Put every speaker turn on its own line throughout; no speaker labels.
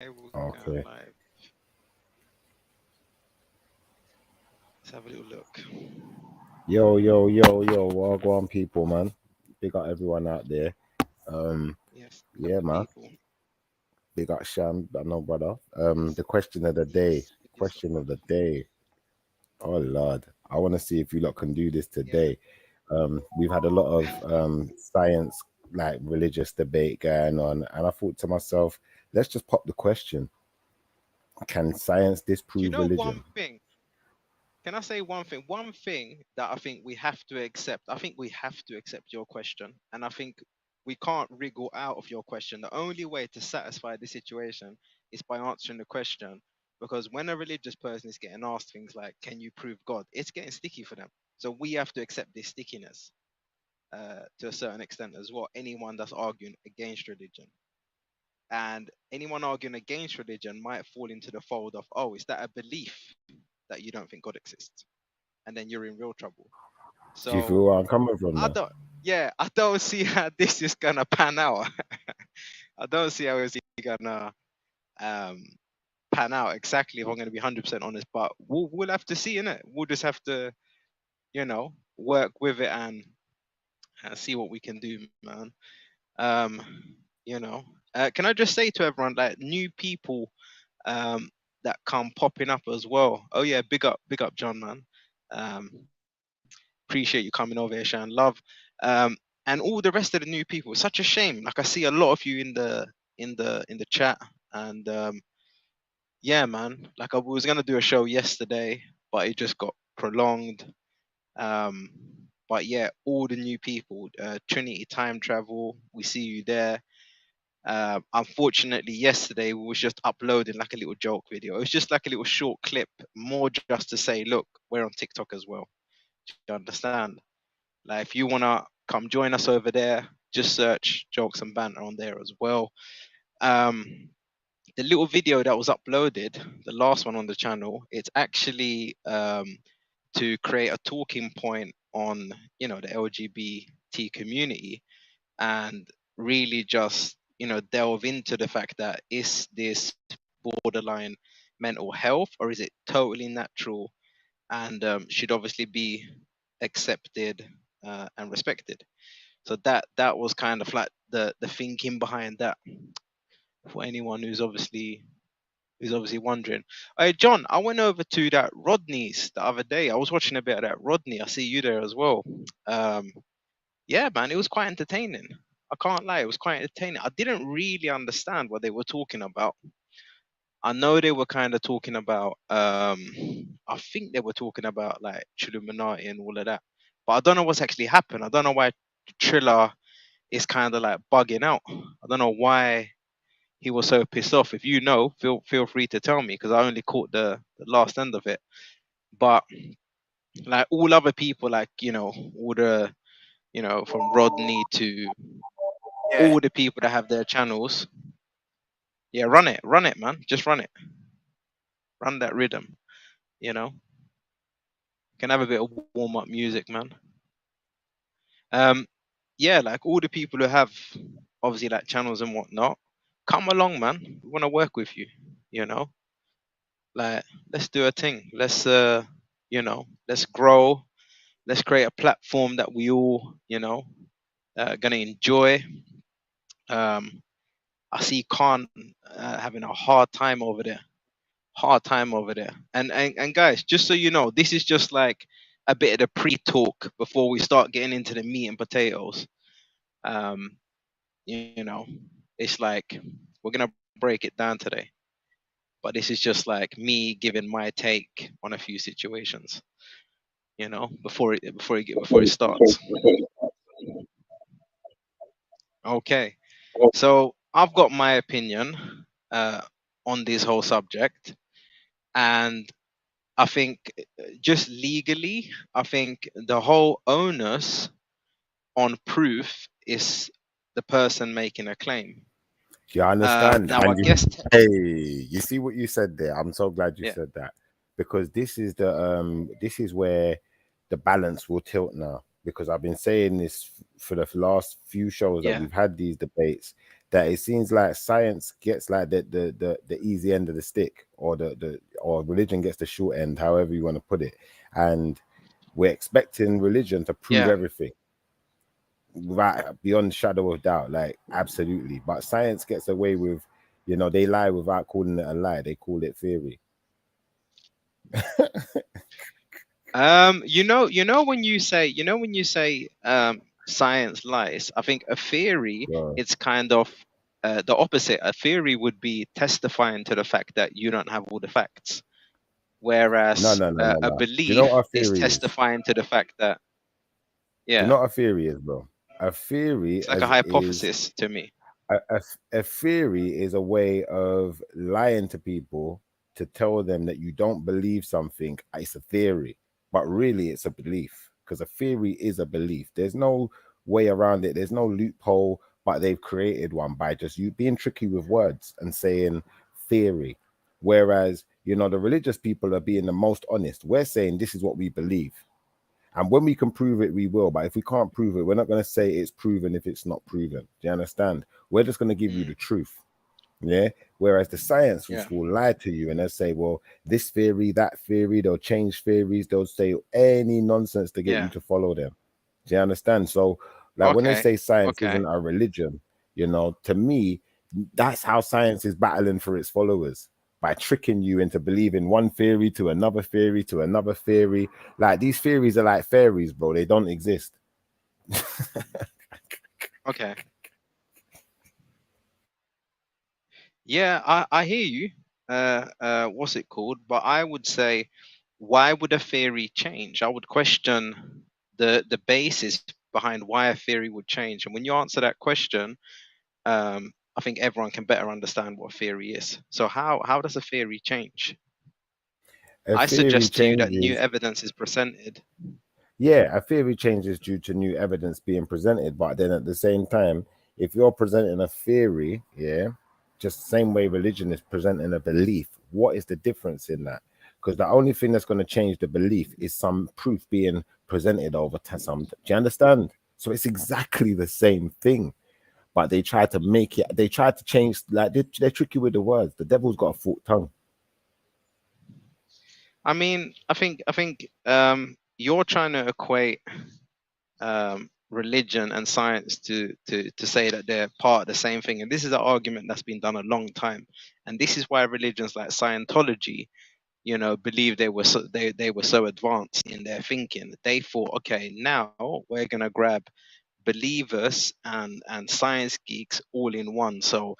Hey, we're going
Okay.
live. Let's have a little look.
Yo, Wagwan people, man. Big up everyone out there. Um,
Yes, up
yeah,
the
man.
people.
Big up Sham, I know, brother. The question of the day.
Yes, with yourself,
Question of
brother.
the day. Oh Lord, I want to see if you lot can do this
Yeah.
today. We've had a lot of science, like religious debate going on, and I thought to myself, let's just pop the question: can science
Do you
disprove
know
religion?
one thing? Can I say one thing? One thing that I think we have to accept. I think we have to accept your question, and I think we can't wriggle out of your question. The only way to satisfy the situation is by answering the question. Because when a religious person is getting asked things like, "Can you prove God?" it's getting sticky for them. So we have to accept this stickiness to a certain extent as well. Anyone that's arguing against religion. And anyone arguing against religion might fall into the fold of, oh, is that a belief that you don't think God exists? And then you're in real trouble.
Do you
So
feel where I'm coming from
I
now?
don't, yeah, I don't see how this is gonna pan out. I don't see how it's gonna um, pan out exactly if I'm gonna be 100% honest. But we'll have to see in it. We'll just have to, work with it and see what we can do, man. Um, can I just say to everyone, like new people that come popping up as well. Oh yeah, big up, John, man. Um, appreciate you coming over here, sharing love. Um, and all the rest of the new people. It's such a shame. Like I see a lot of you in the chat, and yeah, man. Like I was gonna do a show yesterday, but it just got prolonged. Um, but yeah, all the new people, Trinity Time Travel, we see you there. Unfortunately, yesterday we was just uploading like a little joke video. It was just like a little short clip, more just to say, look, we're on TikTok as well. Do you understand? Like, if you wanna come join us over there, just search jokes and banter on there as well. Um, the little video that was uploaded, the last one on the channel, it's actually to create a talking point on the LGBT community and really just delve into the fact that is this borderline mental health or is it totally natural and should obviously be accepted and respected. So that was kind of like the thinking behind that for anyone who's obviously wondering. Hey John, I went over to that Rodney's the other day. I was watching a bit of that Rodney. I see you there as well. Um, yeah, man, it was quite entertaining. I can't lie, it was quite entertaining. I didn't really understand what they were talking about. I know they were kind of talking about, I think they were talking about like Illuminati and all of that, but I don't know what's actually happened. I don't know why Triller is kind of like bugging out. I don't know why he was so pissed off. If you know, feel free to tell me because I only caught the last end of it. But like all other people, like all the from Rodney to
Yeah.
all the people that have their channels. Yeah, run it, man. Just run that rhythm. You know, can have a bit of warm up music, man. Um, yeah, like all the people who have obviously like channels and whatnot, come along, man. We want to work with you. You know, like let's do a thing. Let's grow. Let's create a platform that we all gonna enjoy. Um, I see Khan having a hard time over there. Hard time over there. And guys, just so you know, this is just like a bit of the pre-talk before we start getting into the meat and potatoes. Um, you know, it's like we're gonna break it down today, but this is just like me giving my take on a few situations. Before it starts. Okay, so I've got my opinion uh, on this whole subject, and I think just legally, I think the whole onus on proof is the person making a claim.
Do you understand?
Now, I
And
guess,
you see what you said there? I'm so glad you
yeah,
said that because this is where the balance will tilt now. Because I've been saying this for the last few shows that
yeah,
we've had these debates. that it seems like science gets like the easy end of the stick, or or religion gets the short end, however you want to put it. And we're expecting religion to prove
Yeah.
everything without, beyond shadow of doubt, like absolutely. But science gets away with, they lie without calling it a lie. They call it theory.
When you say science lies, I think a theory,
So,
it's kind of the opposite. A theory would be testifying to the fact that you don't have all the facts,
no,
whereas
no, no, no,
a
no. Do you know what
belief
a
is
theory is?
testifying to the fact that,
Do you
yeah,
know what a theory is, bro? A theory
it's like a
as is
hypothesis to me.
a theory is a way of lying to people to tell them that you don't believe something. It's a theory, but really it's a belief, because a theory is a belief. There's no way around it. There's no loophole, but they've created one by just you being tricky with words and saying theory. Whereas, the religious people are being the most honest. We're saying this is what we believe. And when we can prove it, we will. But if we can't prove it, we're not going to say it's proven if it's not proven. Do you understand? We're just going to give you
Mm,
the truth. Yeah. Whereas the science
yeah,
will lie to you and they'll say, well, this theory, that theory, they'll change theories, they'll say any nonsense to get you
yeah.
to follow them. Do you understand? So, like when they
Okay,
say science
okay,
isn't a religion, to me, that's how science is battling for its followers, by tricking you into believing one theory to another theory to another theory. Like these theories are like fairies, bro. They don't exist.
okay. Yeah, I hear you. What's it called? But I would say, why would a theory change? I would question the basis behind why a theory would change. And when you answer that question, I think everyone can better understand what a theory is. So how does a theory change?
A
I
theory
suggest to you that new
changes.
evidence is presented.
Yeah, a theory changes due to new evidence being presented, but then at the same time, if you're presenting a theory, yeah, just the same way religion is presenting a belief, what is the difference in that? Because the only thing that's going to change the belief is some proof being presented over to some. Do you understand? So it's exactly the same thing, but they try to make it. They try to change. Like they're tricky with the words. The devil's got a forked tongue.
I mean, I think you're trying to equate religion and science to say that they're part of the same thing, and this is an argument that's been done a long time, and this is why religions like Scientology, believe they were so advanced in their thinking. They thought, okay, now we're gonna grab believers and science geeks all in one. So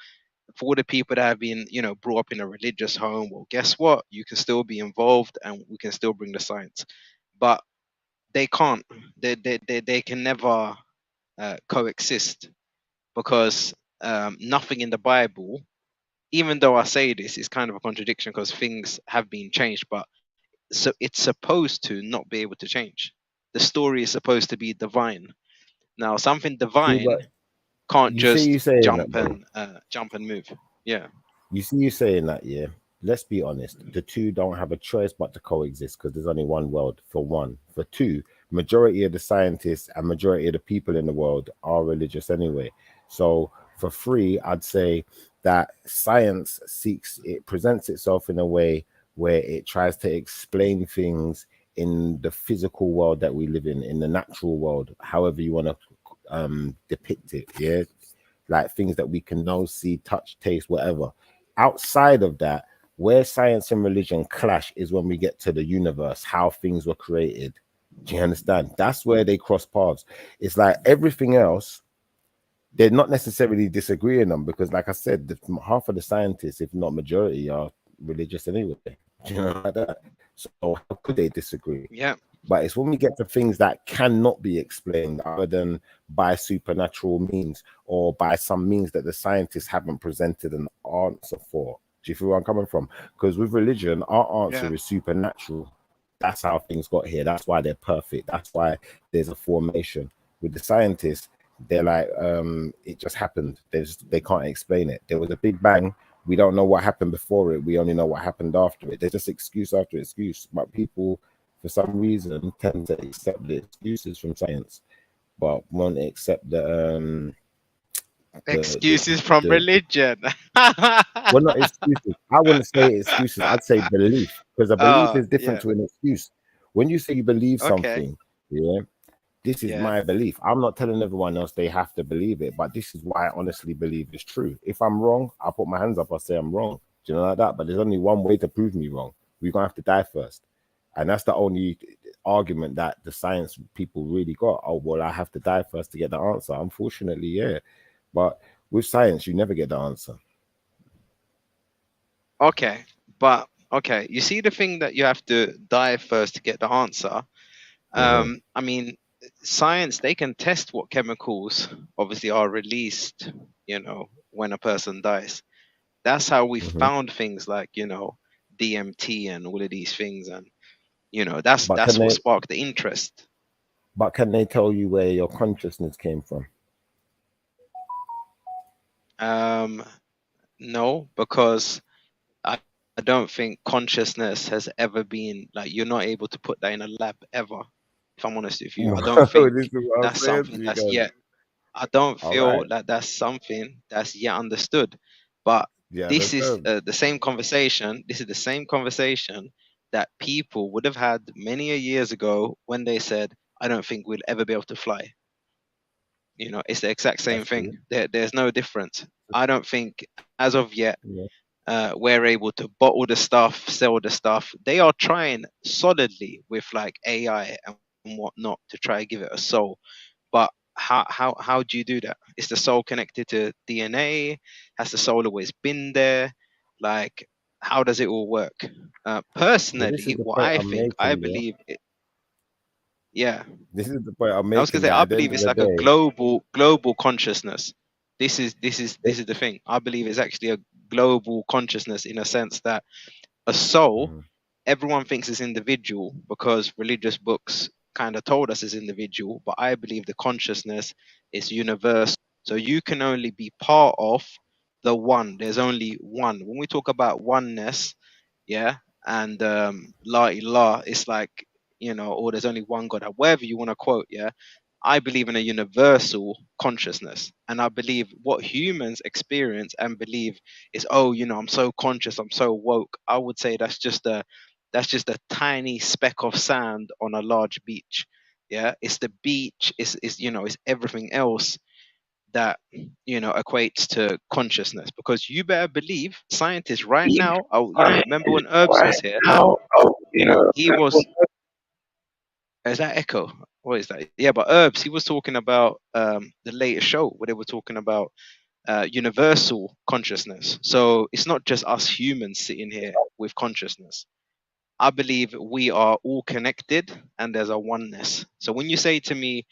for the people that have been, brought up in a religious home, well, guess what? You can still be involved, and we can still bring the science. But they can't. They can never coexist, because nothing in the Bible, even though I say this, is kind of a contradiction because things have been changed, but so it's supposed to not be able to change. The story is supposed to be divine. Now, something
See,
divine
but
can't
you see, you
just
saying that, bro.
jump and move. Yeah,
You see, you saying that, yeah. Let's be honest. The two don't have a choice but to coexist, because there's only one world. For one, for two, majority of the scientists and majority of the people in the world are religious anyway. So for three, I'd say that science it presents itself in a way where it tries to explain things in the physical world that we live in the natural world, however you want to depict it. Yeah, like things that we can know, see, touch, taste, whatever. Outside of that, where science and religion clash is when we get to the universe, how things were created. Do you understand? That's where they cross paths. It's like everything else, they're not necessarily disagreeing on, because, like I said, half of the scientists, if not majority, are religious anyway. Do you know, like that? So how could they disagree?
yeah,
But it's when we get to things that cannot be explained other than by supernatural means, or by some means that the scientists haven't presented an answer for. Do you feel where I'm coming from? Because with religion, our
yeah,
answer is supernatural. That's how things got here. That's why they're perfect. That's why there's a formation. With the scientists, they're like, it just happened. They can't explain it. There was a big bang. We don't know what happened before it. We only know what happened after it. There's just excuse after excuse. But people, for some reason, tend to accept the excuses from science, but won't accept
Excuses from
the
religion.
well, not excuses. I wouldn't say excuses. I'd say belief, because a belief is different
Yeah.
to an excuse. When you say you believe
Okay.
something, yeah, this is
Yeah.
my belief. I'm not telling everyone else they have to believe it, but this is why I honestly believe it's true. If I'm wrong, I'll put my hands up. I'll say I'm wrong. Do you know like that? But there's only one way to prove me wrong. We're gonna have to die first, and that's the only argument that the science people really got. Oh well, I have to die first to get the answer. Unfortunately, yeah. But with science, you never get the answer.
Okay. But okay, you see the thing that you have to die first to get the answer.
Hmm.
I mean, science, they can test what chemicals obviously are released, when a person dies. That's how we
Hmm.
found things like, DMT and all of these things, and that's
But
that's what sparked the interest.
can they tell you where your consciousness came from?
Um, no, because I don't think consciousness has ever been like you're not able to put that in a lab ever. If I'm honest with you, I don't think
This is what I'm
that's
saying to
something
you
that's
guys.
yet. I don't
All right.
feel like that's something that's yet understood. But
Yeah,
this is
understand.
the same conversation. This is the same conversation that people would have had many a years ago when they said, "I don't think we'll ever be able to fly." It's the exact same
That's
thing.
true.
There's no difference. I don't think as of yet
Yeah.
we're able to bottle the stuff, sell the stuff. They are trying solidly with like AI and whatnot to try to give it a soul. But how do you do that? Is the soul connected to DNA? Has the soul always been there? Like, how does it all work?
Well, this is
Personally,
the
what
point
I
I'm
think, I
making. Yeah.
believe, yeah,
This is the point I'm
I was gonna
making.
say,
That
I
at the end
believe
of
it's
the
like a
day,
global consciousness.
it,
This is the thing. I believe it's actually a global consciousness in a sense that a soul,
mm,
everyone thinks is individual because religious books kind of told us is individual, but I believe the consciousness is universal. So you can only be part of the one. There's only one. When we talk about oneness, yeah, and la ilah, it's like, or there's only one God, whatever you want to quote, yeah. I believe in a universal consciousness. And I believe what humans experience and believe is, oh, I'm so conscious, I'm so woke. I would say that's just a tiny speck of sand on a large beach. Yeah. It's the beach, it's everything else that equates to consciousness. Because you better believe scientists right now, oh, remember when Herbs was here? He was is that echo? What is that? Yeah, but Herbs, he was talking about the latest show where they were talking about universal consciousness. So it's not just us humans sitting here with consciousness. I believe we are all connected and there's a oneness. So when you say to me,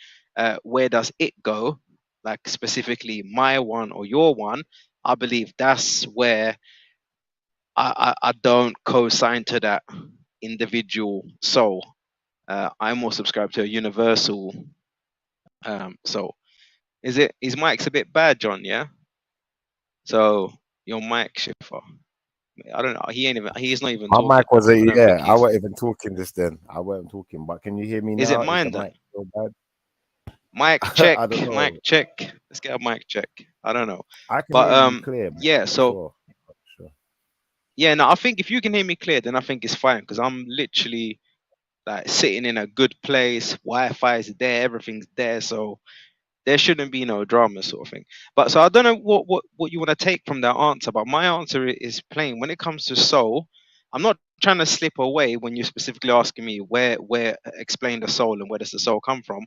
where does it go? Like specifically my one or your one, I believe that's where I don't co-sign to that individual soul. I'm more subscribed to a universal soul. His mic's a bit bad, John, yeah? So your mic shifter. I don't know. He's not even
my
talking.
mic was a
I don't think
yeah. I
he's
wasn't even talking this then. I wasn't talking. But can you hear me
is it
now? Is
mine
the
then?
mic so bad?
Mic check,
I don't
mic
know.
check. Let's get a mic check. I don't know.
I can
But
hear you clear, but
yeah,
I'm not
so
sure. Not sure.
yeah, no, I think if you can hear me clear, then I think it's fine because I'm literally like sitting in a good place, Wi-Fi is there, everything's there, so there shouldn't be no drama sort of thing. But so I don't know what you want to take from that answer, but my answer is plain. When it comes to soul, I'm not trying to slip away when you're specifically asking me where explain the soul and where does the soul come from.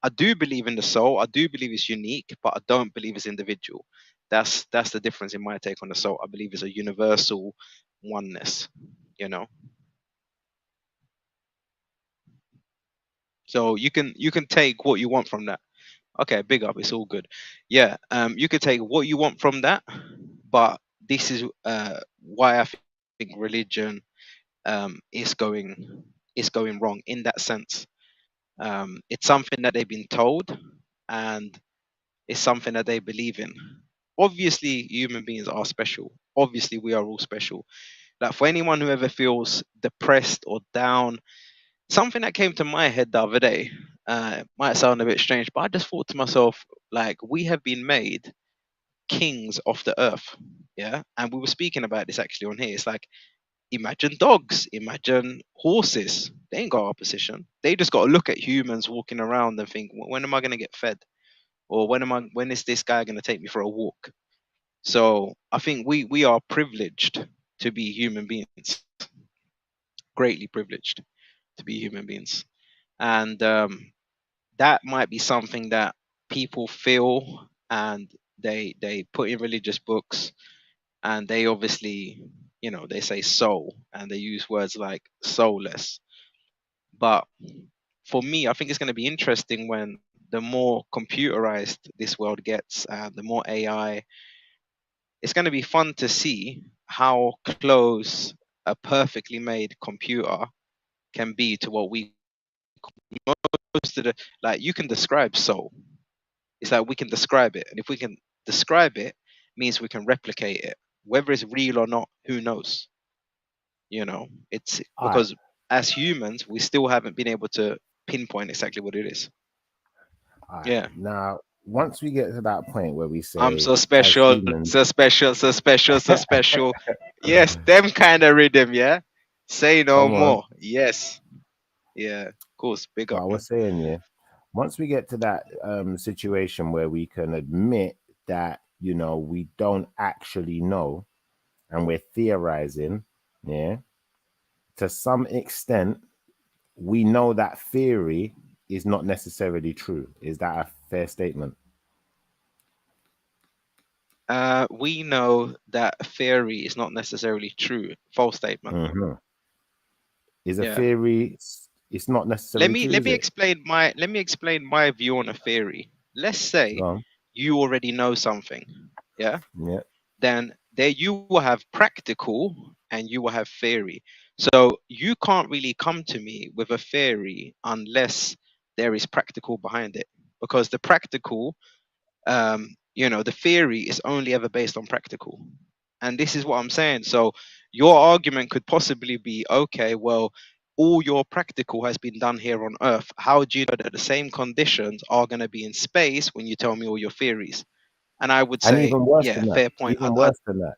I do believe in the soul. I do believe it's unique, but I don't believe it's individual. That's the difference in my take on the soul. I believe it's a universal oneness, you know. So you can take what you want from that. Okay, big up. It's all good. Yeah, you could take what you want from that, but this is why I think religion is going wrong in that sense. It's something that they've been told, and it's something that they believe in. Obviously, human beings are special. Obviously, we are all special. Like for anyone who ever feels depressed or down, something that came to my head the other day might sound a bit strange, but I just thought to myself, like, we have been made. kings of the earth. Yeah. And we were speaking about this actually on here. It's like, imagine dogs, imagine horses. They ain't got opposition. They just got to look at humans walking around and think, when am I going to get fed? Or when is this guy going to take me for a walk? So I think we are privileged to be human beings, greatly privileged to be human beings. And that might be something that people feel, and they put in religious books, and they obviously, they say soul, and they use words like soulless. But for me, I think it's going to be interesting when the more computerized this world gets and the more AI, it's going to be fun to see how close a perfectly made computer can be to what we, most of the, like, you can describe soul. It's like we can describe it, and if we can describe it, means we can replicate it. Whether it's real or not, who knows? It's
All right,
because as humans, we still haven't been able to pinpoint exactly what it is.
all right.
Yeah.
Now, once we get to that point where we
I'm
say,
so
as
special,
humans,
so special, so special, so special. Yes, them kind of rhythm, yeah. Say no
come on,
more. Yes. Yeah. Of course. Big
what I
up,
was
man.
saying, yeah. Once we get to that situation where we can admit that, we don't actually know and we're theorizing, yeah, to some extent, we know that theory is not necessarily true. Is that a fair statement?
We know that theory is not necessarily true. False statement.
Hmm. Is a
Yeah.
theory, it's not
Let
necessarily
me
true,
let
is
me
it?
explain my let me explain my view on a theory. Let's say
Go on.
you already know something. Yeah.
Yeah.
Then there you will have practical and you will have theory. So you can't really come to me with a theory unless there is practical behind it, because the practical, the theory is only ever based on practical. And this is what I'm saying. So your argument could possibly be, okay, well, all your practical has been done here on Earth. How do you know that the same conditions are going to be in space when you tell me all your theories? And I would
And
say,
even worse
yeah,
than that,
fair point.
even worse than that,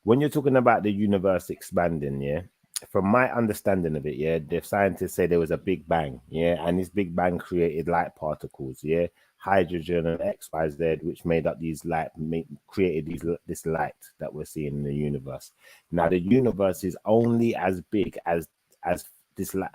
when you're talking about the universe expanding, yeah, from my understanding of it, yeah, the scientists say there was a big bang, yeah, and this big bang created light particles, yeah, hydrogen and X, Y, Z, which made up these created this light that we're seeing in the universe. Now, the universe is only as big as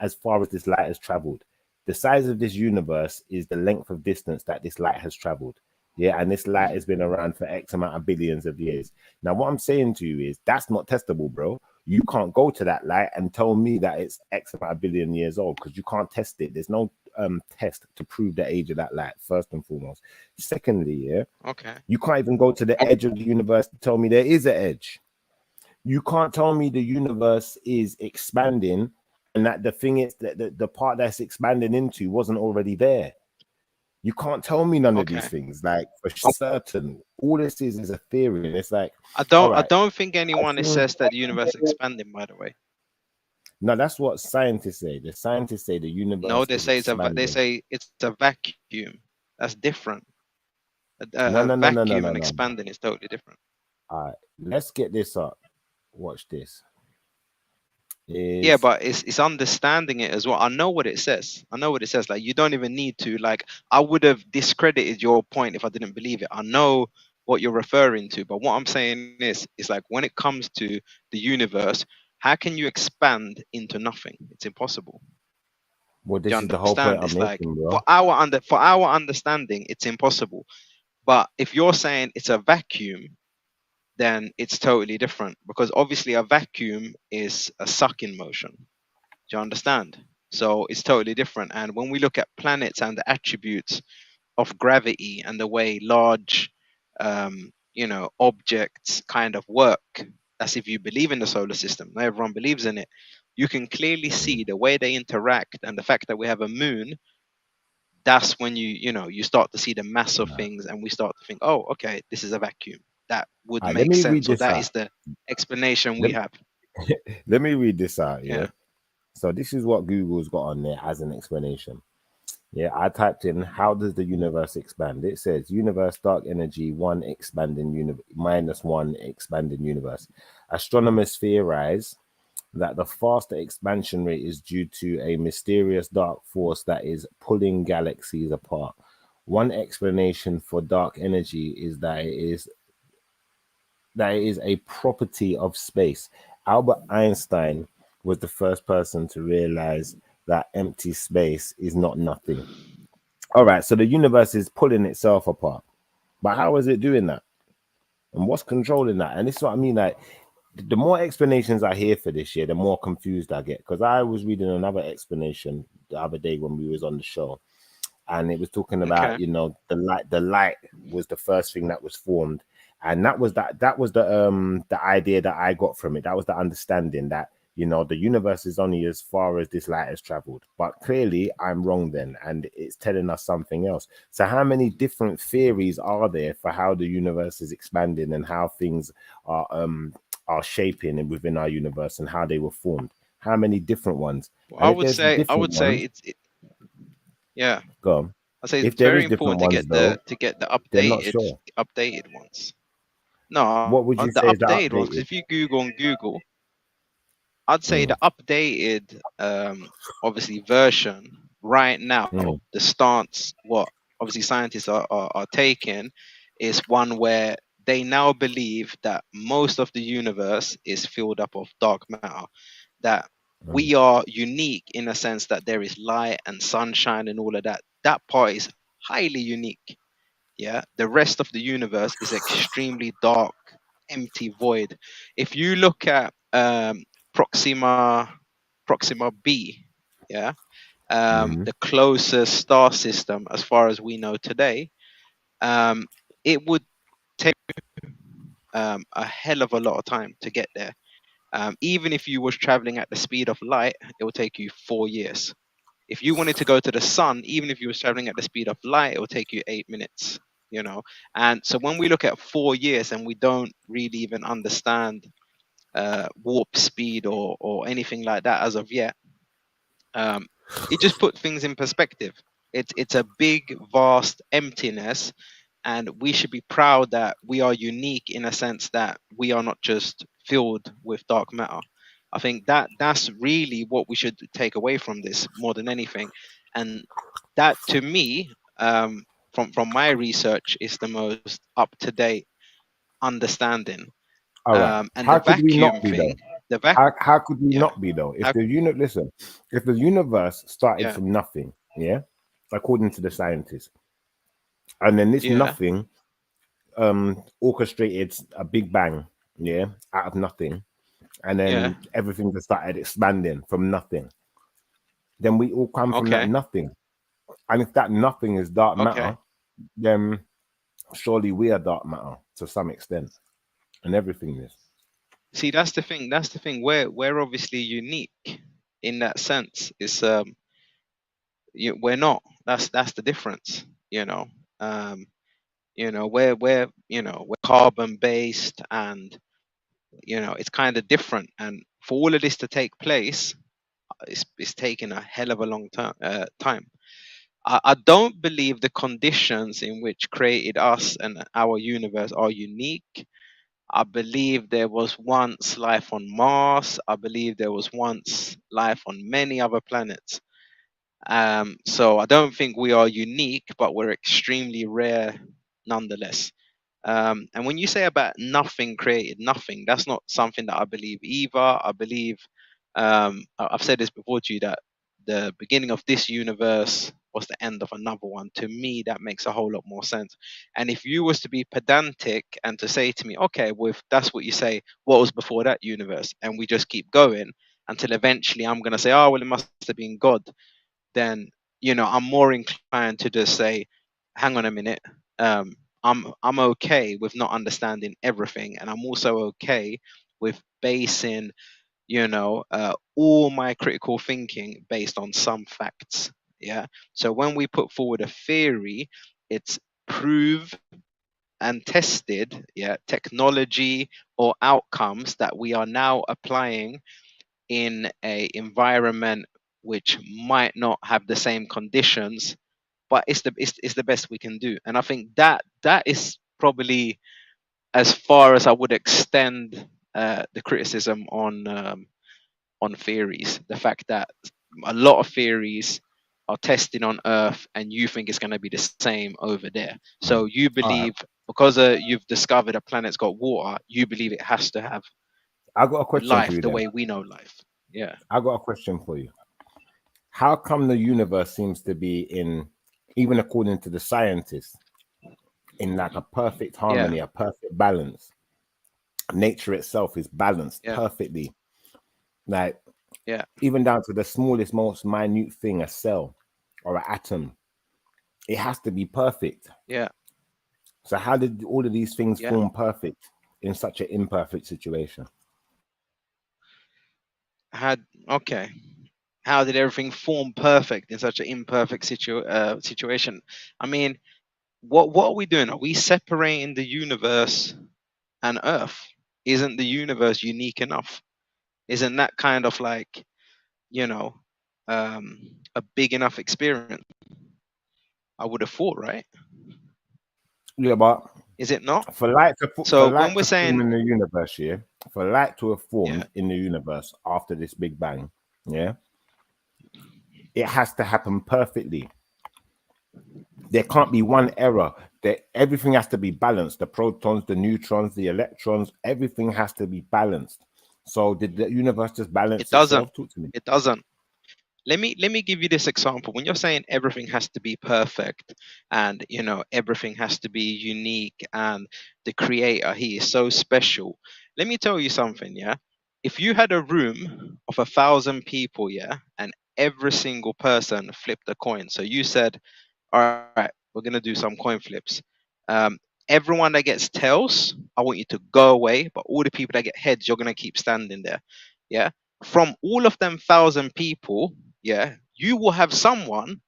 as far as this light has traveled. The size of this universe is the length of distance that this light has traveled. Yeah, and this light has been around for X amount of billions of years. Now, what I'm saying to you is that's not testable, bro. You can't go to that light and tell me that it's X amount of billion years old because you can't test it. There's no test to prove the age of that light, first and foremost. Secondly, yeah,
Okay.
you can't even go to the edge of the universe to tell me there is an edge. You can't tell me the universe is expanding and that the thing is that the part that's expanding into wasn't already there. You can't tell me none of these
Okay.
things. Like for certain, all this is a theory, and it's like,
I
all
don't I
right,
don't think
I
anyone
think
says that the universe is expanding, by the way.
no, that's what scientists say. The scientists say the
No,
universe
they
is
say they
expanding.
say it's a vacuum. That's different. A
No, no, no, no, no,
vacuum
no,
and
no.
expanding is totally different.
All right, let's get this up. Watch this.
Yeah,
Is
but it's understanding it as well. I know what it says. I know what it says. Like, you don't even need to, like, I would have discredited your point if I didn't believe it. I know what you're referring to, but what I'm saying is like, when it comes to the universe, how can you expand into nothing? It's impossible.
well,
Do you
this is the whole point
understand?
I'm
It's like,
making,
for
bro.
our understanding, it's impossible. But if you're saying it's a vacuum, then it's totally different, because obviously a vacuum is a sucking motion. Do you understand? So it's totally different. And when we look at planets and the attributes of gravity and the way large, objects kind of work, as if you believe in the solar system, not everyone believes in it. You can clearly
Mm.
see the way they interact, and the fact that we have a moon. That's when you start to see the mass of
Nah.
things, and we start to think, oh, okay, this is a vacuum. That would
All right, let
make
me read
sense, or
this
that
out.
is the explanation we
Let,
have.
let me read this out. Yeah.
Yeah.
So this is what Google's got on there as an explanation. Yeah, I typed in how does the universe expand? It says universe dark energy one expanding universe minus one expanding universe. Astronomers theorize that the faster expansion rate is due to a mysterious dark force that is pulling galaxies apart. One explanation for dark energy is that it is a property of space. Albert Einstein was the first person to realize that empty space is not nothing. All right, so the universe is pulling itself apart. But how is it doing that? And what's controlling that? And this is what I mean. Like, the more explanations I hear for this year, the more confused I get. Because I was reading another explanation the other day when we was on the show, and it was talking about,
Okay.
you know, the light was the first thing that was formed, and that was the idea that I got from it. That was the understanding that, you know, the universe is only as far as this light has traveled. But clearly I'm wrong then, and it's telling us something else. So how many different theories are there for how the universe is expanding and how things are shaping within our universe and how they were formed? How many different ones?
Well,
And if there's
I
different
would say
ones,
yeah.
go on.
I say
If
it's
there
very
is different
important to
ones
get
though,
the
they're not
updated
sure.
updated ones. No,
What would
the
you say is the
updated ones. Because
updated?
if you Google on Google, I'd say
Mm,
the updated, obviously version right now,
mm,
the stance what obviously scientists are taking is one where they now believe that most of the universe is filled up of dark matter. That
mm.
we are unique in a sense that there is light and sunshine and all of that. That part is highly unique. Yeah, the rest of the universe is extremely dark, empty void. If you look at Proxima Proxima B, yeah,
Mm.
the closest star system as far as we know today, um, it would take a hell of a lot of time to get there. Even if you was traveling at the speed of light, it would take you 4 years. If you wanted to go to the sun, even if you was traveling at the speed of light, it will take you 8 minutes. You know, and so when we look at 4 years and we don't really even understand warp speed or anything like that as of yet, um, it just put things in perspective. It's a big, vast emptiness, and we should be proud that we are unique in a sense that we are not just filled with dark matter. I think that that's really what we should take away from this more than anything, and that to me, from my research, is the most up to date understanding.
All right.
And the
How could we
vacuum
not be
thing,
though?
the vac,
How could we
yeah,
not be though? If
how,
the unit listen, if the universe started
yeah,
from nothing, yeah, according to the scientists, and then this
yeah,
nothing orchestrated a big bang, yeah, out of nothing, and
yeah,
then everything just started expanding from nothing. Then we all come from that
okay,
nothing. And if that nothing is dark
okay.
matter, then surely we are dark matter to some extent, and everything is.
See, that's the thing. That's the thing. We're obviously unique in that sense. It's we're not. That's the difference. You know, um, we're we're carbon based, and it's kind of different. And for all of this to take place, it's taken a hell of a long time. I don't believe the conditions in which created us and our universe are unique. I believe there was once life on Mars. I believe there was once life on many other planets. So I don't think we are unique, but we're extremely rare nonetheless. And when you say about nothing created nothing, that's not something that I believe either. I believe, I've said this before to you, that the beginning of this universe was the end of another one. To me, that makes a whole lot more sense. And if you was to be pedantic and to say to me, okay, well, if that's what you say, what was before that universe? And we just keep going until eventually I'm going to say, oh, well, it must have been God. Then, I'm more inclined to just say, hang on a minute. Um, I'm okay with not understanding everything, and I'm also okay with basing, all my critical thinking based on some facts. Yeah. So when we put forward a theory, it's proved and tested, yeah, technology or outcomes that we are now applying in a environment which might not have the same conditions, but it's the best we can do. And I think that is probably as far as I would extend the criticism on theories. The fact that a lot of theories are testing on Earth, and you think it's going to be the same over there. So you
All
believe
right.
because you've discovered a planet's got water, you believe it has to have
I got a question for
life
you
the
then.
way we know life. Yeah,
I got a question for you. How come the universe seems to be in, even according to the scientists, in like a perfect
yeah,
harmony, a perfect balance? Nature itself is balanced
yeah,
perfectly. Like
yeah,
even down to the smallest, most minute thing, a cell or an atom, it has to be perfect.
yeah,
So how did all of these things
yeah.
form perfect in such an imperfect situation?
Had okay. How did everything form perfect in such an imperfect situation? I mean, what are we doing? Are we separating the universe and Earth? Isn't the universe unique enough? Isn't that kind of like, you know, a big enough experience? I would have thought, right?
Yeah, but
Is it not?
for
So when
light
we're
to form
saying,
in the universe, yeah, for light to have
yeah,
formed in the universe after this Big Bang, yeah, it has to happen perfectly. There can't be one error. That everything has to be balanced. The protons, the neutrons, the electrons, everything has to be balanced. So did the universe just
it
balance
doesn't.
itself? Talk to me.
It doesn't. Let me give you this example. When you're saying everything has to be perfect, and everything has to be unique, and the creator, he is so special. Let me tell you something, yeah. If you had a room of 1,000 people, yeah, and every single person flipped a coin, so you said, all right, we're gonna do some coin flips. um Everyone that gets tails, I want you to go away, but all the people that get heads, you're gonna keep standing there. Yeah. From all of them 1,000 people, yeah, you will have someone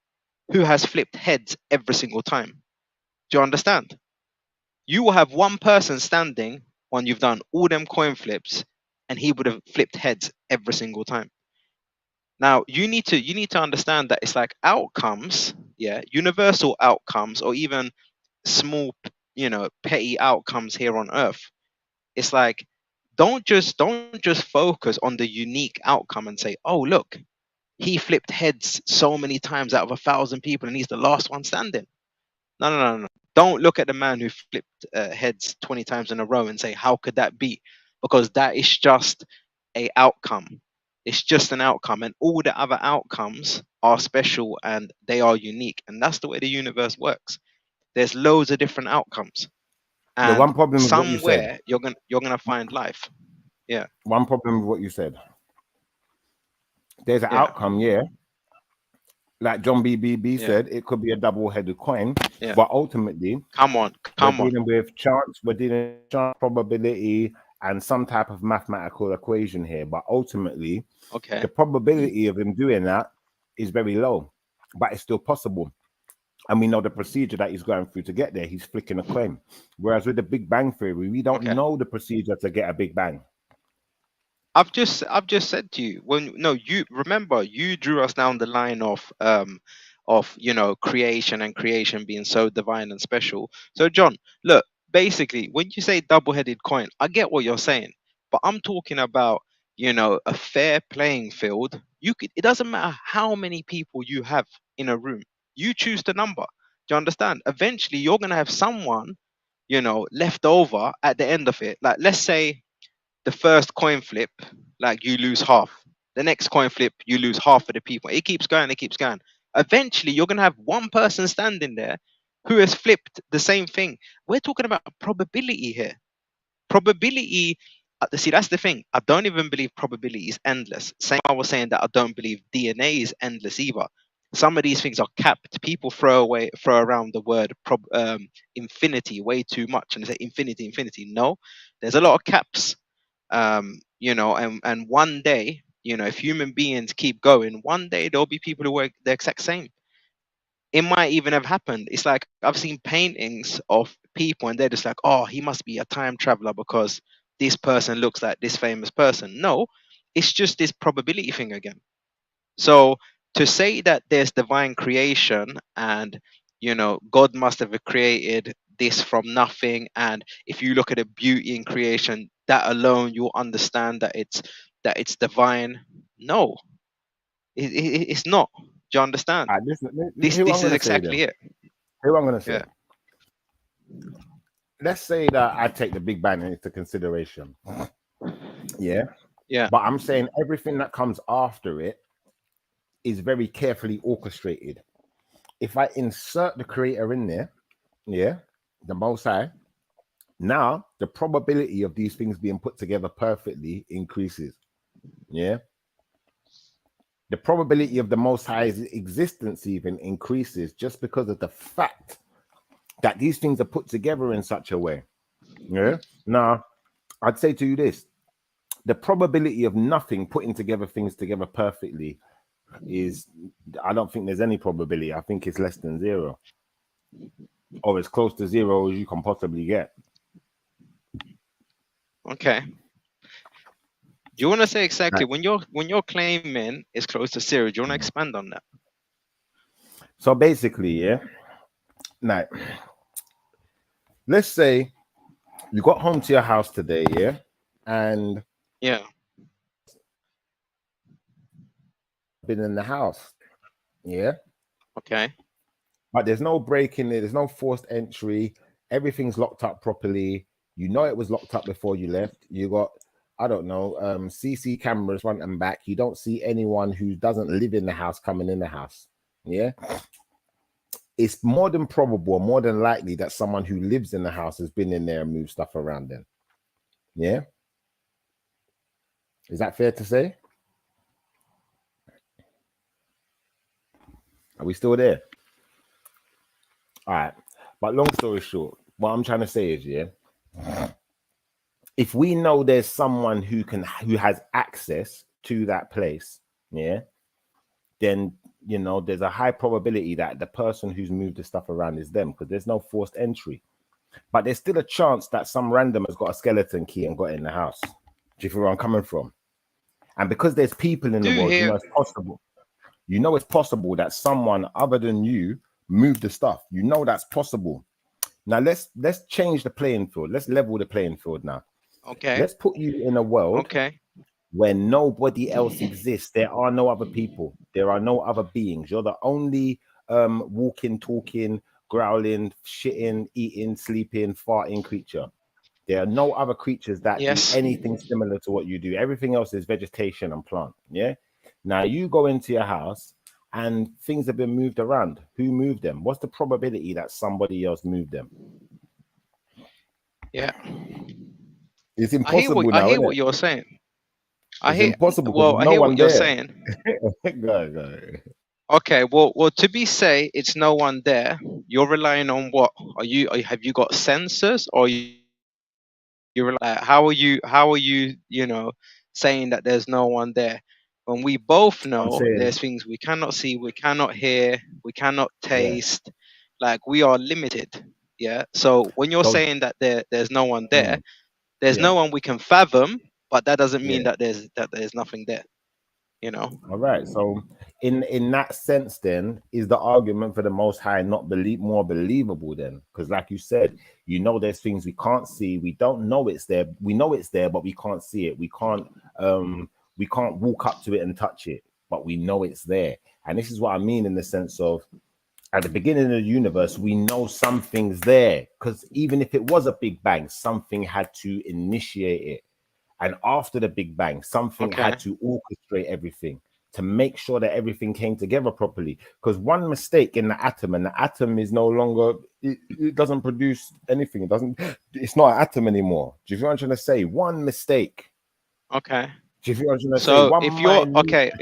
who has flipped heads every single time. Do you understand? You will have one person standing when you've done all them coin flips, and he would have flipped heads every single time. Now you need to understand that it's like outcomes, yeah, universal outcomes, or even small, petty outcomes here on Earth. It's like, don't just focus on the unique outcome and say, oh look, he flipped heads so many times out of 1,000 people, and he's the last one standing. No, no, no, no. Don't look at the man who flipped heads 20 times in a row and say, how could that be? Because that is just a outcome. It's just an outcome, and all the other outcomes are special and they are unique. And that's the way the universe works. There's loads of different outcomes,
The
and
one problem with what you said,
somewhere you're gonna find life. Yeah,
one problem with what you said, there's an
yeah,
outcome, yeah. Like John B.
yeah,
said, it could be a double-headed coin,
yeah.
but ultimately
Come on,
we're
come on.
dealing with chance, we're dealing with chance, probability, and some type of mathematical equation here. But ultimately,
Okay,
the probability of him doing that is very low, but it's still possible. And we know the procedure that he's going through to get there. He's flicking a coin. Whereas with the Big Bang Theory, we don't
okay.
know the procedure to get a Big Bang.
I've just said to you, when no, you remember, you drew us down the line of creation, and creation being so divine and special. So John, look, basically when you say double-headed coin, I get what you're saying, but I'm talking about a fair playing field. It doesn't matter how many people you have in a room, you choose the number. Do you understand? Eventually you're gonna have someone left over at the end of it. Like, let's say the first coin flip, like, you lose half. The next coin flip, you lose half of the people. It keeps going, it keeps going. Eventually, you're going to have one person standing there who has flipped the same thing. We're talking about probability here. Probability, see, that's the thing. I don't even believe probability is endless. Same, I was saying that I don't believe DNA is endless either. Some of these things are capped. People throw around the word infinity way too much, and they say infinity, infinity. No, there's a lot of caps. And one day, if human beings keep going, one day there'll be people who work the exact same. It might even have happened. It's like I've seen paintings of people, and they're just like, oh, he must be a time traveler because this person looks like this famous person. No, it's just this probability thing again. So to say that there's divine creation and God must have created this from nothing, and if you look at the beauty in creation, that alone you'll understand that it's divine. No, it's not. Do you understand? This
Here what I'm
this is
gonna say then.
exactly it.
Here what I'm gonna say.
Yeah.
Let's say that I take the Big Bang into consideration. Yeah.
Yeah.
But I'm saying everything that comes after it is very carefully orchestrated. If I insert the creator in there, yeah, the most high, now the probability of these things being put together perfectly increases. Yeah. The probability of the most high's existence even increases just because of the fact that these things are put together in such a way. Yeah. Now, I'd say to you this: the probability of nothing putting together things together perfectly is, I don't think there's any probability. I think it's less than zero, or as close to zero as you can possibly get.
Okay. Do you want to say exactly
Right.
when you're claiming it's close to zero? Do you want to expand on that?
So basically, yeah. Now, let's say you got home to your house today, yeah, and
Yeah.
been in the house, yeah,
Okay.
but there's no break in there, there's no forced entry, everything's locked up properly. You know it was locked up before you left. You got, I don't know, CC cameras front and back. You don't see anyone who doesn't live in the house coming in the house. Yeah. It's more than probable, more than likely that someone who lives in the house has been in there and moved stuff around then. Yeah. Is that fair to say? Are we still there? All right. But long story short, what I'm trying to say is, yeah, if we know there's someone who has access to that place, yeah, then there's a high probability that the person who's moved the stuff around is them, because there's no forced entry. But there's still a chance that some random has got a skeleton key and got in the house. Do you feel where I'm coming from? And because there's people in the
Do
world,
hear.
it's possible. It's possible that someone other than you moved the stuff. That's possible. Now let's change the playing field. Let's level the playing field now.
Okay.
Let's put you in a world
Okay.
where nobody else exists. There are no other people. There are no other beings. You're the only walking, talking, growling, shitting, eating, sleeping, farting creature. There are no other creatures that do
Yes.
anything similar to what you do. Everything else is vegetation and plant. Yeah. Now you go into your house and things have been moved around. Who moved them? What's the probability that somebody else moved them?
Yeah.
It's impossible now,
I hear
isn't
what
it?
you're saying.
It's impossible because
Well,
there's
I
no
hear what
one
you're
there.
saying.
Go.
Okay, well, to be say it's no one there. You're relying on what? Have you got sensors, or how are you saying that there's no one there when we both
I'm
know
saying,
there's things we cannot see, we cannot hear, we cannot
yeah,
taste, like we are limited. Yeah. So when you're
so
saying that there's no one there, there's
yeah,
no one we can fathom, but that doesn't mean
yeah.
that there's nothing there. You know.
All right. So in that sense, then is the argument for the Most High not more believable then? Because like you said, there's things we can't see. We don't know it's there. We know it's there, but we can't see it. We can't walk up to it and touch it, but we know it's there. And this is what I mean in the sense of, at the beginning of the universe, we know something's there, because even if it was a big bang, something had to initiate it. And after the Big Bang, something
Okay.
had to orchestrate everything to make sure that everything came together properly. Because one mistake in the atom, and the atom is no longer, it doesn't produce anything. It's not an atom anymore. Do you feel what I'm trying to say? One mistake.
Okay.
Do you feel what I'm trying to say?
So
One
if you're
minute.
okay,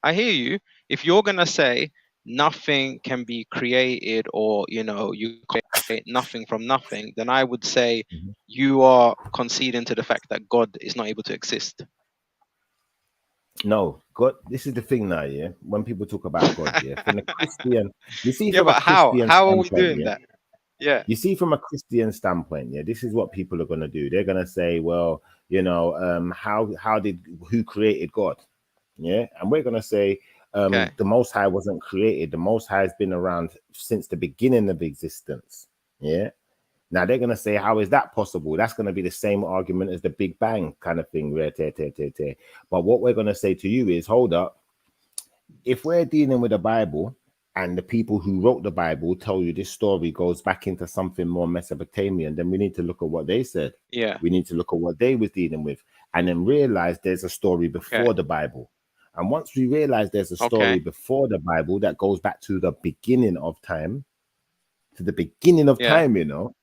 I hear you. If you're gonna say nothing can be created, or you create nothing from nothing, then I would say
Mhm.
you are conceding to the fact that God is not able to exist.
No, God, this is the thing now, yeah. When people talk about God, yeah, from the Christian, you see,
Yeah,
from a
but how?
Christian
How are we
standpoint,
doing
yeah.
that? Yeah.
You see, from a Christian standpoint, yeah, this is what people are going to do. They're going to say, well, how did, who created God? Yeah, and we're gonna say
Okay.
the Most High wasn't created. The Most High has been around since the beginning of existence. Yeah. Now they're gonna say, how is that possible? That's gonna be the same argument as the Big Bang kind of thing. But what we're gonna say to you is, hold up, if we're dealing with the Bible and the people who wrote the Bible tell you this story goes back into something more Mesopotamian, then we need to look at what they said.
Yeah.
We need to look at what they was dealing with and then realize there's a story
Okay.
before the Bible. And once we realize there's a story
Okay.
before the Bible that goes back to the beginning of time, to the beginning of
Yeah.
time, you know,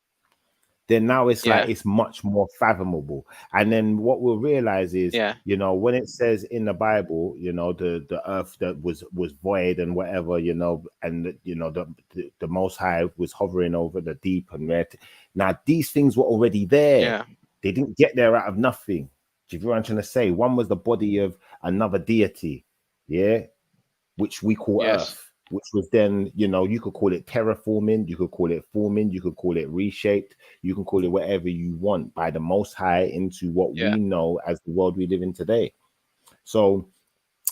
then now it's like
Yeah.
it's much more fathomable. And then what we'll realize is,
Yeah.
you know, when it says in the Bible, you know, the earth that was void and whatever, you know, and you know the Most High was hovering over the deep and red. Now these things were already there.
Yeah.
They didn't get there out of nothing. Do you know what I'm trying to say? One was the body of another deity, yeah, which we call
Yes.
Earth, which was then, you know, you could call it terraforming, you could call it forming, you could call it reshaped, you can call it whatever you want by the Most High into what
Yeah.
we know as the world we live in today. So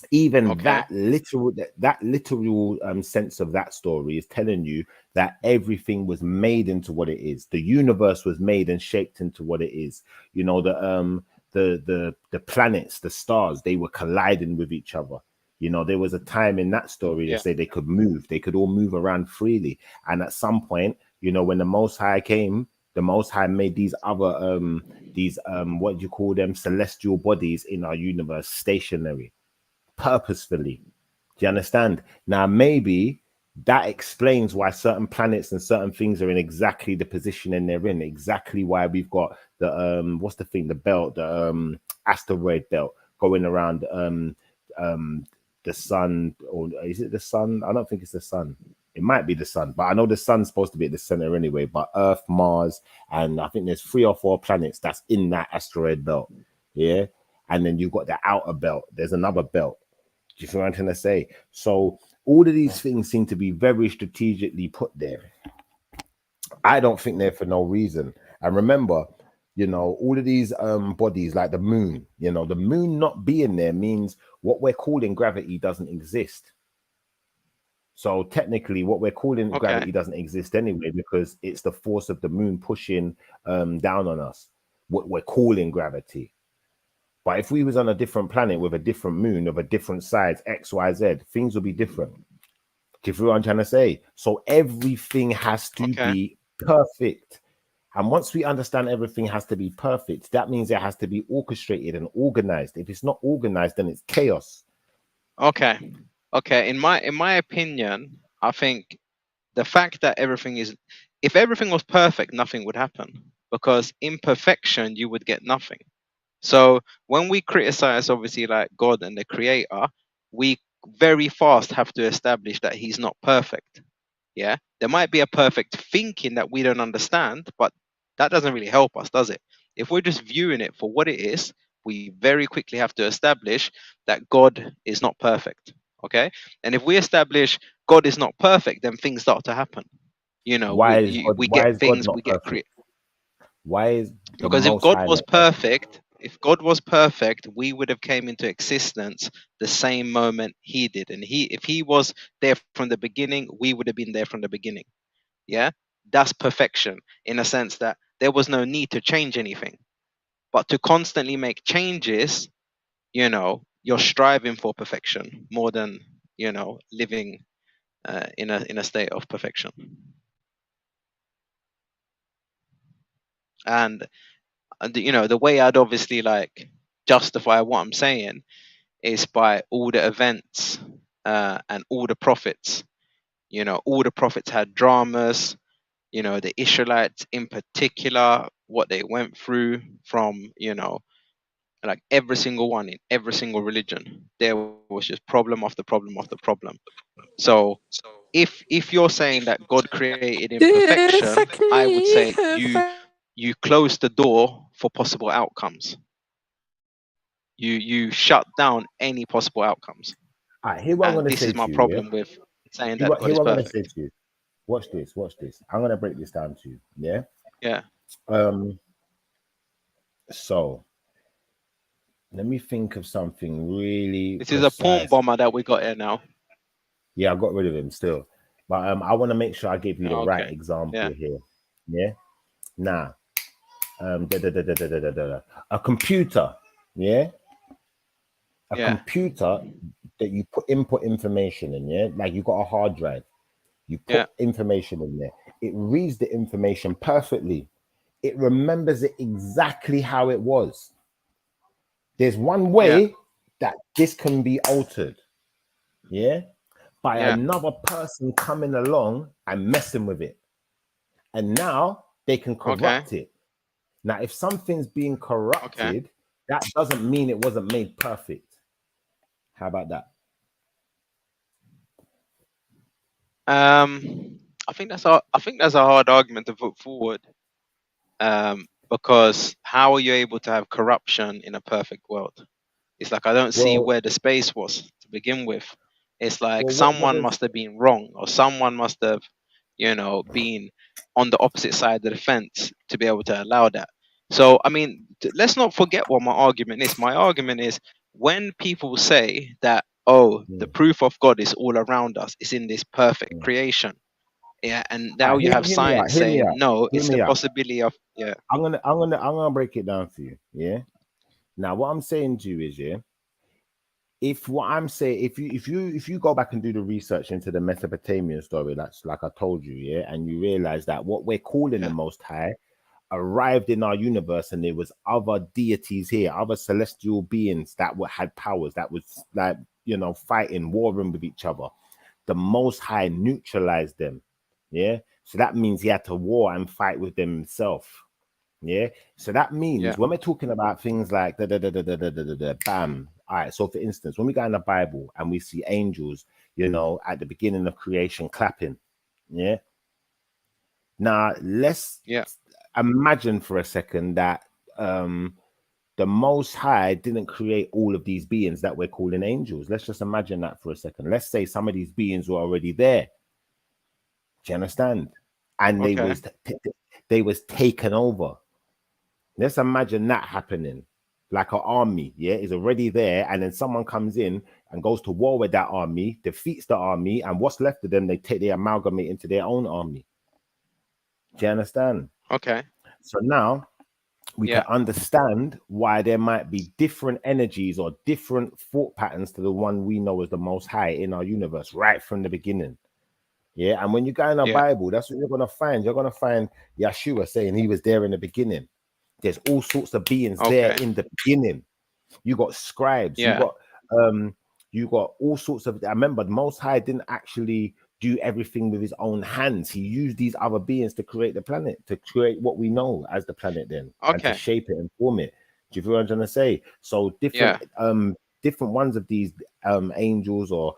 even
Okay.
that literal sense of that story is telling you that everything was made into what it is. The universe was made and shaped into what it is. You know, the planets, the stars, they were colliding with each other. You know, there was a time in that story they
Yeah.
say they could move, they could all move around freely. And at some point, you know, when the Most High came, the Most High made these what do you call them, celestial bodies in our universe stationary purposefully. Do you understand? Now, maybe that explains why certain planets and certain things are in exactly the position they're in, exactly why we've got the what's the thing, the belt, the asteroid belt going around um the sun, or is it the sun? I don't think it's the sun. It might be the sun, but I know the sun's supposed to be at the center anyway. But Earth, Mars, and I think there's 3 or 4 planets that's in that asteroid belt. Yeah. And then you've got the outer belt. There's another belt. Do you feel what I'm trying to say? So all of these things seem to be very strategically put there. I don't think they're for no reason. And remember, you know, all of these bodies like the moon, you know, the moon not being there means what we're calling gravity doesn't exist. So technically, what we're calling
Okay.
gravity doesn't exist anyway because it's the force of the moon pushing down on us. What we're calling gravity. But if we was on a different planet with a different moon of a different size, X, Y, Z, things will be different. Do you feel what I'm trying to say? So everything has to
Okay.
be perfect. And once we understand everything has to be perfect, that means it has to be orchestrated and organized. If it's not organized, then it's chaos.
Okay. Okay. In my opinion, I think the fact that everything is, if everything was perfect, nothing would happen, because imperfection, you would get nothing. So when we criticize, obviously, like God and the Creator, we very fast have to establish that He's not perfect. Yeah, there might be a perfect thinking that we don't understand, but that doesn't really help us, does it? If we're just viewing it for what it is, we very quickly have to establish that God is not perfect. Okay, and if we establish God is not perfect, then things start to happen. You know, we
Why
get
is God
things,
not
we get
perfect? Why is the
because if
most
God
high
was
not perfect?
perfect, if God was perfect, we would have came into existence the same moment He did, and if He was there from the beginning, we would have been there from the beginning. Yeah, that's perfection in a sense that there was no need to change anything, but to constantly make changes, you're striving for perfection more than living in a state of perfection. And the way I'd obviously like justify what I'm saying is by all the events and all the prophets. All the prophets had dramas. The Israelites in particular, what they went through from like every single one in every single religion, there was just problem after problem after problem. So if you're saying that God created imperfection, I would say you close the door for possible outcomes. You shut down any possible outcomes.
All right, here what I'm
And
gonna
this
say
is my
to you, yeah.
problem with saying that God
Here
is
what I'm gonna say
perfect.
to you. Watch this, watch this. I'm gonna break this down to you. Yeah.
Yeah.
Um, so Let me think of something really
This is a porn
precise.
bomber that we got here now.
Yeah, I got rid of him still, but I want to make sure I give you the right
Okay. Yeah.
example here. Yeah. Now, da, da, da, da, da, da, da, da. A computer. Yeah, a
Yeah.
computer that you put input information in. Yeah, like you got a hard drive. You put
Yeah.
information in there. It reads the information perfectly. It remembers it exactly how it was. There's one
Yeah.
way that this can be altered. Yeah, by
Yeah.
another person coming along and messing with it. And now they can
Okay.
corrupt it. Now, if something's being
Okay.
corrupted, that doesn't mean it wasn't made perfect. How about that?
I think that's a hard argument to put forward. Because how are you able to have corruption in a perfect world? It's like I don't see
Well,
where the space was to begin with. It's like
what
someone
does
must have been wrong, or someone must have, been on the opposite side of the fence to be able to allow that. So, I mean, let's not forget what my argument is. My argument is when people say that, oh, the
mm,
proof of God is all around us, it's in this perfect
mm.
creation. Yeah, and
All
now
right,
you have
hear me out,
science
hear me
saying
out,
no,
hear
it's the
me out.
possibility of yeah,
I'm gonna break it down for you. Yeah. Now, what I'm saying to you is, yeah, if what I'm saying, if you go back and do the research into the Mesopotamian story, that's like I told you, yeah, and you realize that what we're calling the
yeah,
Most High arrived in our universe, and there was other deities here, other celestial beings that had powers that was like fighting, warring with each other. The Most High neutralized them. Yeah, so that means he had to war and fight with them himself. Yeah. So that
yeah,
means when we're talking about things like bam. All right. So for instance, when we go in the Bible and we see angels, at the beginning of creation clapping. Yeah. Now let's
yeah.
imagine for a second that the Most High didn't create all of these beings that we're calling angels. Let's just imagine that for a second. Let's say some of these beings were already there. Do you understand? And
Okay.
they was taken over. Let's imagine that happening. Like an army, yeah, is already there, and then someone comes in and goes to war with that army, defeats the army, and what's left of them, they amalgamate into their own army. Do you understand?
Okay.
So now we can
Yeah.
understand why there might be different energies or different thought patterns to the one we know as the Most High in our universe right from the beginning. Yeah, and when you go in the
Yeah.
Bible, that's what you're gonna find. You're gonna find Yeshua saying he was there in the beginning. There's all sorts of beings there
Okay.
in the beginning. You got scribes,
Yeah.
um you got all sorts of. I remember the Most High didn't actually do everything with his own hands. He used these other beings to create the planet, to create what we know as the planet then, and to
Okay.
shape it and form it. Do you feel what I'm trying to say? So
Yeah.
different ones of these angels or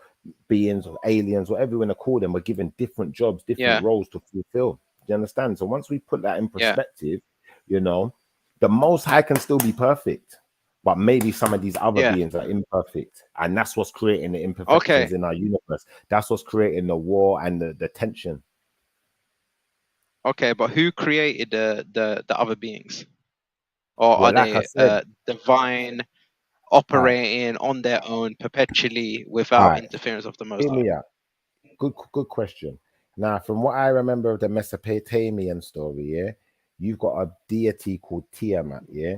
beings or aliens, whatever you want to call them, were given different jobs, different
Yeah.
roles to fulfill. Do you understand? So once we put that in
Yeah.
perspective, you know, the Most High can still be perfect, but maybe some of these other
Yeah.
beings are imperfect, and that's what's creating the imperfections
Okay.
in our universe. That's what's creating the war and the tension.
Okay. But who created the other beings, or are
Well, like I
they
said,
divine,
all right,
operating on their own perpetually
all
without
right,
interference of the Most
hear
High?
me out. Good question. Now, from what I remember of the Mesopotamian story, yeah, you've got a deity called Tiamat, yeah,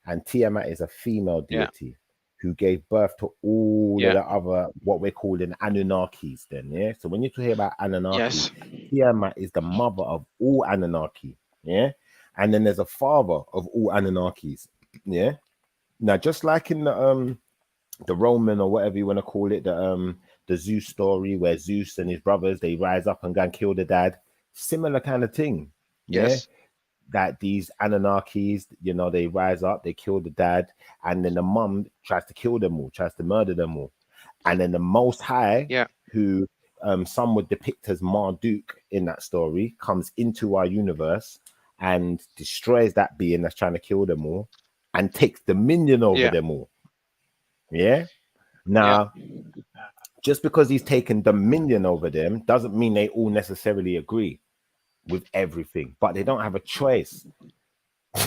and Tiamat is a female
Yeah.
deity who gave birth to all of
Yeah.
the other what we're calling Anunnakis. Then, yeah. So when you hear about Anunnaki,
Yes.
Tiamat is the mother of all Anunnaki, yeah. And then there's a father of all Anunnakis, yeah. Now, just like in the Roman or whatever you want to call it, the Zeus story where Zeus and his brothers they rise up and go and kill the dad. Similar kind of thing, yeah.
Yes.
That these Anunnakis, they rise up, they kill the dad, and then the mum tries to kill them all, tries to murder them all, and then the Most High,
Yeah.
who some would depict as Marduk in that story, comes into our universe and destroys that being that's trying to kill them all, and takes dominion over
Yeah.
them all. Yeah.
Yeah.
Now, just because he's taken dominion over them doesn't mean they all necessarily agree with everything, but they don't have a choice.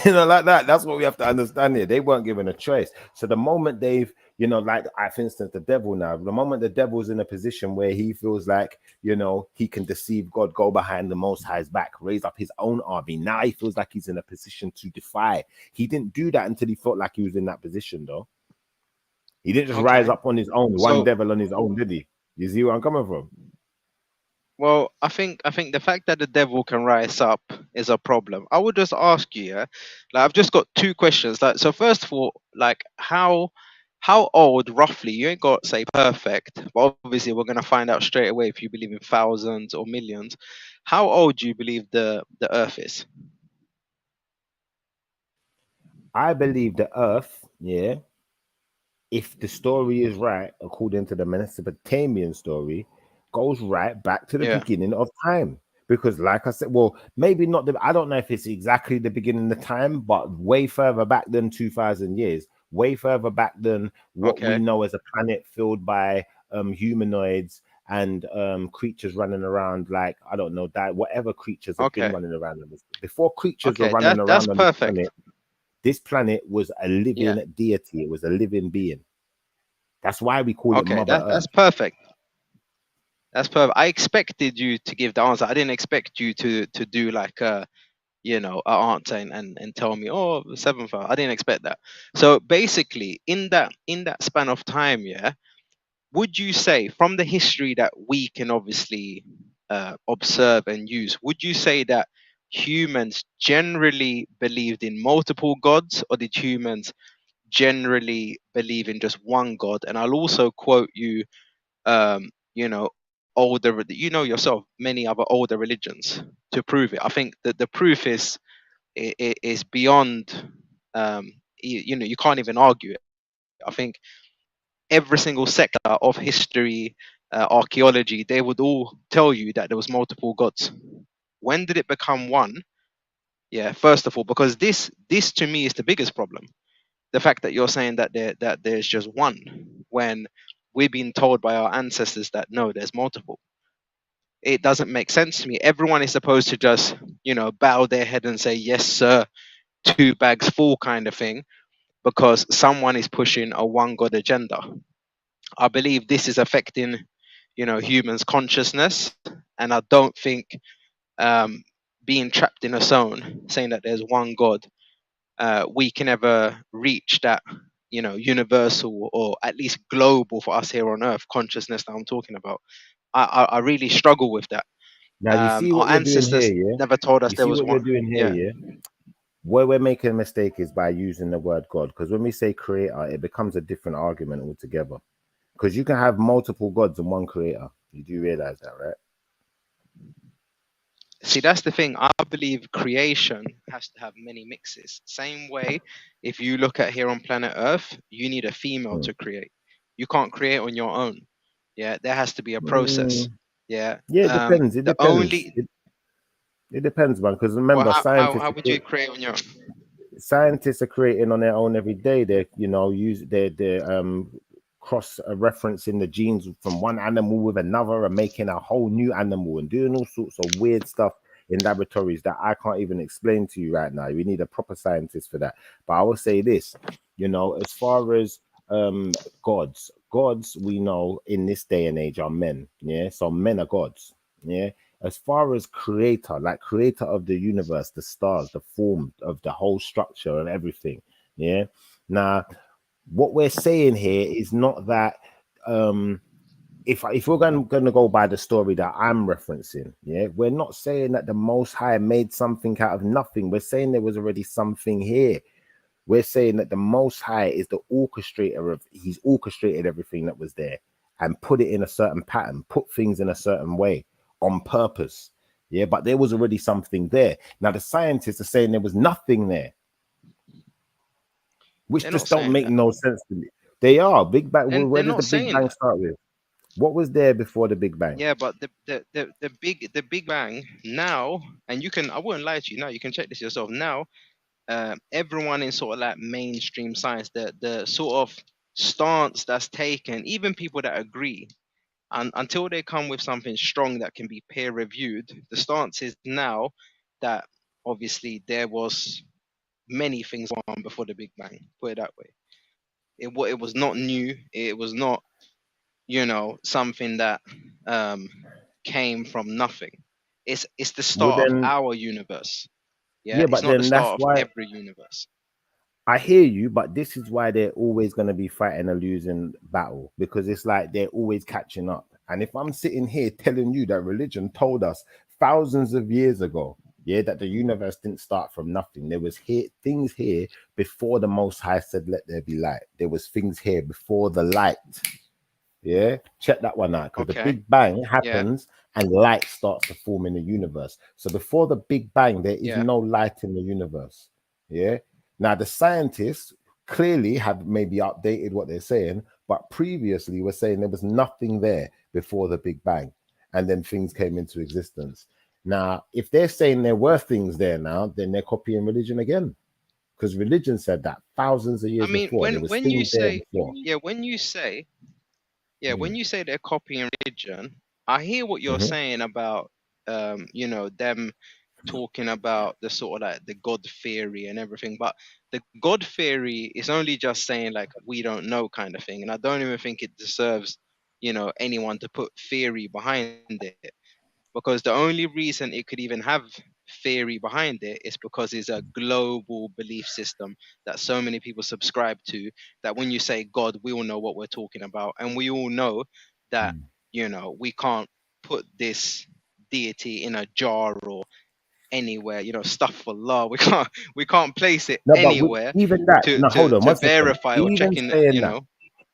Like that. That's what we have to understand here. They weren't given a choice. So the moment they've, like, for instance, the devil now, the moment the devil's in a position where he feels like, he can deceive God, go behind the Most High's back, raise up his own army. Now he feels like he's in a position to defy. He didn't do that until he felt like he was in that position, though. He didn't just rise
Okay.
up on his own, one
So,
devil on his own, did he? You see where I'm coming from?
well, I think the fact that the devil can rise up is a problem. I would just ask you, yeah, like I've just got two questions. Like, so first of all, like how old roughly? You ain't got to say perfect, but obviously we're gonna find out straight away if you believe in thousands or millions. How old do you believe the Earth is?
I believe the earth, yeah, if the story is right, according to the Mesopotamian story, goes right back to the
Yeah.
beginning of time. Because, like I said, well, maybe not I don't know if it's exactly the beginning of time, but way further back than 2,000 years, way further back than what we
Okay.
know as a planet filled by humanoids and creatures running around, like, I don't know, that whatever creatures have been
Okay.
running around on this. Before creatures were
Okay.
running
That's
around on this
perfect.
planet, this planet was a
Yeah.
living deity, it was a living being. That's why we call it
Okay.
Mother
That's
Earth.
perfect. That's perfect. I expected you to give the answer. I didn't expect you to do like an answer and tell me, oh, the seventh hour. I didn't expect that. So basically, in that span of time, yeah, would you say from the history that we can obviously observe and use, would you say that humans generally believed in multiple gods, or did humans generally believe in just one god? And I'll also quote you, older, yourself, many other older religions to prove it. I think that the proof is beyond, you can't even argue it. I think every single sector of history, archaeology, they would all tell you that there was multiple gods. When did it become one? Yeah, first of all, because this to me is the biggest problem. The fact that you're saying that there's just one, when we've been told by our ancestors that no, there's multiple. It doesn't make sense to me. Everyone is supposed to just, bow their head and say yes, sir, two bags full kind of thing, because someone is pushing a one god agenda. I believe this is affecting, humans' consciousness, and I don't think um, being trapped in a zone, saying that there's one God, we can ever reach that, universal or at least global for us here on Earth consciousness that I'm talking about. I really struggle with that.
Now you see
Our
what you're doing here,
ancestors
yeah?
never told us
You
there
see
was
what you're
one.
doing here,
Yeah.
yeah? Where we're making a mistake is by using the word God. Because when we say creator, it becomes a different argument altogether. Because you can have multiple gods and one creator. You do realize that, right?
See, that's the thing. I believe creation has to have many mixes. Same way, if you look at here on planet Earth, you need a female
Hmm.
to create. You can't create on your own. Yeah, there has to be a process.
Mm,
Yeah.
yeah, it depends. It
The
depends.
only
It depends, man. Because
well,
remember,
how would you create on your own?
scientists are creating on their own every day. They're use they're cross referencing the genes from one animal with another and making a whole new animal and doing all sorts of weird stuff in laboratories that I can't even explain to you right now. We need a proper scientist for that. But I will say this, as far as gods we know in this day and age are men. Yeah, so men are gods. Yeah, as far as creator, like creator of the universe, the stars, the form of the whole structure and everything. Yeah. Now, what we're saying here is not that if we're going to go by the story that I'm referencing, yeah, we're not saying that the Most High made something out of nothing. We're saying there was already something here. We're saying that the Most High is the orchestrator of, he's orchestrated everything that was there and put it in a certain pattern, put things in a certain way on purpose. Yeah, but there was already something there. Now, the scientists are saying there was nothing there, which
They're not
just don't
saying
make
that.
no sense to me. They are. Big Bang,
And
where
they're
did the
not
Big
saying
Bang
that.
start with? What was there before the Big Bang?
Yeah, but the Big Bang now, and I wouldn't lie to you now. You can check this yourself now. Everyone in sort of like mainstream science, the sort of stance that's taken, even people that agree, and until they come with something strong that can be peer reviewed, the stance is now that obviously there was many things on before the Big Bang. Put it that way. It was not new. It was not, something that um came from nothing. It's the
Well,
start of
then,
our universe. Yeah,
yeah,
it's
but
not the
then that's
start of
why
every universe.
I hear you, but this is why they're always going to be fighting a losing battle because it's like they're always catching up. And if I'm sitting here telling you that religion told us thousands of years ago, yeah, that the universe didn't start from nothing. There was here things here before the Most High said, "Let there be light." There was things here before the light. Yeah, check that one out because the
Okay.
Big Bang
Yeah.
happens and light starts to form in the universe. So before the Big Bang, there is
Yeah.
no light in the universe. Yeah. Now the scientists clearly have maybe updated what they're saying, but previously were saying there was nothing there before the Big Bang, and then things came into existence. Now, if they're saying there were things there now, then they're copying religion again because religion said that thousands of
I
years
mean,
before there was
when you
things there
say
before.
yeah, when you say yeah,
Mm,
when you say they're copying religion, I hear what you're
mhm,
saying about them talking about the sort of like the God theory and everything, but the God theory is only just saying like we don't know kind of thing, and I don't even think it deserves anyone to put theory behind it, because the only reason it could even have theory behind it is because it's a global belief system that so many people subscribe to, that when you say God, we all know what we're talking about, and we all know that
mm.
we can't put this deity in a jar or anywhere, stuff for law. We can't place it
No, but
anywhere
even that,
to
no,
to
hold on
to
one second.
verify or check in,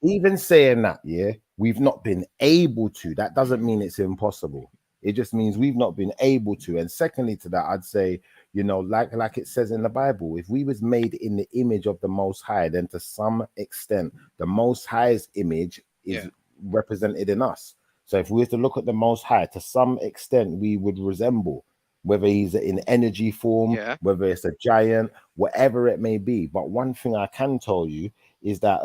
Even saying that, yeah, we've not been able to. That doesn't mean it's impossible. It just means we've not been able to. And secondly to that, I'd say, like it says in the Bible, if we was made in the image of the Most High, then to some extent, the Most High's image is
yeah,
represented in us. So if we were to look at the Most High, to some extent, we would resemble, whether he's in energy form,
yeah,
whether it's a giant, whatever it may be. But one thing I can tell you is that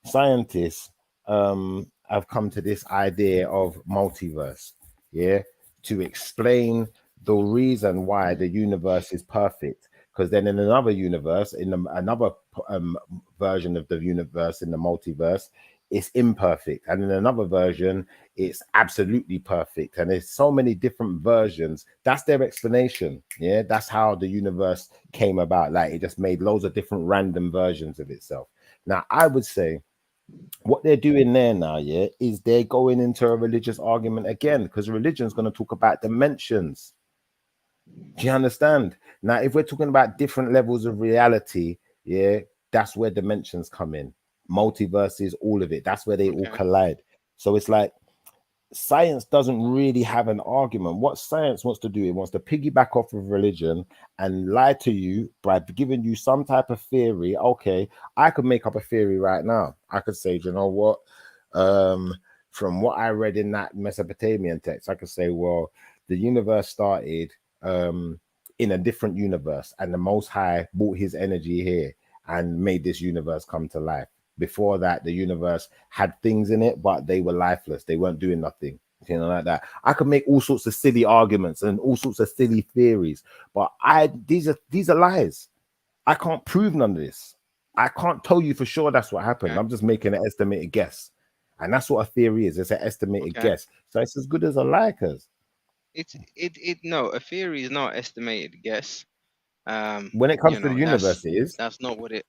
scientists have come to this idea of multiverse, yeah, to explain the reason why the universe is perfect. Because then in another universe, another version of the universe in the multiverse, it's imperfect, and in another version, it's absolutely perfect. And there's so many different versions. That's their explanation. Yeah, that's how the universe came about. Like it just made loads of different random versions of itself. Now, I would say what they're doing there now, yeah, is they're going into a religious argument again because religion is going to talk about dimensions. Do you understand? Now, if we're talking about different levels of reality, yeah, that's where dimensions come in. Multiverses, all of it. That's where they all
okay,
collide. So it's like science doesn't really have an argument. What science wants to do, it wants to piggyback off of religion and lie to you by giving you some type of theory. Okay, I could make up a theory right now. I could say, you know what? Um, from what I read in that Mesopotamian text, I could say, well, the universe started in a different universe, and the Most High brought his energy here and made this universe come to life. Before that, the universe had things in it, but they were lifeless. They weren't doing nothing, like that. I could make all sorts of silly arguments and all sorts of silly theories, but these are lies. I can't prove none of this. I can't tell you for sure that's what happened.
okay,
I'm just making an estimated guess, and that's what a theory is. It's an estimated
okay.
guess, so it's as good as a lie. Cause
No, a theory is not estimated guess.
when it comes to the
That's
universe, it is.
that's not what it.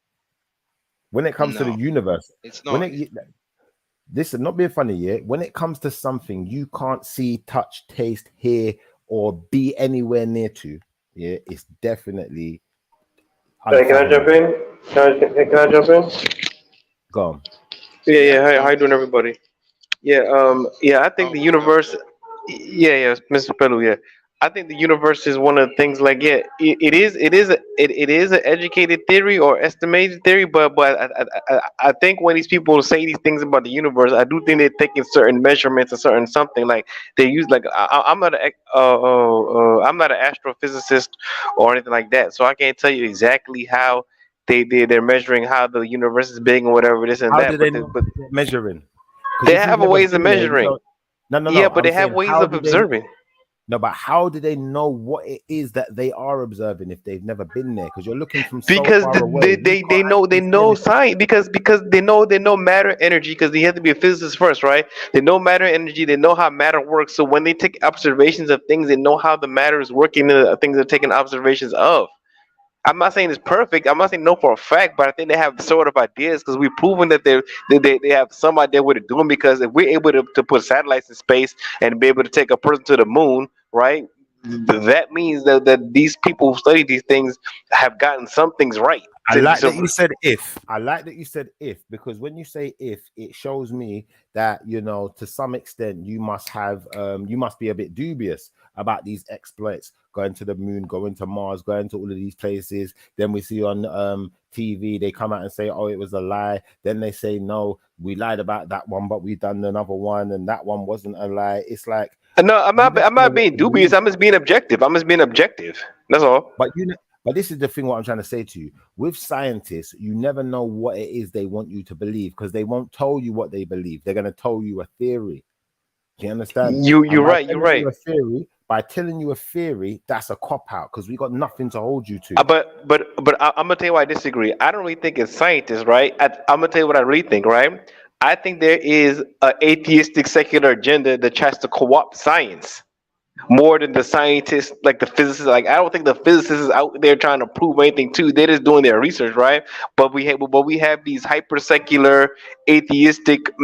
When it comes to the
No,
universe,
it's
when
not.
it this is not being funny, yeah. When it comes to something you can't see, touch, taste, hear, or be anywhere near to, yeah, it's definitely
Hey, can I jump
unfathomable.
in? Can I jump in?
Go on.
Yeah,
Yeah,
yeah. How
jump
you doing,
in.
everybody? Yeah, yeah. I think
Oh,
the
what's up?
universe. Yeah, yeah, Mr. Pelu. Yeah, I think the universe is one of the things. Like, yeah, it is an educated theory or estimated theory. But I think when these people say these things about the universe, I do think they're taking certain measurements and certain something. Like they use like I'm not an astrophysicist or anything like that, so I can't tell you exactly how they're measuring how the universe is big and whatever this and
How do
that.
they
But
know what they're measuring? Because
they
if you've
have a
never
ways of
been there, you
measuring.
don't. No, no,
Yeah,
no.
but
I'm
they have
saying,
ways
how
of
do they?
observing.
No, but how do they know what it is that they are observing if they've never been there? Because you're looking from so
Because
far away. We
they
can't
know, they
actually see
know
anything.
science, because they know matter energy, because they have to be a physicist first, right? They know matter energy, they know how matter works, so when they take observations of things, they know how the matter is working in the things they're taking observations of. I'm not saying it's perfect. I'm not saying no for a fact, but I think they have sort of ideas, because we've proven that they have some idea what they're doing. Because if we're able to put satellites in space and be able to take a person to the moon, right? That means that these people who study these things have gotten some things right.
I
So,
like that
so
you said if. I like that you said if, because when you say if, it shows me that, you know, to some extent you must be a bit dubious about these exploits, going to the moon, going to Mars, going to all of these places. Then we see on TV, they come out and say, oh, it was a lie. Then they say, no, we lied about that one, but we done another one, and that one wasn't a lie. It's like
no,
you never
I'm
know
not
what
being
to
dubious.
believe.
I'm just being objective. I'm just being objective. That's all.
But but this is the thing. What I'm trying to say to you, with scientists, you never know what it is they want you to believe, because they won't tell you what they believe. They're going to tell you a theory. Do you understand? And
You're right. You're right.
by telling you a theory, that's a cop out, because we got nothing to hold you to.
I'm gonna tell you why I disagree. I don't really think it's scientists, right? I'm gonna tell you what I really think, right? I think there is an atheistic secular agenda that tries to co-opt science more than the scientists, like the physicists. Like, I don't think the physicists is out there trying to prove anything too. They're just doing their research, right? But we have these hyper secular, atheistic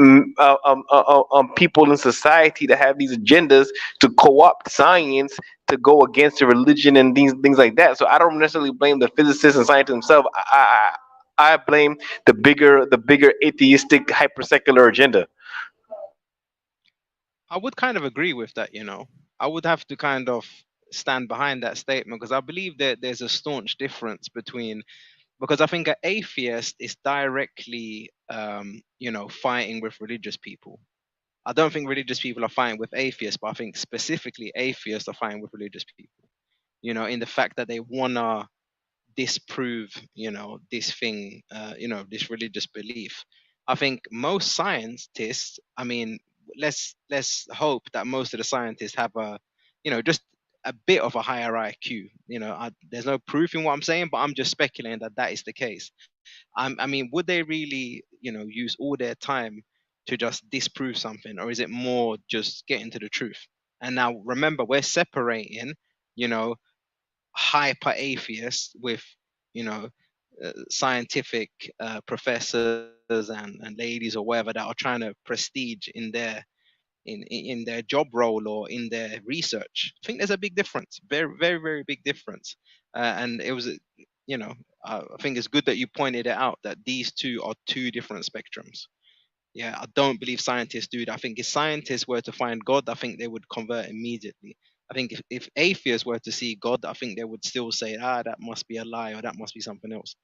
people in society that have these agendas to co-opt science to go against the religion and things like that. So I don't necessarily blame the physicists and scientists themselves. I blame the bigger atheistic hyper secular agenda.
I would kind of agree with that, you know. I would have to kind of stand behind that statement because I believe that there's a staunch difference between, because I think an atheist is directly, fighting with religious people. I don't think religious people are fighting with atheists, but I think specifically atheists are fighting with religious people. You know, in the fact that they wanna disprove, this thing, this religious belief. I think most scientists, I mean, let's hope that most of the scientists have just a bit of a higher IQ. There's no proof in what I'm saying, but I'm just speculating that that is the case. I mean, would they really, use all their time to just disprove something, or is it more just getting to the truth? And now remember, we're separating, you know, hyper atheists with you know scientific professors and ladies or whatever that are trying to prestige in their job role or in their research. I think there's a big difference, very very very big difference. And it was you know I think it's good that you pointed it out that these two are two different spectrums. Yeah, I don't believe scientists do that. I think if scientists were to find God, I think they would convert immediately. I think if atheists were to see God, I think they would still say, that must be a lie or that must be something else.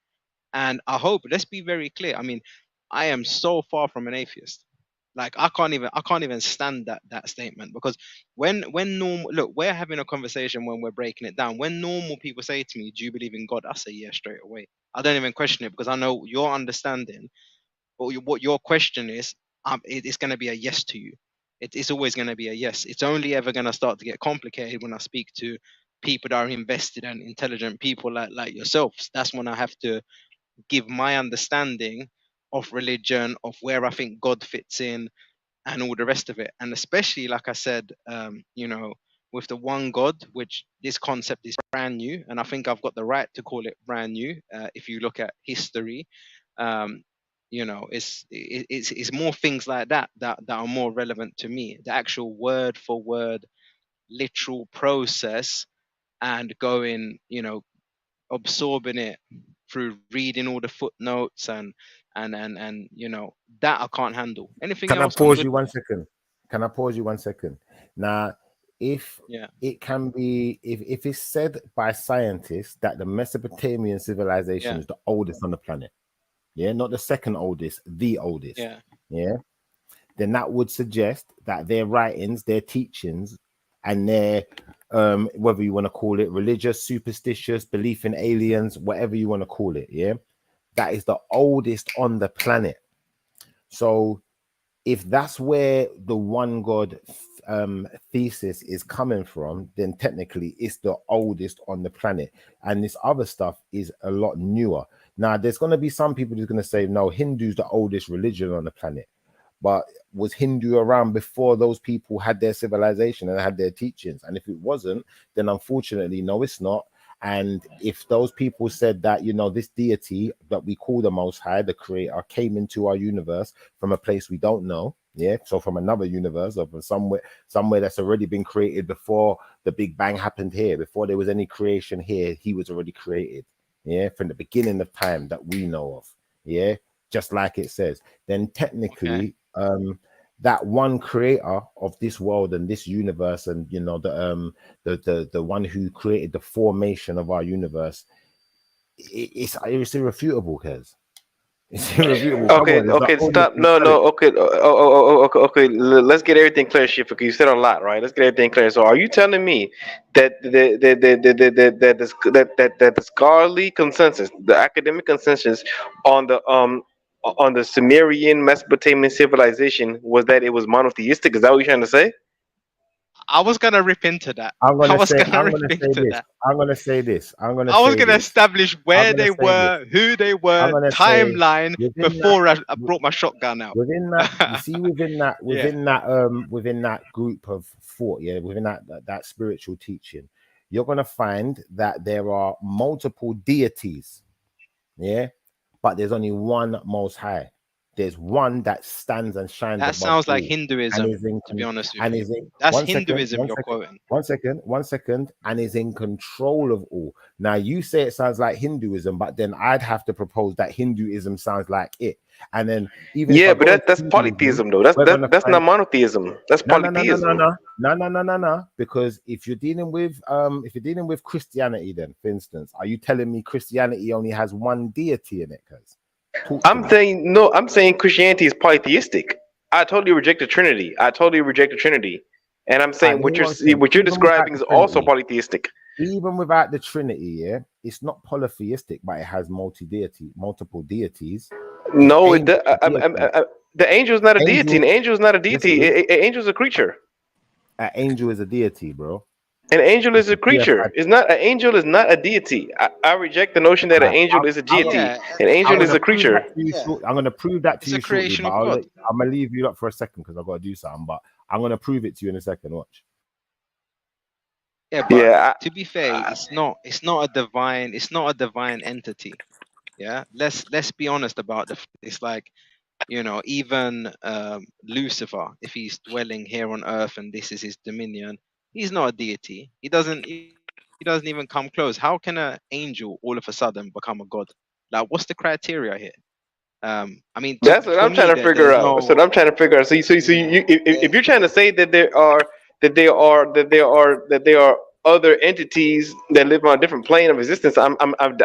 And I hope, let's be very clear. I mean, I am so far from an atheist. Like I can't even stand that statement because when normal look, we're having a conversation when we're breaking it down. When normal people say to me, "Do you believe in God?" I say yes straight away. I don't even question it because I know your understanding but what your question is, it's going to be a yes to you. It's always going to be a yes. It's only ever going to start to get complicated when I speak to people that are invested and intelligent people like yourselves. That's when I have to give my understanding of religion, of where I think God fits in, and all the rest of it. And especially, like I said, with the one God, which this concept is brand new, and I think I've got the right to call it brand new. If you look at history, um, it's more things like that are more relevant to me. The actual word for word, literal process, and going, absorbing it through reading all the footnotes and that I can't handle. Anything
Can I
else, I'm
pause
good
you
with.
one second? Can I pause you 1 second? Now, if
Yeah,
it can be, if it's said by scientists that the Mesopotamian civilization
yeah,
is the oldest on the planet, yeah, not the second oldest, the oldest,
yeah,
yeah, then that would suggest that their writings, their teachings, and their whether you want to call it religious, superstitious, belief in aliens, whatever you want to call it, yeah, that is the oldest on the planet. So if that's where the one God thesis is coming from, then technically it's the oldest on the planet, and this other stuff is a lot newer. Now, there's going to be some people who's going to say, no, Hindu's the oldest religion on the planet. But was Hindu around before those people had their civilization and had their teachings? And if it wasn't, then unfortunately, no, it's not. And if those people said that, you know, this deity that we call the Most High, the Creator, came into our universe from a place we don't know, yeah, so from another universe or from somewhere that's already been created before the Big Bang happened here, before there was any creation here, he was already created, yeah, from the beginning of time that we know of, yeah, just like it says, then technically, that one creator of this world and this universe, and you know, the one who created the formation of our universe, it's irrefutable, Kez. It's irrefutable. Come
Okay,
on, it's the
okay,
oldest
stop.
on the
No,
planet.
no, okay, okay, okay. Let's get everything clear, Shifa. You said a lot, right? Let's get everything clear. So, are you telling me that the scholarly consensus, the academic consensus on the Sumerian Mesopotamian civilization was that it was monotheistic? Is that what you're trying to say?
I was gonna rip into that.
I'm
I
gonna
was
say,
gonna
I'm
rip
gonna say
into
this.
that.
I'm gonna say this. I'm gonna
I was
say
gonna
this.
establish
I'm
where
gonna
they
say this.
were, who they
I'm
were,
gonna say
timeline
within that.
before I brought my shotgun out.
Within that, you see,
Yeah,
within that group of thought, yeah, within that spiritual teaching, you're gonna find that there are multiple deities, yeah, but there's only one Most High. There's one that stands and shines
that
above
sounds like
all, and
Hinduism.
is in
To be honest with
and
you,
is in
that's
one second,
Hinduism you're quoting.
one second, and is in control of all. Now you say it sounds like Hinduism, but then I'd have to propose that Hinduism sounds like it. And then even if
Yeah,
I
but
go into
that's
Hinduism,
polytheism though. That's
we're
that's
gonna
that's
find
not monotheism. That's
no, no, no, no, no,
polytheism.
no, no, no, no, no, no. Because if you're dealing with Christianity, then for instance, are you telling me Christianity only has one deity in it? Cause talk to
I'm
me.
saying no. I'm saying Christianity is polytheistic. I totally reject the Trinity. I totally reject the Trinity, and I'm
All right,
saying
give me one thing.
what you're
Even without
describing
the
is also
Trinity,
polytheistic.
yeah, it's not polytheistic, but it has multiple deities. Because
No,
angel is a deity.
the angel is not a deity. An
Angel,
angel is not a
yes, it
deity.
is.
An angel is a creature.
An angel is a deity, bro.
An angel
It's
is
a
a creature.
deified.
Is not an angel is not a deity. I reject the notion that an
Alright,
angel is a deity.
Yeah,
An
I'm
angel is
gonna
a
prove that
creature.
to you
yeah,
shortly. I'm gonna prove that to
it's a
you shortly,
creation
but
of God.
I'm gonna leave you up for a second because I've got to do something. But I'm gonna prove it to you in a second. Watch.
Yeah, but
Yeah,
to be fair, it's not a divine, it's not a divine entity. Yeah, let's be honest about it's like, you know, even Lucifer, if he's dwelling here on earth and this is his dominion, he's not a deity. He doesn't even come close. How can an angel all of a sudden become a god? Like, what's the criteria here? I mean,
that's what
for
I'm trying
me,
to figure
there's
out. That's
no,
what I'm trying to figure out. So
yeah,
if you're trying to say that there are other entities that live on a different plane of existence, I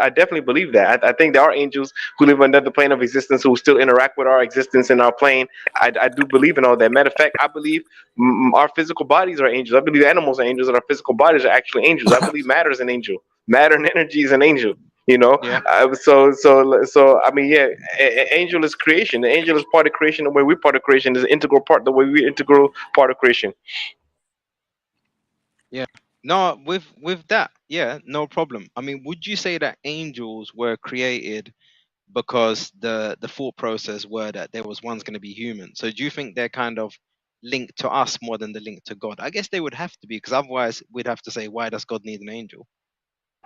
definitely believe that. I think there are angels who live on another plane of existence who still interact with our existence in our plane. I do believe in all that. Matter of fact, I believe our physical bodies are angels. I believe animals are angels, and our physical bodies are actually angels. I believe matter is an angel. Matter and energy is an angel. You know,
yeah,
so I mean, yeah, angel is creation. The angel is part of creation. The way we're part of creation is an integral part. The way we're integral part of creation.
yeah. No, with that, yeah, no problem. I mean, would you say that angels were created because the thought process were that there was one's going to be human? So do you think they're kind of linked to us more than the link to God? I guess they would have to be, because otherwise we'd have to say, why does God need an angel?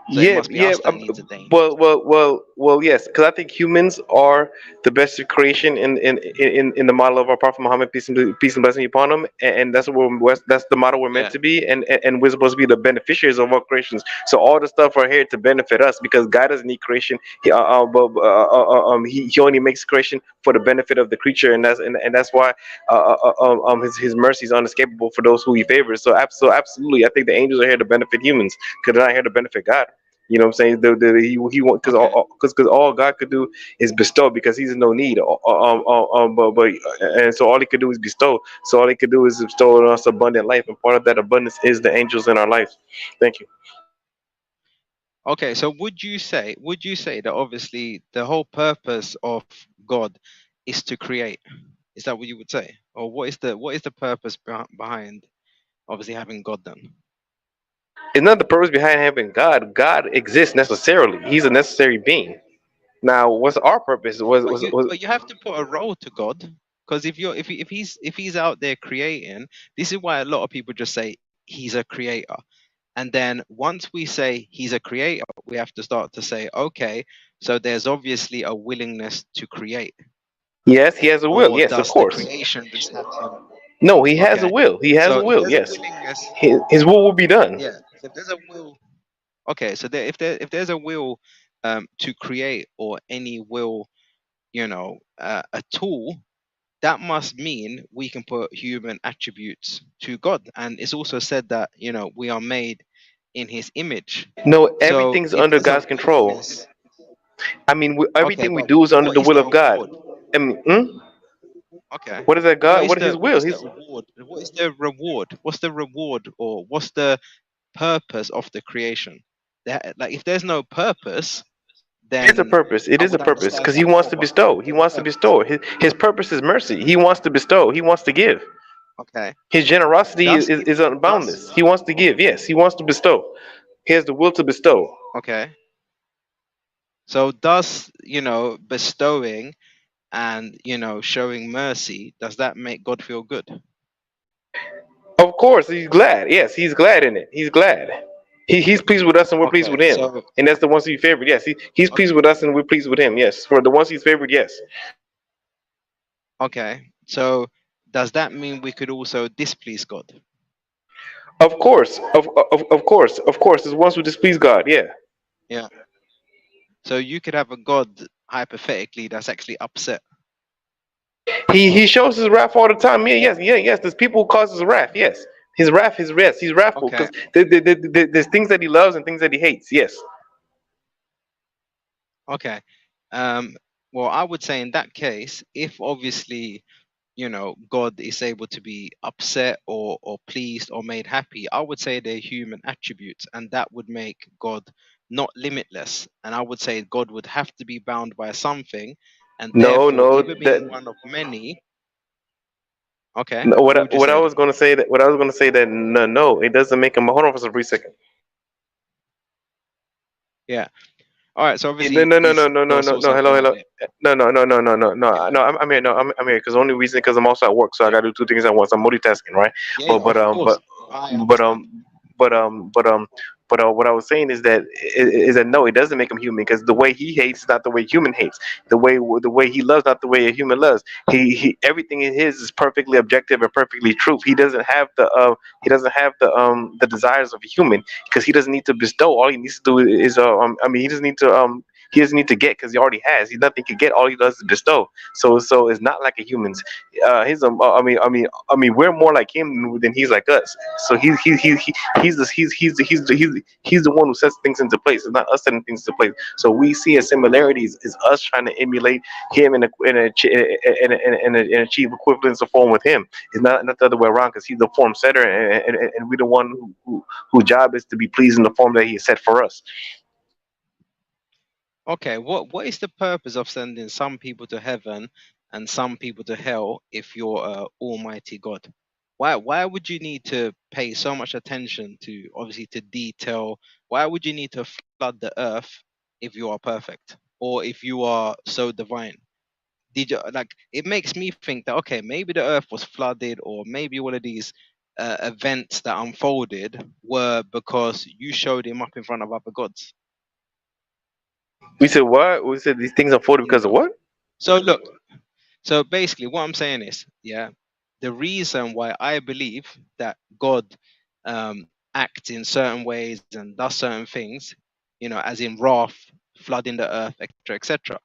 So it
Yeah,
must be
yeah.
us that needs the angels.
Well. Yes, because I think humans are the best of creation in the model of our Prophet Muhammad, peace and blessing be upon him, and that's the model we're meant
Yeah,
to be, and we're supposed to be the beneficiaries of all creations. So all the stuff are here to benefit us because God doesn't need creation. He only makes creation for the benefit of the creature, and that's why his mercy is unescapable for those who He favors. So absolutely, I think the angels are here to benefit humans because they're not here to benefit God. You know what I'm saying? He want
okay,
because all God could do is bestow because He's in no need. But and so all He could do is bestow. So all He could do is bestow on us abundant life, and part of that abundance is the angels in our life. Thank you.
okay. So would you say that obviously the whole purpose of God is to create? Is that what you would say, or what is the purpose behind? obviously having God then.
It's not the purpose behind having God. God exists necessarily. He's a necessary being. Now, what's our purpose? Was
But you have to put a role to God, because if he's out there creating, this is why a lot of people just say he's a creator. And then once we say he's a creator, we have to start to say, okay, so there's obviously a willingness to create,
Yes, he has a will.
or
Yes, of
does the
course.
creation just happen?
No, he has a
Okay,
will. He has a
so if
will.
there's a
Yes,
willingness,
his will will be done.
yeah. So if there's a will, okay. So if there's a will to create, or any will, a tool, that must mean we can put human attributes to God. And it's also said that we are made in His image.
No,
So
everything's
if
under
there's a
God's control.
willingness,
I mean,
okay,
everything we
but
do is under
what
the
is
will
the
of God.
award?
I mean,
Okay.
what is that
What
God?
is
What is
the
His
what
will?
is the
His
award? What is the reward? What's the reward, or what's the purpose of the creation? Like, if there's no purpose,
It is a
then
purpose. It
I
is a
would
purpose
understand
because He
that
wants
more.
to
But
bestow. He
there's a
wants to
purpose.
bestow. His purpose is mercy. He wants to bestow. He wants to give.
Okay.
His generosity
Does
is
does
unboundless. He wants to give. Yes, He wants to bestow. He has the will to bestow.
okay. So does bestowing and showing mercy, does that make God feel good?
Of course, He's glad. Yes, He's glad in it. He's glad. He's pleased with us and we're pleased
Okay.
with Him.
So
And that's the ones He favored. Yes, He's pleased
okay.
with us and we're pleased with Him. Yes, for the ones He's favored. Yes.
Okay. So does that mean we could also displease God?
Of course, of course, it's ones who displease God. Yeah.
Yeah. So you could have a God, hypothetically, that's actually upset.
He shows His wrath all the time. Yeah, yes, yeah, yes. There's people who cause His wrath. Yes, His wrath, His rest. He's wrathful
Okay.
because there's things that He loves and things that He hates. Yes.
Okay. Um, well, I would say in that case, if obviously, God is able to be upset or pleased or made happy, I would say they're human attributes, and that would make God not limitless. And I would say God would have to be bound by something, and
No,
therefore,
no.
either
That
being one of many, okay,
no,
what would you
what I
say?
was going to say that what I was going to say that no, no, it doesn't make him. Hold on for a brief second.
Yeah. All right. So
No,
obviously,
no, no, no,
these
no, no,
ghosts
no, no.
also
Hello,
feel like
hello.
that.
No, no, no, no, no, no,
Yeah.
no. No, I'm here. No, I'm here because the only reason because I'm also at work, so I
Yeah.
got to do two things at once. I'm multitasking, right?
Yeah.
But
Yeah.
but
Of
um but
course, I
but
understand.
um but um but um what I was saying is that no, it doesn't make him human because the way he hates is not the way human hates. The way he loves not the way a human loves. He everything in his is perfectly objective and perfectly true. He doesn't have the desires of a human because he doesn't need to bestow. All he needs to do is I mean he doesn't need to get because he already has. He nothing can get. All he does is bestow. So it's not like a human's. We're more like him than he's like us. So he's the one who sets things into place. It's not us setting things into place. So we see as similarities is us trying to emulate him and achieve equivalence of form with him. It's not the other way around because he's the form setter and we're the one whose job is to be pleasing the form that he has set for us.
Okay, what is the purpose of sending some people to heaven and some people to hell if you're Almighty God? Why would you need to pay so much attention to, obviously, to detail? Why would you need to flood the earth if you are perfect or if you are so divine? Did you like? It makes me think that, okay, maybe the earth was flooded, or maybe all of these events that unfolded were because you showed him up in front of other gods.
We said what? We said these things unfolded
You
because of
know.
what?
So look. So basically, what I'm saying is, yeah, the reason why I believe that God acts in certain ways and does certain things, as in wrath, flooding the earth, etc., etc.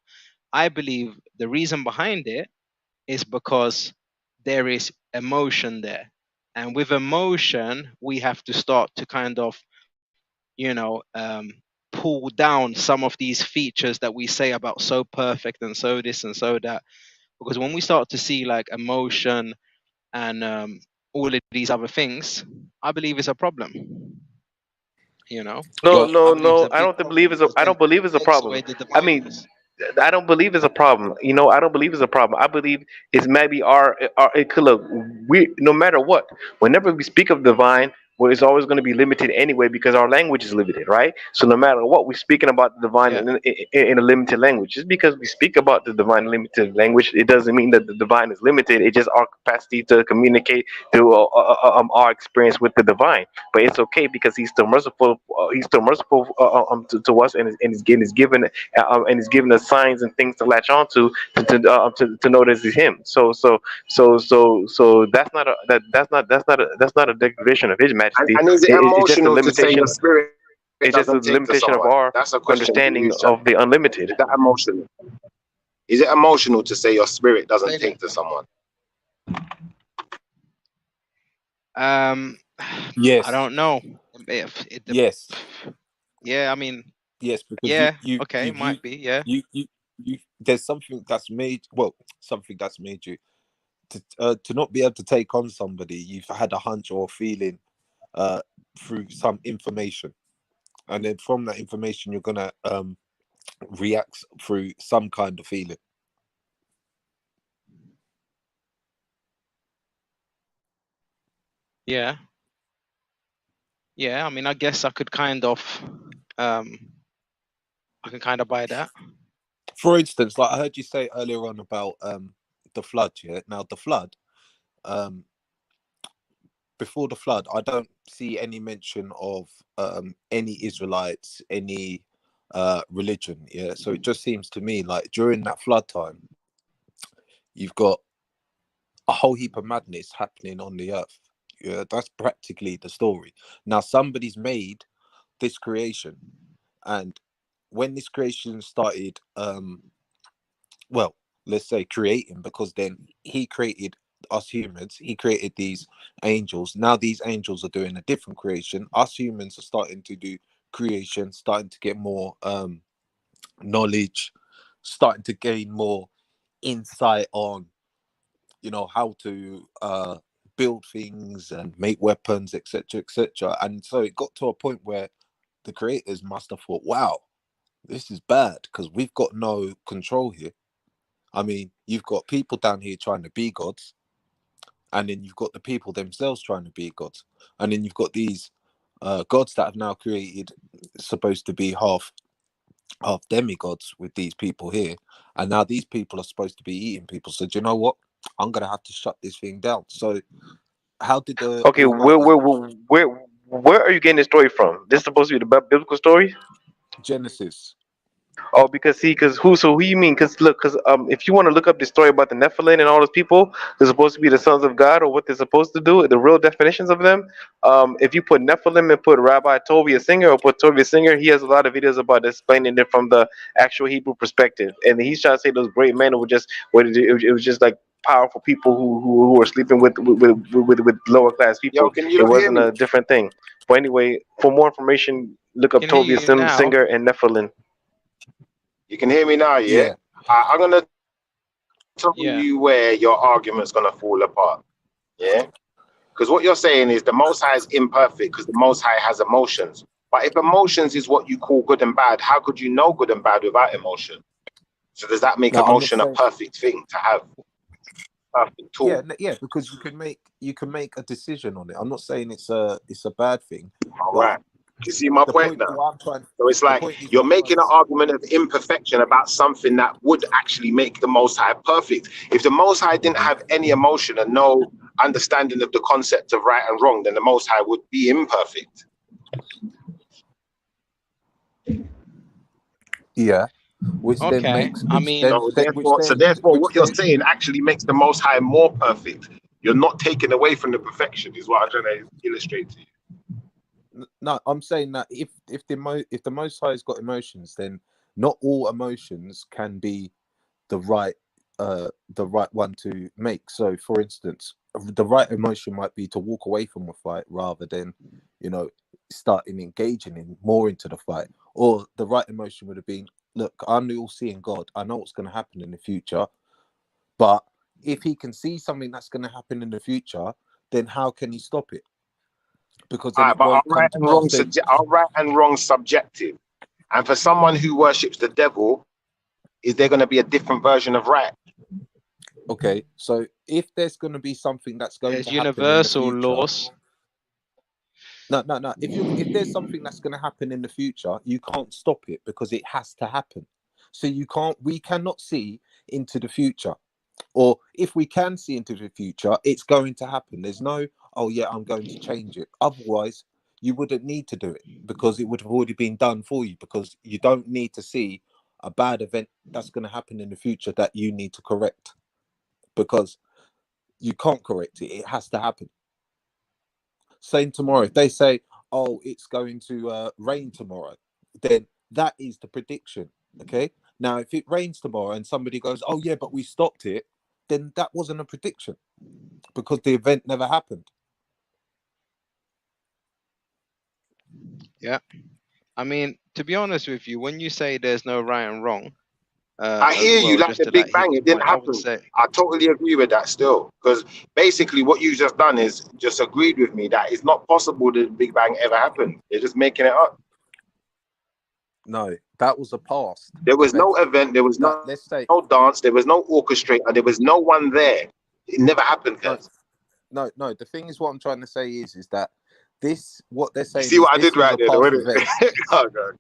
I believe the reason behind it is because there is emotion there, and with emotion, we have to start to kind of, you know, pull down some of these features that we say about so perfect and so this and so that, because when we start to see like emotion and all of these other things, I believe it's a problem.
No,
I
no,
believe it's
no.
a big problem because
I
then
don't believe it's
it
a
takes
problem.
away the
I mean,
divineness.
I don't believe it's a problem. I don't believe it's a problem. I believe it's maybe it could look. no matter what, whenever we speak of divine, well, it's always going to be limited anyway because our language is limited, right? So no matter what, we're speaking about the divine
Yeah.
in a limited language. Just because we speak about the divine in limited language, it doesn't mean that the divine is limited. It's just our capacity to communicate through our experience with the divine. But it's okay because he's still merciful. He's still merciful to us, and he's given and he's given us signs and things to latch on to know this is him. So that's not a degradation of his majesty.
And is it
It's just a
emotional to say your
limitation.
spirit
It's just a
doesn't take to
limitation of
someone?
our
That's a question for
understanding
you, Chad.
of the unlimited.
Is that emotional? Is it emotional to say your spirit doesn't
Say that.
take to someone?
Um,
Yes,
I don't know.
yes,
Yeah, I mean,
yes, because
yeah, okay,
you
might be, yeah.
you there's something that's made, well, something that's made you to not be able to take on somebody. You've had a hunch or a feeling through some information, and then from that information you're gonna react through some kind of feeling.
Yeah. Yeah, I mean, I guess I could kind of, I can kind of buy that.
For instance, like I heard you say earlier on about the flood. Yeah, now the flood, um before the flood, I don't see any mention of any Israelites, any religion. Yeah, so it just seems to me like during that flood time, you've got a whole heap of madness happening on the earth. Yeah, that's practically the story. Now somebody's made this creation, and when this creation started, well, let's say creating, because then he created us humans, he created these angels. Now these angels are doing a different creation. Us humans are starting to do creation, starting to get more knowledge, starting to gain more insight on, you know, how to build things and make weapons, etc., etc. And so it got to a point where the creators must have thought, wow, this is bad because we've got no control here. I mean, you've got people down here trying to be gods, and then you've got the people themselves trying to be gods, and then you've got these gods that have now created, supposed to be half demigods with these people here, and now these people are supposed to be eating people. So do you know what? I'm gonna have to shut this thing down. So how did the
Okay, where are you getting this story from? This is supposed to be the biblical story?
Genesis?
Oh, because see, because who? So who you mean? Because look, because if you want to look up the story about the Nephilim and all those people, they're supposed to be the sons of God, or what they're supposed to do, the real definitions of them. If you put Nephilim and put Rabbi Tovia Singer or put Tovia Singer, he has a lot of videos about explaining it from the actual Hebrew perspective, and he's trying to say those great men were just it was just like powerful people who were sleeping with lower class
Yo,
people.
can you
It
not hear
wasn't
me?
a different thing. But anyway, for more information, look up
Can hear
Tovia
you now.
Singer and Nephilim.
You can hear me now, yeah?
Yeah.
I'm gonna tell
Yeah.
you where your argument's gonna fall apart. Yeah? Because what you're saying is the Most High is imperfect because the Most High has emotions. But if emotions is what you call good and bad, how could you know good and bad without emotion? So does that make
No, I'm not
emotion a
saying.
perfect thing to have? Perfect
Yeah,
tool.
yeah, because you can make a decision on it. I'm not saying it's a bad thing,
All
but
right. You see my
the
point
point
now?
what I'm trying
So it's
the
like
point is
you're
what I'm trying
making
to
an
say.
argument of imperfection about something that would actually make the Most High perfect. If the Most High didn't
Mhm.
have any emotion and no understanding of the concept of right and wrong, then the Most High would be imperfect.
Yeah, which then
Okay.
makes
I
which
mean,
then
So
that which
therefore, so
then
therefore,
which
what you're
then
saying actually makes the Most High more perfect. You're not taking away from the perfection, is what I'm trying to illustrate to you.
no, I'm saying that if the Most High's got emotions, then not all emotions can be the right one to make. So for instance, the right emotion might be to walk away from a fight rather than, you know, starting engaging in more into the fight. Or the right emotion would have been, look, I'm the all-seeing God, I know what's going to happen in the future, but if he can see something that's going to happen in the future, then how can he stop it? Because
All
then
right,
it
but
won't come to pass. Then
our right and wrong subjective. And for someone who worships the devil, is there going to be a different version of right?
Okay, so if there's going to be something that's going
There's
to happen in the
universal
future,
laws.
no. If there's something that's going to happen in the future, you can't stop it because it has to happen. So we cannot see into the future, or if we can see into the future, it's going to happen. There's no, oh yeah, I'm going to change it. Otherwise, you wouldn't need to do it because it would have already been done for you. Because you don't need to see a bad event that's going to happen in the future that you need to correct, because you can't correct it. It has to happen. Same tomorrow. If they say, oh, it's going to rain tomorrow, then that is the prediction. Okay. Now, if it rains tomorrow and somebody goes, oh, yeah, but we stopped it, then that wasn't a prediction because the event never happened.
Yeah. I mean, to be honest with you, when you say there's no right and wrong,
I
as
hear you,
well,
like
just
the
to
Big
like hit
Bang,
your
it didn't
point, I would
happen.
say,
I totally agree with that still. Because basically what you just done is just agreed with me that it's not possible that the Big Bang ever happened. They're just making it up.
No, that was a past
There was
event.
no event, there was
That,
no
let's say,
dance, there was no orchestrator, there was no one there. It never happened,
no,
guys.
no. The thing is, what I'm trying to say is that what they're
You
saying
see
is
what I
this
did
was
right
a
there, though,
past
isn't
event.
it? Oh, God.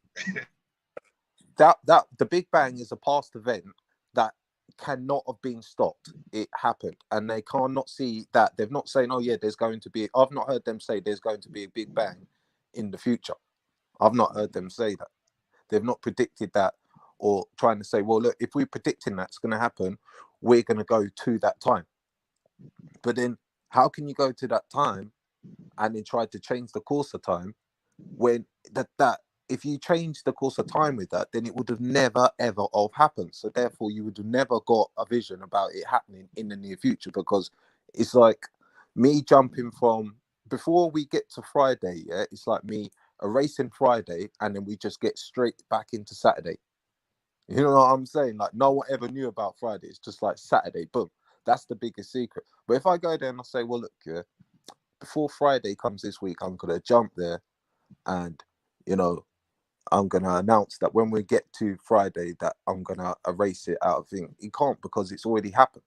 That the Big Bang is a past event that cannot have been stopped. It happened, and they cannot see that. They're not saying, oh yeah, there's going to be, I've not heard them say there's going to be a Big Bang in the future. I've not heard them say that. They've not predicted that, or trying to say, well, look, if we're predicting that's going to happen, we're going to go to that time. But then how can you go to that time and then try to change the course of time when that if you change the course of time with that, then it would have never ever have happened. So therefore you would have never got a vision about it happening in the near future, because it's like me jumping from before we get to Friday, yeah, it's like me erasing Friday and then we just get straight back into Saturday. You know what I'm saying? Like no one ever knew about Friday. It's just like Saturday, boom. That's the biggest secret. But if I go there and I say, well, look, yeah, before Friday comes this week, I'm gonna jump there and you know I'm gonna announce that when we get to Friday that I'm gonna erase it out of thing. You can't because it's already happened.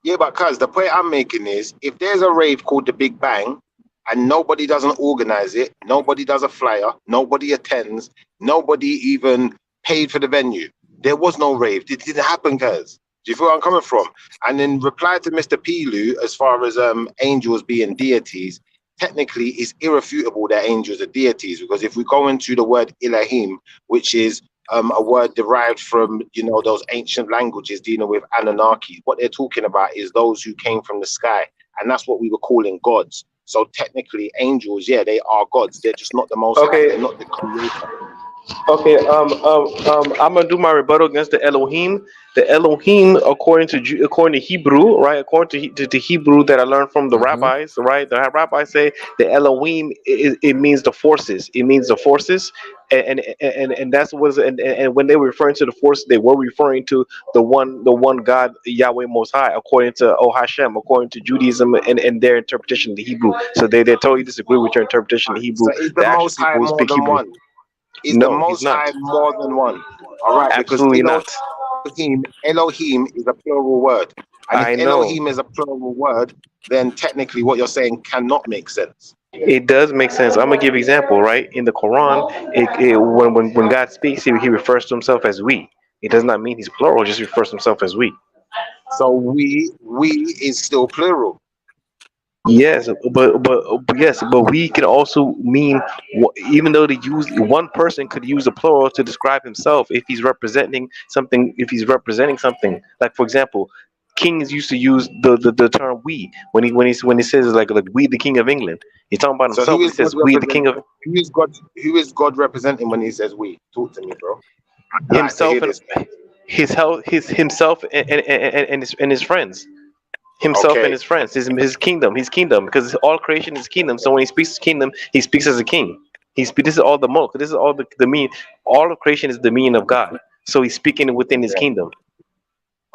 Yeah, but cuz the point I'm making is if there's a rave called the Big Bang and nobody doesn't organize it, nobody does a flyer, nobody attends, nobody even paid for the venue, there was no rave. It didn't happen, cuz. Do you feel where I'm coming from? And in reply to Mr. Pilu, as far as angels being deities, technically it's irrefutable that angels are deities, because if we go into the word Elohim, which is a word derived from, you know, those ancient languages dealing with Anunnaki. What they're talking about is those who came from the sky, and that's what we were calling gods. So technically, angels, yeah, they are gods. They're just not the Most High.
Okay.
They're not the creator.
Okay, I'm gonna do my rebuttal against the Elohim. The Elohim, according to Hebrew, right? According to Hebrew that I learned from the
Mm-hmm.
rabbis, right? The rabbis say the Elohim it means the forces. It means the forces, and that's what. And when they were referring to the forces, they were referring to the one God, Yahweh Most High, according to O Hashem, according to Judaism and their interpretation of the Hebrew. So they totally disagree with your interpretation of Hebrew.
So is the
The actual
Most High
people who
more
speak
than
Hebrew.
one? Is the
No, he's
Most
not.
High more than one? All right, because
Absolutely not.
Elohim is a plural word, and if
I know.
Elohim is a plural word, then technically what you're saying cannot make sense.
It does make sense. I'm gonna give an example, right? In the Quran, when God speaks, he refers to himself as we. It does not mean he's plural; just refers to himself as we.
So we is still plural.
Yes, but yes, but we can also mean even though they use one person could use a plural to describe himself if he's representing something. If he's representing something, like for example, kings used to use the term we when he says like we the king of England. He's talking about
So
himself,
who
but
is
he
God
says we the
represent?
king of
Who is God? Who is God representing when He says we? Talk to me, bro. I like to hear
himself and
this.
his himself and his friends. Himself and
Okay,
his friends, his kingdom, because all creation is kingdom. So when he speaks kingdom, he speaks as a king. This is all the mulk. This is all the mean. All of creation is the meaning of God. So he's speaking within his
yeah,
kingdom.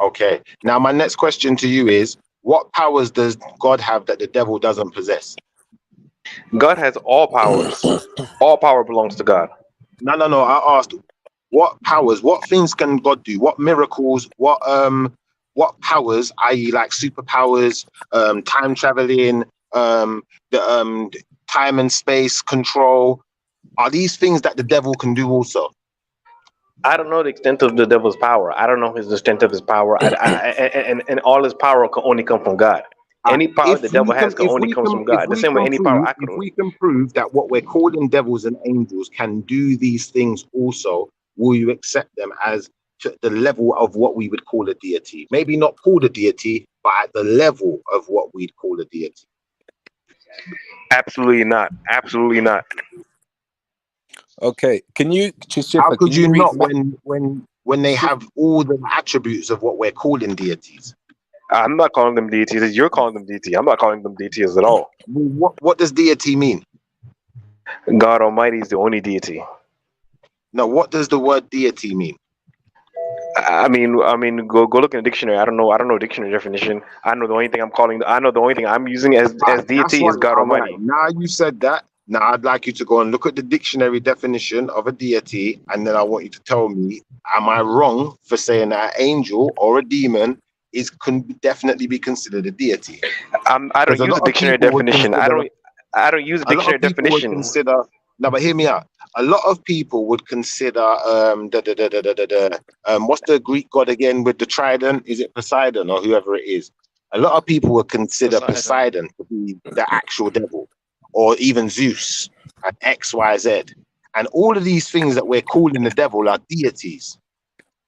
okay. Now my next question to you is: what powers does God have that the devil doesn't possess?
God has all powers. All power belongs to God.
No, no. I asked, what powers? What things can God do? What miracles? What what powers, i.e., like superpowers, time traveling, the time and space control, are these things that the devil can do also?
I don't know the extent of the devil's power. I don't know his extent of his power. And all his power can only come from God. Any power the devil has can only comes from God. The same way any power I could.
If we can prove that what we're calling devils and angels can do these things also, will you accept them as to the level of what we would call a deity? Maybe not called a deity, but at the level of what we'd call a deity.
Absolutely not. Absolutely not.
Okay, can you just
How could you
read
not when they have all the attributes of what we're calling deities?
I'm not calling them deities. You're calling them deity. I'm not calling them deities at all.
What does deity mean?
God Almighty is the only deity.
No, what does the word deity mean?
Go look in the dictionary. I don't know dictionary definition. I know the only thing I'm using as
That's
deity
what.
is God
All right.
Almighty.
Now you said that. Now I'd like you to go and look at the dictionary definition of a deity, and then I want you to tell me, am I wrong for saying that an angel or a demon can definitely be considered a deity?
I don't
Because a
use
lot
a
of
dictionary
people would
definition.
consider.
I don't use a
A lot
dictionary
of people would
definition.
consider. No, but hear me out. A lot of people would consider what's the Greek god again with the trident? Is it Poseidon or whoever it is? A lot of people would consider Poseidon to be the actual devil, or even Zeus and XYZ. And all of these things that we're calling the devil are deities.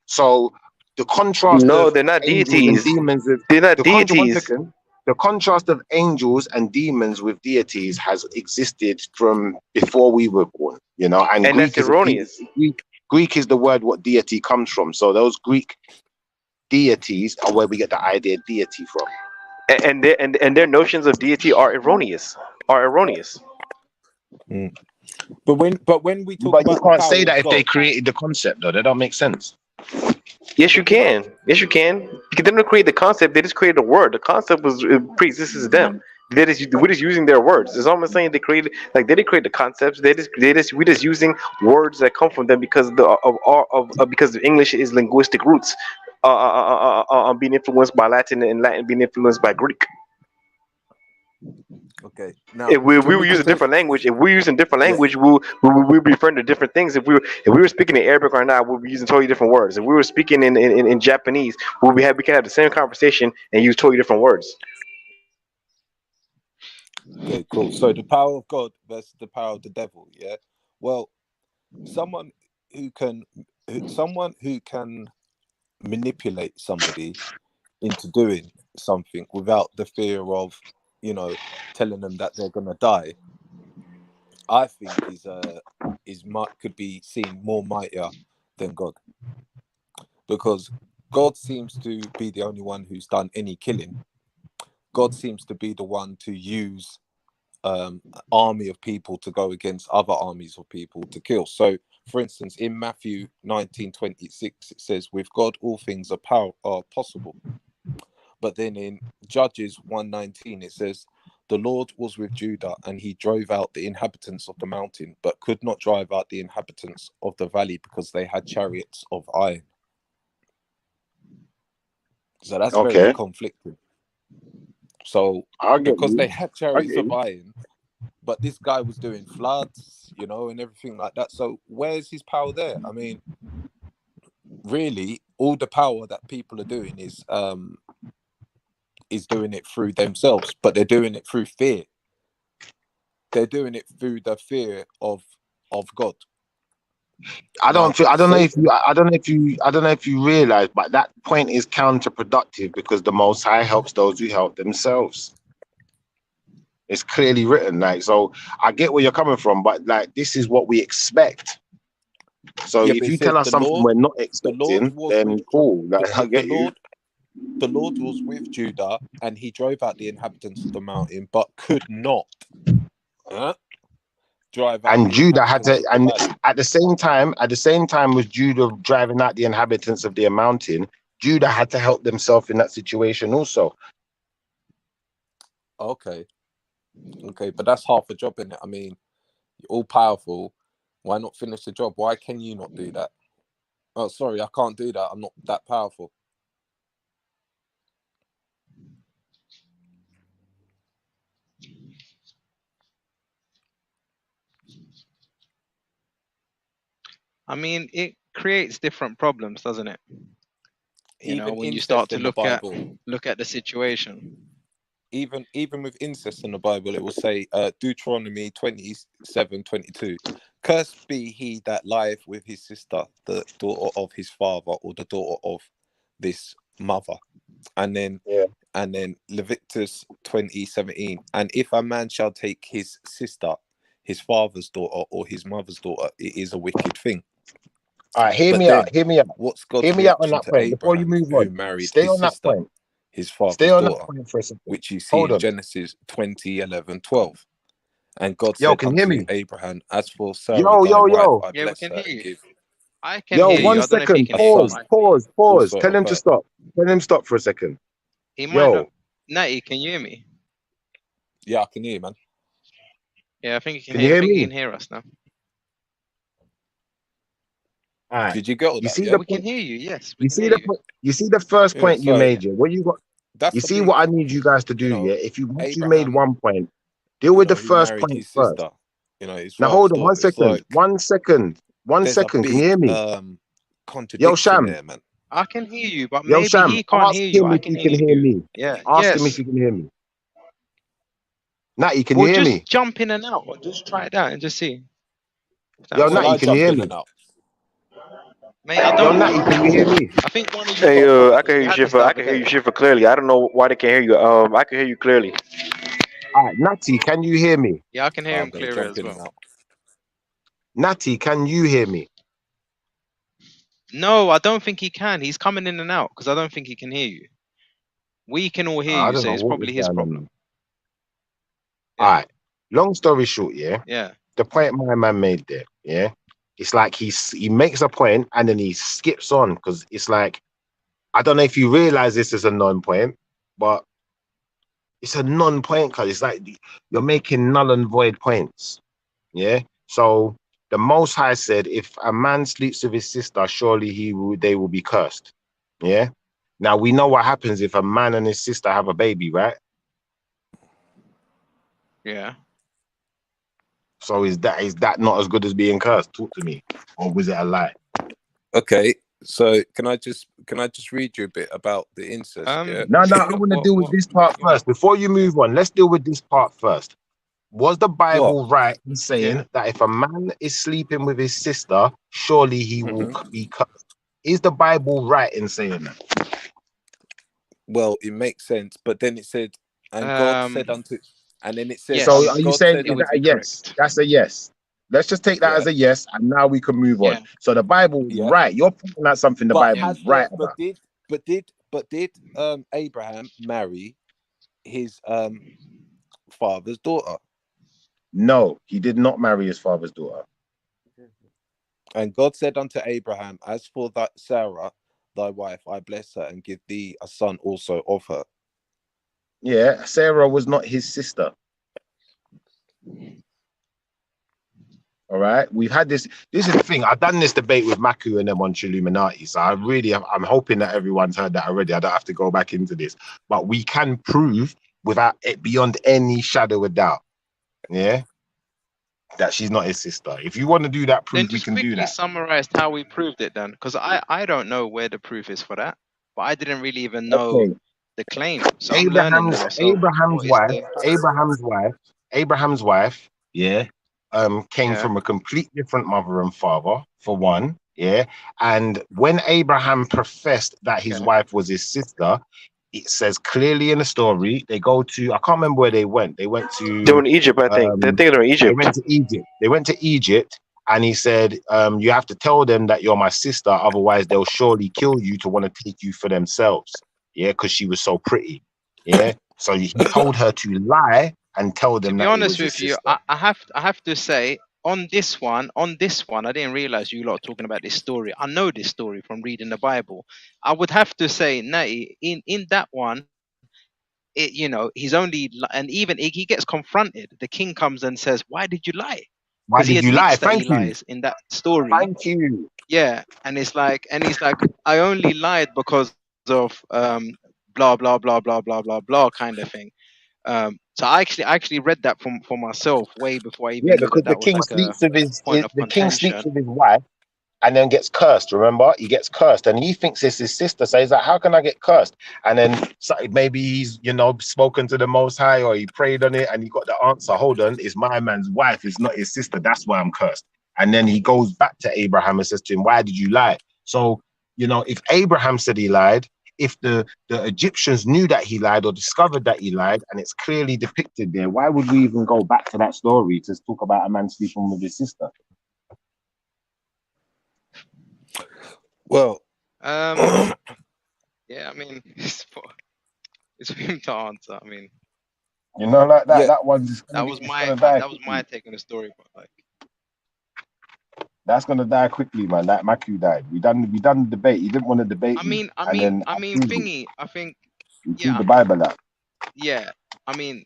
So the contrast
No,
of
they're not
angels and
deities.
demons with
They're not
one
deities.
second. The contrast of angels and demons with deities has existed from before we were born, you know, and
And that's erroneous.
Greek is the word what deity comes from. So those Greek deities are where we get the idea deity from.
And their notions of deity are erroneous. Are erroneous.
Mm. But when we talk
But you
about the
can't say
power
that
of
if they
God,
created the concept, though. That don't make sense.
Yes, you can. Yes, you can. Because they didn't create the concept; they just created a word. The concept was pre-exists them. We're just using their words. It's almost saying they created, like they didn't create the concepts. We're just using words that come from them because because English is linguistic roots, being influenced by Latin and Latin being influenced by Greek.
okay. Now,
If we
can
were
we
using
just say,
different language, if we're using different
yeah,
language, we'll be referring to different things. If we were speaking in Arabic right now, we'll be using totally different words. If we were speaking in Japanese, we can have the same conversation and use totally different words.
okay, cool. So the power of God versus the power of the devil, yeah. Well, someone who can, someone who can manipulate somebody into doing something without the fear of, you know, telling them that they're gonna die, I think could be seen more mightier than God, because God seems to be the only one who's done any killing. God seems to be the one to use an army of people to go against other armies of people to kill. So, for instance, in Matthew 19:26, it says, "With God, all things are possible." But then in Judges 1:19, it says, "The Lord was with Judah, and he drove out the inhabitants of the mountain, but could not drive out the inhabitants of the valley because they had chariots of iron." So that's very
Okay,
conflicting. So
I get
because they
you.
had
I
chariots
get
of
you.
iron, but this guy was doing floods, you know, and everything like that. So where's his power there? I mean, really, all the power that people are doing is doing it through themselves, but they're doing it through fear. They're doing it through the fear of God.
I
Now,
don't feel.
Satan,
I don't know if you realize, but that point is counterproductive because the Most High helps those who help themselves. It's clearly written. Like, so I get where you're coming from, but like, this is what we expect. So
yeah, but
if
it
you
says
tell us something we're not
the Lord
expecting,
was
then
with
cool.
the,
Like, I
the
get you.
Lord. The Lord was with Judah, and he drove out the inhabitants of the mountain, but could not drive out
And
the
Judah had
inhabitants
to,
of the
and
valley.
at the same time was Judah driving out the inhabitants of their mountain. Judah had to help themselves in that situation also.
Okay, okay, but that's half a job in it. I mean, you're all powerful. Why not finish the job? Why can you not do that? Oh, sorry, I can't do that. I'm not that powerful.
I mean, it creates different problems, doesn't it? You know,
Even
when you start
incest
to
in the Bible,
look at the situation.
even with incest in the Bible, it will say Deuteronomy 27:22, cursed be he that lieth with his sister, the daughter of his father, or the daughter of this mother. And then
Yeah.
Leviticus 20:17, and if a man shall take his sister, his father's daughter, or his mother's daughter, it is a wicked thing.
All right, hear
But
me out.
then,
Hear me out.
what's God's
Hear me out on
reaction
that
to
point before you
Abraham,
move
who
on.
married
Stay
his
on that
sister,
point.
his
Stay
father's
on that
daughter,
point for a second.
which you see
Hold
in
on.
Genesis 20:11-12? And God
Yo,
said
can you hear
unto
me?
Abraham, as for Sarah
Yo,
thy
yo,
wife,
yo.
I
Yeah, we
bless
can
her
hear
and
you.
give
I can
Yo,
hear you.
one
I don't know if he
second.
can hear you.
Pause, pause, pause.
also
Tell
of
him to
her.
stop. Tell him stop for a second.
He might not.
Yo,
Natty, can you hear me?
Yeah, I can hear you, man.
Yeah, I think he can
can
hear.
you
I
hear
think he
me?
can hear us now.
All right.
Did you get all
You
that?
see
Yeah.
the
We can
point.
hear you. Yes, we
You
can
see
hear
the
you.
point. You see the first
Yeah.
point you
So
made. Yeah. What you got?
that's
You
the
see
big,
what I need you guys to do.
you know,
Yeah. If you once you made
Abraham,
one point, deal with the
who
first
married
point
his
first.
sister, his
Now
father's
hold on one
daughter. It's
second.
like
1 second. 1
there's a
second. Can you
big
hear me? Yo,
contradiction
Sham.
there, man.
I can hear you, but
Yo,
maybe
Sham.
he can't
Ask
hear you.
him
I
if
can
he
hear
can hear
you.
me.
Yeah.
Ask him if
Yes.
he can hear me. Natty, can you
Well,
hear
just
me?
jump in and out, or just try it out and just see if that
Yo,
Shall
Natty,
I
works.
can you
jump
hear
in
me?
and out?
Mate, I
Yo,
don't
Natty,
know.
can you hear me?
I think one of you
Hey,
got a problem
I can
because
hear
we
you,
had this
Shifa.
the
I
other
can hear you,
day.
Shifa, clearly. I don't know why they can't hear you. I can hear you clearly.
All right, Natty, can you hear me?
Yeah, I can hear
I'm
him
gonna
clearer
jump
as
in and
well.
out.
Natty, can you hear me?
No, I don't think he can. He's coming in and out because I don't think he can hear you. We can all hear
I
you,
don't
so
know
it's
what was
probably his
going
problem.
on. All
Yeah,
right. Long story short, yeah.
yeah.
The point my man made there, yeah. It's like he makes a point and then he skips on because it's like I don't know if you realize this is a non-point, but it's a non-point because it's like you're making null and void points. Yeah. So the Most High said, if a man sleeps with his sister, surely they will be cursed. Yeah. Now we know what happens if a man and his sister have a baby, right?
Yeah.
So is that not as good as being cursed? Talk to me. Or was it a lie?
Okay, so can I just read you a bit about the incest? Yeah.
No, I want to deal with this part
You want?
first. Before you move on, let's deal with this part first. Was the
What?
Bible right in saying
Yeah.
that if a man is sleeping with his sister, surely he will
Mhm.
be cursed? Is the Bible right in saying that?
Well, it makes sense, but then it said, and God said unto, and then it says,
So
Yes,
are you
God
saying
said
it
is
would
that
unto,
be
a yes?
correct.
That's a yes. Let's just take that
yeah,
as a yes, and now we can move on.
Yeah.
So the Bible is
yeah.
right. You're pointing out something the
But
Bible
Yeah.
is
has
right
there?
about.
But did Abraham marry his father's daughter?
No, he did not marry his father's daughter.
And God said unto Abraham, as for that Sarah, thy wife, I bless her and give thee a son also of her.
Yeah, Sarah was not his sister. All right, we've had this. This is the thing. I've done this debate with Maku and them on Illuminati, so I'm hoping that everyone's heard that already. I don't have to go back into this, but we can prove without it beyond any shadow of doubt, yeah, that she's not his sister. If you want to do that
Then
proof, we
just
can do
quickly
that.
summarize how we proved it then, because I don't know where the proof is for that, but I didn't really even know
Okay,
the claim, so I'm learning now. So
Abraham's
what is
wife,
the?
Abraham's wife, yeah, came
Yeah.
from a complete different mother and father, for one, yeah. And when Abraham professed that his
Okay.
wife was his sister, it says clearly in the story, they go to, I can't remember where they went. They went
They were
to,
in Egypt, I think. They think they're in
they
Egypt.
went to Egypt. They went to Egypt, and he said, you have to tell them that you're my sister, otherwise they'll surely kill you to want to take you for themselves. Yeah, because she was so pretty. Yeah. So he told her to lie and tell
To
them
be
that it was
honest
his
with you,
sister.
I have to say on this one, I didn't realize you lot are talking about this story. I know this story from reading the Bible. I would have to say, Natty, in that one, he's only and even he gets confronted. The king comes and says, "Why did you lie?"
Why
Because he
did you lie?
admits that he
Thank you.
lies in that story.
Thank you.
Yeah, and he's like, I only lied because of blah blah blah blah blah blah blah kind of thing. So I actually read that for myself way before I
Yeah,
even knew
because
that that was like a point of
the king sleeps
contention.
with his wife,
and then gets cursed. Remember, he gets cursed, and he thinks it's his sister. So he's like, "How can I get cursed?" And then maybe he's, spoken to the Most High, or he prayed on it, and he got the answer. Hold on, it's my man's wife. It's not his sister. That's why I'm cursed. And then he goes back to Abraham and says to him, "Why did you lie?" So if Abraham said he lied, if the Egyptians knew that he lied or discovered that he lied, and it's clearly depicted there, why would we even go back to that story to talk about a man sleeping with his sister?
Well,
yeah, I mean, it's for him to answer. I mean,
like that.
Yeah.
That one's
that was my take on the story, but like,
that's gonna die quickly, man. That Maku died. We done the debate. He didn't want to debate.
Thingy. I think,
yeah, the Bible out.
Yeah, I mean,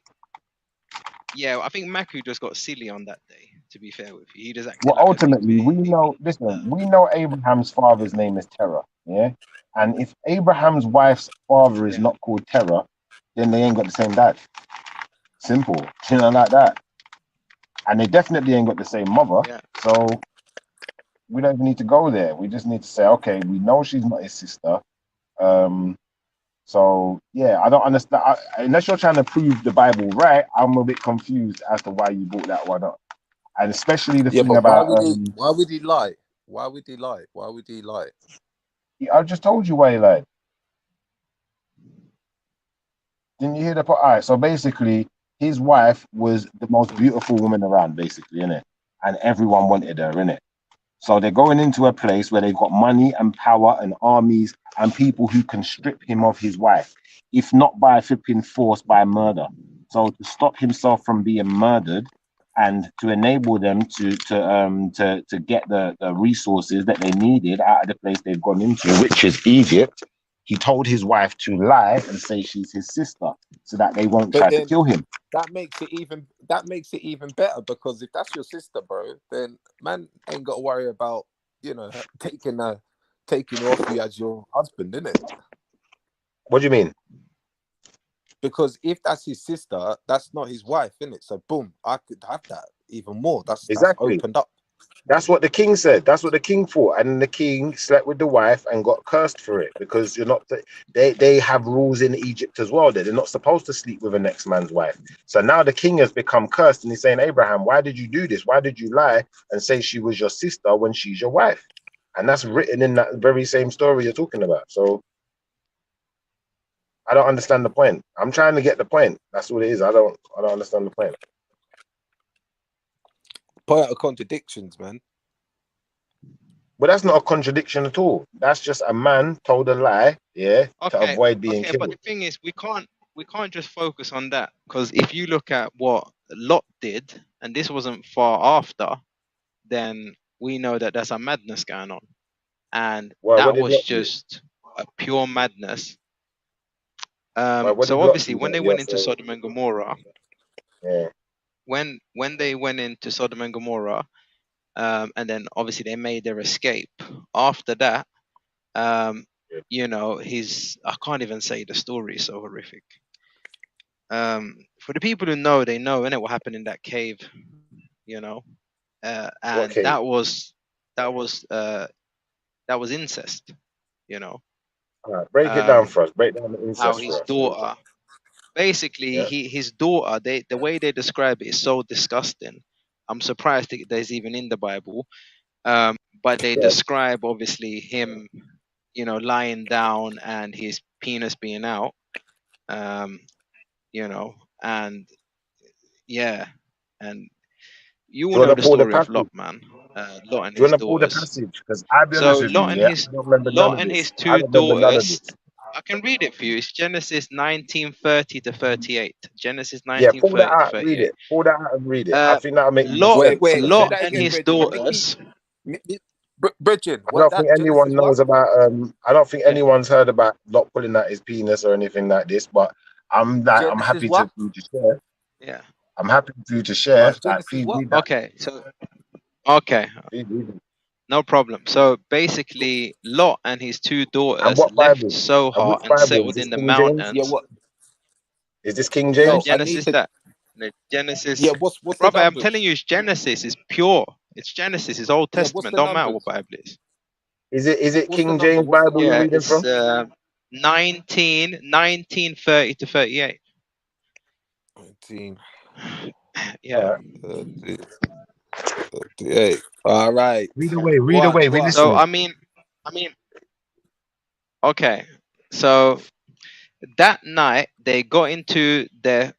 yeah, I think Maku just got silly on that day. To be fair with you, he just acted.
Well,
like
ultimately, we know. Listen, we know Abraham's father's name is Terah. Yeah, and if Abraham's wife's father is not called Terah, then they ain't got the same dad. Simple, like that. And they definitely ain't got the same mother.
Yeah.
So we don't even need to go there. We just need to say, okay, we know she's not his sister. So yeah, I don't understand. Unless you're trying to prove the Bible right, I'm a bit confused as to why you brought that one up. And especially the thing about
why would he lie? Why would he lie? Why would he lie?
I just told you why he lied. Didn't you hear the part? All right, so basically, his wife was the most beautiful woman around, basically, innit? And everyone wanted her, innit? So they're going into a place where they've got money and power and armies and people who can strip him of his wife, if not by flipping force, by murder. So to stop himself from being murdered and to enable them to get the resources that they needed out of the place they've gone into, which is Egypt, he told his wife to lie and say she's his sister so that they won't try to kill him.
That makes it even better, because if that's your sister, bro, then man ain't got to worry about taking you off you as your husband, innit?
What do you mean?
Because if that's his sister, that's not his wife, innit? So boom, I could have that even more. That's opened up.
That's what the king said. That's what the king thought, and the king slept with the wife and got cursed for it, because you're not. They have rules in Egypt as well that they're not supposed to sleep with a next man's wife. So now the king has become cursed, and he's saying, Abraham, why did you do this? Why did you lie and say she was your sister when she's your wife? And that's written in that very same story you're talking about. So I don't understand the point. I'm trying to get the point. That's what it is. I don't understand the point.
Point out contradictions, man.
But that's not a contradiction at all. That's just a man told a lie, to avoid being killed.
But the thing is, we can't just focus on that, because if you look at what Lot did, and this wasn't far after, then we know that there's a madness going on, and that was just a pure madness. So obviously, when they went into Sodom and Gomorrah, when they went into Sodom and Gomorrah, and then obviously they made their escape. After that, I can't even say the story is so horrific. For the people who know, they know, innit, what happened in that cave, and that was incest,
break it down for us. Break down the incest
how
for
his
us.
daughter, basically, his daughter, the way they describe it is so disgusting. I'm surprised there's even in the Bible. But they describe obviously him, lying down and his penis being out, and you will know the story of Lot, man. Lot and his daughters.
Pull the passage? Because I'll be honest with you, I don't remember
Lot and his two daughters. I can read it for you. It's Genesis 19:30 to 38. Genesis 19:30
pull that out,
to 38.
read it. Pull that out and read it. I think that'll make
Lot
and
his daughters.
Bridget,
I don't think anyone knows about. I don't think anyone's heard about Lot pulling out his penis or anything like this. But I'm happy for you to share.
Yeah,
I'm happy for you to share. Please read that.
Okay, so no problem. So basically, Lot and his two daughters left Sohar and settled in the mountains.
Yeah, what
is this, King James?
Genesis Genesis.
Yeah, what's
brother? I'm telling you, it's Genesis. It's pure. It's Genesis. It's Old Testament. Don't matter what Bible is.
Is it
What's the
King
number?
James
What's the
Bible you're
number?
Yeah,
reading
it's
from?
1930 to 38.
19,
Yeah.
30, 38. All right.
Read away,
Go
read
on,
away,
go
we
on.
So
listening.
I mean, okay. So that night they got into their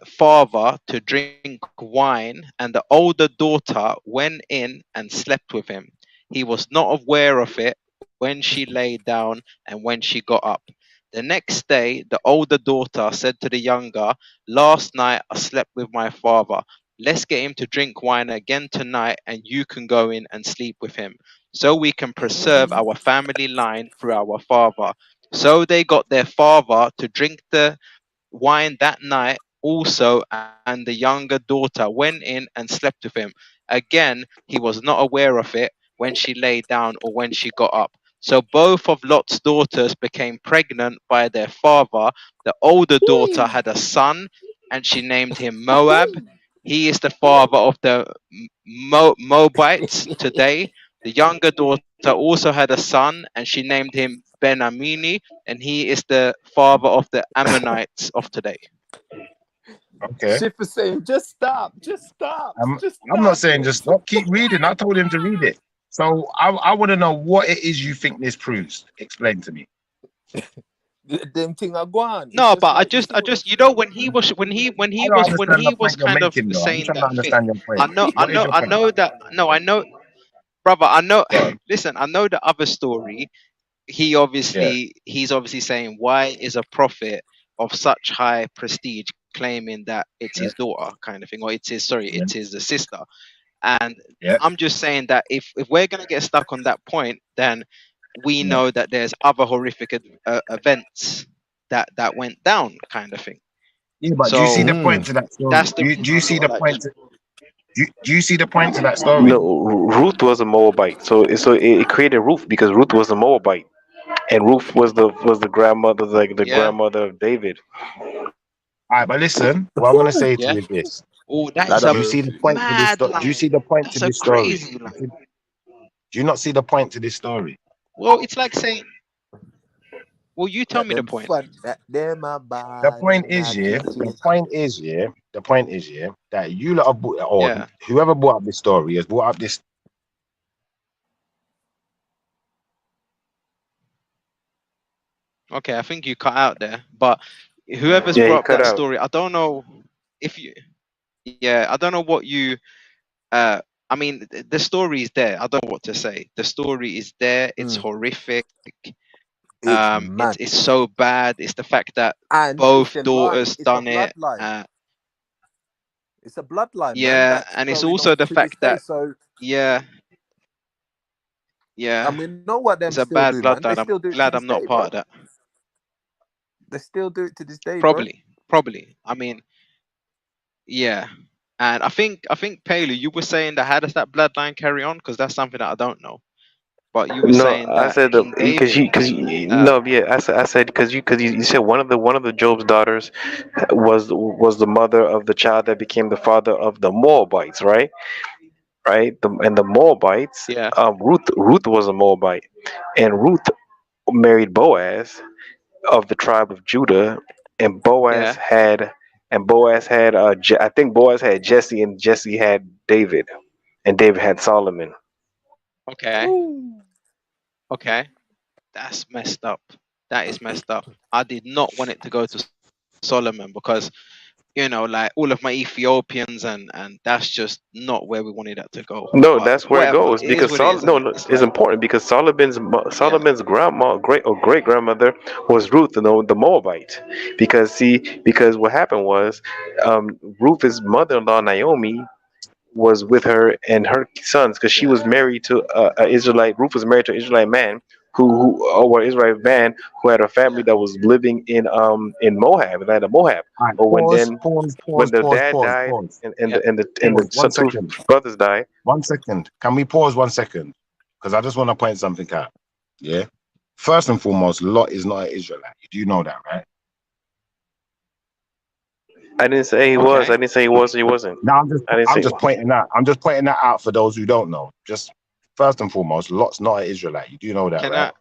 father to drink wine, and the older daughter went in and slept with him. He was not aware of it when she lay down and when she got up. The next day, the older daughter said to the younger, "Last night I slept with my father. Let's get him to drink wine again tonight, and you can go in and sleep with him, so we can preserve our family line through our father." So they got their father to drink the wine that night also, and the younger daughter went in and slept with him. Again, he was not aware of it when she lay down or when she got up. So both of Lot's daughters became pregnant by their father. The older daughter had a son, and she named him Moab. He is the father of the Moabites today. The younger daughter also had a son, and she named him Ben Amini, and he is the father of the Ammonites of today.
Okay.
Shift is saying, just stop, just stop,
I'm
just
I'm not
stop.
saying just stop, keep reading. I told him to read it. So I want to know what it is you think this proves. Explain to me.
Them thing are gone. It's
No,
just
but
like you see what
you know, when he was
I don't
when
understand the
he was
point you're
kind of
making though. I'm
saying
trying to
that thing.
understand your
I
point.
know,
What is your
I
point?
know that. No, I know, brother. I know.
Go on.
Listen, I know the other story.
Yeah.
He's obviously saying, why is a prophet of such high prestige claiming that it's
Yeah.
his daughter, kind of thing, or it's his, sorry,
Yeah.
it's his sister. And
Yeah.
I'm just saying that if we're gonna get stuck on that point, then we
Yeah.
know that there's other horrific events that went down, kind of thing.
Yeah, but do you see
So
the point to that story?
that's the
Do you
reason I'm
see
sort
the
of like
point?
just
Do you see the point to that story?
No, Ruth was a Moabite, so it created Ruth because Ruth was a Moabite, and Ruth was the grandmother, like the
yeah,
grandmother of David.
All right, but listen, what I'm gonna say to
yeah.
you is this:
Oh, that
that
is
a
a
Do you see the point to this?
mad
Do you
line.
see the point to
That's a
this story?
crazy line.
Do you not see the point to this story?
Well, it's like saying, well, you tell
that
me the
them
point.
fun that them a
The
bad
point
in
is,
a
yeah. The
kitchen.
point is, yeah. The point is, yeah, that you lot have brought, or
Yeah.
whoever brought up this story has brought up this.
Okay, I think you cut out there, but whoever's
Yeah, he
brought up
cut
that
out.
story, I don't know if you, yeah, I don't know what you, uh, I mean, the story is there. I don't know what to say. The story is there. It's
Mm,
horrific.
it's mad.
It's so bad. It's the fact that
And
both
listen, Ron,
daughters
it's a
done it.
bloodline. It's a bloodline, man,
Yeah,
that's
and it's
going
also
on
the
to this
fact
day.
that
So,
yeah, yeah,
and we know what them
it's a
still
bad
do, man. They
bloodline. I'm
still do it to
glad
this
I'm not
day,
part
bro.
of that.
They still do it to this day, bro.
Probably. I mean, yeah. And I think Paley, you were saying that how does that bloodline carry on? Because that's something that I don't know. But you were
No,
saying
I
that
said
King David, uh,
no, yeah, I said because you said one of the Job's daughters was the mother of the child that became the father of the Moabites, right? Right, and the Moabites,
yeah,
Ruth was a Moabite, and Ruth married Boaz of the tribe of Judah, and
yeah,
Boaz had I think Boaz had Jesse, and Jesse had David, and David had Solomon.
okay,
Ooh.
okay. That's messed up. That is messed up. I did not want it to go to Solomon because like all of my Ethiopians and that's just not where we wanted that to go.
No,
But
that's where it
whatever,
goes
it is
because
what it is,
No,
and
no,
it's
it's
like,
important because
yeah,
Solomon's grandma, great grandmother was Ruth, the Moabite. Because what happened was, Ruth's mother-in-law Naomi was with her and her sons because she
yeah,
was married to a Israelite. Ruth was married to an Israelite man or Israelite man who had a family
yeah,
that was living in Moab, in the land of Moab.
All right,
But
pause, pause,
when
pause,
the
pause,
dad
pause,
died
pause,
yeah.
and
pause.
the
One
two
second.
brothers died.
1 second. Can we pause 1 second? Because I just want to point something out. Yeah. First and foremost, Lot is not an Israelite. You do know that, right?
I didn't say he was. I
Okay,
didn't say he was. He wasn't.
Now
I didn't
I'm
say.
just pointing that. I'm just pointing that out for those who don't know. Just first and foremost, Lot's not an Israelite. You do know that,
Can
right?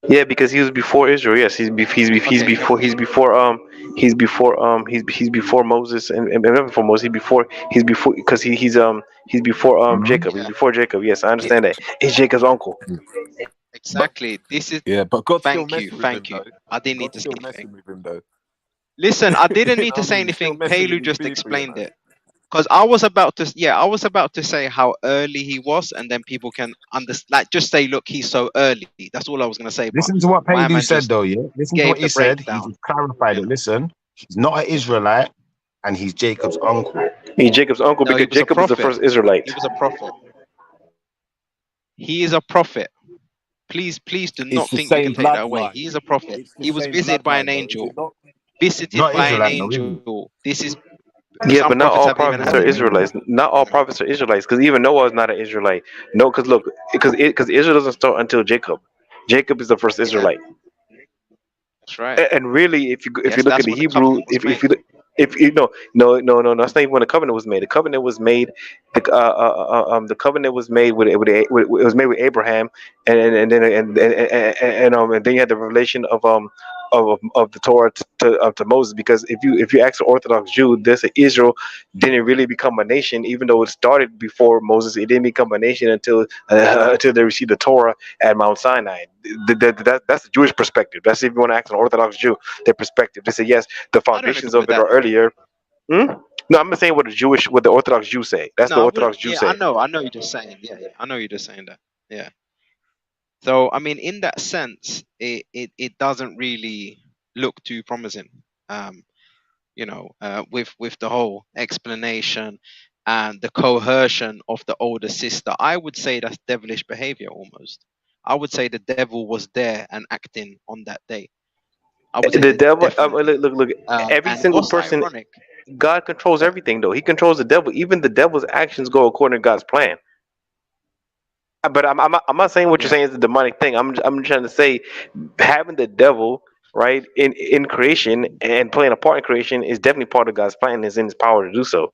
Yeah, because he was before Israel. Yes,
Okay,
he's before Moses and not before Moses. He's before because he's before
Mhm.
Jacob. He's
yeah,
before Jacob. Yes, I
it,
understand that. He's Jacob's uncle.
But
exactly. This is
yeah, but God's still
thank you,
messing with him
thank you.
though.
I didn't need
God's
to say
still
anything.
messing with him though.
Listen, I didn't
You
need
know
to
what I
say
mean? He's still
anything.
messing with
Pelu
his
just
people, you
explained
know.
it. Because I was about to say how early he was, and then people can understand. Like, just say, look, he's so early. That's all I was gonna say. But
Listen to what
my
Paydu
man
said,
just
though. Yeah, listen to what
gave
he
the
said. He
breakdown.
just clarified
You
it.
know,
Listen, he's not an Israelite, and he's Jacob's uncle.
He's Jacob's uncle
no, he
because
was a
Jacob is the
prophet.
first Israelite.
He was a prophet. He is a prophet. Please do
It's
not
the
think you
same
can take that away.
bloodline.
He is a prophet.
It's the
He was
same
visited by an
bloodline though, is
angel.
it not?
Visited
Not
by an
Israelite, though, is he?
angel. This is
Yeah,
some
but not
prophets
all
haven't even
prophets
had
are
an angel.
Israelites. Not all prophets are Israelites because even Noah is not an Israelite. No, because look, because Israel doesn't start until Jacob. Jacob is the first
Yeah,
Israelite.
that's right.
And really, if you
Yes,
look at
that's
the
when the
Hebrew,
covenant was made.
if you no, that's not even when the covenant was made. The covenant was made, the covenant was made with it was made with Abraham, and then you had the revelation of the Torah to Moses. Because if you ask an Orthodox Jew, this Israel didn't really become a nation, even though it started before Moses. It didn't become a nation until they received the Torah at Mount Sinai. That's the Jewish perspective. That's if you want to ask an Orthodox Jew, their perspective. They say yes, the
I don't agree
foundations of
with
it
that
are
though.
earlier. Hmm? No, I'm not saying what the Orthodox Jews say. That's the
No, I wouldn't.
Orthodox Jews
Yeah, I
say.
know. I know you're just saying. Yeah, yeah. I know you're just saying that. Yeah. So I mean, in that sense, it doesn't really look too promising. Um, with the whole explanation and the coercion of the older sister, I would say that's devilish behavior almost. I would say the devil was there and acting on that day. I would say
The
that
devil.
definitely.
Look. Every
And
single
what's
person,
ironic?
God controls
Yeah,
everything. Though He controls the devil. Even the devil's actions go according to God's plan. But I'm not saying what you're
yeah.
saying is a demonic thing. I'm trying to say having the devil right in creation and playing a part in creation is definitely part of God's plan. And is in His power to do so.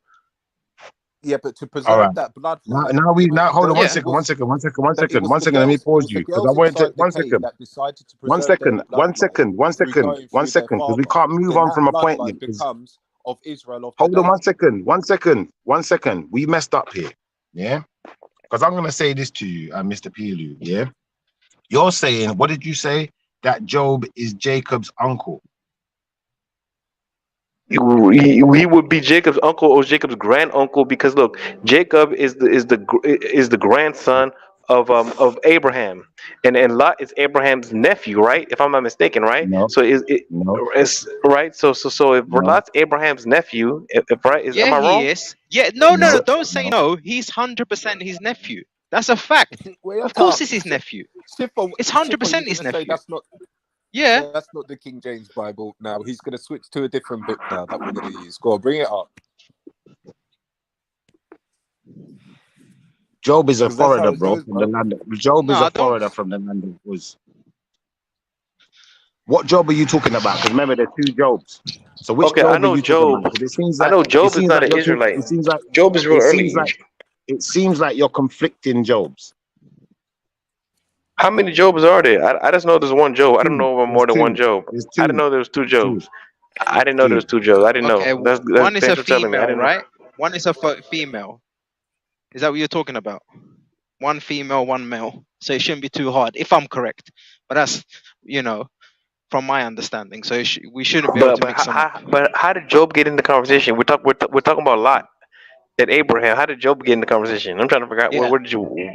Yeah, but to
All right.
preserve that
Now,
bloodline,
now hold on one
Yeah.
it
second, one
was
second, one second, one
that it
second,
was
one
the
second. Let me
girls. It
pause
was the
you because I
girls
wanted to.
inside the
One
cave
second,
that decided to
one
preserve their
second, one
bloodline
second, one
through
second,
going
one
through their
second, because we
father.
can't move
Then
on
that
from a point yet.
bloodline becomes of Israel of
Hold on
today.
one second, one second, one second. We messed up here. Yeah. Because I'm gonna say this to you, Mr. Pilu. Yeah. You're saying, what did you say? That Job is Jacob's uncle.
He would be Jacob's uncle or Jacob's granduncle because look, Jacob is the grandson of Abraham, and Lot is Abraham's nephew, right? If I'm not mistaken, right?
No,
So is it
no,
is right? So if
no,
Lot's Abraham's nephew, if right, am
Yeah,
I
he
wrong?
is. Yeah, no, no, no.
So,
no,
Don't say
no.
no. He's 100% his nephew. That's a fact.
Wait
Of course,
up,
it's his nephew. It's
Sifo, you're
100% his
gonna say
nephew.
that's not
Yeah.
that's not the King James Bible. Now he's gonna switch to a different book now that we're gonna use. Go on, bring it up
Job is a
because that's how
foreigner,
it
bro,
goes,
from the
bro.
land. Job
No,
is a
I don't.
foreigner from the land of Uz. What Job are you talking about? Because remember, there's two Jobs. So which
okay, I
Job are
know
you talking about?
Job.
Because
I know Job is not an Israelite. Job is real
it
early
seems like
age.
it seems like you're conflicting Jobs.
How many Jobs are there? I just know there's one Job. I don't
Two.
know of
There's
more than one
two.
Job.
There's
I didn't
two.
know there was two
Two.
Jobs. I didn't know there
Two.
was two Jobs. I didn't
Okay,
know.
one is a
Thanks for telling me. I
female,
didn't know.
right? One is a female. Is that what you're talking about? One female, one male. So it shouldn't be too hard, if I'm correct. But that's, from my understanding. So we shouldn't be able
But
to
but
mix them up.
how did Job get in the conversation? We're talking about Lot and Abraham. How did Job get in the conversation? I'm trying to figure out
Yeah.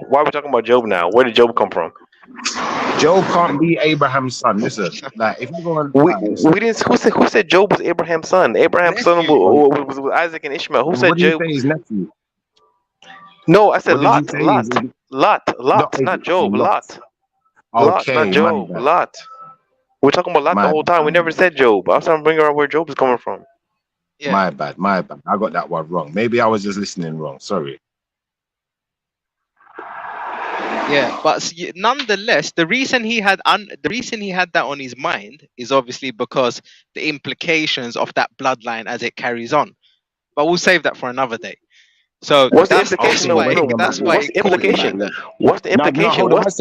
why are we talking about Job now? Where did Job come from?
Job can't be Abraham's son. Listen, like if you go on, listen.
We didn't. Who said Job was Abraham's son? Abraham's son
Nephew.
was Isaac and Ishmael. Who said
What do you
Job?
say his nephew?
No, I said
What did you
Lot.
say? Not
Not
a
Job.
lot.
Lot, not
Okay, my
Job.
bad,
Lot. We're talking about Lot the
my
whole
bad,
time. We never said Job. I was trying to bring out where Job is coming from.
Yeah.
my bad. I got that one wrong. Maybe I was just listening wrong. Sorry.
Yeah, but nonetheless, the reason he had that on his mind is obviously because the implications of that bloodline as it carries on. But we'll save that for another day. So
What's the
that's
implication
Okay,
of
wait a
that's
minute.
why
what's
he
the
called it
implication?
like that.
What's the
No,
implication?
hold on
What's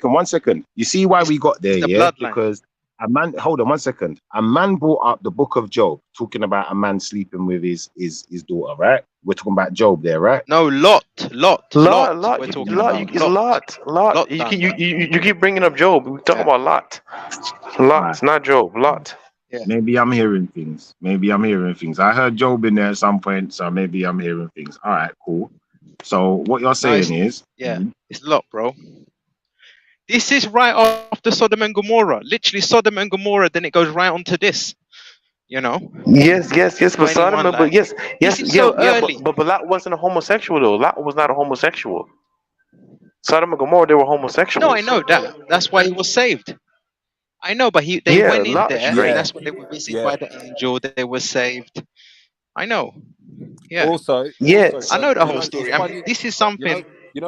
one second. You see why
It's,
we got there,
it's the
yeah?
bloodline.
Because a man, hold on one second. A man brought up the book of Job, talking about a man sleeping with his daughter, right? We're talking about Job there, right?
No, Lot.
Lot,
We're talking
Lot,
about
it's
Lot.
Lot.
Lot done that.
You keep bringing up Job. We talk
Yeah,
about Lot.
Right.
Lot, not Job. Lot.
yeah.
Maybe I'm hearing things. I heard Job in there at some point, so maybe I'm hearing things. All right, cool. So what you're
No,
saying is,
it's Lot, bro. This is right after Sodom and Gomorrah. Literally Sodom and Gomorrah. Then it goes right on to this. You know,
Yes. But Sodom,
21.
but
Like this is
yeah,
so early.
but Lot wasn't a homosexual though. Lot was not a homosexual. Sodom and Gomorrah, they were
No, I
homosexuals.
know that. That's why he was saved. I know, but they
Yeah,
went in
Lot is
there, and
straight.
Yeah,
that's when they were visited
yeah.
by the angel. They were saved. I know. Yeah,
Also,
Yes.
I know the
you
whole
know, it's
story. I mean,
funny.
this is
You know,
something.
you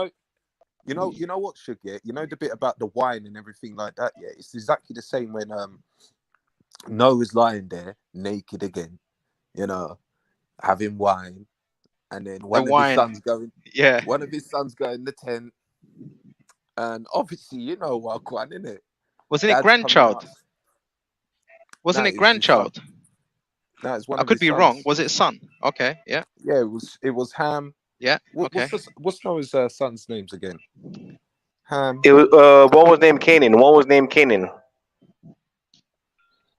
know, you know what should get. You know the bit about the wine and everything like that. Yeah, it's exactly the same when Noah's lying there naked again. You know, having wine, and then
The wine. Yeah.
one of his sons go in the tent, and obviously you know what one, innit?
Wasn't it
Dad's coming
grandchild?
out. No,
Wasn't it
it was his son.
grandchild?
No, it's one
I
of
could
his
be wrong.
sons.
Was it son? Okay. Yeah.
Yeah, it was Ham.
Yeah. Okay.
What's Noah's sons' names again? Ham.
It was one was named Canaan. One was named Canaan.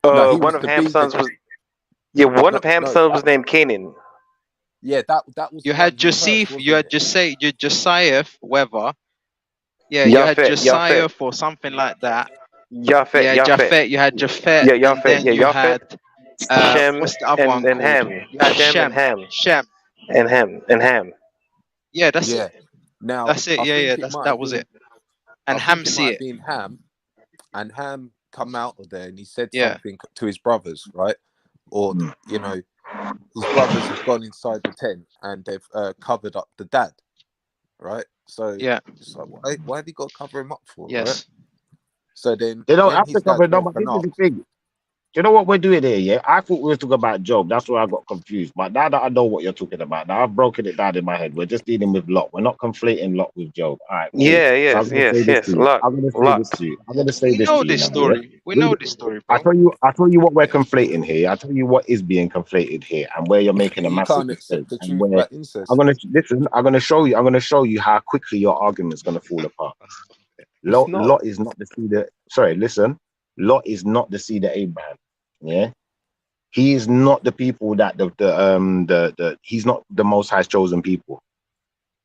No, he
One
was
of
the
Ham's
beaver.
sons was one
No,
of Ham's
no,
sons was named Canaan.
yeah, that was
You
the one
had
he cursed,
Joseph. You
wasn't
had
it?
Josiah. Whether. Yeah. You had
Yafet,
Josiah or something like that.
Yafet,
Yeah.
Yafet,
Japhet. You had Japhet,
yeah,
and
Yafet,
then
yeah,
you
Yafet,
had
Shem,
what's the other one
and
called?
Ham,
You had
Shem and
Shem.
Ham,
Shem.
Ham.
Yeah. That's
Yeah.
it.
Now
That's it.
I
Yeah.
think
Yeah.
it might
That
have
was
been
it. And Ham see it.
Ham, and Ham come out of there and he said
Yeah.
something to his brothers, right? Or you know, his brothers have gone inside the tent and they've covered up the dad, right? So
Yeah.
it's like, why have you got to cover him up for, right?
Yes.
So then
they don't
when
have to
his dad
cover. No,
went
but
and
this is the
asked,
thing. You know what we're doing here, yeah? I thought we were talking about Job. That's where I got confused. But now that I know what you're talking about, now I've broken it down in my head. We're just dealing with Lot. We're not conflating Lot with Job. All right, cool.
Yeah,
So I'm gonna say this to
yes,
you.
lot,
I'm gonna say this
lot.
to you. I'm gonna say
We
this
know
to you
this
now. Yeah?
story. We know this story, bro.
I tell you what we're conflating here. I tell you what is being conflated here, and where you're making a
you
massive
can't
mistake.
accept the
And
truth
where
about
I'm
incest.
gonna listen. I'm gonna show you. I'm gonna show you how quickly your argument's gonna fall apart.
It's not.
Lot is not the seed. Sorry, listen. Lot is not the seed of Abraham. Yeah. He is not the people that he's not the Most High's chosen people.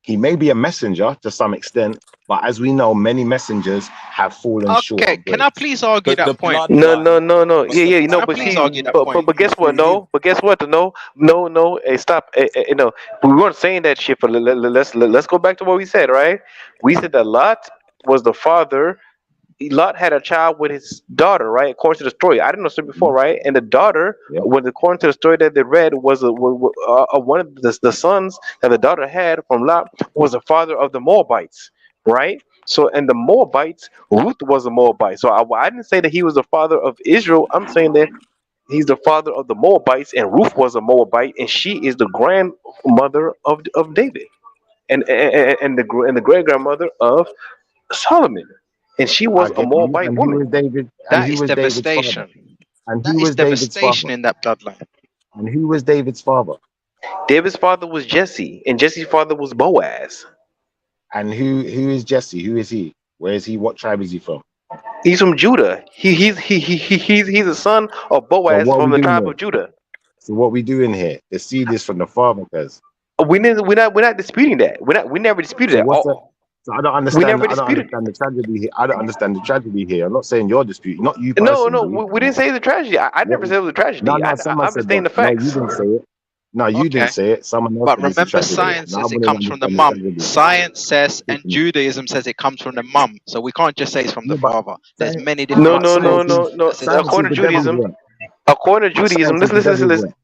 He may be a messenger to some extent, but as we know, many messengers have fallen short
Okay.
of
Can I
grace.
please argue
But the
that point?
No,
bloodline,
no.
but
Yeah,
the
yeah,
Can I
but
please
see,
bloodline
argue that
was
point?
but guess
taken
what?
through him.
No, but guess what? No. Hey, stop. We weren't saying that shit. But let's go back to what we said, right? We said that Lot was the father. Lot had a child with his daughter, right? According to the story, I didn't know this before, right? And the daughter,
Yeah.
according to the story that they read, was one of the sons that the daughter had from Lot was the father of the Moabites, right? So, and the Moabites, Ruth was a Moabite. So I didn't say that he was the father of Israel. I'm saying that he's the father of the Moabites, and Ruth was a Moabite, and she is the grandmother of David, and the great grandmother of Solomon, and she
I
was a
get you.
Moabite
And who
woman.
was David? And
That
who
is
was David's father?
devastation.
And
That
who
is
was David's
devastation
father?
in that bloodline.
And who was David's father?
David's father was Jesse, and Jesse's father was Boaz.
And who is Jesse? Who is he? Where is he? What tribe is he from?
He's from Judah. He's a son of
So
Boaz
what are
from
we
the
doing
tribe
here?
of Judah.
So what we doing here? The seed is from the father, guys.
We're not disputing that. We never disputed
So
that.
what's that? So I don't
We
understand.
never
I don't
disputed.
understand the tragedy here. I don't understand the tragedy here. I'm not saying you're disputing, not you
No,
personally.
we didn't say it's a tragedy. I
What?
never said it was a
No,
tragedy.
no. Someone
I'm just
said
stating
that.
the
No, you
facts.
didn't say it. No, you didn't
Okay.
say it. Someone else
But
said it's a
remember,
tragedy.
science
Now I
says it
want to
comes from the
understand the
mum.
tragedy.
Science says, and
Listen,
Judaism says it comes from the mum. So we can't just say it's from the
no, but
father. There's
science,
many
No,
different
but
no, no,
science is
no,
sources
no.
that says it
science
comes
is
According
from
to
the
the mum.
devil's
Judaism,
work.
according to Judaism,
Science is the devil's
listen.
work.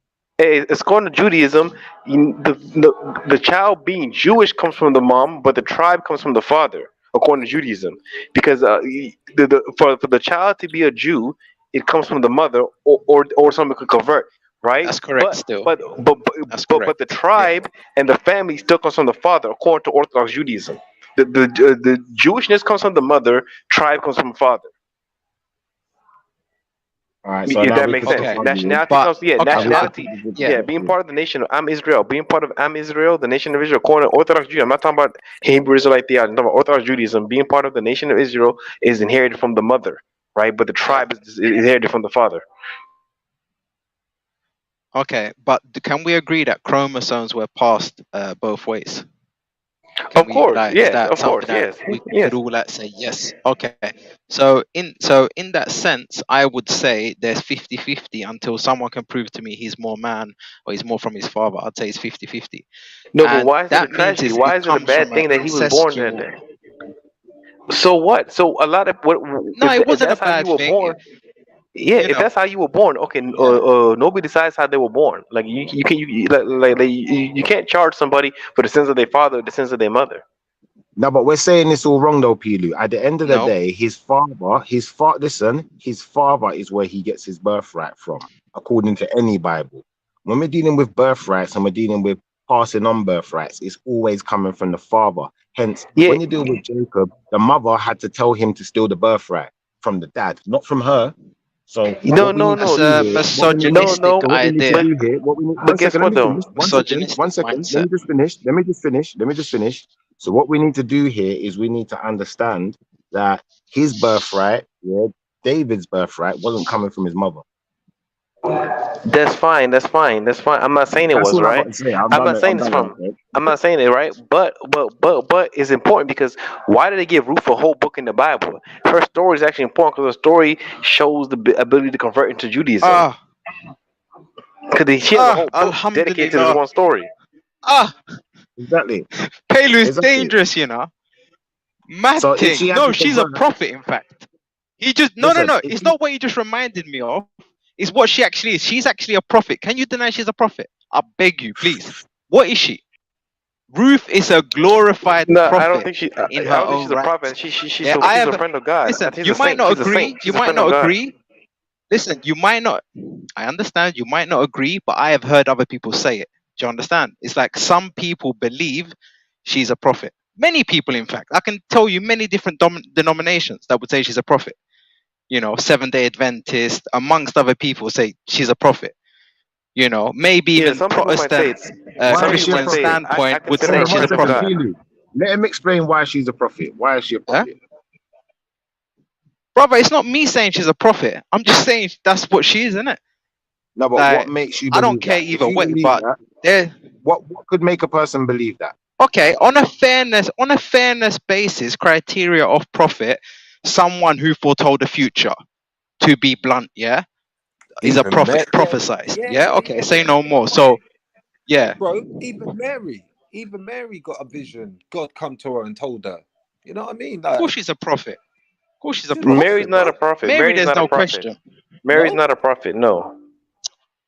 According to Judaism, the child being Jewish comes from the mom, but the tribe comes from the father. According to Judaism, because for the child to be a Jew, it comes from the mother, or someone could convert. right?
That's correct still. That's
But
correct.
the
Yeah.
tribe and the family still comes from the father, according to Orthodox Judaism. The Jewishness comes from the mother, tribe comes from the father.
All right, so
If
now
that
we
makes
can
sense.
stop
Okay.
arguing.
Nationality
But
comes, yeah,
Now
okay,
we can
nationality,
yeah.
yeah, being part of the nation of I'm Israel, being part of I'm Israel, the nation of Israel, according to Orthodox Judaism. I'm not talking about Hebrew Israelite theology. I'm talking about Orthodox Judaism. Being part of the nation of Israel is inherited from the mother, right? But the tribe is inherited from the father.
Okay, but can we agree that chromosomes were passed both ways? Can
Of
we
course,
like is
yes,
that
of
something
course,
that
yes,
we could
yes.
all like say yes? Okay. So in that sense, I would say there's 50-50 until someone can prove to me he's more man or he's more from his father. I'd say it's 50-50.
No, but
And
why is it a
that means
tragedy?
is
Why
it
is it a
comes
bad
from an
thing that he was born that
incestual.
day? So what? So a lot of what
No, it
if
wasn't a
that's how you
bad
were
thing.
born? Yeah,
You
if
know,
that's how you were born, okay.
yeah.
Nobody decides how they were born. Like you can you can't charge somebody for the sins of their father or the sins of their mother.
No, but we're saying this all wrong though, Pilu. At the end of the
No.
day, listen, his father is where he gets his birthright from, according to any Bible. When we're dealing with birthrights and we're dealing with passing on birthrights, it's always coming from the father. Hence,
Yeah,
when you deal with Jacob, the mother had to tell him to steal the birthright from the dad, not from her. So
no,
what we
no,
need to
That's
no,
do
a
here,
no,
misogynistic
no.
so what we need to
But
idea.
do here,
but
one
guess
second, let
what
me
though?
finish.
Misogynistic
One second. Let
mindset.
me just finish. Let me just finish. So what we need to do here is we need to understand that his birthright, yeah, David's birthright, wasn't coming from his mother.
That's fine. That's fine. That's fine. I'm not saying it
That's
was
all I got
right.
to say.
I'm not
I'm
saying it's
done now,
from.
Fred.
I'm not saying it right. But it's important because why did they give Ruth a whole book in the Bible? Her story is actually important because her story shows the ability to convert into Judaism.
Ah,
Because she has a whole book dedicated to this
Alhamdulillah.
one story.
Ah,
Exactly.
Pelu's
Exactly.
dangerous, you know. Mad
So if
thing.
she had
No,
to
she's a
convert,
prophet, in fact. He just no, no,
listen,
no.
if
It's
she,
not what you just reminded me of. It's what she actually is. She's actually a prophet. Can you deny she's a prophet? I beg you, please. What is she? Ruth is a glorified
No, I don't
prophet
think she.
in
I
her
don't think
own
she's a
right.
prophet.
Yeah, I
She's a
have.
friend of God. I
Listen,
think she's
you
a
might
saint.
not
She's a
agree.
saint.
You
She's a
might
friend of
not
God.
agree. Listen, you might not. I understand. You might not agree, but I have heard other people say it. Do you understand? It's like some people believe she's a prophet. Many people, in fact, I can tell you many different denominations that would say she's a prophet. You know, Seventh-day Adventist, amongst other people, say she's a prophet. You know, maybe
Yeah,
even
some people might say
Protestant,
it's.
why
Some
is she
people
a
Christian
might say
prophet?
I
standpoint would
consider
say
her a
Hold on
she's
one
a
friend of
second,
prophet.
God.
Pilu. Let him explain why she's a prophet. Why is she a
Huh?
prophet?
Brother, it's not me saying she's a prophet. I'm just saying that's what she is, isn't it?
No, but what
Like,
makes you
I don't
believe
care
that? If
either
you
way,
believe
but
that,
there.
what could make a person believe that?
Okay, on a fairness basis, criteria of prophet, someone who foretold the future. To be blunt, yeah, is a
Even
prophet,
Mary. Yeah,
prophesized.
yeah,
Yeah,
yeah,
okay,
yeah,
say
yeah.
no more. So
Yeah,
yeah,
bro. Even Mary got a vision. God come to her and told her. You know what I mean?
of course
Like
she's a prophet. Of course she's a
she's a
prophet.
Mary's
prophet,
not a
bro.
prophet.
Mary,
Mary's
there's
not a
no
prophet.
question.
Mary's
No.
not a prophet. No,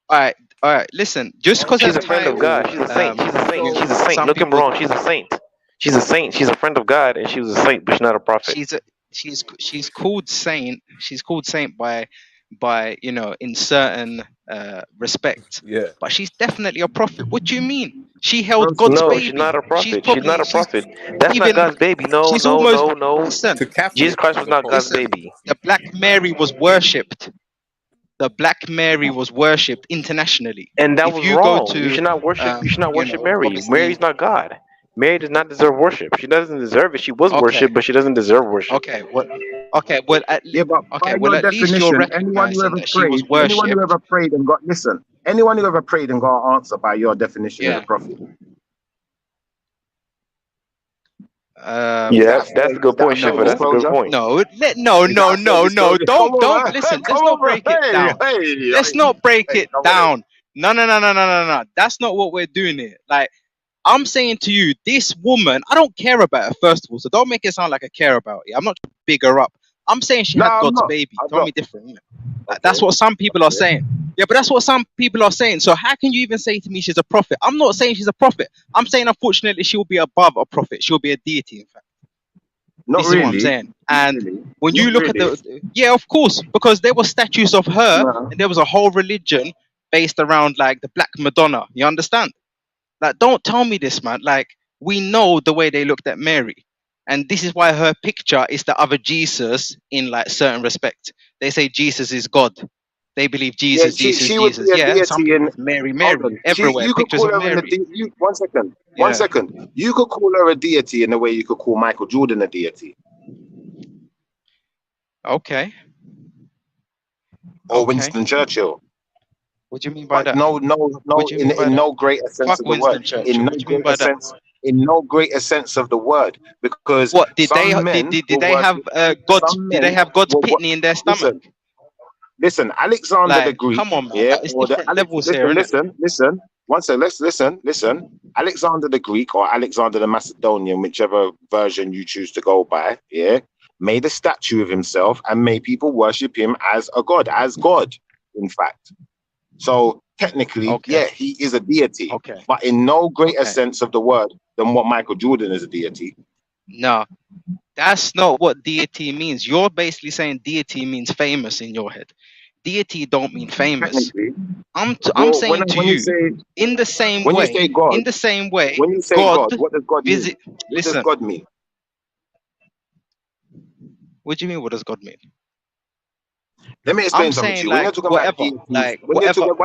All right, all right. Listen, just because
she's
her
a friend of God.
title,
She's a saint. She's a saint.
you
So
She's a
know,
saint.
some
Look him
people
wrong. She's a saint. She's a saint. She's a friend of God, and she was a saint, but she's not a prophet.
she's a, she's called saint. She's called saint by you know in certain respect,
yeah.
but she's definitely a prophet. What do you mean? She held
First of
God's
No,
all,
she's not
baby.
a prophet. She's not a
She's
prophet. That's not
even
God's baby. No,
she's
no,
almost
no, no.
listen,
To
Jesus
Catholics,
Christ
she's
was
a
not God's
prophet.
listen.
baby.
The Black Mary was worshipped. The Black Mary was worshipped internationally.
And that
If
was
you go
wrong. You
to
should not worship. You should not
you
worship
know,
Mary.
obviously,
Mary's not God. Mary does not deserve worship. She doesn't deserve it. She was
okay,
worshipped, but she doesn't deserve worship.
okay, what, okay, well,
yeah, but by
okay, well,
your
at least you're
definition,
recognizing that she was worshipped.
anyone who ever prayed and got an answer by your definition is a
Yeah.
prophet.
Um.
Is
Yeah,
that
that's a
is
good
that a
point,
fair
Shifter.
No.
That's a good
disclosure?
point.
No. No.
Is that
No.
a fair
No. No.
disclosure? Come
Don't
on,
listen.
come
Let's not
on,
break it down. Let's not break
hey,
it
come on in.
down. No. No. No. No. No. No. No. That's not what we're doing here. Like. I'm saying to you, this woman, I don't care about her, first of all, so don't make it sound like I care about it. I'm not trying to big her up. I'm saying she
No,
had
I'm
God's
not.
baby.
I'm
Tell me
not.
different. Like, that's
Okay.
what some people are
Okay.
saying. Yeah, but that's what some people are saying. So how can you even say to me she's a prophet? I'm not saying she's a prophet. I'm saying, unfortunately, she'll be above a prophet. She'll be a deity, in fact.
Not
This is what I'm
really.
saying. And
Really.
when
Not
you look at
really.
yeah, of course, because there were statues of her
No.
and there was a whole religion based around like the Black Madonna. You understand? Like, don't tell me this, man. Like, we know the way they looked at Mary. And this is why her picture is the other Jesus in like certain respect. They say Jesus is God. They believe
Yeah,
Jesus, Jesus,
she would
Jesus.
be a
Yeah, some
deity,
people
and
it's Mary,
hold
Mary.
on,
Everywhere,
you could
pictures
call
of
her in a
Mary.
one
Yeah.
second. You could call her a deity in the way you could call Michael Jordan a deity,
Okay.
or
Okay.
Winston Churchill.
What do you mean by
But
that?
no,
What do you mean by
in
that?
no greater sense
Fuck
of the word.
Winston Churchill. What do you mean by that?
In no greater sense of the word, because
What did they
some men
did
will
they have
worship.
God's
Some
did they
men
have God's
will
pitney in their stomach?
listen. Listen, Alexander the
Like,
Greek,
come on, man.
yeah,
Like, it's
or the
different
Alex.
levels here, innit?
Listen. One second, let's listen. Alexander the Greek or Alexander the Macedonian, whichever version you choose to go by, yeah, made a statue of himself and made people worship him as a god, in fact. So technically,
Okay.
yeah, he is a deity,
Okay.
but in no greater
Okay.
sense of the word than what Michael Jordan is a deity.
No, that's not what deity means. You're basically saying deity means famous in your head. Deity don't mean famous.
Technically,
I'm
well,
saying to
when you
you,
say
in the same
when you
way,
say God,
in the same way,
when you say
God
God, what does God mean?
visit.
What does
Listen,
God mean?
what do you mean? What does God mean?
Let me
I'm
explain something to
saying
you. When
like
you're talking about
whatever,
deities,
like
when you're
whatever.
talking,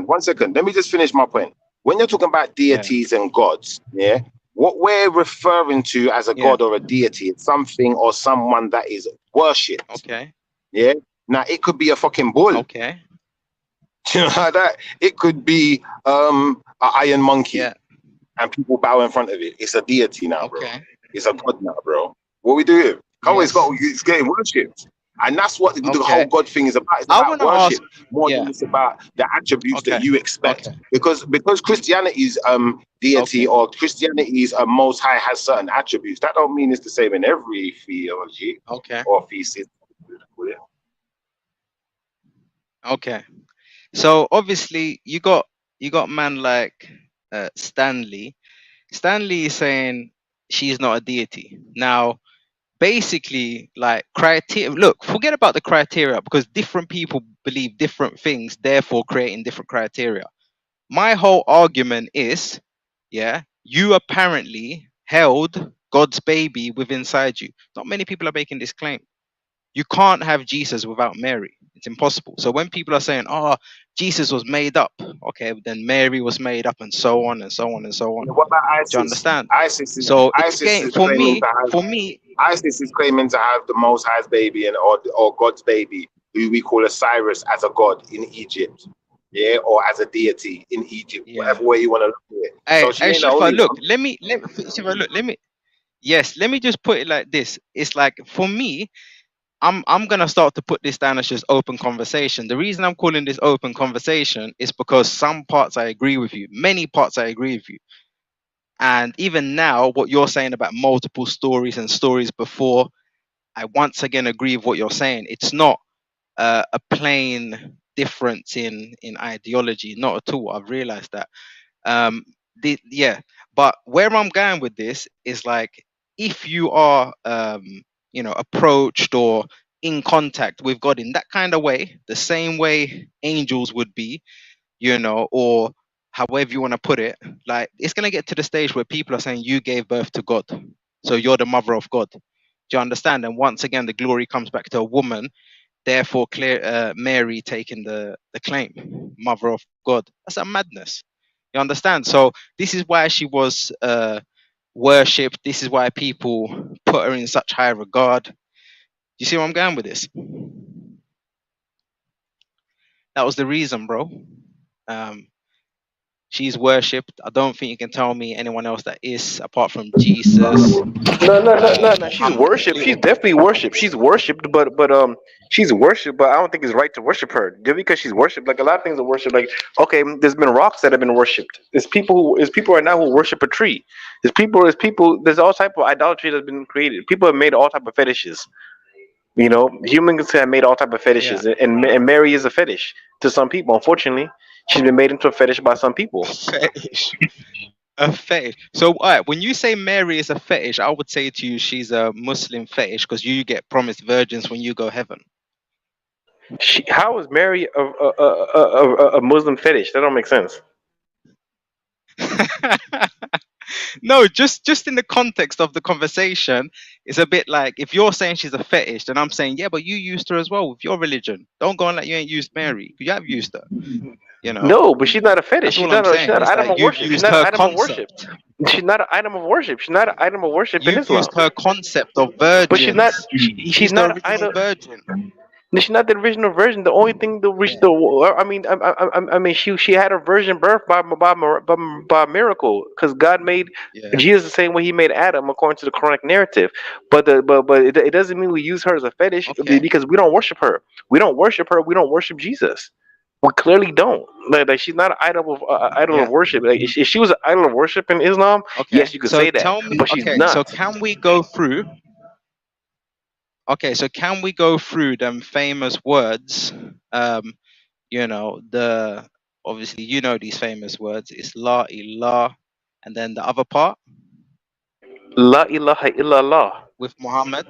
one second. Let me just finish my point. When you're talking about
Yeah,
deities and gods, yeah, what we're referring to as a
yeah.
god or a deity is something or someone that is worshipped.
Okay,
Yeah. Now it could be a fucking bull.
okay.
You know how that? It could be an iron monkey,
Yeah,
and people bow in front of it. It's a deity now, bro.
okay.
It's a god now, bro. What we do here? Oh,
Yes.
it's getting worshipped. And that's what the whole
Okay.
God thing is about. It's
I
about
want to ask.
worship more than
Yeah.
it's about the attributes that
Okay.
you expect.
Okay.
Because Christianity's deity
Okay.
or Christianity's most high has certain attributes. That don't mean it's the same in every theology
Okay.
or thesis.
Okay. So obviously you got man like Stanley. Stanley is saying she's not a deity. Now, basically, like criteria. Look, forget about the criteria because different people believe different things, therefore creating different criteria. My whole argument is, yeah, you apparently held God's baby within inside you. Not many people are making this claim. You can't have Jesus without Mary. It's impossible. So when people are saying, "Oh, Jesus was made up," okay, then Mary was made up, and so on and so on and so on.
What about
Do you
ISIS?
understand? So it's
ISIS
game
is
for
claiming
me.
to have
For me,
ISIS is claiming to have the Most High's baby or God's baby, who we call Osiris, as a god in Egypt, yeah, or as a deity in Egypt,
yeah.
whatever way you want to look at it.
Hey,
So she
hey,
ain't the
Shifa,
only
look.
one.
Shifa, look. Let me. Yes, let me just put it like this. It's like for me, I'm gonna start to put this down as just open conversation. The reason I'm calling this open conversation is because some parts I agree with you, many parts I agree with you. And even now, what you're saying about multiple stories and stories before, I once again agree with what you're saying. It's not a plain difference in ideology, not at all. I've realized that. Um, yeah, but where I'm going with this is like if you are, approached or in contact with God in that kind of way, the same way angels would be, or however you want to put it, like it's going to get to the stage where people are saying you gave birth to God. So you're the mother of God. Do you understand? And once again, the glory comes back to a woman, therefore Mary taking the claim, mother of God. That's a madness. You understand? So this is why she was worshipped. This is why people put her in such high regard. You see where I'm going with this? That was the reason, bro. Um, she's worshipped. I don't think you can tell me anyone else that is apart from Jesus.
No. She's
I'm
worshipped. She's definitely worshipped. She's worshipped, but she's worshipped. But I don't think it's right to worship her just because she's worshipped. Like a lot of things are worshipped. Like okay, there's been rocks that have been worshipped. There's people right now who worship a tree. There's people. There's all type of idolatry that's been created. People have made all type of fetishes. You know, humans have made all type of
yeah.
fetishes, and Mary is a fetish to some people. Unfortunately, she's been made into a fetish by some people.
Fetish. A fetish. So, all right, when you say Mary is a fetish, I would say to you she's a Muslim fetish because you get promised virgins when you go heaven.
How is Mary a Muslim fetish? That don't make sense.
No, just in the context of the conversation, it's a bit like if you're saying she's a fetish, then I'm saying, yeah, but you used her as well with your religion. Don't go on like you ain't used Mary. You have used her. You know,
No, but she's not a fetish.
that's all I'm
She's
saying.
not an
It's
item
like
of
you've
worship. She's
used
not an
her
item of worship.
concept.
She's not an item of worship. She's not an item of worship in
You've
Islam.
used her concept of
But she's not.
virgins.
She's
She's the
not an
original
item.
virgin.
No, she's not the original version. The only thing the
Yeah,
I mean, I mean, she had a virgin birth by miracle, because God made
yeah,
Jesus the same way He made Adam, according to the Quranic narrative. But it doesn't mean we use her as a fetish,
okay,
because we don't worship her. We don't worship her. We don't worship Jesus. We clearly don't. Like she's not an idol of
yeah,
worship. Like if she was an idol of worship in Islam,
okay.
yes, you could
So
say that,
tell me,
but she's
okay, so
not.
can we go through? Okay, so can we go through them famous words? You know, the obviously you know these famous words. It's la ilah, and then the other part
La ilaha illallah.
with Muhammad,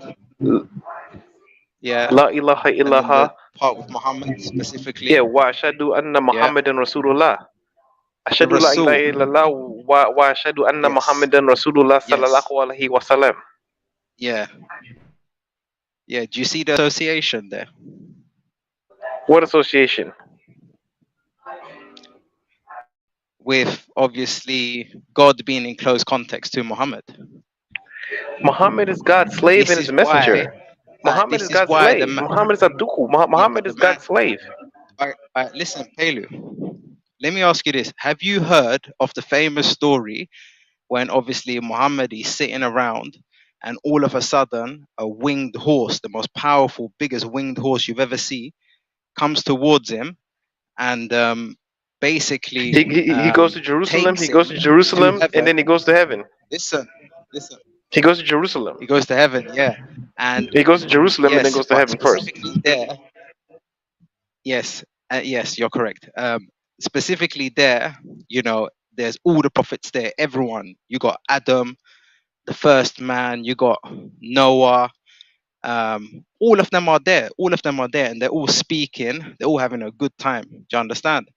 yeah,
La ilaha
and then the
illallah.
part with Muhammad
Yeah,
specifically,
wa ashadu anna
yeah,
Muhammadan Rasulullah.
the
Ashadu la ilaha
Rasul,
illallah wa ashadu anna
yes,
Muhammadan Rasulullah
yes,
sallallahu alaihi wasallam.
yeah, yeah. Do you see the association there
What association?
with obviously God being in close context to Muhammad?
Muhammad is God's slave
This
and his
is why,
messenger. Muhammad is
this is
God's
why
slave. Muhammad is Abduku.
yeah,
Muhammad
but
is
the man.
God's slave.
All right, listen, Pelu. Let me ask you this: have you heard of the famous story when obviously Muhammad is sitting around and all of a sudden a winged horse, the most powerful, biggest winged horse you've ever seen, comes towards him and basically
He goes to Jerusalem. He
takes
goes to
him to
Jerusalem, and then
heaven.
he goes to heaven.
Listen, listen.
He goes to Jerusalem.
He goes to heaven, yeah. And
He goes to Jerusalem and then
yes,
goes to
but
heaven first.
specifically there, yes, yes, you're correct. Specifically there, you know, there's all the prophets there, everyone. You got Adam, the first man, you got Noah, all of them are there. All of them are there, and they're all speaking. They're all having a good time. Do you understand?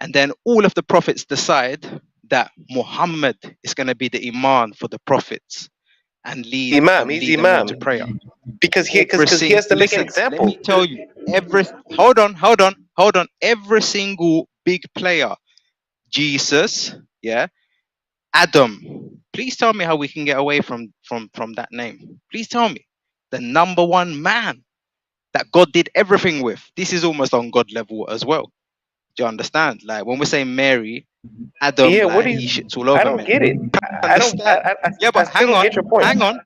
And then all of the prophets decide that Muhammad is going to be the imam for the prophets and
He's Imam. He's
lead them into
Imam
prayer.
because
Every
he has to make an
listen, let
example.
me tell you. Hold on. Every single big player, Jesus, yeah, Adam. Please tell me how we can get away from that name. Please tell me. The number one man that God did everything with. This is almost on God level as well. Do you understand? Like when we're saying Mary, Adam,
Yeah, what
like
do
he
you?
shits all
I
over
don't
men.
get it. I don't.
Understand? Yeah,
I
but
still don't get your point.
hang on,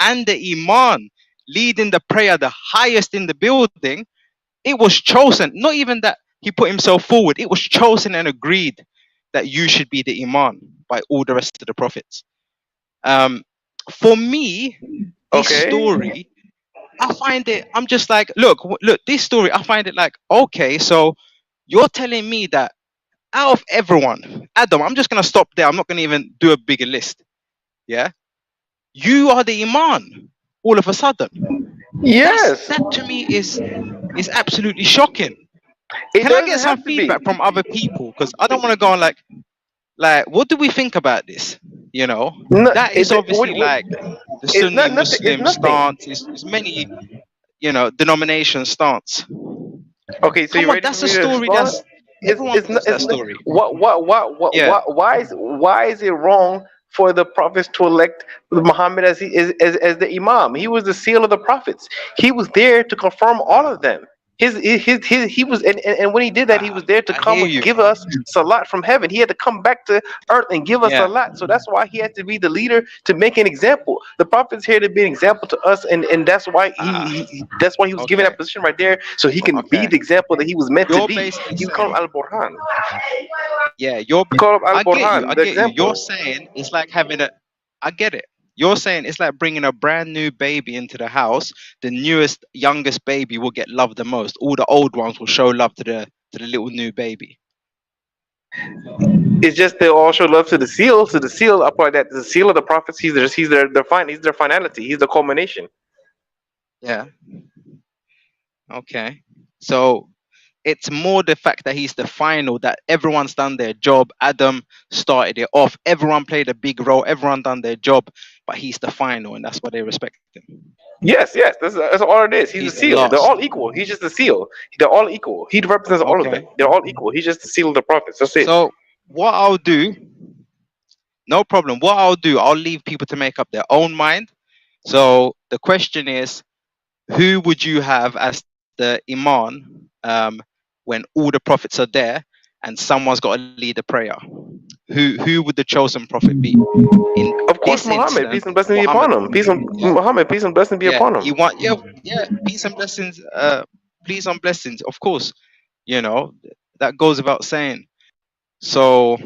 and the imam leading the prayer, the highest in the building. It was chosen. Not even that he put himself forward. It was chosen and agreed that you should be the imam by all the rest of the prophets. Um, for me, this
Okay.
story, I find it. I'm just like, look, this story. I find it like, okay, so you're telling me that out of everyone, Adam, I'm just gonna stop there. I'm not gonna even do a bigger list. Yeah, you are the imam. All of a sudden,
Yes.
that to me is absolutely shocking.
It
Can I get
doesn't
some
have to be.
feedback from other people? Because I don't want to go on like what do we think about this? You know,
No,
that is obviously
what,
like the
it's
Sunni
not nothing. It's
Muslim
nothing.
stance. It's many, you know, denomination stance.
Okay, so
Come
you
on,
ready for
that's a
me to
story.
respond?
That's everyone knows that story. Yeah,
Why is it wrong for the prophets to elect Muhammad as as the imam? He was the seal of the prophets. He was there to confirm all of them. He was, and when he did that, he was there to
I
come
hear
and
you.
give us salat from heaven. He had to come back to earth and give us
Yeah,
salat. So that's why he had to be the leader to make an example. The prophet's here to be an example to us, and that's why that's why he was given
okay,
that position right there, so he can be
okay.
the example that he was meant to
You're
be.
basically
He called him
saying,
Al Burhan.
yeah,
Call him Al
I get you.
Burhan,
I
the
get you. You're
example.
saying it's like having a. I get it. You're saying it's like bringing a brand new baby into the house. The newest, youngest baby will get love the most. All the old ones will show love to the little new baby.
It's just they all show love to the seal. To the seal, upon that the seal of the prophets. He's their finality. He's their culmination.
Yeah. Okay. So it's more the fact that he's the final, that everyone's done their job. Adam started it off. Everyone played a big role. Everyone done their job, but he's the final, and that's why they respect him.
Yes, yes, that's all it is. He's a
He's the
seal. They're
last.
all equal. He's just a seal. They're all equal. He represents all of them.
Okay.
They're all equal. He's just the seal of the prophets. That's it.
So what I'll do, no problem. What I'll do, I'll leave people to make up their own mind. So the question is, who would you have as the imam when all the prophets are there and someone's got to lead the prayer? Who would the chosen prophet be? In
Of course,
this
Muhammad,
instance,
peace and blessing be
Muhammad.
upon him.
Yeah,
Muhammad, peace and blessing be
yeah.
upon
You
him.
want, yeah. Peace and blessings. Peace and blessings. Of course, you know that goes without saying. So,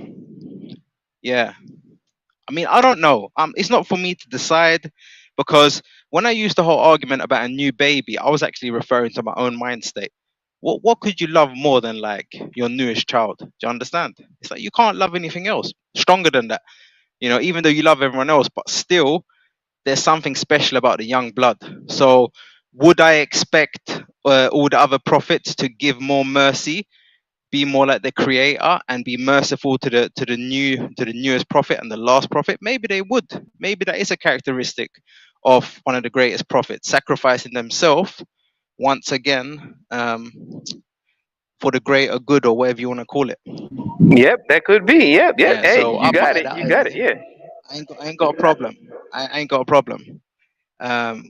yeah. I mean, I don't know. It's not for me to decide, because when I used the whole argument about a new baby, I was actually referring to my own mind state. What could you love more than like your newest child? Do you understand? It's like you can't love anything else stronger than that. You know, even though you love everyone else, but still there's something special about the young blood. So would I expect all the other prophets to give more mercy, be more like the creator, and be merciful to the newest prophet and the last prophet? Maybe they would. Maybe that is a characteristic of one of the greatest prophets, sacrificing themselves once again, for the greater good, or whatever you want to call it.
Yep, that could be. Yep, yep.
Yeah,
Hey,
so
you
I'll put
got
it
it.
that
You
way.
got it. Yeah.
I ain't got a problem. I ain't got a problem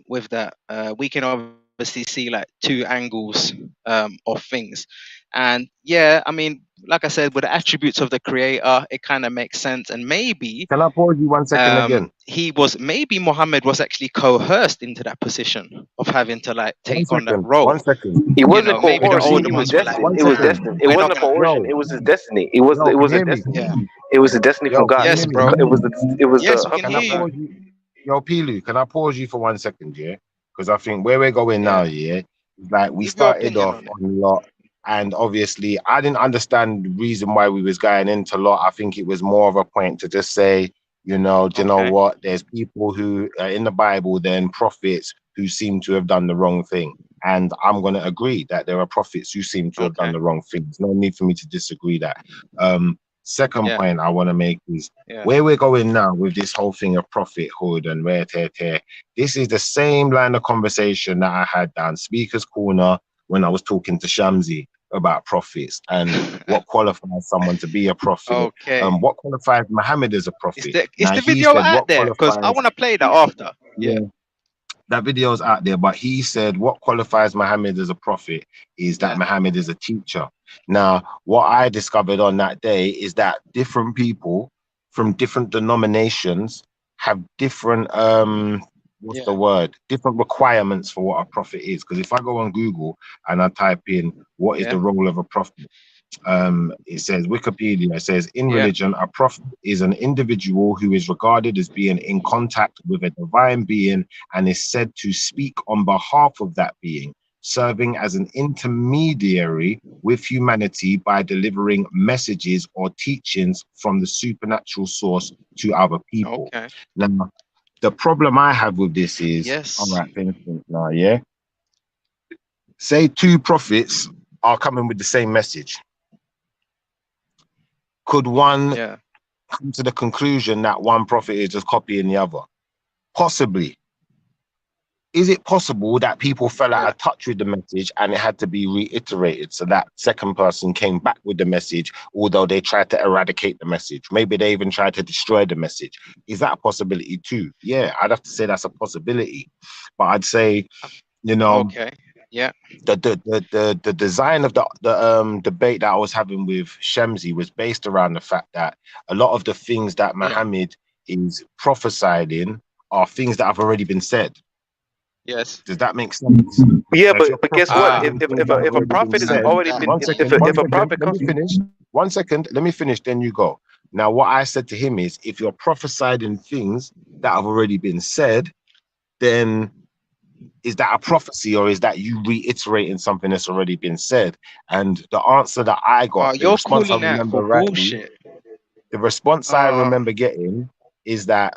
with that. We can obviously see like two angles of things, and yeah, I mean, like I said, with the attributes of the creator, it kind of makes sense. And maybe
Can I pause you 1 second again?
maybe Muhammad was actually coerced into that position of having to like take on that
1 second.
role.
1 second.
It
You
wasn't
know, maybe the
coercion.
older
It was
ones were like,
destined.
One
It was
second.
destined. It
we're
wasn't
not
a
gonna.
coercion.
Yo,
It was his destiny. It was.
yo,
It
can
was
you
a
hear me?
destiny.
Yeah.
It was a destiny from
Yo, can
God.
you
Yes,
hear me?
bro.
It was. It was
Yes,
the.
we can
Can I
hear you.
pause you? Yo, Pilu, can I pause you for 1 second, yeah? Because I think where we're going now,
Yeah.
yeah, is like we
Give your
started
opinion
off
on it.
on Lot, and obviously I didn't understand the reason why we was going into Lot. I think it was more of a point to just say, do you know
Okay.
what? There's people who are in the Bible, then prophets who seem to have done the wrong thing. And I'm going to agree that there are prophets who seem to have done
Okay.
the wrong thing. There's no need for me to disagree that. Second
Yeah.
point I want to make is
Yeah.
where we're going now with this whole thing of prophethood and where tear. This is the same line of conversation that I had down Speaker's Corner when I was talking to Shamsi about prophets and what qualifies someone to be a prophet.
Okay.
What qualifies Muhammad as a
Is
prophet?
the
Now he
video
said
out
what
there? Because I
qualifies.
want to play that after. Yeah.
Yeah, that video's out there, but he said what qualifies Muhammad as a prophet is that
Yeah.
Muhammad is a teacher. Now, what I discovered on that day is that different people from different denominations have different what's the
Yeah.
word? Different requirements for what a prophet is. Because if I go on Google and I type in what is
Yeah.
the role of a prophet, it says Wikipedia, it says in
Yeah.
religion a prophet is an individual who is regarded as being in contact with a divine being and is said to speak on behalf of that being, serving as an intermediary with humanity by delivering messages or teachings from the supernatural source to other people.
Okay.
Now, the problem I have with this is, all
Yes.
right, for instance, now, yeah, say two prophets are coming with the same message. Could one
Yeah.
come to the conclusion that one prophet is just copying the other? Possibly. Is it possible that people fell out
Yeah.
of touch with the message and it had to be reiterated so that second person came back with the message, although they tried to eradicate the message? Maybe they even tried to destroy the message. Is that a possibility too? Yeah, I'd have to say that's a possibility. But I'd say,
Okay. Yeah.
the design of the debate that I was having with Shemsi was based around the fact that a lot of the things that
Yeah.
Muhammad is prophesying are things that have already been said.
Yes.
Does that make sense?
Yeah,
So if you're
but guess what?
prophesying things that have
If a
already been
prophet has
said,
already been
one second,
if a prophet
let
comes.
me finish. 1 second, let me finish, then you go. Now, what I said to him is, if you're prophesying things that have already been said, then is that a prophecy or is that you reiterating something that's already been said? And the answer that I got, the
You're
response I
calling that
remember
for
rightly,
bullshit.
the response I remember getting is that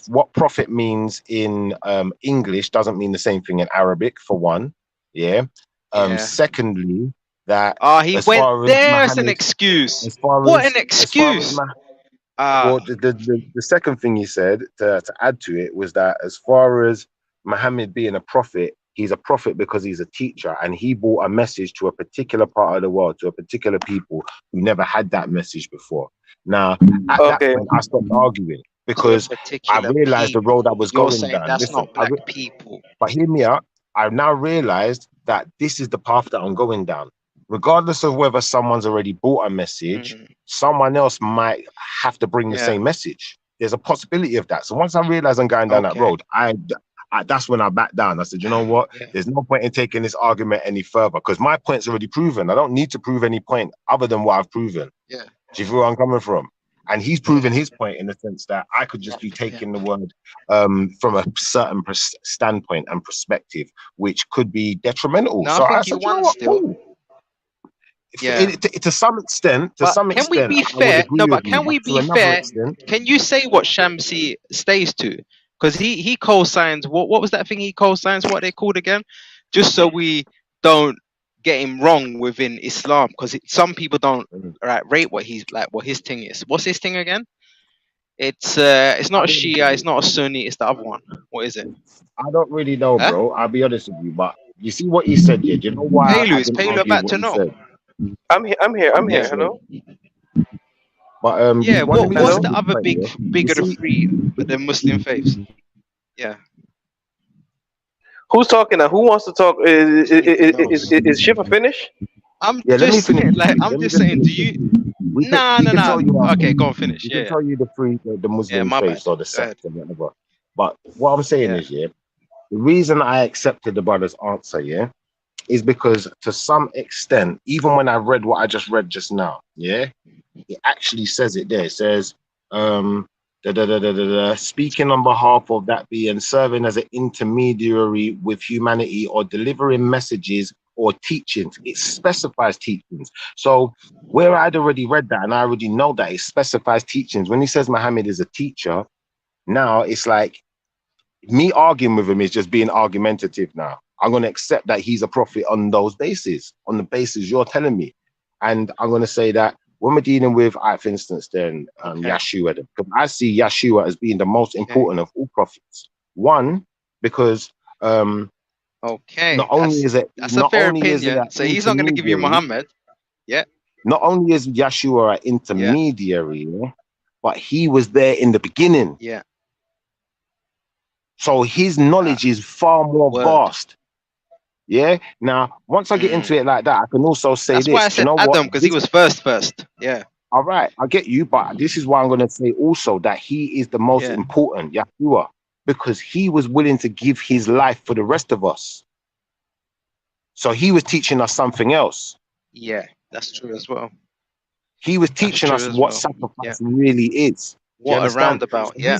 what prophet means in English doesn't mean the same thing in Arabic, for one. Yeah.
Yeah.
Secondly, that
He
as
went
far as
there as an
Muhammad,
excuse.
as far
What an
as far as
excuse.
well, the second thing he said to add to it was that as far as Muhammad being a prophet, he's a prophet because he's a teacher and he brought a message to a particular part of the world, to a particular people who never had that message before. Now, at that
Okay.
point, I stopped arguing
To a
because I
particular
realized the road I
people.
was
You're
going
saying
down.
that's
Listen,
not black people.
but hear me out. I've now realized that this is the path that I'm going down. Regardless of whether someone's already bought a message, someone else might have to bring the
Yeah.
same message. There's a possibility of that. So once I realize I'm going down that
Okay.
road, I that's when I backed down. I said, you know what?
Yeah.
There's no point in taking this argument any further because my point's already proven. I don't need to prove any point other than what I've proven.
Yeah.
Do you feel where I'm coming from? And he's proven his point in the sense that I could just be taking the word from a certain standpoint and perspective, which could be detrimental.
No,
So
I
I
think you
said, you know
won
what?
still.
Cool.
Yeah.
To some extent,
But can we be
I would
fair?
agree
No,
with
but
you.
can we
But to
be
another
fair?
extent,
Can you say what Shamsi stays to? Because he co-signs what was that thing he co-signs? What they called again? Just so we don't get him wrong within Islam, because some people don't rate what he's like, what his thing is. What's his thing again? It's not
I'll
a
be honest with
Shia, it's
you.
not a Sunni, it's the other one. What is it?
I don't really know,
Huh?
bro. I'll be honest with you. But you see what he said, yeah? Do you know why I
Is
didn't
Palu
argue
about
what
to
he
know?
said?
I'm here. I'm here. I'm
Yeah,
here.
Yeah.
Hello.
But
Yeah,
one of
what's
Hello.
the other big
you
of the
see,
three, the Muslim faiths? Yeah.
Who's talking now? Who wants to talk?
Don't even know.
Is Shiva finished?
I'm
yeah, let me
just
finish
saying,
this.
like, I'm
Let me
just
just
saying,
finish
do
this.
you? Nah,
We
nah,
can
nah.
tell you
Okay, go on, finish.
we can
Yeah,
tell you the
yeah,
Muslim
my bad.
faiths or the
Go ahead.
sects or whatever. But what I'm saying
Yeah.
is, yeah, the reason I accepted the brother's answer, yeah, is because to some extent, even when I read what I just read just now, yeah, it actually says it there. It says, speaking on behalf of that being, serving as an intermediary with humanity or delivering messages or teachings. It specifies teachings. So where I'd already read that and I already know that it specifies teachings, when he says Muhammad is a teacher, now it's like me arguing with him is just being argumentative now. I'm going to accept that he's a prophet on those bases, on the basis you're telling me. And I'm going to say that when we're dealing with, for instance, then Yeshua, because I see Yeshua as being the most important of all prophets. One, because
Okay,
not only is it
that's a fair opinion.
an
So he's not going to give you
intermediary,
Muhammad. Yeah.
not only is Yeshua an
Yeah.
intermediary, but he was there in the beginning.
Yeah.
So his knowledge is far more
Word.
vast. Yeah. Now, once I get into it like that, I can also say
That's why I
this. Do you
said
know what?
Adam, because he was first. Yeah.
All right, I get you, but this is why I'm going to say also that he is the most
Yeah.
important, Yeshua, because he was willing to give his life for the rest of us. So he was teaching us something else.
Yeah, that's true as well.
He was teaching us what sacrifice really is. Do you
What a
understand?
roundabout.
So
Yeah.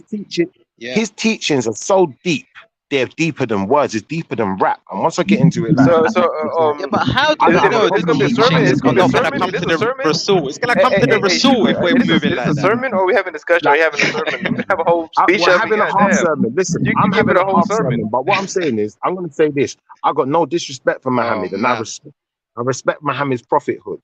his teachings are so deep. They're deeper than words. It's deeper than rap. And once I get into it like
So
that, it's like,
Yeah, but how do
I
we
don't have a
know the
this gonna be a
problem with
sermon.
teachings
It's
Muhammad
gonna
are
be a
being a
not going to
sermon.
come
This
to
is a
the
sermon.
Rasul? It's going to
Hey,
come to the
hey,
Rasul if
Shiva,
we're
this is
moving like
a
that.
sermon, or we having a discussion? Or
like,
we having a sermon? You have a whole speech
we're
of me.
having a half
Goddamn.
sermon. Listen,
You
I'm
give it
having
a
a
whole
half
sermon.
sermon, but what I'm saying is, I'm going to say this. I got no disrespect for
Oh,
Muhammad, and I
man.
respect Muhammad's prophethood.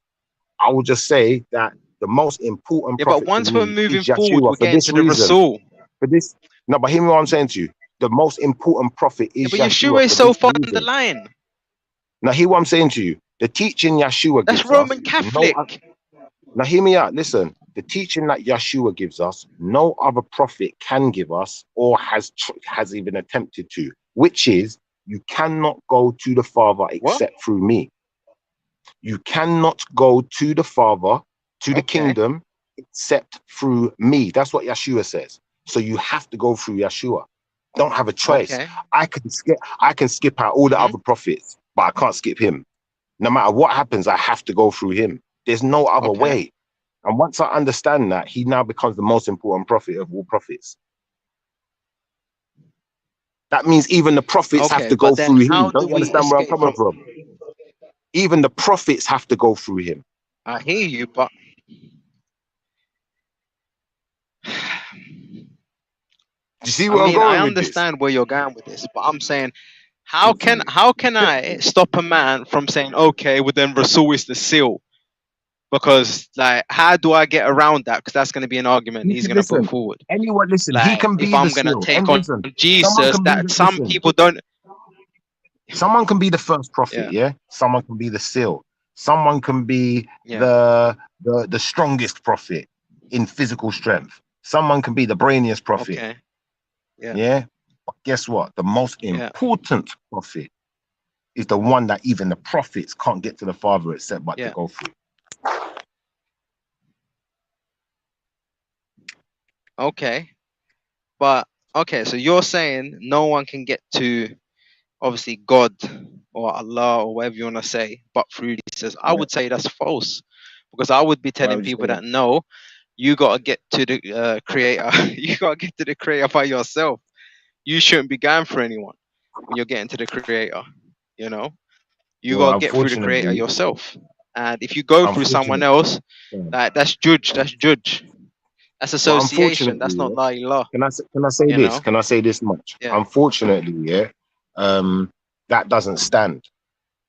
I will just say that the most important
Yeah, but
prophet to
once we're
me
moving
is
forward,
Yeshua
we're
for
getting
this
to the
reason.
Rasul.
For this, no, but hear me what I'm saying to you. The most important prophet
Yeah,
is
but
Yeshua
Yeshua is
for
so
this
far down the
reason.
line.
Now, hear what I'm saying to you. The teaching Yeshua
That's
gives us,
Roman Catholic.
now hear me out. Listen, the teaching that Yeshua gives us, no other prophet can give us or has even attempted to, which is you cannot go to the Father except through me. You cannot go to the Father, to the kingdom, except through me. That's what Yeshua says. So you have to go through Yeshua. Don't have a choice.
Okay.
I can skip out all the other prophets, but I can't skip him. No matter what happens, I have to go through him. There's no other way. And once I understand that, he now becomes the most important prophet of all prophets. That means even the prophets have to go
but then
through him.
how do
Don't you
we
understand where I'm
escape
coming from? Even the prophets have to go through him.
I hear you, but
Do you see where I'm going
I
with this?
understand where you're going with this, but I'm saying, How can I stop a man from saying, okay, well then Rasul is the seal? Because like, how do I get around that? Because that's going to be an argument he's going to put
Listen,
forward.
anyone, listen, he
Like,
can
if
be the
I'm going to
seal.
take
And
on
listen, someone
Jesus,
can be
that
the,
some
listen,
people don't.
someone can be the first prophet,
Yeah,
yeah? Someone can be the seal. Someone can be
yeah,
the strongest prophet in physical strength. Someone can be the brainiest prophet,
okay, yeah,
yeah? But guess what? The most
yeah,
important prophet is the one that even the prophets can't get to the Father except but to
yeah.
go through.
Okay, but okay, so you're saying no one can get to obviously God or Allah or whatever you want to say, but through Jesus. I
Yeah.
would say that's false, because I would be
Why
telling
would you
people
say that?
that no, you got to get to the creator. You got to get to the creator by yourself. You shouldn't be going for anyone when you're getting to the creator. You know, you
Well,
got to get through the creator
unfortunately,
yourself. And if you go through someone
unfortunately,
else,
yeah.
like that's judge, that's
But
association. That's
unfortunately,
not la ilaha.
can I say
You
this?
know,
Can I say this much?
yeah.
Unfortunately, yeah, that doesn't stand.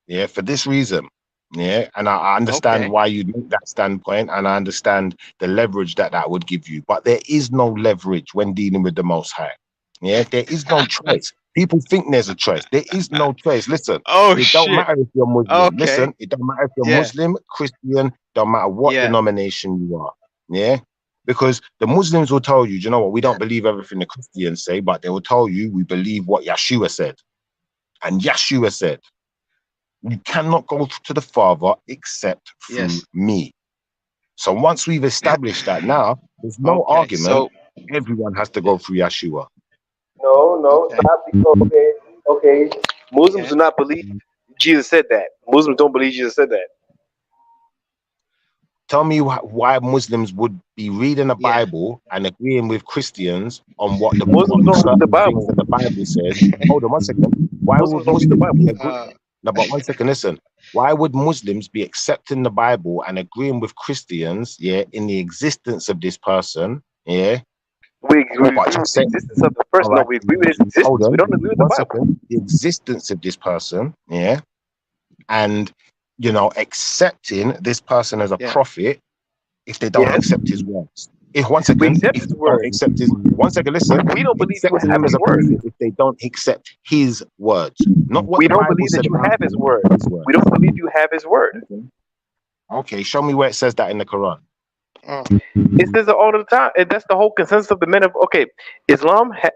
Yeah, for this reason. Yeah, and I understand
Okay.
why you make that standpoint, and I understand the leverage that that would give you. But there is no leverage when dealing with the Most High. Yeah, there is no choice. People think there's a choice. There is no choice. Listen,
Oh
it don't
shit.
matter if you're Muslim.
Okay.
Listen, it don't matter if you're
Yeah.
Muslim, Christian, don't matter what
Yeah.
denomination you are. Yeah, because the Muslims will tell you, do you know what? We
Yeah.
don't believe everything the Christians say, but they will tell you we believe what Yeshua said. And Yeshua said, you cannot go to the Father except through
Yes.
me. So once we've established that now, there's no
Okay.
argument.
So
Everyone has to
yeah.
go through Yeshua.
No, no,
Okay.
stop. Okay, okay. Muslims
Yeah.
do not believe Jesus said that. Muslims don't believe Jesus said that.
Tell me why Muslims would be reading the
Yeah.
Bible and agreeing with Christians on what
Muslims don't read the
certain things
Bible.
that the Bible says. Hold on one second. Why
Muslims
would
don't read the
Muslims be
Bible.
agree? No, but one second, listen. Why would Muslims be accepting the Bible and agreeing with Christians, yeah, in the existence of this person, yeah,
We agree
but
with
just
the
say,
existence of the
all
person. No,
right,
we agree with his
hold
existence. We
on,
don't agree with the
one
Bible.
second. The existence of this person, yeah, and accepting this person as a
Yeah.
prophet if they don't
Yes,
accept his words. If
we accept
if
his
they don't
words.
accept his one second, listen,
We don't believe you
accepting
have
him as
his
a
word.
prophet if they don't accept his words, not what
We
the
don't
Bible
believe that
said
you
about
have his
him,
word.
his
We
words.
don't believe you have his word.
Okay. Okay, show me where it says that in the Quran.
It says it all the time, and that's the whole consensus of the men of. Okay, Islam has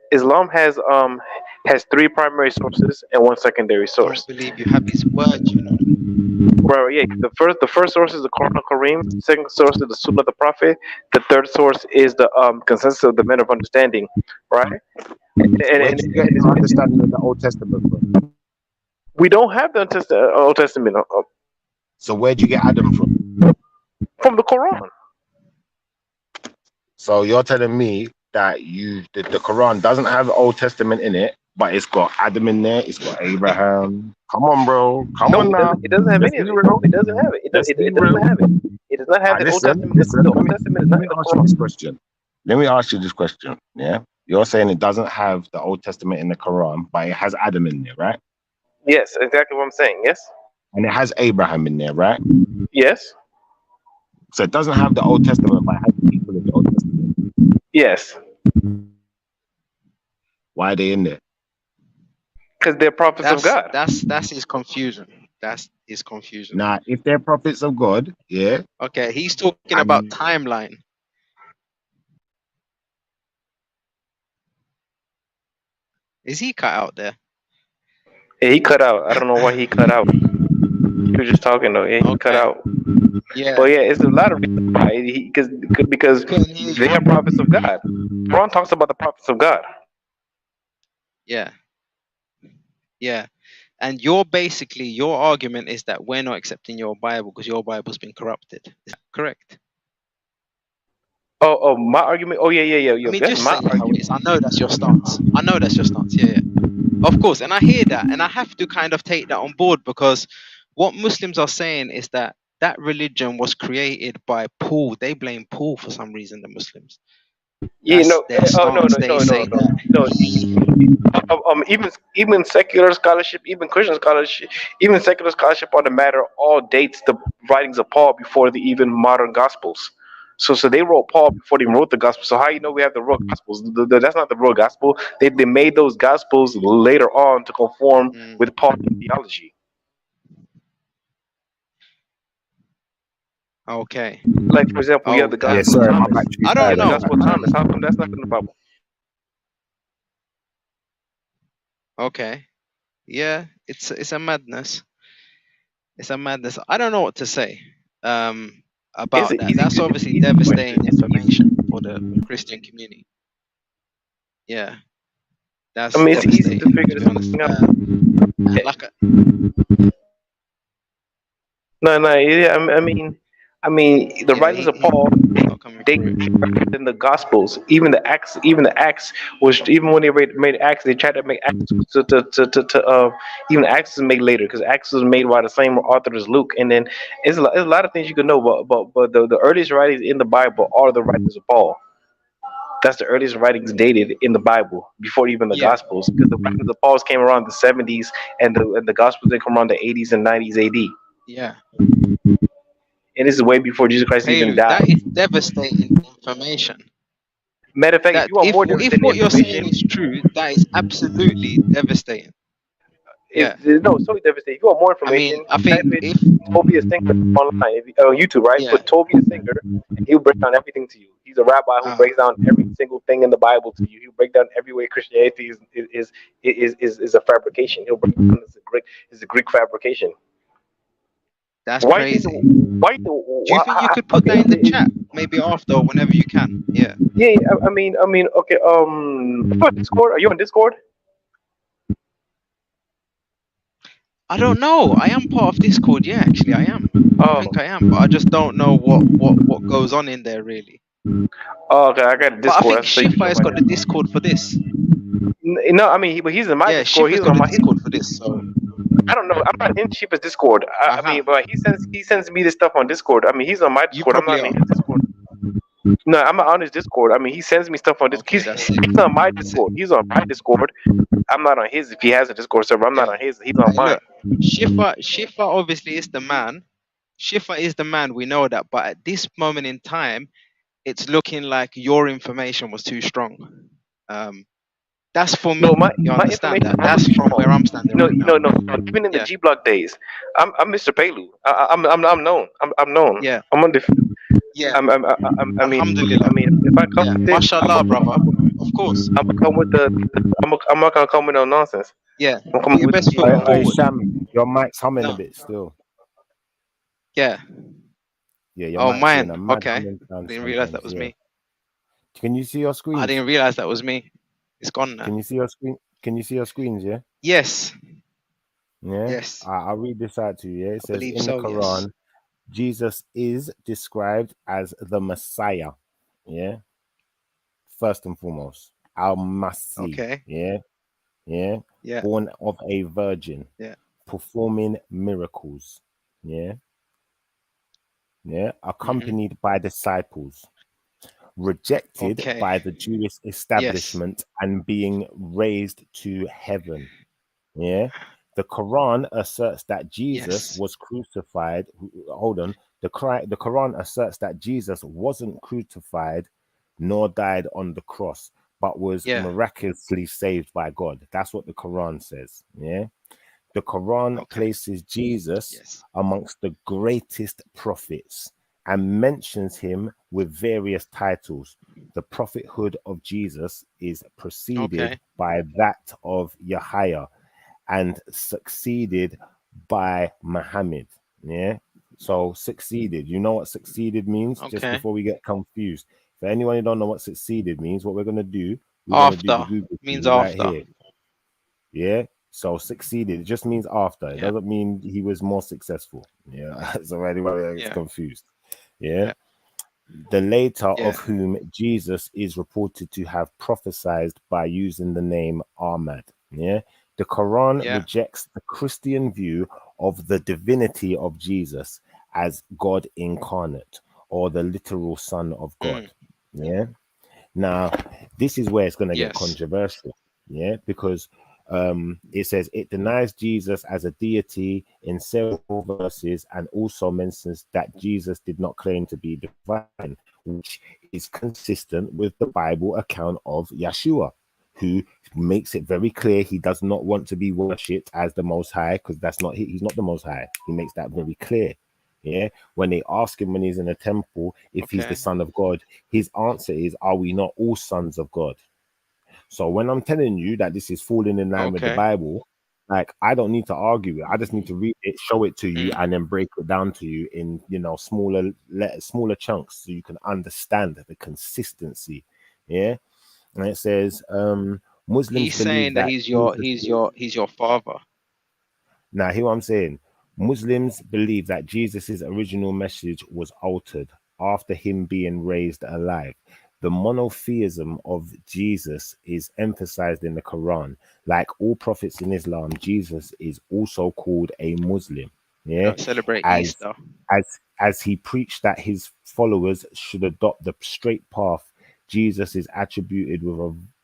three primary sources and one secondary
Don't
source.
believe you have his word, you know.
Right, yeah. The first source is the Quran Kareem. The second source is the Sunnah of the Prophet. The third source is the consensus of the men of understanding. Right,
Where
and
do you get your understanding of the Old Testament from?
we don't have the Old Testament
So where do you get Adam from?
from the Quran.
So you're telling me that the Quran doesn't have the Old Testament in it, but it's got Adam in there, it's got Abraham. Come on, bro. Come
No,
on
it
now.
doesn't. It doesn't have
Let's
any
be
of it. No,
real.
it doesn't have it.
Let's be
It doesn't
real.
have it. It does not have the Old
Listen,
Testament.
listen.
The Old Testament is
Let
not
me
in the
ask you this
Quran.
question. Let me ask you this question. Yeah. You're saying it doesn't have the Old Testament in the Quran, but it has Adam in there, right?
Yes, exactly what I'm saying. Yes,
And it has Abraham in there, right?
yes,
So it doesn't have the Old Testament, but it has people in the Old Testament.
yes.
Why are they in there?
Because they're prophets of God.
That's his confusion. That's his confusion.
Now, if they're prophets of God, yeah,
Okay, he's talking about
and
timeline. Is he cut out there?
Yeah, he cut out. I don't know why he cut out. He was just talking though. Yeah, he cut
Okay.
out.
Yeah.
But yeah, it's a lot of reasons why. Because
Couldn't hear
they
you.
are prophets of God. Quran talks about the prophets of God.
Yeah. Yeah. And your argument is that we're not accepting your Bible because your Bible's been corrupted. Is that correct?
Oh, my argument. Oh, yeah.
I mean,
That's
just
my
say it how it
argument.
is. I know that's your stance. I know that's your stance. Yeah, yeah. Of course. And I hear that. And I have to kind of take that on board because what Muslims are saying is that that religion was created by Paul. They blame Paul for some reason, the Muslims.
Yeah,
That's
no,
their stance. They say that
no.
he.
Even secular scholarship, even Christian scholarship, even secular scholarship on the matter all dates the writings of Paul before the even modern Gospels. So they wrote Paul before they even wrote the Gospel. So how you know we have the real Gospels? That's not the real Gospel. They made those Gospels later on to conform
Mm,
with Paul's theology.
okay.
Like for example, you have
Oh
the
Yeah,
Gospel of
sorry,
damn.
my
Thomas.
battery's
I
You
don't
have
died.
the
I'm
know.
back.
Gospel of Thomas. How come that's not in the Bible?
Okay. Yeah, it's a madness. It's a madness. I don't know what to say
It's
about
an
that.
easy,
That's
it's an
obviously
easy question.
devastating
It's easy.
information for the Christian community. Yeah,
I
that's
mean, it's easy to
devastating
figure
to be
this
honest.
thing out.
And like,
No, no, yeah, I mean, the
yeah,
writings of
he's
Paul
not coming
they
through.
in the Gospels, even the Acts was even when they made Acts, they tried to make Acts even Acts was made later because Acts was made by the same author as Luke, and then it's a lot of things you can know, but the earliest writings in the Bible are the writings of Paul. That's the earliest writings dated in the Bible before even the
Yeah,
Gospels, because the writings of Paul came around the 70s, and the Gospels did come around the 80s and 90s AD.
yeah.
And this is way before Jesus Christ even
Pelu, that
died.
is devastating information.
Matter of fact, if
That
you want more
if
devastating
what you're saying
information,
is true, that is absolutely devastating.
is
Yeah.
no, it's totally devastating. If you want more
I mean,
information,
I
type
think
in
if
Tobias Singer online on YouTube, right?
yeah,
Put Tobias Singer, and he'll break down everything to you. He's a rabbi who
uh,
breaks down every single thing in the Bible to you. He'll break down every way Christianity is a fabrication. He'll break down it's a Greek fabrication.
that's
Why you think?
crazy. Do you
Why,
think you could put
okay,
that in the chat maybe after or whenever you can? Yeah.
yeah, yeah, I mean, okay. You on Discord? Are you on Discord?
I don't know. I am part of Discord. Yeah, actually, I am. I
Oh,
think I am, but I just don't know what goes on in there really.
oh, okay. I got a
But I
Discord.
think
That's so you can
Shifa
join
has
my
got the
Discord.
Discord for this.
No, I mean, but he's in my
Yeah,
Discord.
Shifa's
He's
got
on
the
my.
Discord for this. So,
I don't know. I'm not in Cheapest Discord.
uh
I
huh.
mean, but he sends me this stuff on Discord. I mean, he's on my
You
Discord. I'm
probably
not in
are.
his Discord. No, I'm not on his Discord. I mean, he sends me stuff on this.
Okay, that's sick.
He's on my
That's sick.
Discord. He's on my Discord. I'm not on his. If he has a Discord server, I'm not
Yeah.
on his. He's on
Hey,
mine.
look, Shifa obviously is the man. Shifa is the man. We know that. But at this moment in time, it's looking like your information was too strong. Um, that's for
No,
me. You
my
understand
information
that?
never
That's
be
from where
strong.
I'm standing
No,
right now.
no. Even in the
Yeah,
G Block days, I'm Mr. Pelu. I'm known. I'm known.
yeah,
I'm on the.
yeah.
I mean,
Alhamdulillah.
if I come
Yeah,
with it,
mashallah, brother. Of course.
I'm gonna come with I'm not gonna come with no nonsense.
Yeah,
I'm
put
coming
your
with
best foot
I
forward.
Sham, your mic's humming a
No,
bit still.
yeah.
Yeah, your
Oh,
mic's doing
mine.
a mad
Okay.
humming sound
Didn't realize that
sometimes.
was
Yeah.
me.
Can you see your
I
screens?
didn't realize that was me. It's gone now.
Can you see your screen? Can you see your screens? Yeah.
Yes.
Yeah.
Yes.
I'll read this out to you. Yeah? It
I
says
believe
in the
so. Yes.
Quran, Jesus is described as the Messiah. Yeah. First and foremost, Al Masih.
Okay.
Yeah. Yeah.
Yeah.
Born of a virgin,
Yeah.
performing miracles. Yeah. Yeah.
Mhm.
Accompanied by disciples, rejected
Okay.
by the Jewish
Yes.
establishment and being raised to heaven. Yeah. The Quran asserts that Jesus
Yes.
was crucified. Hold on. The Quran asserts that Jesus wasn't crucified nor died on the cross, but was
Yeah.
miraculously saved by God. That's what the Quran says. Yeah. The Quran
Okay.
places Jesus
Yes.
amongst the greatest prophets and mentions him with various titles. The prophethood of Jesus is preceded
Okay.
by that of Yahya and succeeded by Muhammad. Yeah. So succeeded. You know what succeeded means? Just
Okay.
before we get confused. For anyone who don't know what succeeded means, what we're gonna do, we're gonna do the
After
Google
means
thing right
after.
here. Yeah. So succeeded. It just means after. It
Yeah.
doesn't mean he was more successful. Yeah. So anyone gets
Yeah.
confused. Yeah.
Yeah.
The later of
Yeah.
whom Jesus is reported to have prophesied by using the name Ahmad. Yeah. The Quran
Yeah.
rejects the Christian view of the divinity of Jesus as God incarnate or the literal Son of God.
Mm.
Yeah. Now, this is where it's going to get
Yes.
controversial, yeah, because it says it denies Jesus as a deity in several verses and also mentions that Jesus did not claim to be divine, which is consistent with the Bible account of Yeshua, who makes it very clear he does not want to be worshipped as the Most High, because that's not he's not the Most High. He makes that very clear. Yeah, when they ask him when he's in the temple if he's the
Okay.
Son of God, his answer is, "Are we not all sons of God?" So when I'm telling you that this is falling in line with the
Okay.
Bible, like I don't need to argue it. I just need to read it, show it to you,
Mm.
and then break it down to you in smaller smaller chunks so you can understand the consistency. Yeah, and it says Muslims
He's
believe
saying that
that Jesus
he's your father.
Now, hear what I'm saying. Muslims believe that Jesus' original message was altered after him being raised alive. The monotheism of Jesus is emphasized in the Quran. Like all prophets in Islam, Jesus is also called a Muslim.
We
Yeah,
don't celebrate
as
Easter.
as he preached that his followers should adopt the straight path. Jesus is attributed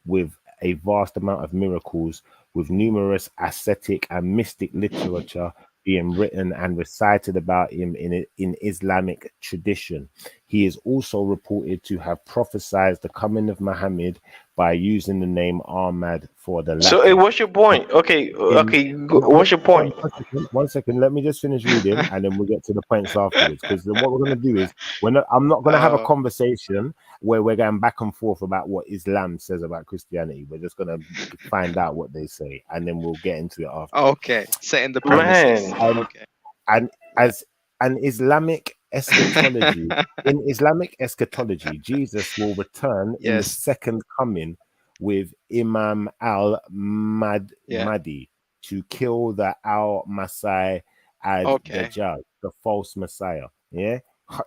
with a vast amount of miracles, with numerous ascetic and mystic literature being written and recited about him in Islamic tradition. He is also reported to have prophesied the coming of Muhammad by using the name Ahmad for the
So,
latter.
what's your point? Okay,
In
okay. What's your point?
1 second, let me just finish reading and then we'll get to the points afterwards. Because what we're going to do is I'm not going to have a
Oh,
conversation where we're going back and forth about what Islam says about Christianity. We're just going to find out what they say and then we'll get into it after.
okay. Setting the
And
premises.
Man,
and
Okay.
and as an Islamic eschatology, in Islamic eschatology, Jesus will return in the
Yes.
second coming with Imam
Yeah.
Mahdi to kill the Al Masai ad
Okay.
Dajjal, the false Messiah. Yeah,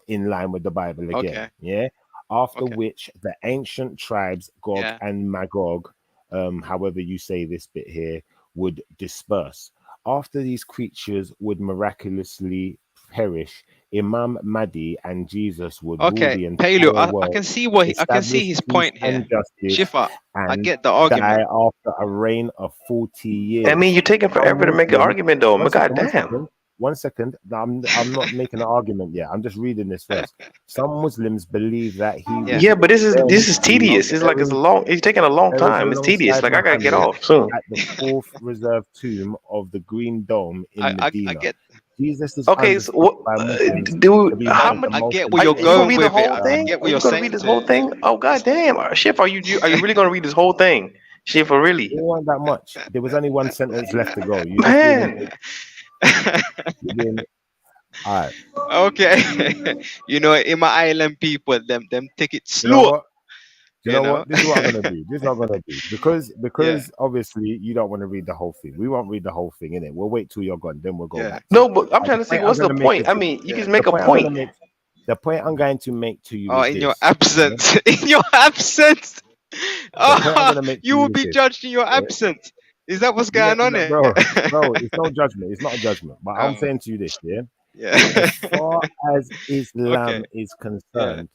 in line with the Bible again.
Okay.
Yeah, after
Okay.
which the ancient tribes Gog
Yeah.
and Magog, however you say this bit here, would disperse. After these creatures would miraculously perish, Imam Mahdi and Jesus would rule
Okay.
the
Paleo,
entire
I
world,
can see what I can see
establish
his
peace
point here.
and justice,
Shifa, I
and
get the
die
argument.
after a reign of 40
I mean,
years.
you're taking
Some
forever to make an
Muslims,
argument, though.
one
But
second, one
goddamn.
second, 1 second. I'm not making an argument yet. I'm just reading this verse. Some Muslims believe that he
Yeah.
would
Yeah, but this
then
is
be
tedious. It's like it's a
buried
long. It's taking a long
buried
time. It's tedious.
alongside
Like I gotta get
Muhammad
off soon.
at the fourth reserved tomb of the Green Dome in
I
Medina.
get
Jesus is
Okay, so
understood
what,
by Muslims to
dude?
be one
How
of the
much?
I
most
get where
Are
you're
you gonna
important.
going
read the
with it.
whole
I
thing?
get
Are
what
you
you're
gonna read
saying
this
to
whole
it.
thing? Oh goddamn, Chef, are you really gonna read this whole thing? Chef, for
It
really?
wasn't that much. There was only one sentence left to go. You're just being
Man,
impatient. You're being all right.
Okay. In my island people, them take it
You know
slow,
what? You
you
know
know?
what? This is what I'm gonna do. This is what I'm gonna do because
Yeah.
obviously you don't want to read the whole thing. We won't read the whole thing in it. We'll wait till you're gone, then we'll go
Yeah.
back to
no,
it.
but I'm trying
The
to see
point I'm
what's the
gonna make
point.
is
I
this.
mean, you
Yeah.
can
The
make a
point I'm gonna
point.
make. The point I'm going to make to you
Oh,
is
in your
this. Yeah?
absence. In your absence.
The point I'm
Oh,
gonna make to
you
you
will
is
be
this.
judged in your
Yeah?
absence. Is that what's
Yeah,
going on
no,
here?
bro, it's no judgment. It's not a judgment. But I'm
Oh,
saying to you this, yeah.
yeah.
As far as
Okay.
Islam is
Yeah.
concerned,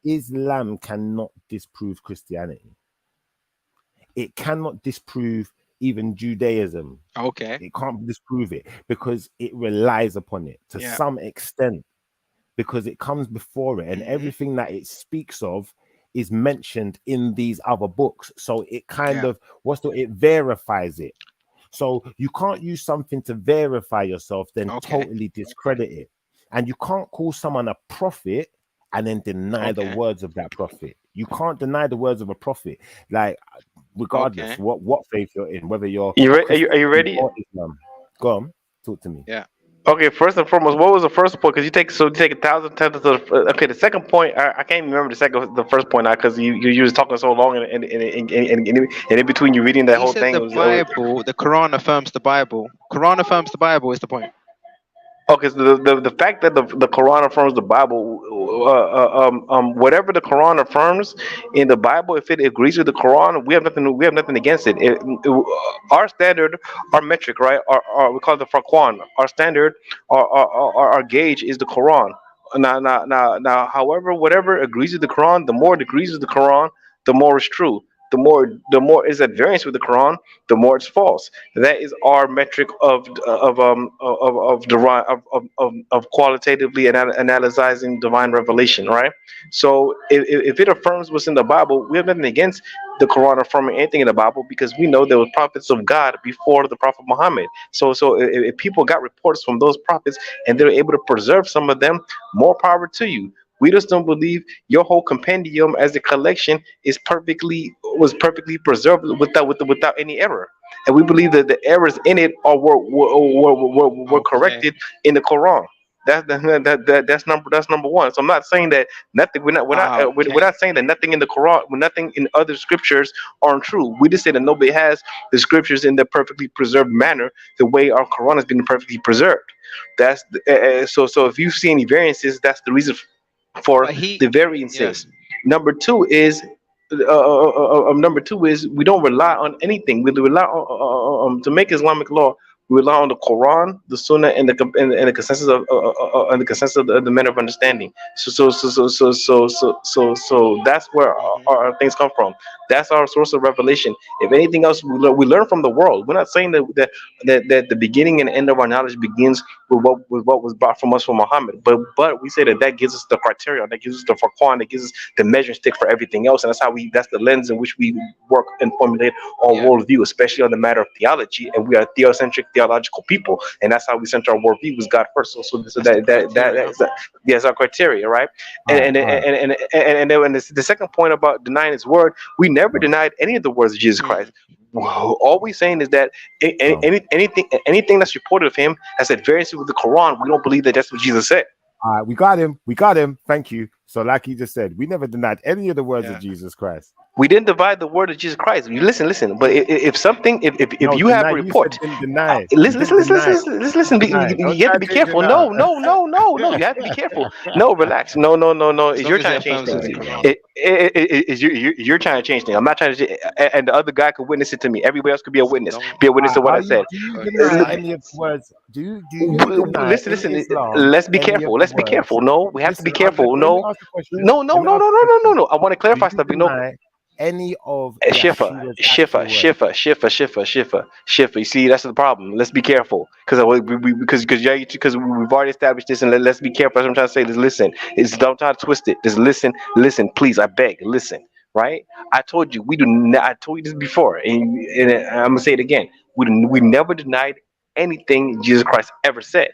Islam cannot disprove Christianity. It cannot disprove even Judaism.
Okay.
It can't disprove it because it relies upon it to
Yeah.
some extent, because it comes before it and
Hmm.
everything that it speaks of is mentioned in these other books. So it kind
Yeah.
of it verifies it. So you can't use something to verify yourself, then
Okay.
totally discredit it. And you can't call someone a prophet and then deny the
Okay.
words of that prophet. You can't deny the words of a prophet. Like, regardless
Okay.
what faith you're in, whether you're
Are you
Christianity
ready?
or Islam. Go on, talk to me.
Yeah.
Okay, first and foremost, what was the first point? Because you take 1,000 times to the. Okay, the second point, I can't even remember the first point now because you was talking so long and in between you reading that
He
whole
said
thing,
the Bible, the Quran affirms the Bible. Quran affirms the Bible is the point.
okay. So the fact that the Quran affirms the Bible, whatever the Quran affirms in the Bible, if it agrees with the Quran, we have nothing against it. Our standard, our metric, right? Our we call it the Farquan. Our standard, our gauge is the Quran. Now, however, whatever agrees with the Quran, the more it agrees with the Quran, the more it's true. The more is at variance with the Quran, the more it's false. That is our metric of of qualitatively analyzing divine revelation, right? So if it affirms what's in the Bible, we have nothing against the Quran affirming anything in the Bible, because we know there were prophets of God before the Prophet Muhammad. So if people got reports from those prophets and they're able to preserve some of them, more power to you. We just don't believe your whole compendium as a collection was perfectly preserved without any error. And we believe that the errors in it are were
Okay.
corrected in the Quran. That's number one. So I'm not saying that nothing. We're
Okay.
not saying that nothing in the Quran, nothing in other scriptures aren't true. We just say that nobody has the scriptures in their perfectly preserved manner, the way our Quran has been perfectly preserved. So if you see any variances, that's the reason for
But he,
the
yeah.
variances. Number two is number two is we don't rely on anything. We rely on to make Islamic law. We rely on the Quran, the Sunnah, and the consensus and the consensus of the men of understanding. So that's where
Hmm.
our things come from. That's our source of revelation. If anything else, we learn from the world. We're not saying that the beginning and end of our knowledge begins with what was brought from us from Muhammad, but we say that gives us the criteria, that gives us the Furqan, that gives us the measuring stick for everything else, and that's the lens in which we work and formulate our
Yeah.
worldview, especially on the matter of theology. And we are theocentric theological people, and that's how we center our worldview was God first. So
That's the criteria.
that's our criteria, right?
All right, all right.
Then when the second point about denying His word, we never
Go,
denied any of the words of Jesus
Hmm.
Christ. All we saying is that
go.
anything that's reported of him that's at variance with the Quran, we don't believe that that's what Jesus said.
All right, we got him. We got him. Thank you. So, like he just said, we never denied any of the words of
Yeah.
Jesus Christ.
We didn't divide the word of Jesus Christ. You listen. But
Mm.
if something, if
No,
you have
deny.
a
You said
report,
didn't deny. You
listen,
didn't
listen, listen,
deny.
listen, listen, listen.
Deny.
You
Don't
have
try
to
to
be
change it
careful.
now.
No. You have to be careful. No, relax. No.
As
It's your
long as it
trying to change
affirms with
things.
the
Sorry, man.
Quran.
You're trying to change things. I'm not trying to. And the other guy could witness it to me. Everybody else could be a
As
witness.
long,
Be a witness to what I
Are you?
said.
Do you deny
okay.
any of the words? Do you deny in
Listen.
Islam
Let's be
any of
careful.
the
Let's be
words?
careful. No, we have to be
Listen,
careful.
let me
No,
ask the question.
no, no,
Let me
no,
ask
no,
the
no, no, no,
question.
no. I want to
Do
clarify
you
something. No,
deny any of
Shifa,
Yeshua's
Shifa,
actual words?
Shifa, Shifa, Shifa, Shifa, Shifa. You see, that's the problem. Let's be careful, because we've already established this, and let's be careful. That's what I'm trying to say. Just listen. Don't try to twist it. Just listen, please. I beg, listen. Right? I told you we do. I told you this before, and I'm gonna say it again. We never denied anything Jesus Christ ever said.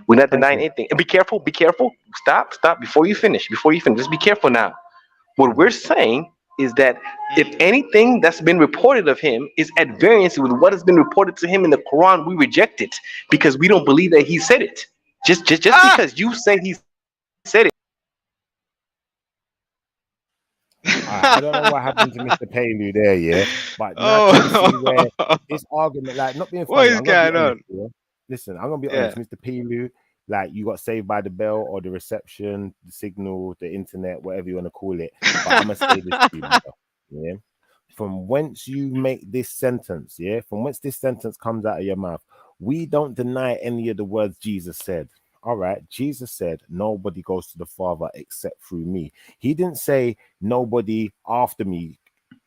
We're not
Thank
denying
you.
anything. And be careful. Be careful. Stop. Before you finish. Just be careful now. What we're saying is that if
Mm.
anything that's been reported of him is at variance with what has been reported to him in the Quran, we reject it because we don't believe that he said it. Just
Ah.
because you say he said it.
I don't know what happened to Mr. Palu there, yeah. But now can you see where
Oh.
this argument, like, not being
What
funny,
is
I'm gonna be
going
honest,
on?
yeah. Listen, I'm gonna be
Yeah.
honest, Mr. Palu, like you got saved by the bell or the reception, the signal, the internet, whatever you want to call it. But I'm gonna say this to you, brother, yeah. From whence you make this sentence, yeah, from whence this sentence comes out of your mouth, we don't deny any of the words Jesus said. All right, Jesus said, nobody goes to the Father except through me. He didn't say nobody after me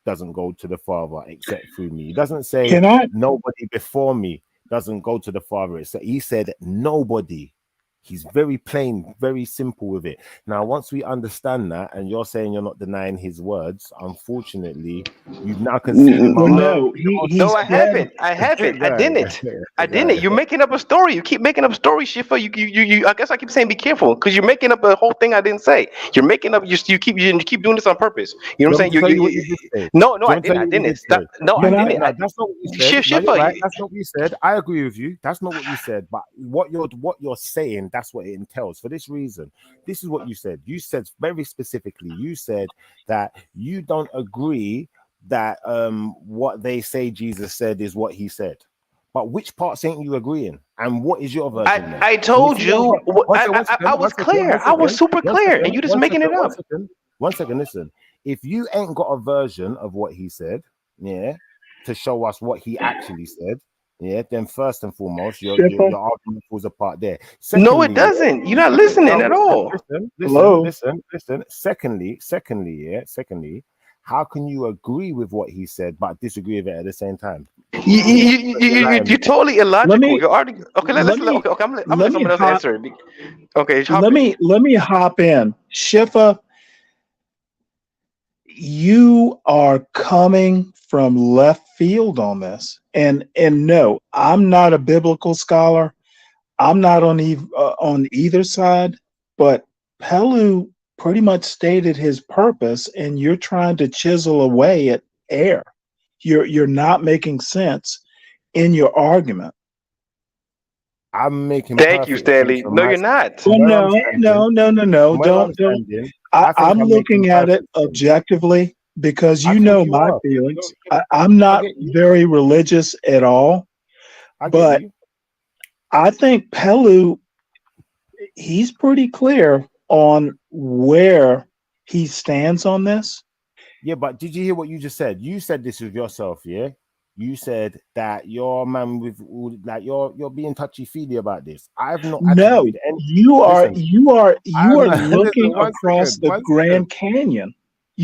doesn't go to the Father except through me. He doesn't say
Can I?
nobody before me doesn't go to the Father. He said nobody. He's very plain, very simple with it. Now, once we understand that, and you're saying you're not denying his words, unfortunately, you've now conceded my
Well,
word.
no.
You're
He
No, I
said.
haven't. I haven't. I
Go
didn't. I didn't.
ahead.
You're making up a story. You keep making up stories, Shifa. I guess I keep saying be careful because you're making up a whole thing I didn't say. You're making up. You keep doing this on purpose. You know
Do
what
you
I'm
want me
saying?
to tell you what you did say?
No,
Do you
I
want me to
didn't.
tell
I
you what you
didn't.
did
Stop.
say?
No, I
Can
No,
I?
didn't.
no, that's not what you said. No, you're
Shifa,
right. That's not what you said. I agree with you. That's not what you said. But what you're saying, that's what it entails. For this reason, this is what you said. You said very specifically, you said that you don't agree that what they say Jesus said is what he said. But which parts ain't you agreeing? And what is your version then?
I
And if
told
you don't
you.
get one
I
second,
was clear. I was super clear, and you just making it up.
one second, listen. If you ain't got a version of what he said, yeah, to show us what he actually said, yeah, then first and foremost,
Shifa.
your argument falls apart there.
No, it
Secondly, yeah,
doesn't. You're not listening
no,
at all.
listen.
Hello.
Secondly, yeah, secondly, How can you agree with what he said but disagree with it at the same time?
You're totally illogical.
me
You're already okay.
let me
Okay. I'm gonna
let
let
me
someone else
hop
answer it. Okay, hop in.
let me hop in. Shifa, you are coming from left field on this, and no, I'm not a biblical scholar. I'm not on either side, but Pelu pretty much stated his purpose, and you're trying to chisel away at air. You're not making sense in your argument.
I'm making
Thank you,
perfect sense
Stanley.
from
No,
my
you're not.
from
Well,
where I'm
no,
standing.
no, no, no, no.
From where I'm
Don't.
standing, I think
I'm
I'm making
looking at it
perfect sense.
objectively because
I
you
think
know
you
my
are.
feelings. I'm
I
not
get you.
very religious at all,
I get
but
you.
I think Pelu, he's pretty clear on where he stands on this.
Yeah, but did you hear what you just said? You said this with yourself, yeah. You said that you're a man with like you're being touchy feely about this. I've not
No,
attributed any.
you are
Listen,
you are you
I'm
are
listen.
looking across the
One second,
Grand Canyon.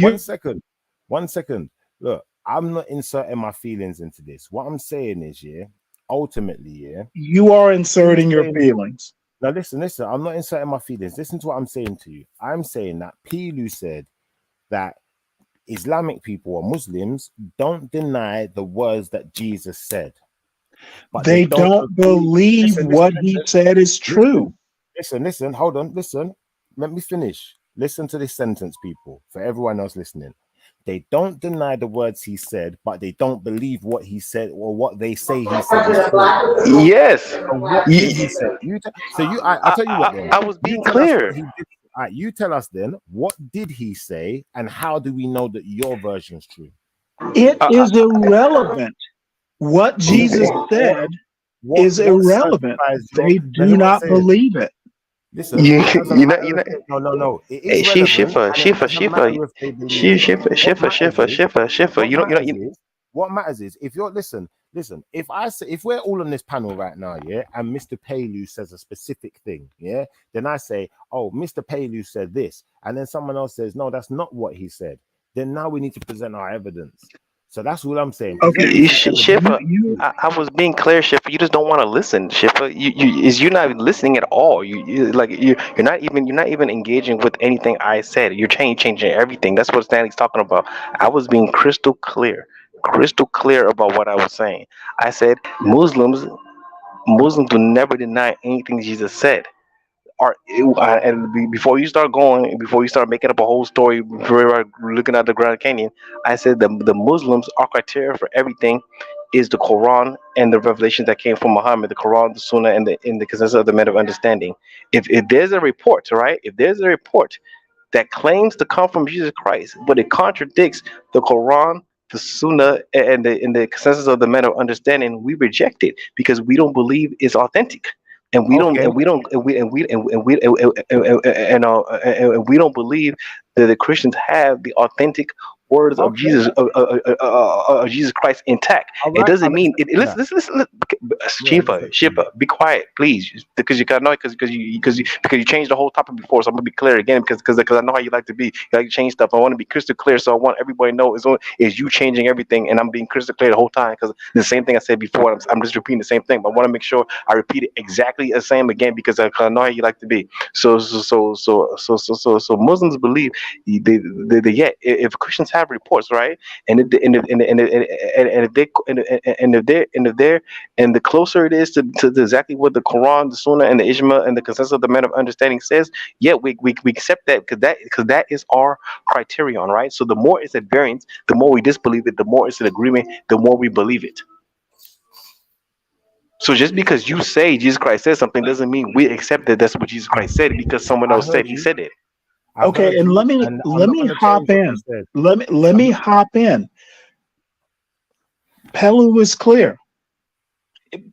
one
You
second, one second. Look, I'm not inserting my feelings into this. What I'm saying is, yeah, ultimately, yeah,
you are
you
inserting your
saying
feelings.
now. Listen. I'm not inserting my feelings. Listen to what I'm saying to you. I'm saying that Pilu said that Islamic people or Muslims don't deny the words that Jesus said, but they
They
don't
don't
agree.
believe what he said is true.
Listen. Hold on, listen. Let me finish. Listen to this sentence, people. For everyone else listening, they don't deny the words he said, but they don't believe what he said or what they say he said is true.
Yes.
So what did he say? I'll tell you what then.
I was
You
being
tell us what
clear.
he did. All right, you tell us then. What did he say, and how do we know that your version's true?
It
Uh,
is irrelevant. What Jesus said is
What
irrelevant.
certifies your?
They
Now
do
hear what I'm
not
saying.
believe it.
Listen,
you
it doesn't
you know
matter if they, no. It
Hey,
is relevant, and it doesn't
Shifa,
matter if they believe it. What matters is
Shifa.
what matters is what matters is if you're listen. If I say if we're all on this panel right now, yeah, and Mr. Palu says a specific thing, yeah, then I say, oh, Mr. Palu said this, and then someone else says, no, that's not what he said. Then now we need to present our evidence. So that's what I'm saying.
Okay,
Presenting some evidence.
Shifa.
you
I was being clear, Shifa. You just don't want to listen, Shifa. You're not even listening at all. You're not even engaging with anything I said. You're changing everything. That's what Stanley's talking about. I was being crystal clear about what I was saying. I said Muslims will never deny anything Jesus said. Before you start going, before you start making up a whole story, before you are looking at the Grand Canyon, I said the Muslims, our criteria for everything is the Quran and the revelations that came from Muhammad, the Quran, the Sunnah, and the consensus of the men of understanding. If there's a report, right? If there's a report that claims to come from Jesus Christ, but it contradicts the Quran, the Sunnah, and the consensus of the men of understanding, we reject it because we don't believe it's authentic, and we don't,
Okay,
and we don't, and we don't believe that the Christians have the authentic words of
okay,
Jesus Christ intact.
all
It
right.
doesn't
I'm
mean
accepting
it.
that.
Listen,
Yeah, I'm accepting
Shifa,
that.
be quiet, please, because you got annoyed because you changed the whole topic before. So I'm gonna be clear again because I know how you like to be. You like to change stuff. I want to be crystal clear, so I want everybody to know is you changing everything, and I'm being crystal clear the whole time because the same thing I said before. I'm just repeating the same thing, but I want to make sure I repeat it exactly the same again because I know how you like to be. So Muslims believe yeah, if Christians have reports, right, and if they and if they're and the closer it is to exactly what the Quran, the Sunnah, and the Ijma and the consensus of the men of understanding says, yeah, we accept that because that is our criterion, right? So the more it's at variance, the more we disbelieve it, the more it's an agreement, the more we believe it. So just because you say Jesus Christ said something doesn't mean we accept that that's what Jesus Christ said because someone
I
else said
heard
he
you.
said it.
I've
okay,
heard
and
you, and I'm
let
not
me
going to
hop
change what you
in.
said.
Let
I'm
me hop in. Pelu is clear.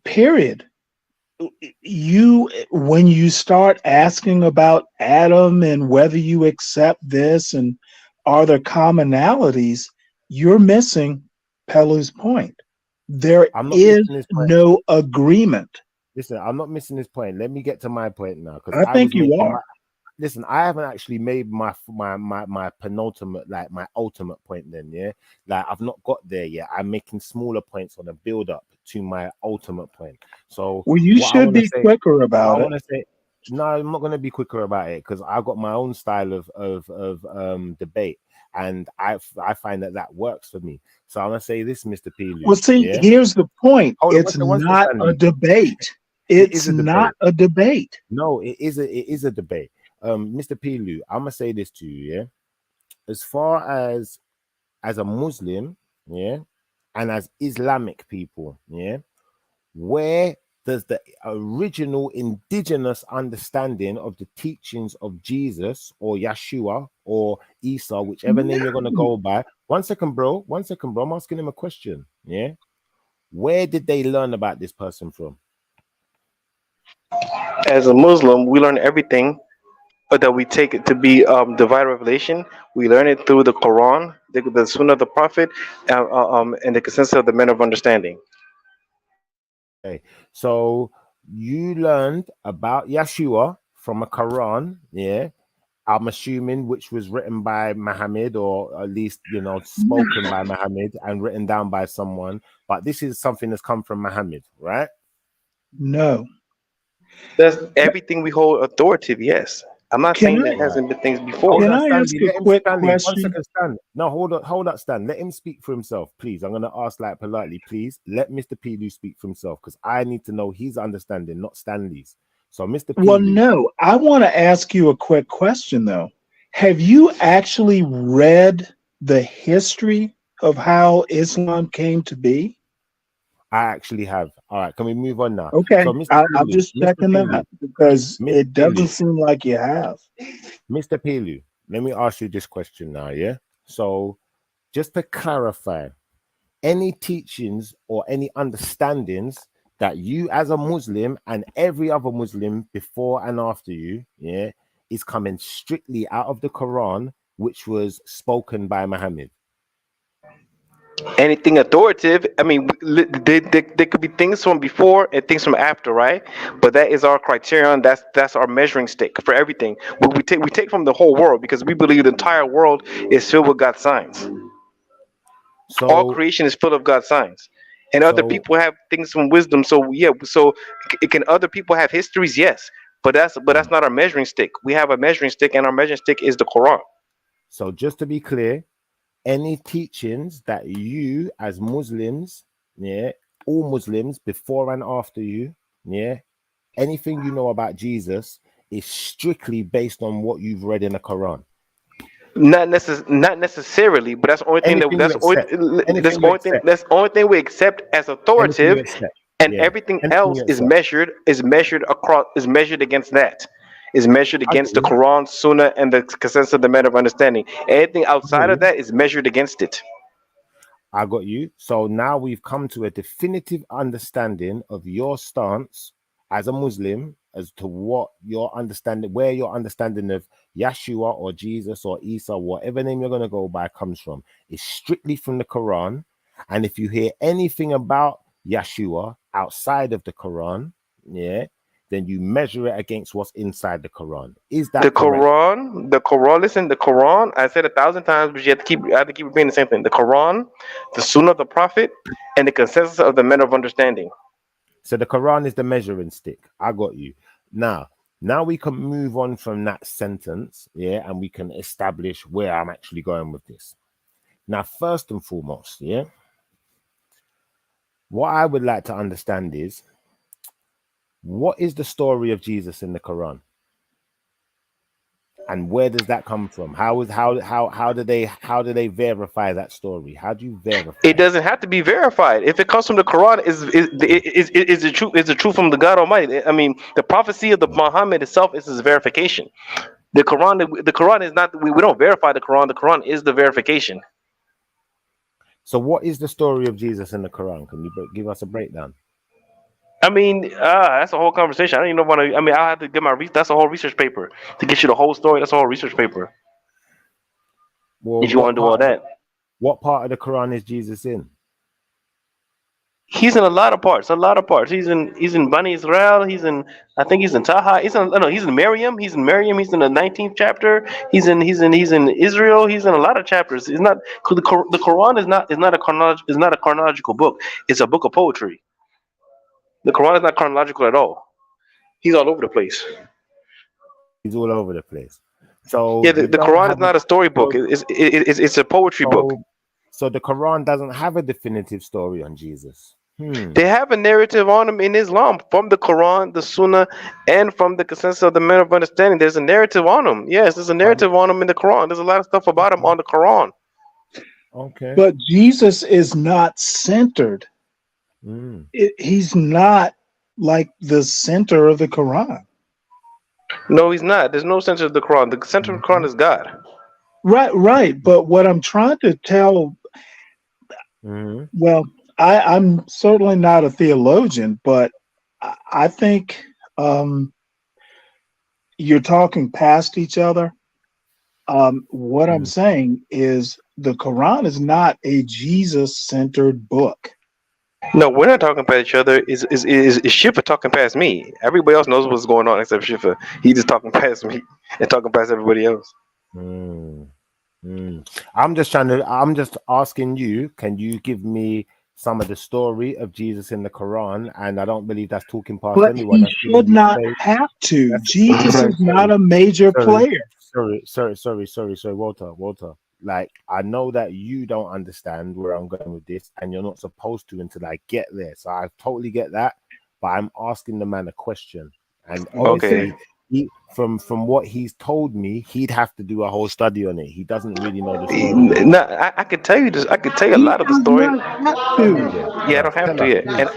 Period. You when you start asking about Adam and whether you accept this and are there commonalities, you're missing Pelu's point. There
I'm not
is
missing this point.
no agreement.
Listen, I'm not missing this point. Let me get to my point now because
I think you are.
listen, I haven't actually made my penultimate, like my ultimate point then, yeah? Like I've not got there yet. I'm making smaller points on a build up to my ultimate point. So
Well, you
what I
should
want to
be
say,
quicker
what I
about it.
want to say, no, I'm not going to be quicker about it because I've got my own style of debate, and I find that works for me. So I'm gonna say this, Mr.
Well,
Pilu,
see,
yeah.
here's the point.
Hold on,
It's
one second,
not a
Stanley.
debate.
It is
It's
a
not
debate.
a debate.
No, it is a debate. Mr. Pilu, I'm gonna say this to you, yeah. As far as a Muslim, yeah, and as Islamic people, yeah, where does the original indigenous understanding of the teachings of Jesus or Yeshua or Isa, whichever name you're gonna
No.
go by? One second, bro. One second, bro. I'm asking him a question. Yeah. Where did they learn about this person from?
As a Muslim, we learn everything, but that we take it to be divine revelation. We learn it through the Quran, the Sunnah of the Prophet, and the consensus of the men of understanding.
Okay. So you learned about Yeshua from a Quran, yeah. I'm assuming which was written by Muhammad, or at least spoken by Muhammad and written down by someone. But this is something that's come from Muhammad, right?
No.
That's everything we hold authoritative. Yes, I'm not
Can
saying
I
that
Right.
hasn't been things
Hold
before.
can
on,
I ask
Stanley.
a
Let him,
quick
Stanley. 1
question?
second, Stan. No, hold up, Stan. Let him speak for himself, please. I'm gonna ask like politely, please. Let Mr. Pilu speak for himself because I need to know his understanding, not Stanley's. So, Mr.
Well,
Pilu,
no. I want to ask you a quick question though. Have you actually read the history of how Islam came to be?
I actually have. All right, can we move on now?
Okay,
So, Mr.
I'm
Pilu,
just
Mr.
checking
Pilu,
that because
Mr.
it doesn't
Pilu,
seem like you have.
Mr. Pilu. Let me ask you this question now, yeah? So, just to clarify, any teachings or any understandings that you as a Muslim and every other Muslim before and after you, yeah, is coming strictly out of the Quran, which was spoken by Muhammad.
Anything authoritative, I mean, there could be things from before and things from after, right? But that is our criterion. That's our measuring stick for everything. But we take from the whole world because we believe the entire world is filled with God's signs. All
So,
creation is full of God's signs, and other
so,
people have things from wisdom. So yeah, so can other people have histories? Yes, but that's not our measuring stick. We have a measuring stick, and our measuring stick is the Quran.
so just to be clear, any teachings that you as Muslims, yeah, all Muslims before and after you, yeah, anything you know about Jesus is strictly based on what you've read in the Quran.
Not necessarily, but that's the only thing that
Anything you
that's the only,
accept,
that's
anything
the
you
only thing
accept,
that's the only thing we accept as
anything you
authoritative,
accept,
and
yeah,
everything
anything
else
you
is
accept.
measured against that. Is measured
I got
against the
you.
Quran, Sunnah, and the consensus of the man of understanding. Anything
I got
outside of
you.
that is measured against it.
I got you. So now we've come to a definitive understanding of your stance as a Muslim as to what your understanding, where your understanding of Yeshua or Jesus or Isa, whatever name you're going to go by, comes from. It's strictly from the Quran. And if you hear anything about Yeshua outside of the Quran, yeah, then you measure it against what's inside the Quran. Is
The
that correct?
Quran, the Quran. Listen, the Quran. I said 1,000 times, but I have to keep repeating the same thing. The Quran, the Sunnah of the Prophet, and the consensus of the men of understanding.
So the Quran is the measuring stick. I got you. Now we can move on from that sentence, yeah, and we can establish where I'm actually going with this. Now, first and foremost, yeah, what I would like to understand is what is the story of Jesus in the Quran? And where does that come from? How do they verify that story? How do you
It
verify it?
doesn't have to be verified. If it comes from the Quran, is the truth? Is the truth from the God Almighty? I mean, the prophecy of the Muhammad itself is his verification. The Quran is not. We don't verify the Quran. The Quran is the verification.
So, what is the story of Jesus in the Quran? Can you give us a breakdown?
I mean, that's a whole conversation. I don't even know what. I mean, I'll have to get my. That's a whole research paper to get you the whole story. That's a whole research paper.
Well,
If you want to do all that.
what part of the Quran is Jesus in?
He's in a lot of parts. A lot of parts. He's in Bani Israel. I think he's in Taha. He's in Miriam. He's in Miriam. He's in the 19th chapter. He's in Israel. He's in a lot of chapters. It's not the Quran is not a chronological book. It's a book of poetry. The Quran is not chronological at all. He's all over the place.
He's all over the place. So
Yeah,
you
the
don't
Quran is
have a
not a storybook.
so
It's a poetry book.
so the Quran doesn't have a definitive story on Jesus.
They have a narrative on him in Islam from the Quran, the Sunnah, and from the consensus of the men of understanding. There's a narrative on him. Yes, there's a
But
narrative on him in the Quran. There's a lot of stuff about him on the Quran.
okay.
But Jesus is not centered.
Mm.
He's not like the center of the Quran.
No, he's not. There's no center of the Quran. The center of the Quran is God.
Right. But what I'm trying to tell,
Mm-hmm.
well, I'm certainly not a theologian, but I think you're talking past each other. What I'm saying is the Quran is not a Jesus-centered book.
No, we're not talking past each other. Is Shifa talking past me? Everybody else knows what's going on except Shifa. He's just talking past me and talking past everybody else.
Mm. Mm. I'm just asking you, can you give me some of the story of Jesus in the Quran? And I don't believe that's talking past
But
anyone.
he
That's
should
giving you
not
space.
have to.
That's
Jesus
sorry,
is not a major player.
sorry, Walter. Like, I know that you don't understand where I'm going with this, and you're not supposed to until I get there. So I totally get that, but I'm asking the man a question, and obviously,
Okay.
from what he's told me, he'd have to do a whole study on it. He doesn't really know the story.
No, I could tell you this. I could tell you a
He
lot of the
does
story.
not have to.
Yeah,
Yeah, I don't have
tell
to
us,
yet.
please.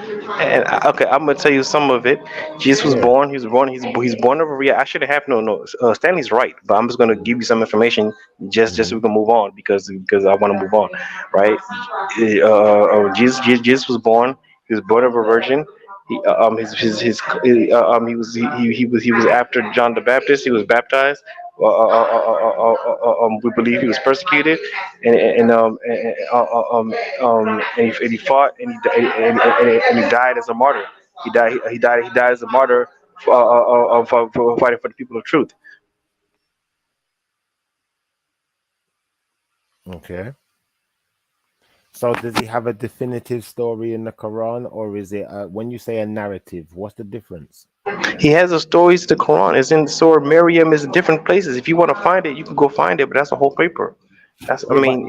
Okay, I'm gonna tell you some of it. Jesus was
Yeah.
born. He was born. He's born over. Yeah, I should have no. Stanley's right, but I'm just gonna give you some information just so we can move on because I want to move on, right? Jesus was born. He was born of a virgin. He was after John the Baptist. He was baptized. We believe he was persecuted, and he fought, and he died as a martyr. He died as a martyr for fighting for the people of truth.
Okay. So does he have a definitive story in the Quran, or is it when you say a narrative? What's the difference?
He has the stories. The Quran is in Surah Maryam is in different places. If you want to find it, you can go find it. But that's a whole paper. I
Yeah, but
mean,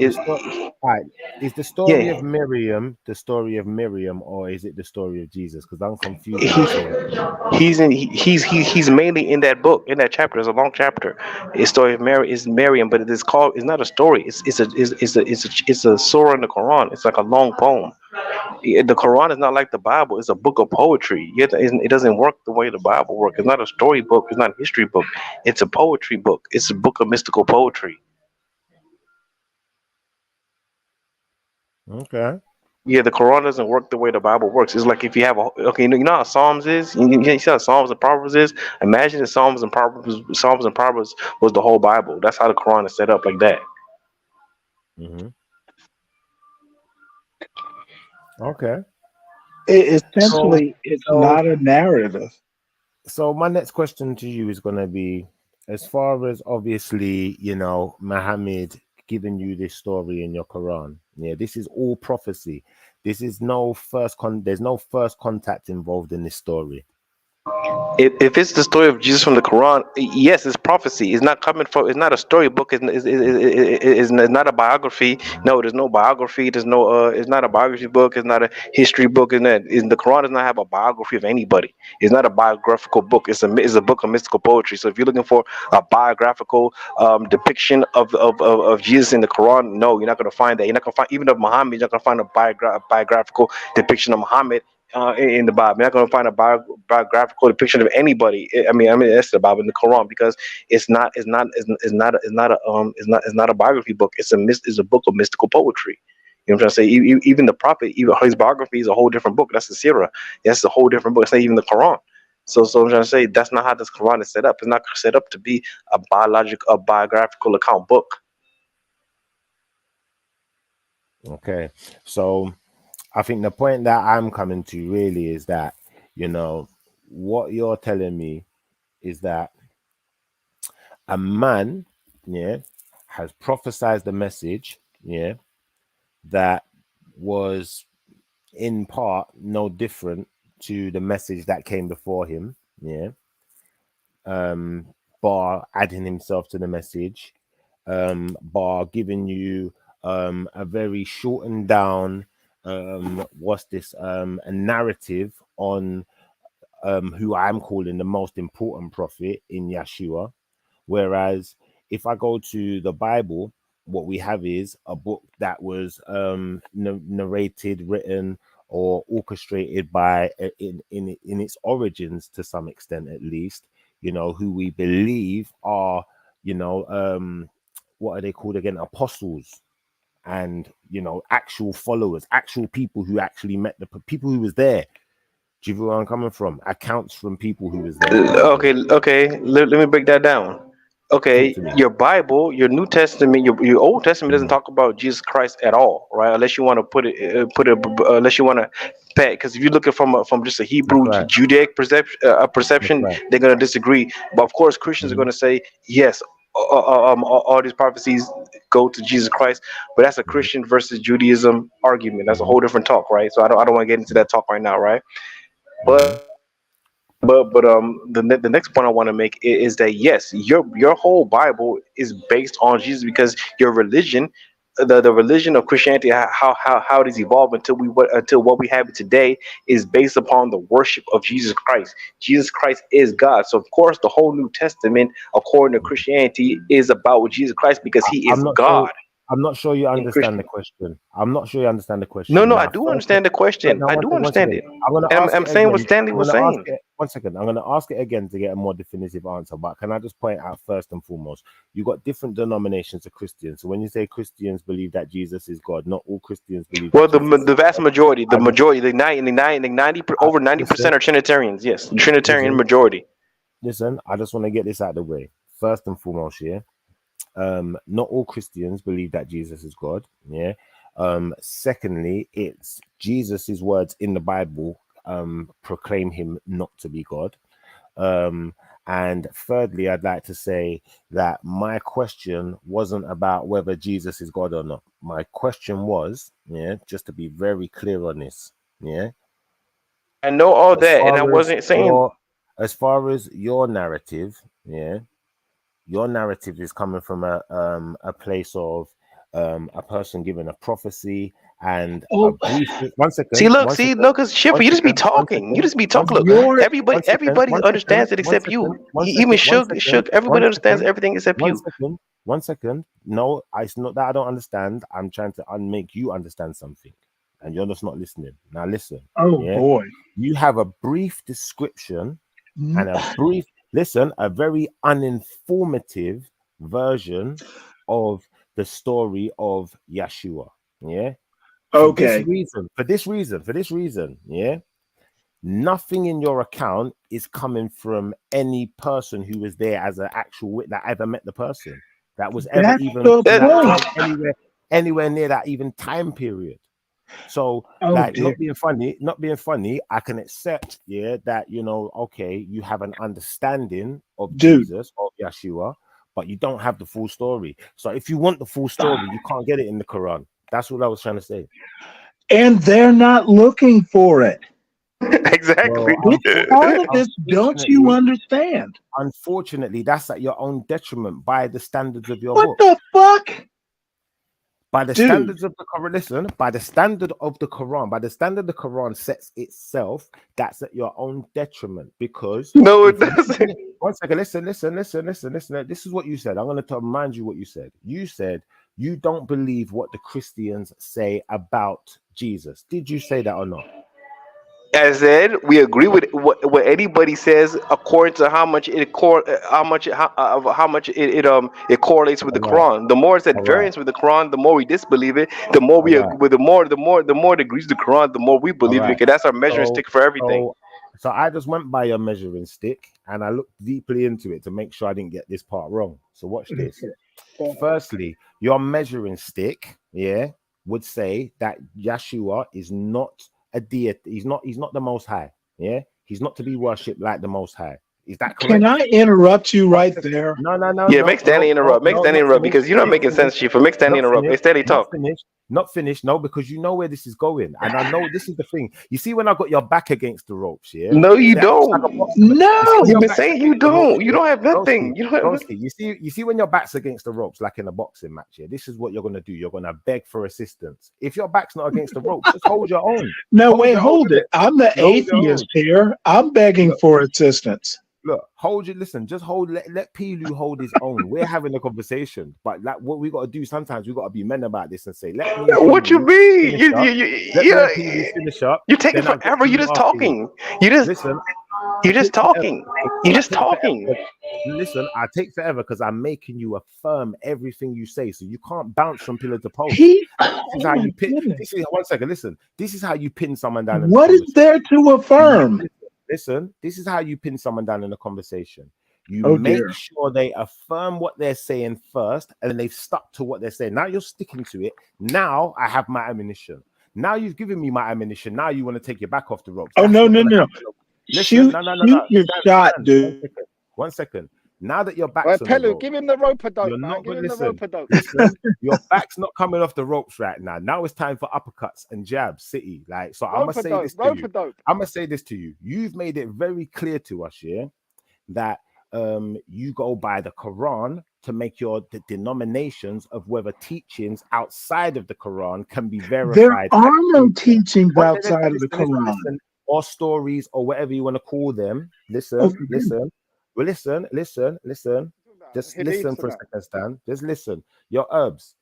right, is the story of
yeah.
Miriam the story of Miriam, or is it the story of Jesus? Because I'm confused with the
He,
story.
he's mainly in that book, in that chapter. It's a long chapter. His story of Mary is Miriam, but it's not a story. It's a surah in the Quran. It's like a long poem. The Quran is not like the Bible. It's a book of poetry. It doesn't work the way the Bible works. It's not a story book. It's not a history book. It's a poetry book. It's a book of mystical poetry.
Okay.
Yeah, the Quran doesn't work the way the Bible works. It's like if you have okay, you know how Psalms is. You see how Psalms and Proverbs is. Imagine if Psalms and Proverbs was the whole Bible. That's how the Quran is set up, like that.
Mm-hmm. Okay. So
Essentially, it's
so
not a narrative.
so my next question to you is going to be, as far as obviously, Muhammad giving you this story in your Quran. Yeah, this is all prophecy. This is there's no first contact involved in this story.
If it's the story of Jesus from the Quran, yes, it's prophecy. It's not coming from. It's not a storybook. It's not a biography. No, there's no biography. There's no. It's not a biography book. It's not a history book. The Quran does not have a biography of anybody. It's not a biographical book. It's a book of mystical poetry. So if you're looking for a biographical depiction of Jesus in the Quran, no, you're not going to find that. You're not going to find even of Muhammad. You're not going to find a biographical depiction of Muhammad in the Bible. You're not going to find a biographical depiction of anybody. I mean that's the Bible in the Quran because it's not a biography book. It's a book of mystical poetry. You know what I'm trying to say? Even the prophet, even his biography is a whole different book. That's the Sirah. That's a whole different book. It's not even the Quran. So I'm trying to say that's not how this Quran is set up. It's not set up to be a biographical account book.
Okay. So I think the point that I'm coming to really is that, you know, what you're telling me is that a man, yeah, has prophesied the message, yeah, that was in part no different to the message that came before him, yeah, bar adding himself to the message, bar giving you a very shortened down what's this a narrative on who I'm calling the most important prophet in Yeshua. Whereas if I go to the Bible, what we have is a book that was narrated, written, or orchestrated by in its origins to some extent, at least, you know, who we believe are, you know, what are they called again? Apostles, and you know, actual followers, actual people who actually met the people who was there. Do you feel where I'm coming from? Accounts from people who was there.
Okay. Let me break that down.
Talk
Okay,
to me.
your Bible, your New Testament, your Old Testament doesn't
Mm,
talk about Jesus Christ at all, right? Unless you want to unless you want to pat. Because if you look at from just a
that's
Hebrew
right.
Judaic
That's
perception,
right.
they're going to disagree. But of course, Christians are
Mhm,
going to say yes. All these prophecies go to Jesus Christ, but that's a
mhm,
Christian versus Judaism argument. That's a
mhm,
whole different talk, right? So I don't want to get into that talk right now, right?
mhm.
The next point I want to make is that yes, your whole Bible is based on Jesus because your religion, the religion of Christianity, how it has evolved until what we have today is based upon the worship of Jesus Christ. Jesus Christ is God, so of course the whole New Testament, according to Christianity, is about Jesus Christ because He
I'm
is
not sure.
God
I'm not sure you
in
understand the
Christian.
question. I'm not sure you understand the
No,
question.
no, I
Now,
do
first,
understand the question.
now
I
one
do
second, one
understand
second.
it,
I'm going to
and
ask
I'm
it
saying what
again.
Stanley
I'm
was
going to ask
saying.
it. One second. I'm going to ask it again to get a more definitive answer. But can I just point out first and foremost, you got different denominations of Christians. So when you say Christians believe that Jesus is God, not all Christians believe
Well,
that Jesus
the
is
vast
God.
majority,
I just,
over 90%
listen,
are Trinitarians. Yes, Trinitarian
listen,
majority.
listen. I just want to get this out of the way. First and foremost, yeah. Not all Christians believe that Jesus is God. Yeah. Secondly, it's Jesus's words in the Bible proclaim him not to be God. Um, and thirdly, I'd like to say that my question wasn't about whether Jesus is God or not. My question was, yeah, just to be very clear on this, yeah,
I know all
as
that, and I
far as
wasn't saying.
your narrative, yeah, your narrative is coming from a place of a person giving a prophecy and a
Oh,
brief one
See,
second
look,
one
see,
second
no, because Shifter,
one
you just be
second one
talking. You
second
just be
one
talking. Look,
second
you're
everybody, everybody understands it except you. Even Shook, everybody understands everything except
one
you.
second one second. No, it's not that I don't understand. I'm trying to make you understand something, and you're just not listening. Now listen,
oh
yeah,
boy.
you have a brief description
Mm,
and a brief listen, a very uninformative version of the story of Yeshua. Yeah. For this
okay.
reason, for this reason, yeah, nothing in your account is coming from any person who was there as an actual witness that ever met the person, that was ever
That's
even
the
That,
point.
anywhere near that even time period. So,
Oh
like,
dear.
not being funny, I can accept, yeah, that you know, okay, you have an understanding of
Dude.
Jesus, of Yeshua, but you don't have the full story. So, if you want the full story, you can't get it in the Quran. That's what I was trying to say.
And they're not looking for it.
exactly.
Well,
It's part of this. Don't you
unfortunately,
understand?
that's at your own detriment by the standards of your
What
book.
the fuck?
By the
Dude.
standards of the Quran, listen, by the standard of the Quran, by the standard the Quran sets itself, that's at your own detriment. Because
No, it
if you
doesn't.
one second, listen. This is what you said. I'm going to remind you what you said. You said you don't believe what the Christians say about Jesus. Did you say that or not?
As said, we agree with what anybody says according to how much how much it correlates with the
All right,
Quran. The more it's at
all right,
variance with the Quran, the more we disbelieve it. The more
all
we
right,
agree, the more it agrees with the Quran, the more we
all
believe it.
right.
Because that's our measuring
So,
stick for everything.
so, so I just went by your measuring stick and I looked deeply into it to make sure I didn't get this part wrong. So watch this. Firstly, your measuring stick, yeah, would say that Yeshua is not a deity. He's not the Most High. Yeah, he's not to be worshipped like the Most High. Is that
Can
correct?
I interrupt you right there?
Yeah, make Stanley interrupt. Make Stanley
Not
interrupt
finished.
because you're not making sense, Chief. Make Stanley
Not
interrupt. Hey,
finished.
Stanley,
Not
talk.
finished. Not finished. No, because you know where this is going, and I know this is the thing. You see, when I got your back against the ropes, yeah.
No, you
It's like a
don't.
boxing. You see
No.
when
You've
your
been
back's
saying you
against the ropes,
don't. You
yeah?
don't have nothing.
Broski,
You don't have nothing.
Broski, you see when your back's against the ropes, like in a boxing match, yeah. This is what you're gonna do. You're gonna beg for assistance. If your back's not against the ropes, just hold your own.
No,
Hold
wait,
your own,
hold it.
innit?
I'm the
You hold your own.
atheist here. I'm begging
Look,
for assistance.
Look, hold it. Listen, just hold. Let Pilu hold his own. We're having a conversation, but like what we got to do sometimes, we got to be men about this and say, let me and
What you
Pilu
mean?
finish up. Let me and Pilu finish up.
You're taking
Then I'll get
forever.
to
You're
you
just
after you.
talking. You just
Listen,
you're just
take forever.
talking.
Because
You're
I
just
take forever.
talking.
Listen, I take forever because I'm making you affirm everything you say, so you can't bounce from pillar to post. This is how you pin. This is 1 second. Listen, this is how you pin someone down in the
What is
conversation.
there to affirm?
Listen, this is how you pin someone down in a conversation. You
Oh,
make
dear.
sure they affirm what they're saying first, and then they've stuck to what they're saying. Now you're sticking to it. Now I have my ammunition. Now you've given me my ammunition. Now you want to take your back off the ropes.
Oh,
That's
no,
not
no,
gonna
no.
happen. Listen,
Shoot,
no.
shoot your shot,
Stand.
dude.
1 second. Now that your
Hey,
back's on the
Pelu,
rope,
give him the rope dope,
you're
man.
not
Give
going
him
to
the rope
listen.
dope.
Listen, your back's not coming off the ropes right now. Now it's time for uppercuts and jabs, City. Like, so I'm gonna say this to you.
Dope.
I'm gonna say this to you. You've made it very clear to us, yeah, that you go by the Quran to make your denominations of whether teachings outside of the Quran can be
There
verified.
are no teachings
Listen,
outside of the Quran.
listen, or stories or whatever you want to call them. Listen. Well, listen. Just listen for a second, Stan. Just listen. Your herbs.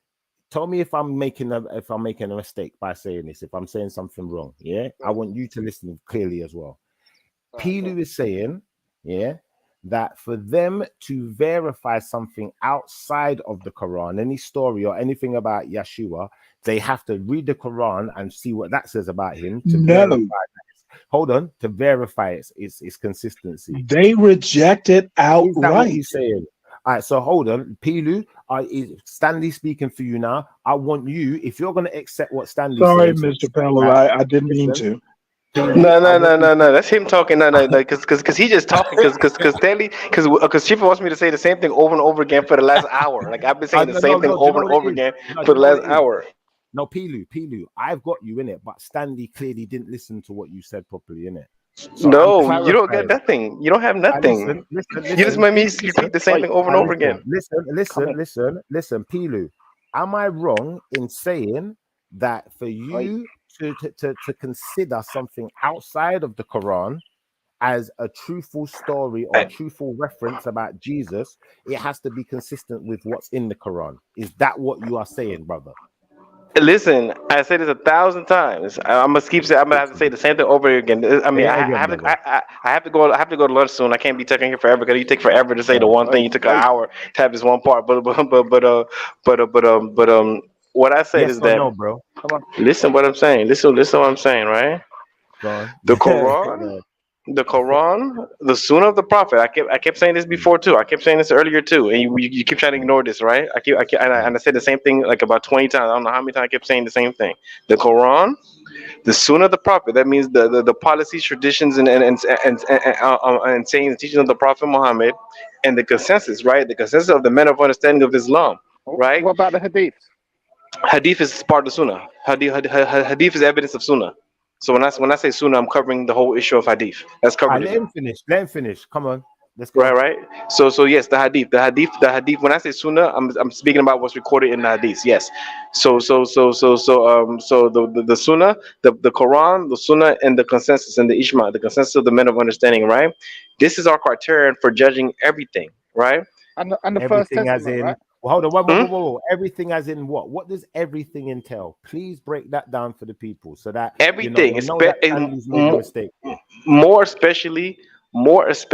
Tell me if I'm making a mistake by saying this. If I'm saying something wrong, yeah. I want you to listen clearly as well. Pilu is saying, yeah, that for them to verify something outside of the Quran, any story or anything about Yeshua, they have to read the Quran and see what that says about him to verify that. Hold on, to verify its consistency.
They reject it
Is that what
outright.
he's saying? All right, so hold on, Pilu. Is Stanley speaking for you now? I want you, if you're going to accept what Stanley's
Sorry,
saying,
Mr. Pello, I didn't mean
listen,
to.
Pilu,
No. That's him talking. No. Because he's just talking. Because Stanley. Because Chief wants me to say the same thing over and over again for the last hour. Like I've been saying the same thing over and over again for the last hour.
No, Pilu, I've got you in it, but Stanley clearly didn't listen to what you said properly in it. So
no, you don't get nothing. You don't have nothing.
Listen,
you just made me repeat the same thing over and over again.
Listen, Pilu. Am I wrong in saying that for you to consider something outside of the Quran as a truthful story or truthful reference about Jesus, it has to be consistent with what's in the Quran? Is that what you are saying, brother?
Listen, I said this 1,000 times. I'm gonna keep saying. I'm gonna have to say the same thing over again. I mean, I have to go. I have to go to lunch soon. I can't be taking here forever because you take forever to say the one thing. You took an hour to have this one part. But what I said is that.
No, bro.
Come on. Listen, what I'm saying. Listen, what I'm saying, right?
Go on.
The Quran. The Quran, the Sunnah of the Prophet. I kept saying this before too. I kept saying this earlier too, and you keep trying to ignore this, right? I said the same thing like about 20 times. I don't know how many times I kept saying the same thing. The Quran, the Sunnah of the Prophet. That means the policies, traditions, and sayings and teachings of the Prophet Muhammad, and the consensus, right? The consensus of the men of understanding of Islam, right?
What about the Hadith?
Hadith is part of Sunnah. Hadith is evidence of Sunnah. So when I say Sunnah, I'm covering the whole issue of Hadith. That's covered.
Let him finish. Come on. Let's go.
Right. So yes, the Hadith. When I say Sunnah, I'm speaking about what's recorded in the Hadith. Yes. So the Sunnah, the Quran, the Sunnah, and the consensus and the Ijma, the consensus of the men of understanding. Right. This is our criterion for judging everything. Right.
And the
everything
First
as
Testament,
in.
right?
Well, hold on. Whoa. Everything as in what? What does everything entail? Please break that down for the people so that
everything
know that Andy's made a mistake.
More especially religious,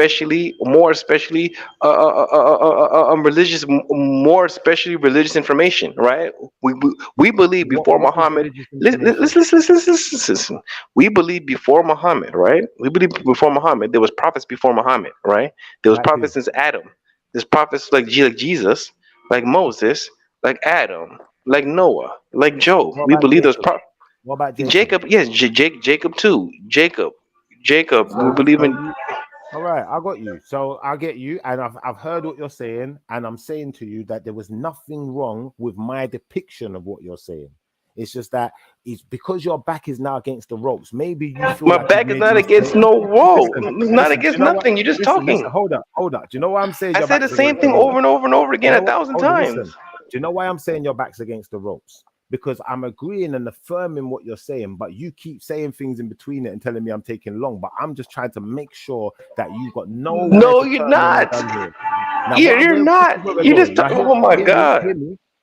more especially religious information, right? We believe before Muhammad. Listen. We believe before Muhammad, right? We believe before Muhammad there was prophets before Muhammad, right? There was prophets since Adam. There's prophets like Jesus, like Moses, like Adam, like Noah, like Job.
What
We
about
believe those.
Jacob? What about Jacob?
Jacob, yes, Jacob too. Jacob. We
So,
believe
so
in.
you, all right, I got you. So I get you, and I've heard what you're saying, and I'm saying to you that there was nothing wrong with my depiction of what you're saying. It's just that it's because your back is now against the ropes. Maybe you feel
My
like you've
back is
made a
not against
mistake.
no wall.
Listen,
It's not
listen. Do
against
you know what?
nothing. You're just
Listen.
talking.
Hold up. Do you know why I'm saying
I
your
said the
back's
same
against the
thing
ropes?
over and over and over again
You know
a
what?
thousand
Hold on,
times.
listen. Do you know why I'm saying your back's against the ropes? Because I'm agreeing and affirming what you're saying, but you keep saying things in between it and telling me I'm taking long. But I'm just trying to make sure that you've got nowhere
No,
to
you're
turn when we're
not.
done here. Now,
You're
this is where
not.
we're
You just.
going. Now,
Oh my God.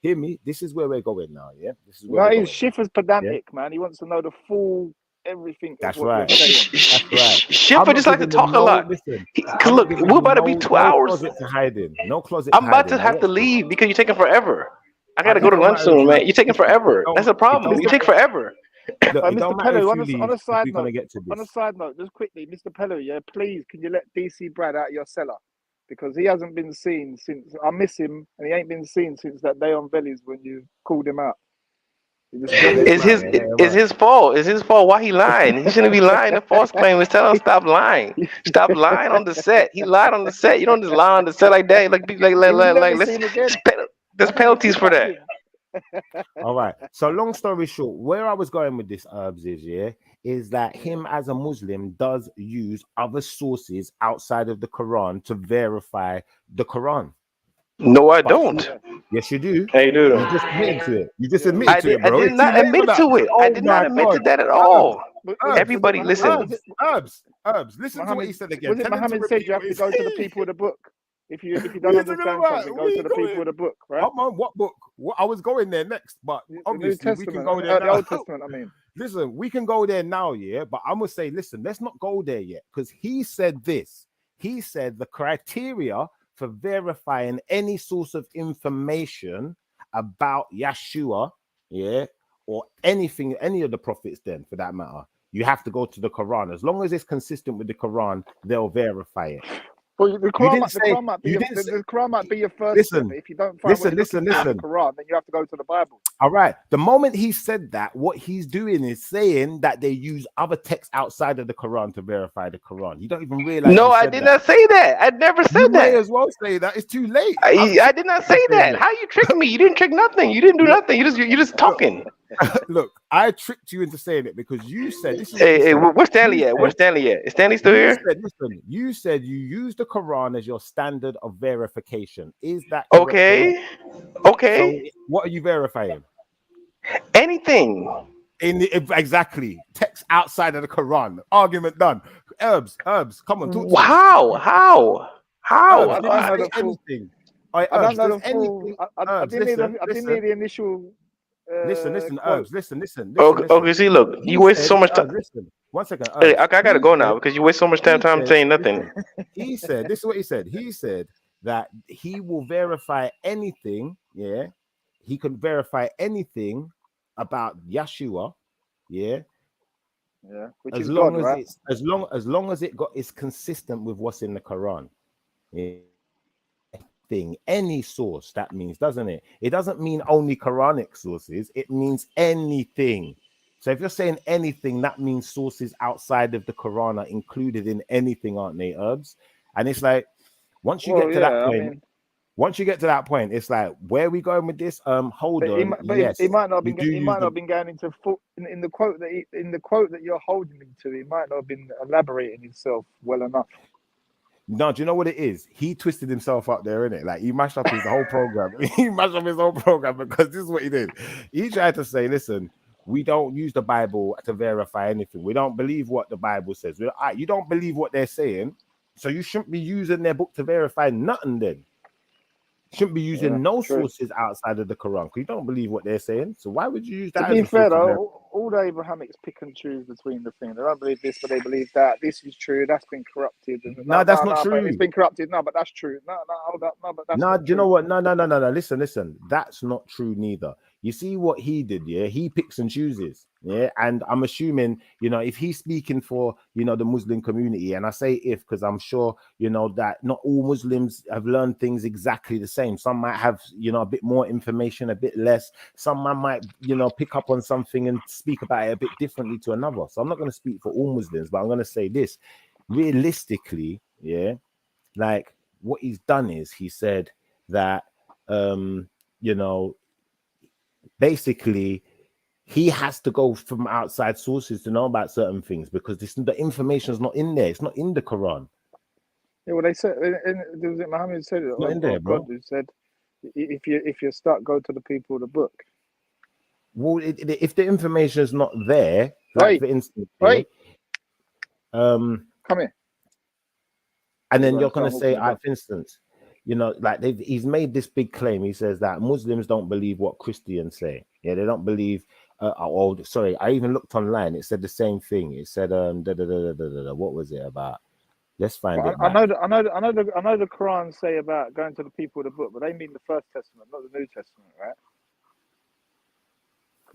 hear me. This is where we're going now. Yeah, this is where
No,
we're
he's
going.
Schiffer's
Yeah,
pedantic, man. He wants to know the full everything of
that's
what you're
right.
saying.
That's right. I'm
Schiffer
not
just like to
giving him
talk a
no.
lot.
Listen,
Cause
I'm not
look,
giving
we're
him
about to be
no
2 hours.
closet to hide in. No closet to
I'm about
hide
to
in. Now
have to
watch this.
leave because you're taking forever. I gotta go
It
to
don't
lunch
matter if
soon,
you
man. You're taking
listen.
forever. That's the
It
problem.
don't
You take
matter.
forever.
Look, it
Mr.
don't matter
Pello,
if you leave
on a
if
side
we're gonna
note,
get to this.
just quickly, Mr. Pello, yeah, please, can you let DC Brad out of your cellar? Because he hasn't been seen since, I miss him, and he ain't been seen since that day on Velies when you called him out. He just
Yeah,
got
let
it.
him out, man. Let him
It's
out.
his fault. It's his fault. Why he lying? He shouldn't be lying. The false claim is tell him stop lying. Stop lying on the set. He lied on the set. You don't just lie on the set like that.
You'll never
Let's.
see him again.
There's
I think they
penalties for
kidnapped
that.
him.
All right. So long story short, where I was going with this herbs is that him as a Muslim does use other sources outside of the Quran to verify the Quran.
No, I
But
don't.
yes, you do.
Hey, dude.
You just admitted to it. You just
Yeah.
admitted to it,
I
bro.
did
It's too
not
late for
admit
that.
to it. I
Oh
did not
my
admit to
God.
that at
Herbs,
all.
herbs,
Everybody, listen.
herbs. Listen to what he said again.
Was it
Tell him to
Muhammad said
repeat
you
what
have
he
to go to the
said.
people of the book? If you
What
don't
are you talking
understand
about?
something,
Where
go
you
to the
going?
people of the book, right?
I'm on what book? I was going there next, but
The New
obviously we can
Testament,
go there
the
now.
Old Testament, I mean.
Listen, we can go there now, yeah. But I'm gonna say, listen, let's not go there yet, because he said this. He said the criteria for verifying any source of information about Yeshua, yeah, or anything, any of the prophets, then for that matter, you have to go to the Quran. As long as it's consistent with the Quran, they'll verify it.
Well, the
You
Quran,
didn't say. You didn't say.
the Quran might be your first step,
Listen,
but if you don't find what you're looking for in the
listen.
Quran, then you have to go to the Bible.
All right. The moment he said that, what he's doing is saying that they use other texts outside of the Quran to verify the Quran. You don't even realize
No,
he
I
said
did
that.
not say that. I never
You
said
may
that.
as well say that. It's too late.
I did not say
saying
that.
it.
How you tricked me? You didn't trick nothing. You didn't do
Look,
nothing. You just talking.
look, I tricked you into saying it because you said this is what you
Hey,
said.
where's Stanley
You
at? Where's
said,
Stanley at? Is Stanley still
you
here?
said, listen, you said you use the Quran as your standard of verification. Is that correct?
Okay.
So
Okay.
what are you verifying?
Anything.
Exactly text outside of the Quran. Argument done. Herbs. Come on, talk to us.
How?
Herbs,
I
did he
don't know
say
the full.
anything? All right,
I don't
Herbs,
know
does
the full.
anything?
I
Herbs,
didn't need. I didn't need
listen,
the initial.
Herbs,
Quote.
listen.
Okay, see, look, you
He
waste
said,
so much time.
listen, 1 second,
Hey,
Herbs.
I gotta
He
go
said,
now because you waste so much time saying nothing.
listen, he said, this is what he said. He said that he will verify anything, yeah. He can verify anything about Yeshua, yeah.
Yeah, which
As
is
long
God,
as
right?
it's as long as it's consistent with what's in the Quran. Yeah. Any source, that means, doesn't it? It doesn't mean only Quranic sources, it means anything. So if you're saying anything, that means sources outside of the Quran are included in anything, aren't they, Herbs? And it's like once you get to that point, it's like, where are we going with this? Hold
But
on.
he might not have
You
been.
do
He
use
might not have been going into full in the quote that you're holding me to. He might not have been elaborating himself well enough.
No, do you know what it is? He twisted himself up there, innit? Like he mashed up his whole program. He mashed up his whole program because this is what he did. He tried to say, listen, we don't use the Bible to verify anything. We don't believe what the Bible says. You don't believe what they're saying, so you shouldn't be using their book to verify nothing then. Shouldn't be using no sources outside of the Quran because you don't believe what they're saying. So why would you use that?
To be fair though, all the Abrahamics pick and choose between the things. They don't believe this, but they believe that. This is true. That's been corrupted.
No, that's not true.
But it's been corrupted. No, but that's true. No, hold up. No, but that's
no.
not
Do you
true.
know what? No. Listen. That's not true neither. You see what he did, yeah? He picks and chooses, yeah? And I'm assuming, you know, if he's speaking for, you know, the Muslim community, and I say if, because I'm sure, you know, that not all Muslims have learned things exactly the same. Some might have, you know, a bit more information, a bit less. Some man might, you know, pick up on something and speak about it a bit differently to another. So I'm not going to speak for all Muslims, but I'm going to say this. Realistically, yeah, like what he's done is he said that, you know, basically he has to go from outside sources to know about certain things because the information is not in there. It's not in the Quran.
Yeah, well, they said, and was it Muhammad said it,
It's not in
or
there,
God
bro.
who said, if you're stuck, go to the people of the book.
Well, if the information is not there, like
Oi,
for instance,
oi,
um,
come here.
and
You're
then
going to
you're gonna
start walking
say,
the dog.
for instance, you know, like he's made this big claim. He says that Muslims don't believe what Christians say. Yeah, they don't believe. Sorry, I even looked online. It said the same thing. It said, what was it about? Let's find
But
it
I
back.
know the Quran say about going to the people of the book, but they mean the First Testament, not the New Testament, right?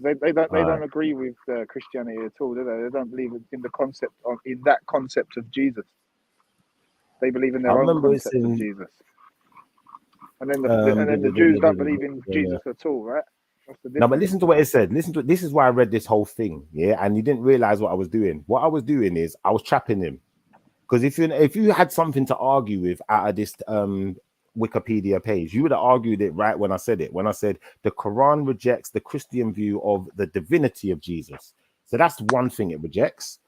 Because they don't agree with Christianity at all, do they? They don't believe in the concept in that concept of Jesus. They believe in
I
their own
remember it's
concept of
in
Jesus. And then the Jews don't believe in Jesus at all, right? That's the
No, but
difference.
listen to what it said. Listen to this is why I read this whole thing, yeah. And you didn't realize what I was doing. What I was doing is I was trapping him because if you had something to argue with out of this Wikipedia page, you would have argued it right when I said it. When I said the Quran rejects the Christian view of the divinity of Jesus, so that's one thing it rejects.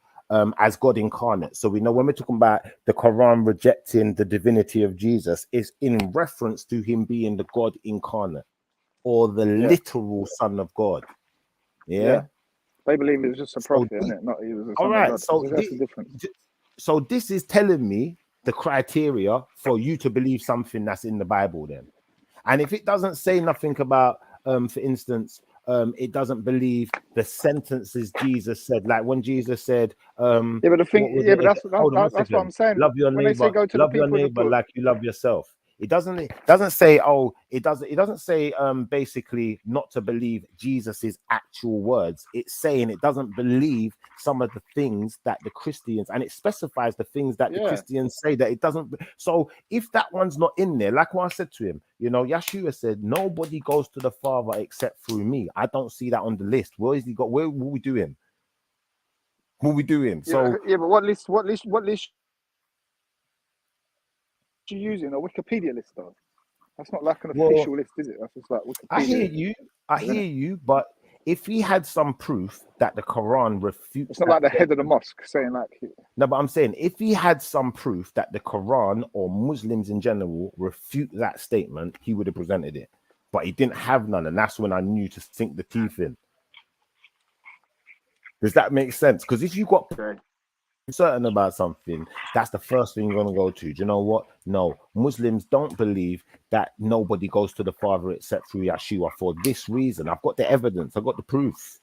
As God incarnate. So we know when we're talking about the Quran rejecting the divinity of Jesus, is in reference to him being the God incarnate or the literal Son of God. Yeah.
They believe it was just a
So
prophet, isn't it? Not he was the
all
Son of
right.
God. That's the difference.
So this is telling me the criteria for you to believe something that's in the Bible then. And if it doesn't say nothing about, for instance, it doesn't believe the sentences Jesus said, like when Jesus said,
Yeah, but the thing,
what was
yeah,
it?
but
Hold on one
that's what I'm
second.
saying.
Love your
When they say
neighbor,
go to the people of the book,
like you love yourself. It doesn't say, oh, it doesn't say basically not to believe Jesus's actual words. It's saying it doesn't believe some of the things that the Christians, and it specifies the things that the Christians say that it doesn't. So if that one's not in there, like what I said to him, you know, Yeshua said, nobody goes to the Father except through me. I don't see that on the list. Where is he got? What we doing? What we doing? So
yeah, but what list you using? A Wikipedia list, though. That's not like an
well,
official list, is it? That's just like
I hear
Wikipedia,
you. I
isn't
hear
it?
you. But if he had some proof that the Quran refutes
It's not
that
like the head of the
statement,
mosque saying like.
no, but I'm saying if he had some proof that the Quran or Muslims in general refute that statement, he would have presented it. But he didn't have none, and that's when I knew to sink the teeth in. Does that make sense? Because if you got certain about something, that's the first thing you're going to go to. Do you know what? No, Muslims don't believe that nobody goes to the Father except through Yeshua for this reason. I've got the evidence, I've got the proof.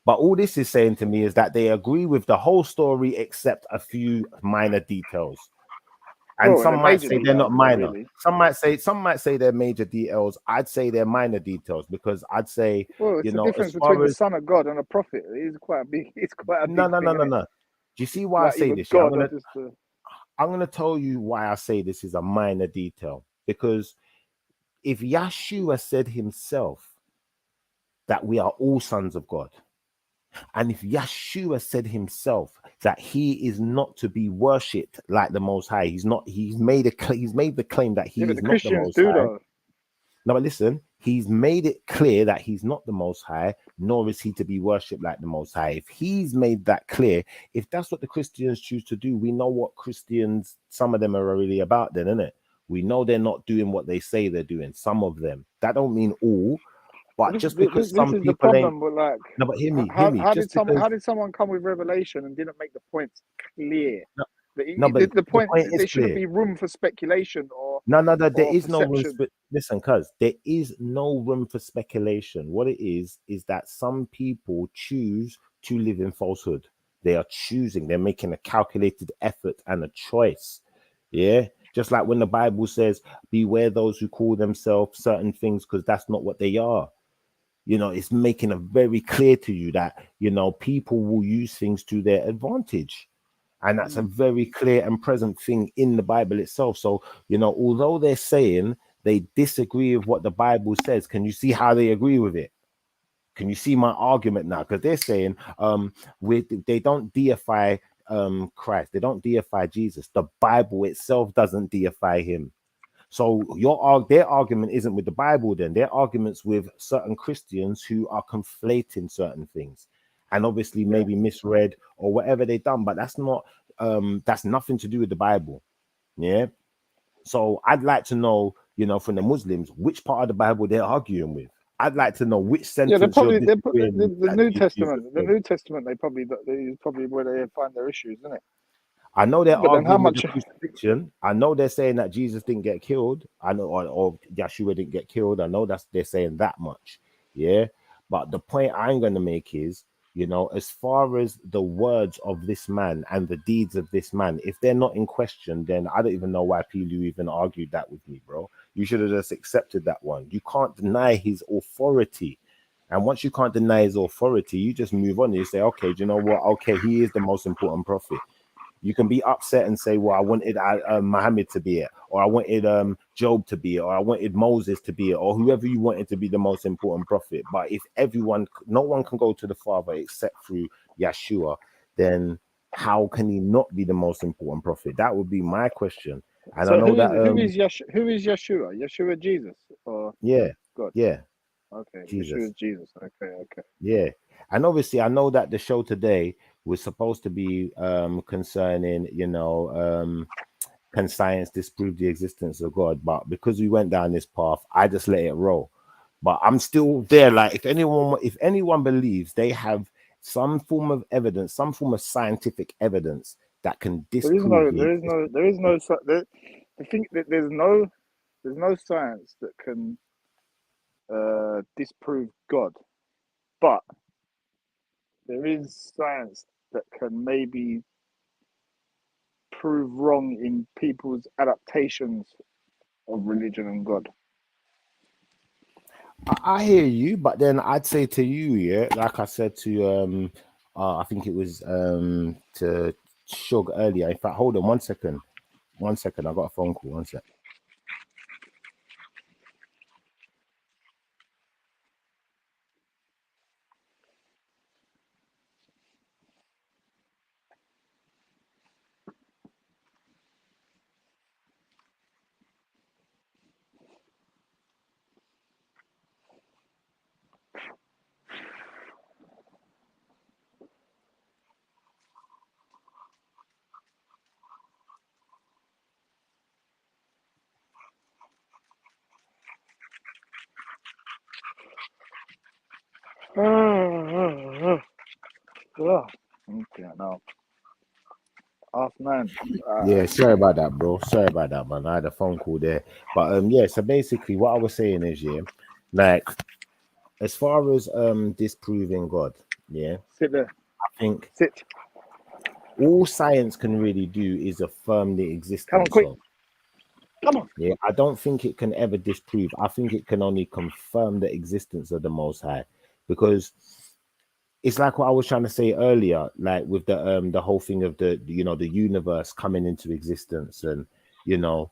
But all this is saying to me is that they agree with the whole story except a few minor details. And
Well,
some might say they're not
details, though,
minor.
really.
Some might say they're major details. I'd say they're minor details because I'd say,
Well, it's
you
the
know,
difference
as
between
far
the
as
Son of God and a prophet. It's quite a big. It's quite a
no,
big
no, no,
thing,
no,
isn't it?
no. Do you see why I
Like
say
either
this? Yeah,
God or just the.
I'm gonna tell you why I say this is a minor detail. Because if Yeshua said himself that we are all sons of God, and if Yeshua said himself that he is not to be worshipped like the Most High, he's not. He's made the claim that
Yeah,
he
but
is
the
not the
Christians
Most
do
High.
though.
No, but listen, he's made it clear that he's not the Most High, nor is he to be worshipped like the Most High. If he's made that clear, if that's what the Christians choose to do, we know what Christians, some of them are really about then, isn't it? We know they're not doing what they say they're doing, some of them. That don't mean all, but just because
This
some
is the
people ain't,
problem with like.
no, but hear me,
How
just because,
did someone come with revelation and didn't make the points clear?
no, no, but
The
the
point,
point is
there shouldn't
clear.
be room for speculation
No, there
or
is no room
perception.
for listen, cuz there is no room for speculation. What it is that some people choose to live in falsehood. They are choosing, they're making a calculated effort and a choice. Yeah. Just like when the Bible says, beware those who call themselves certain things, because that's not what they are. You know, it's making it very clear to you that, you know, people will use things to their advantage. And that's a very clear and present thing in the Bible itself. So, you know, although they're saying they disagree with what the Bible says, can you see how they agree with it? Can you see my argument now? Because they're saying they don't deify Christ, they don't deify Jesus. The Bible itself doesn't deify him. So their argument isn't with the Bible, then their arguments with certain Christians who are conflating certain things, and obviously maybe misread or whatever they've done. But that's nothing to do with the Bible. Yeah. So I'd like to know, you know, from the Muslims, which part of the Bible they're arguing with. I'd like to know which
Yeah,
sentence you're
they put
disagreeing
the
with that
New
Jesus
Testament. The
said.
New Testament, they is probably where they find their issues, isn't it?
I know they're
But then how
arguing with the
much?
crucifixion. I know they're saying that Jesus didn't get killed. I know, or Yeshua didn't get killed. I know they're saying that much. Yeah. But the point I'm going to make is, you know, as far as the words of this man and the deeds of this man, if they're not in question, then I don't even know why Pilu even argued that with me, bro. You should have just accepted that one. You can't deny his authority. And once you can't deny his authority, you just move on. You say, okay, do you know what? Okay, he is the most important prophet. You can be upset and say, well, I wanted Muhammad to be it, or I wanted Job to be it, or I wanted Moses to be it, or whoever you wanted to be the most important prophet. But if no one can go to the Father except through Yeshua, then how can he not be the most important prophet? That would be my question. And I
So
know that
who is Yeshua? Yeshua Jesus or
yeah,
God?
yeah,
Okay,
Jesus.
Yeshua is Jesus. Okay.
Yeah. And obviously I know that the show today was supposed to be concerning, you know, can science disprove the existence of God? But because we went down this path, I just let it roll. But I'm still there. Like if anyone believes they have some form of evidence, some form of scientific evidence that can disprove the
I think that there's no science that can disprove God, but there is science that can maybe prove wrong in people's adaptations of religion and God.
I hear you, but then I'd say to you, yeah, like I said to I think it was to Shug earlier. In fact, hold on 1 second. 1 second, I got a phone call. 1 sec.
Okay, now 9:30.
Yeah, sorry about that, bro. Sorry about that, man. I had a phone call there. But yeah, so basically what I was saying is, yeah, like as far as disproving God, yeah,
Sit there.
I think
Sit.
all science can really do is affirm the
Come on,
existence
quick.
of.
Come on.
Yeah, I don't think it can ever disprove. I think it can only confirm the existence of the Most High, because it's like what I was trying to say earlier, like with the whole thing of the universe coming into existence, and you know,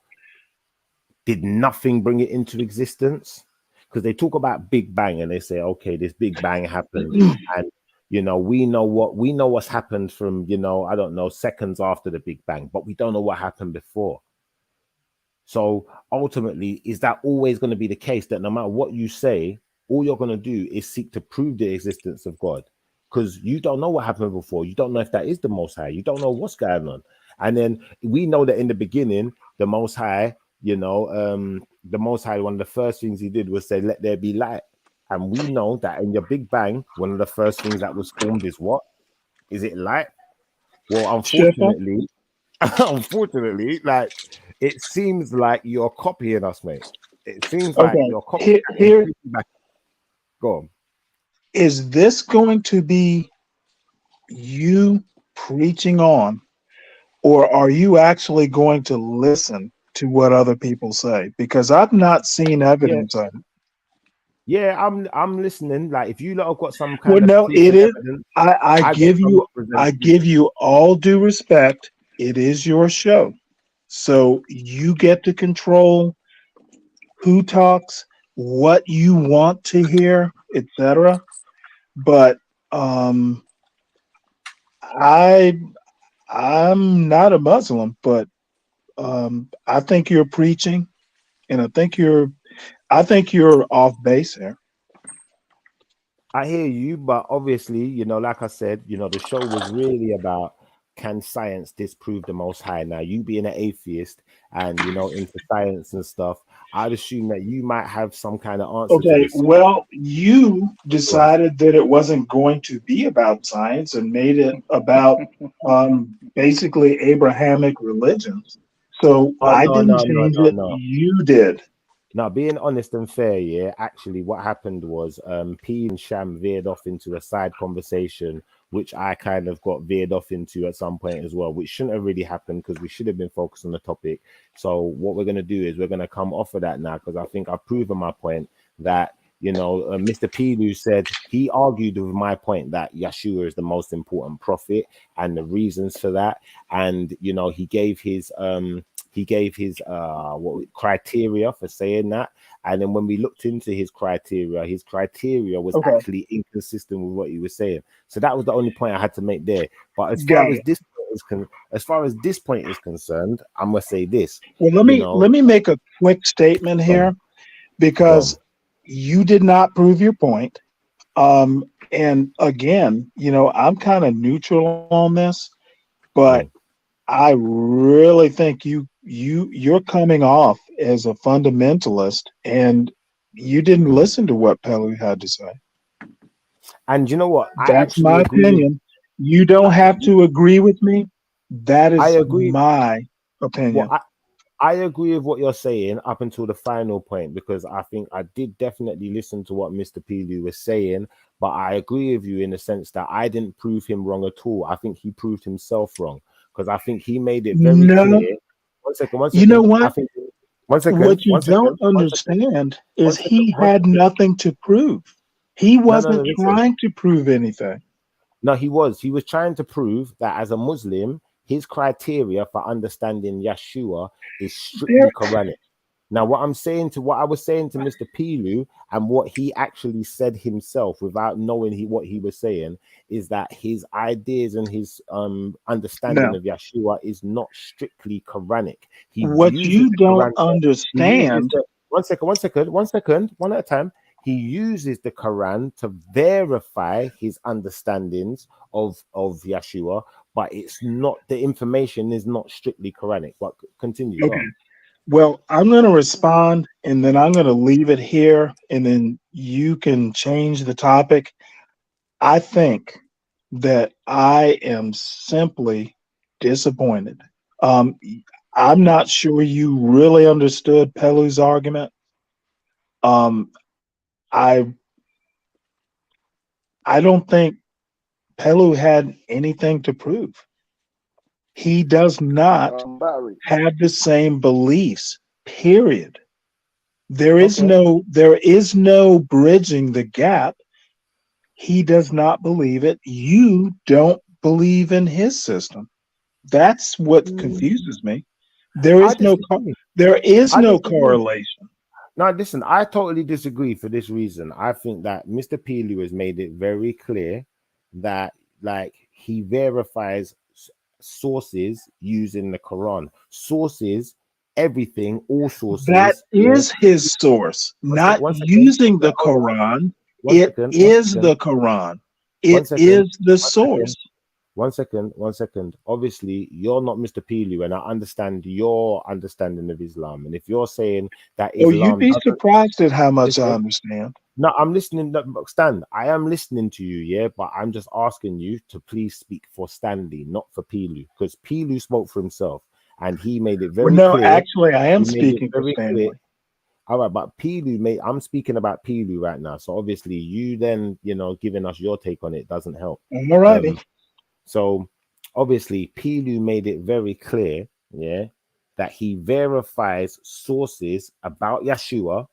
did nothing bring it into existence? Because they talk about Big Bang and they say, okay, this Big Bang happened, and you know, we know what's happened from, you know, I don't know, seconds after the Big Bang, but we don't know what happened before. So ultimately, is that always going to be the case that no matter what you say, all you're going to do is seek to prove the existence of God? Because you don't know what happened before. You don't know if that is the Most High. You don't know what's going on. And then we know that in the beginning, the Most High, you know, the Most High, one of the first things he did was say, let there be light. And we know that in your Big Bang, one of the first things that was formed is what? Is it light? Well,
Shifa.
unfortunately, unfortunately, like it seems like you're copying us, mate. It seems like
Okay.
you're copying and
Here
taking back. Go on.
is this going to be you preaching on, or are you actually going to listen to what other people say? Because I've not seen
Yeah.
evidence of it.
Yeah, I'm listening. Like, if you lot have got some
Well,
kind of
no,
proof
it
and
is.
evidence,
I
I got
give
some
you
to present
I
too.
give you all due respect. It is your show, so you get to control who talks, what you want to hear, etc. But um, I I'm not a Muslim, but I think you're preaching, and I think you're off base here.
I hear you, but obviously, like I said, the show was really about, can science disprove the Most High? Now, you being an atheist and into science and stuff, I'd assume that you might have some kind of answer to
Okay,
this.
well, you
Go on.
decided that it wasn't going to be about science and made it about basically Abrahamic religions. So
Oh
I
no,
didn't
no, no,
change
no,
it.
no.
You did.
Now, being honest and fair, yeah, actually, what happened was P and Sham veered off into a side conversation, which I kind of got veered off into at some point as well, which shouldn't have really happened because we should have been focused on the topic. So, what we're going to do is we're going to come off of that now because I think I've proven my point that, Mr. Pilu said he argued with my point that Yeshua is the most important prophet and the reasons for that. And, he gave his what criteria for saying that, and then when we looked into his criteria was
Okay,
actually inconsistent with what he was saying. So that was the only point I had to make there. But
got it.
as far as this point is concerned, I'm gonna say this.
Well, let
You
me
know,
let me make a quick statement here because
gone.
you did not prove your point. And again, I'm kind of neutral on this, but
Mm.
I really think you're coming off as a fundamentalist, and you didn't listen to what Pelu had to say.
And you know what? I
That's
actually
my
agree with.
opinion. You don't have to agree with me. That
I
is
agree.
my
Well,
opinion.
I agree with what you're saying up until the final point because I think I did definitely listen to what Mr. Pelu was saying, but I agree with you in the sense that I didn't prove him wrong at all. I think he proved himself wrong because I think he made it very
No,
clear. One second, one
you know
second. I
what?
think one second,
What you
one
don't
second, one second,
understand
one
is
second,
he
one
had
second.
nothing to prove. He
No, no, no,
wasn't
listen.
trying to prove anything.
No, he was. He was trying to prove that as a Muslim, his criteria for understanding Yeshua is
There,
strictly Quranic. Now, what I was saying to Mr. Pilu and what he actually said himself without knowing what he was saying is that his ideas and his understanding
no.
of Yeshua is not strictly Quranic. He
What
uses
you
the
don't
Quran to, he uses
understand,
the one second, one at a time. He uses the Quran to verify his understandings of Yeshua, but it's not, the information is not strictly Quranic. But continue, go
okay.
on.
Well, I'm going to respond and then I'm going to leave it here and then you can change the topic. I think that I am simply disappointed. Um, I'm not sure you really understood Pelu's argument. Um, I I don't think Pelu had anything to prove. He does not
Barry.
have the same beliefs. Period.
Okay.
There is no bridging the gap. He does not believe it. You don't believe in his system. That's what confuses me. There
I
is no
disagree.
there is
I
no
disagree.
correlation.
Now, listen, I totally disagree for this reason. I think that Mr. Peelu has made it very clear that, like, he verifies sources using the Quran. Sources, everything, all
That
sources. Yeah.
is his source, not
One second.
using
Yeah,
the
hold on.
Quran.
One
It
second. One
is
second.
the Quran.
One
It
second.
is the
One second.
source.
1 second, 1 second. Obviously, you're not Mr. Pilu, and I understand your understanding of Islam. And if you're saying that
Oh, you'd
Islam
be
doesn't,
surprised at how much I
listen,
understand.
no, I'm listening. No, Stan, I am listening to you, yeah, but I'm just asking you to please speak for Stanley, not for Pilu, because Pilu spoke for himself and he made it
Well,
very
no,
clear.
actually, I am
He made it
speaking for
very clear.
Stanley.
All right, but Pilu made. I'm speaking about Pilu right now, so obviously you then, giving us your take on it doesn't help.
All righty.
So obviously, Pilu made it very clear, yeah, that he verifies sources about Yeshua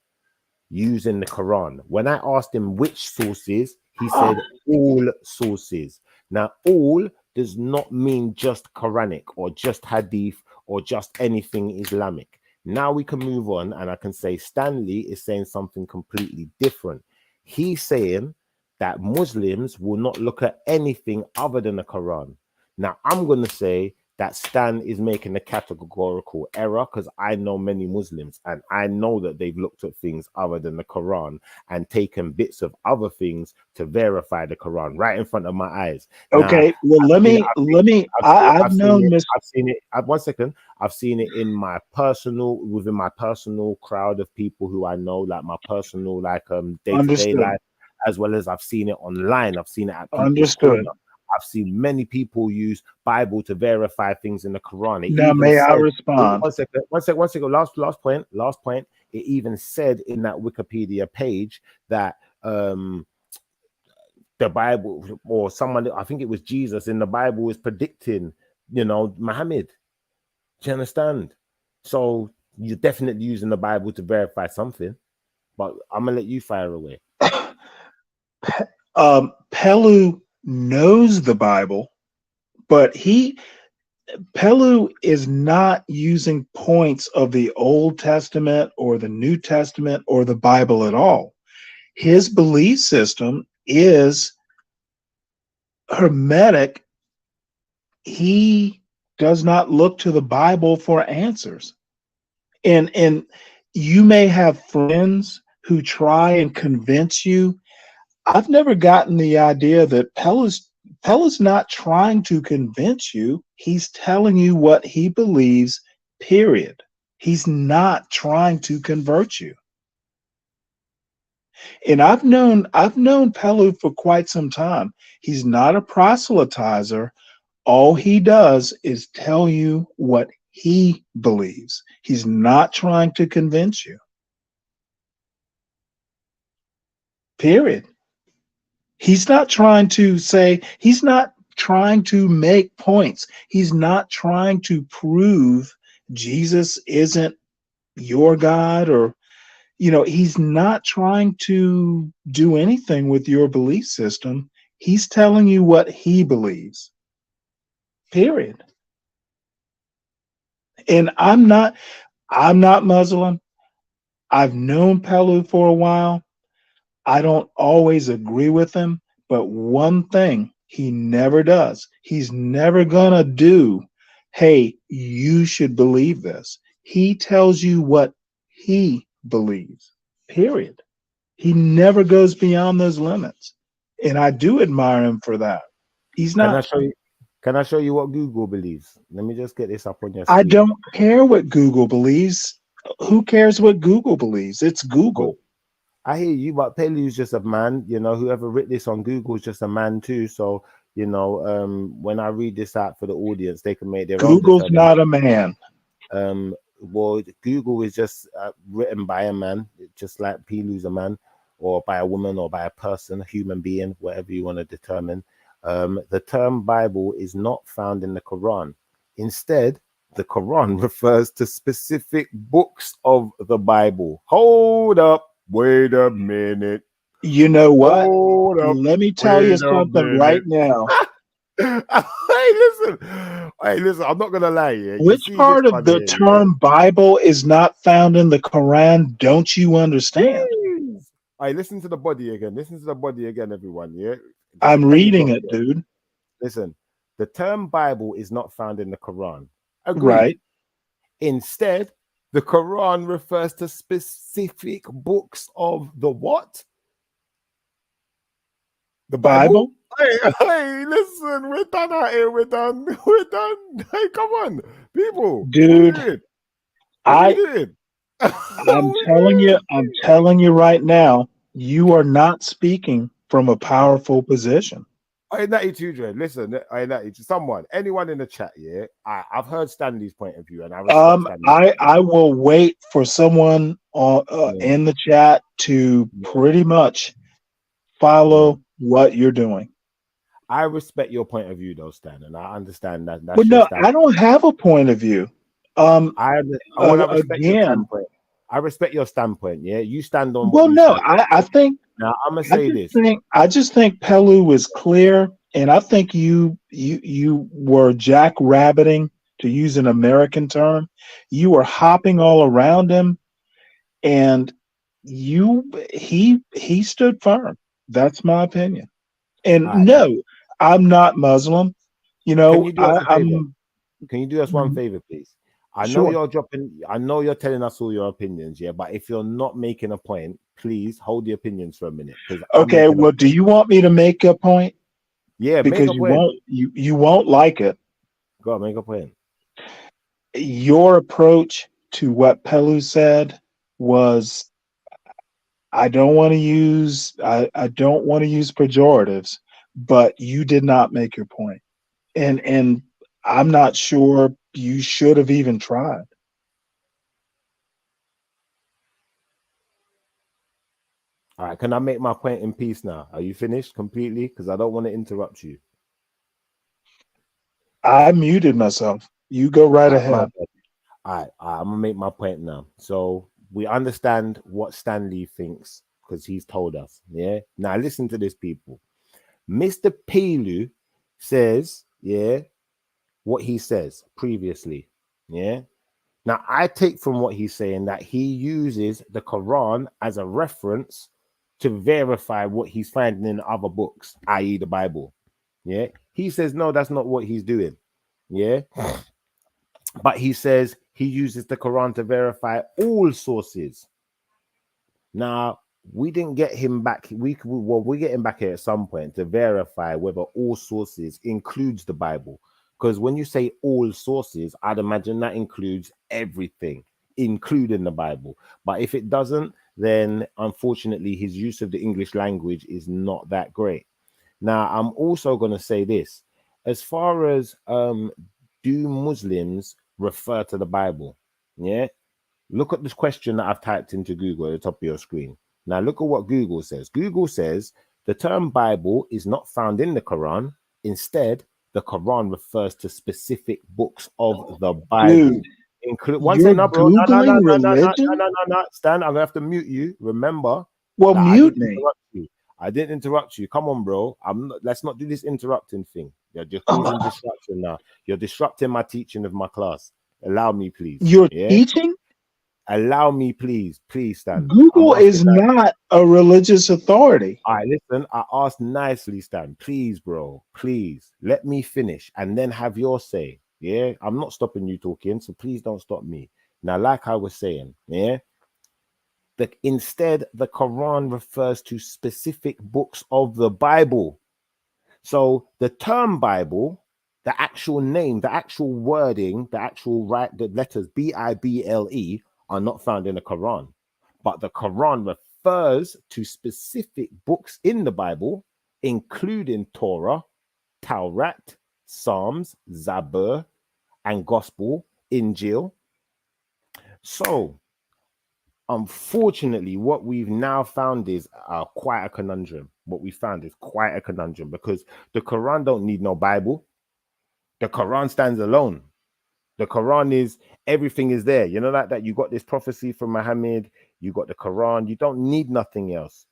using the Quran. When I asked him which sources, he said all sources. Now, all does not mean just Quranic or just Hadith or just anything Islamic. Now we can move on, and I can say Stanley is saying something completely different. He's saying that Muslims will not look at anything other than the Quran. Now, I'm going to say that Stan is making a categorical error, because I know many Muslims and I know that they've looked at things other than the Quran and taken bits of other things to verify the Quran right in front of my eyes.
Okay, well, I've known Mr.
I've seen it. One second. I've seen it in my personal, within my personal crowd of people who I know, like my personal, like day-to-day
Understood.
life, as well as I've seen it online. I've seen it at people's
Understood.
corner. I've seen many people use Bible to verify things in the Quran. It
Now,
even
may I
said,
respond?
one second. Last point. It even said in that Wikipedia page that the Bible, or someone, I think it was Jesus in the Bible, was predicting, Muhammad. Do you understand? So you're definitely using the Bible to verify something. But I'm gonna let you fire away.
Pelu knows the Bible, but Pelu is not using points of the Old Testament or the New Testament or the Bible at all. His belief system is hermetic. He does not look to the Bible for answers. And you may have friends who try and convince you. I've never gotten the idea that Pella's not trying to convince you. He's telling you what he believes, period. He's not trying to convert you. And I've known Pelu for quite some time. He's not a proselytizer. All he does is tell you what he believes. He's not trying to convince you. Period. He's not trying to make points. He's not trying to prove Jesus isn't your God, or, he's not trying to do anything with your belief system. He's telling you what he believes. Period. And I'm not Muslim. I've known Pelu for a while. I don't always agree with him, but one thing he never does, he's never gonna do, hey, you should believe this. He tells you what he believes, period. He never goes beyond those limits. And I do admire him for that. He's not.
Can I show you what Google believes? Let me just get this up on your screen.
I don't care what Google believes. Who cares what Google believes? It's Google.
I hear you, but Pelu's just a man. Whoever wrote this on Google is just a man too. So, when I read this out for the audience, they can make their own.
Google's not a man.
Well, Google is just written by a man, just like Pelu's a man, or by a woman, or by a person, a human being, whatever you want to determine. The term Bible is not found in the Quran. Instead, the Quran refers to specific books of the Bible. Hold up. Wait a minute.
You know what? Let me tell you something right now.
Hey, listen. I'm not gonna lie. Yeah.
Which part of the term Bible is not found in the Quran? Don't you understand?
Hey, listen to the body again. Everyone. Yeah.
I'm reading it, dude.
Listen, the term Bible is not found in the Quran. Agreed.
Right.
Instead, the Quran refers to specific books of the what? The Bible? Hey, listen, we're done out here. We're done. Hey, come on, people.
Dude, I'm telling you right now, you are not speaking from a powerful position.
Hey, Natty Tudor, listen, anyone in the chat, yeah? I've heard Stanley's point of view, and
I will wait for someone in the chat to pretty much follow what you're doing.
I respect your point of view, though, Stan, and I understand that.
But no, I don't have a point of view.
I want to respect your standpoint. I respect your standpoint. Yeah, you stand on what
Well,
you
no,
stand.
I think
Now I'm gonna say this.
I just think Pelu is clear, and I think you were jackrabbiting, to use an American term. You were hopping all around him, and he stood firm. That's my opinion. And
All right.
no, I'm not Muslim. You
Can
know,
you do us a favor?
I'm
Can you do us one favor, please? I know
sure.
you're dropping. I know you're telling us all your opinions, yeah. But if you're not making a point, please hold the opinions for a minute, because I'm
Okay,
making a
well, do you want me to make a point?
yeah. Make
Because
a point.
you won't like it.
Go on, make a point.
Your approach to what Pelu said was, I don't want to use pejoratives, but you did not make your point. And I'm not sure you should have even tried.
All right. Can I make my point in peace now? Are you finished completely? Because I don't want to interrupt you.
I muted myself. You go right
My
ahead.
bad. All right, I'm gonna make my point now. So we understand what Stanley thinks because he's told us. Yeah. Now listen to this, people. Mr. Pelu says, yeah, what he says previously. Yeah. Now I take from what he's saying that he uses the Quran as a reference to verify what he's finding in other books, i.e., the Bible. Yeah. He says, no, that's not what he's doing. Yeah. But he says he uses the Quran to verify all sources. Now, we didn't get him back. We're getting back here at some point to verify whether all sources includes the Bible. Because when you say all sources, I'd imagine that includes everything, including the Bible. But if it doesn't, then unfortunately his use of the English language is not that great. Now, I'm also going to say this. As far as do Muslims refer to the Bible? Yeah. Look at this question that I've typed into Google at the top of your screen. Now, look at what Google says. Google says the term Bible is not found in the Quran. Instead, the Quran refers to specific books of the Bible.
Dude,
Include one
you're
second, no, bro.
Googling religion?
No. Stan, I'm gonna have to mute you. Remember
Well,
that I
mute
didn't
me.
interrupt you. I didn't interrupt you. Come on, bro. Let's not do this interrupting thing. You're just causing disruption now. You're disrupting my teaching of my class. Allow me, please.
You're
Yeah.
teaching?
Allow me, please, Stan. I'm
Google is
asking that.
not a religious authority.
All right, listen. I asked nicely, Stan. Please, bro. Please let me finish and then have your say. Yeah, I'm not stopping you talking, so please don't stop me. Now, like I was saying, yeah, instead the Quran refers to specific books of the Bible. So the term Bible, the actual name, the actual wording, the letters Bible are not found in the Quran, but the Quran refers to specific books in the Bible, including Torah, Taurat, Psalms, Zabur, and Gospel, Injil. So, unfortunately, what we've now found is quite a conundrum. What we found is quite a conundrum because the Quran don't need no Bible. The Quran stands alone. The Quran is everything is there. You know that you got this prophecy from Muhammad, you got the Quran, you don't need nothing else.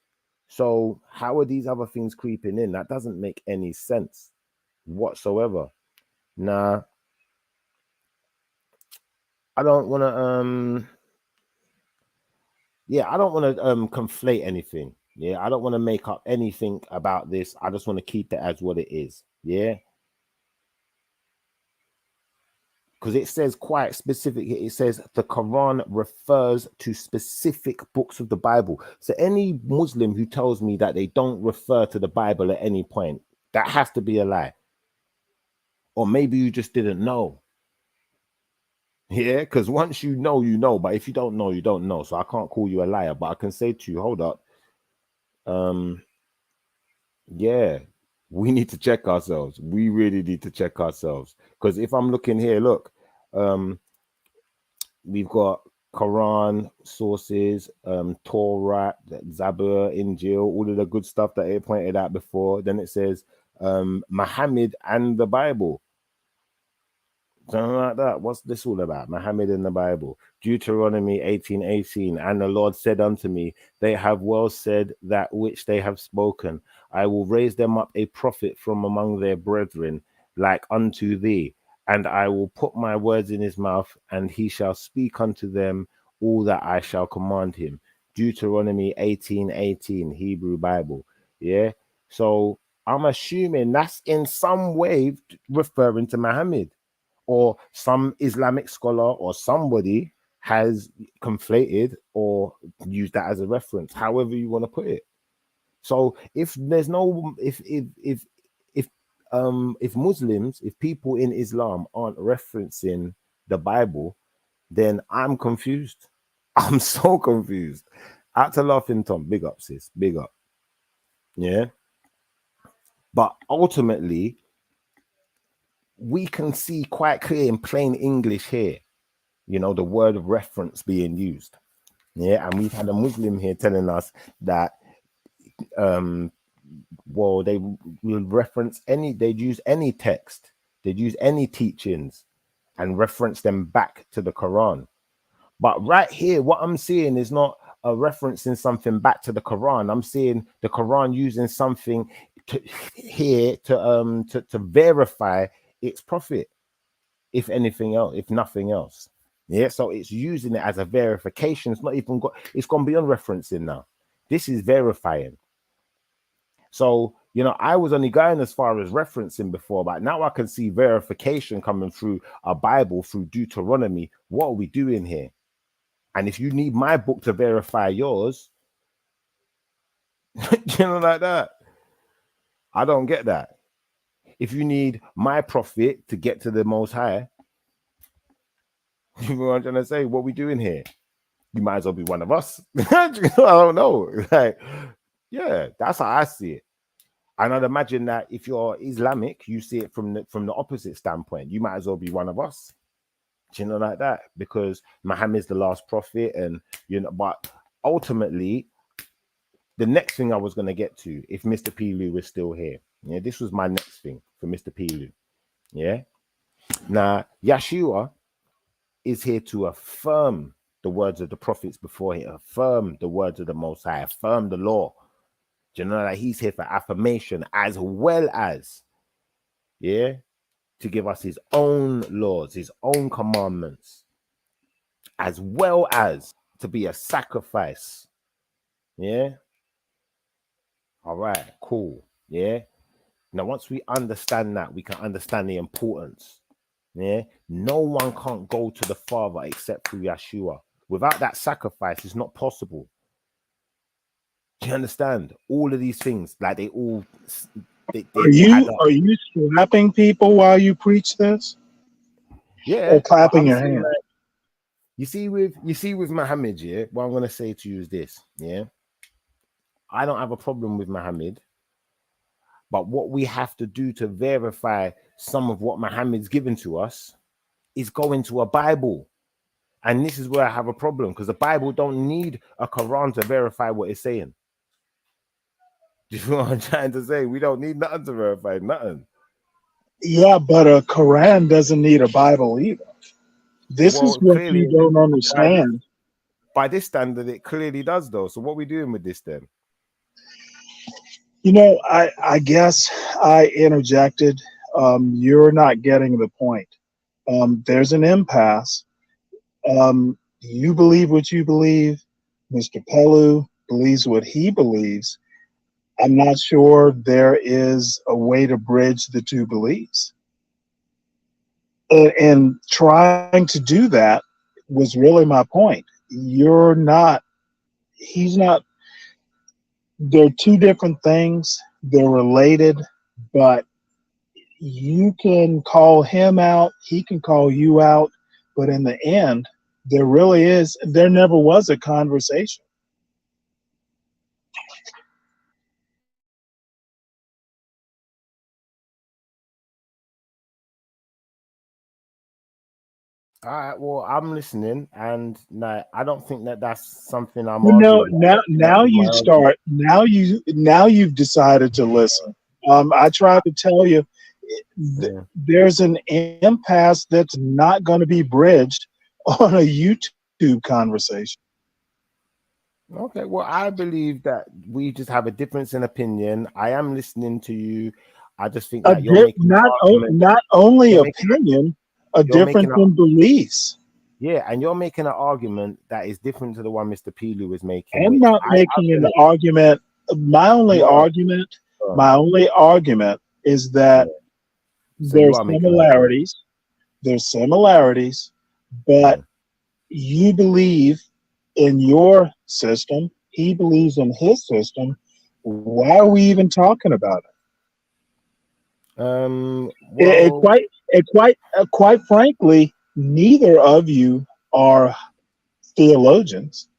So how are these other things creeping in? That doesn't make any sense whatsoever. Nah, I don't want to I don't want to conflate anything. Yeah, I don't want to make up anything about this. I just want to keep it as what it is. Yeah. Because it says quite specific. It says the Quran refers to specific books of the Bible. So any Muslim who tells me that they don't refer to the Bible at any point, that has to be a lie. Or maybe you just didn't know. Yeah, because once you know, you know. But if you don't know, you don't know. So I can't call you a liar. But I can say to you, hold up. Yeah, we need to check ourselves. We really need to check ourselves. Because if I'm looking here, look, we've got Quran sources, Torah, Zabur, Injil, all of the good stuff that it pointed out before. Then it says Muhammad and the Bible. Something like that. What's this all about? Muhammad in the Bible. Deuteronomy 18:18. And the Lord said unto me, they have well said that which they have spoken. I will raise them up a prophet from among their brethren, like unto thee. And I will put my words in his mouth, and he shall speak unto them all that I shall command him. Deuteronomy 18:18, Hebrew Bible. Yeah. So I'm assuming that's in some way referring to Muhammad, or some Islamic scholar or somebody has conflated or used that as a reference, however you want to put it. So if there's no, if Muslims, if people in Islam aren't referencing the Bible, then I'm confused. I'm so confused. Out to Laughing Tom, big up, sis, big up. Yeah. But ultimately, we can see quite clear in plain English here, you know, the word of reference being used. Yeah. And we've had a Muslim here telling us that, well, they will reference any, they'd use any text, they'd use any teachings and reference them back to the Quran. But right here, what I'm seeing is not a referencing something back to the Quran. I'm seeing the Quran using something here to verify its prophet, if anything else, if nothing else. Yeah, so it's using it as a verification. It's not even got, it's gone beyond referencing now. This is verifying. So, you know, I was only going as far as referencing before, but now I can see verification coming through a Bible, through Deuteronomy. What are we doing here? And if you need my book to verify yours, you know, like that, I don't get that. If you need my prophet to get to the Most High, you know what I'm trying to say? What are we doing here? You might as well be one of us. I don't know. Like, yeah, that's how I see it. And I'd imagine that if you're Islamic, you see it from the opposite standpoint. You might as well be one of us. Do you know, like that? Because Muhammad's the last prophet, and you know, but ultimately, the next thing I was going to get to, if Mr. Pilu was still here, yeah, this was my next thing for Mr. Pilu. Yeah. Now, Yeshua is here to affirm the words of the prophets before him, affirm the words of the Most High, affirm the law. Do you know that he's here for affirmation as well as, yeah, to give us his own laws, his own commandments, as well as to be a sacrifice. Yeah. All right, cool. Yeah. Now, once we understand that, we can understand the importance. Yeah. No one can't go to the Father except through Yeshua. Without that sacrifice, it's not possible. Do you understand? All of these things, like they all add up.
Are you slapping people while you preach this?
Yeah.
Or clapping your hands?
Like, you see with Muhammad, yeah, what I'm gonna say to you is this, yeah. I don't have a problem with Muhammad, but what we have to do to verify some of what Muhammad's given to us is go into a Bible. And this is where I have a problem, because the Bible don't need a Quran to verify what it's saying. Do you know what I'm trying to say? We don't need nothing to verify nothing.
Yeah, but a Quran doesn't need a Bible either. This is what you don't understand.
By this standard, it clearly does, though. So what are we doing with this then?
You know, I guess I interjected. You're not getting the point. There's an impasse. You believe what you believe. Mr. Pelu believes what he believes. I'm not sure there is a way to bridge the two beliefs. And trying to do that was really my point. You're not, he's not, they're two different things. They're related, but you can call him out, he can call you out, but in the end, there never was a conversation.
All right, well, I'm listening, and no, I don't think that that's something I'm
No,
arguing.
now you start. Now you've decided to listen. I tried to tell you, there's an impasse that's not going to be bridged on a YouTube conversation.
Okay, well, I believe that we just have a difference in opinion. I am listening to you. I just think that you're making an argument.
Not only
You're making,
opinion, a
you're making
difference in beliefs.
yeah, and you're making an argument that is different to the one Mr. Pilu is making.
I'm
Which
not making an argument. My only argument is that
So you
there's
are making an argument.
similarities, but you believe in your system, he believes in his system. Why are we even talking about it?
Well,
Quite frankly, neither of you are theologians.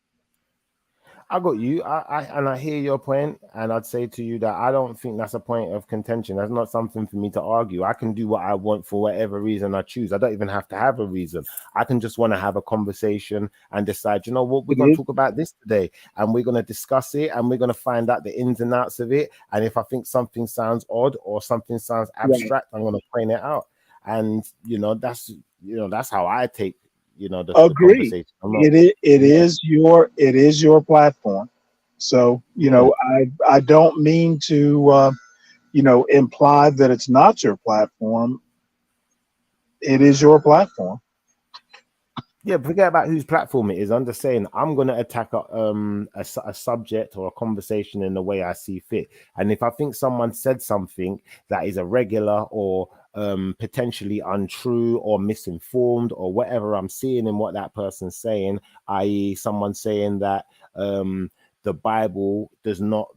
I got you. I hear your point, and I'd say to you that I don't think that's a point of contention. That's not something for me to argue. I can do what I want for whatever reason I choose. I don't even have to have a reason. I can just want to have a conversation and decide, you know what, we're going to talk about this today, and we're going to discuss it, and we're going to find out the ins and outs of it. And if I think something sounds odd or something sounds abstract, I'm going to point it out. And that's how I take the conversation.
It is your platform. So I don't mean to imply that it's not your platform. It is your platform.
Yeah, forget about whose platform it is. I'm just saying I'm going to attack a subject or a conversation in the way I see fit. And if I think someone said something that is irregular or potentially untrue or misinformed or whatever I'm seeing in what that person's saying, i.e. someone saying that the Bible is not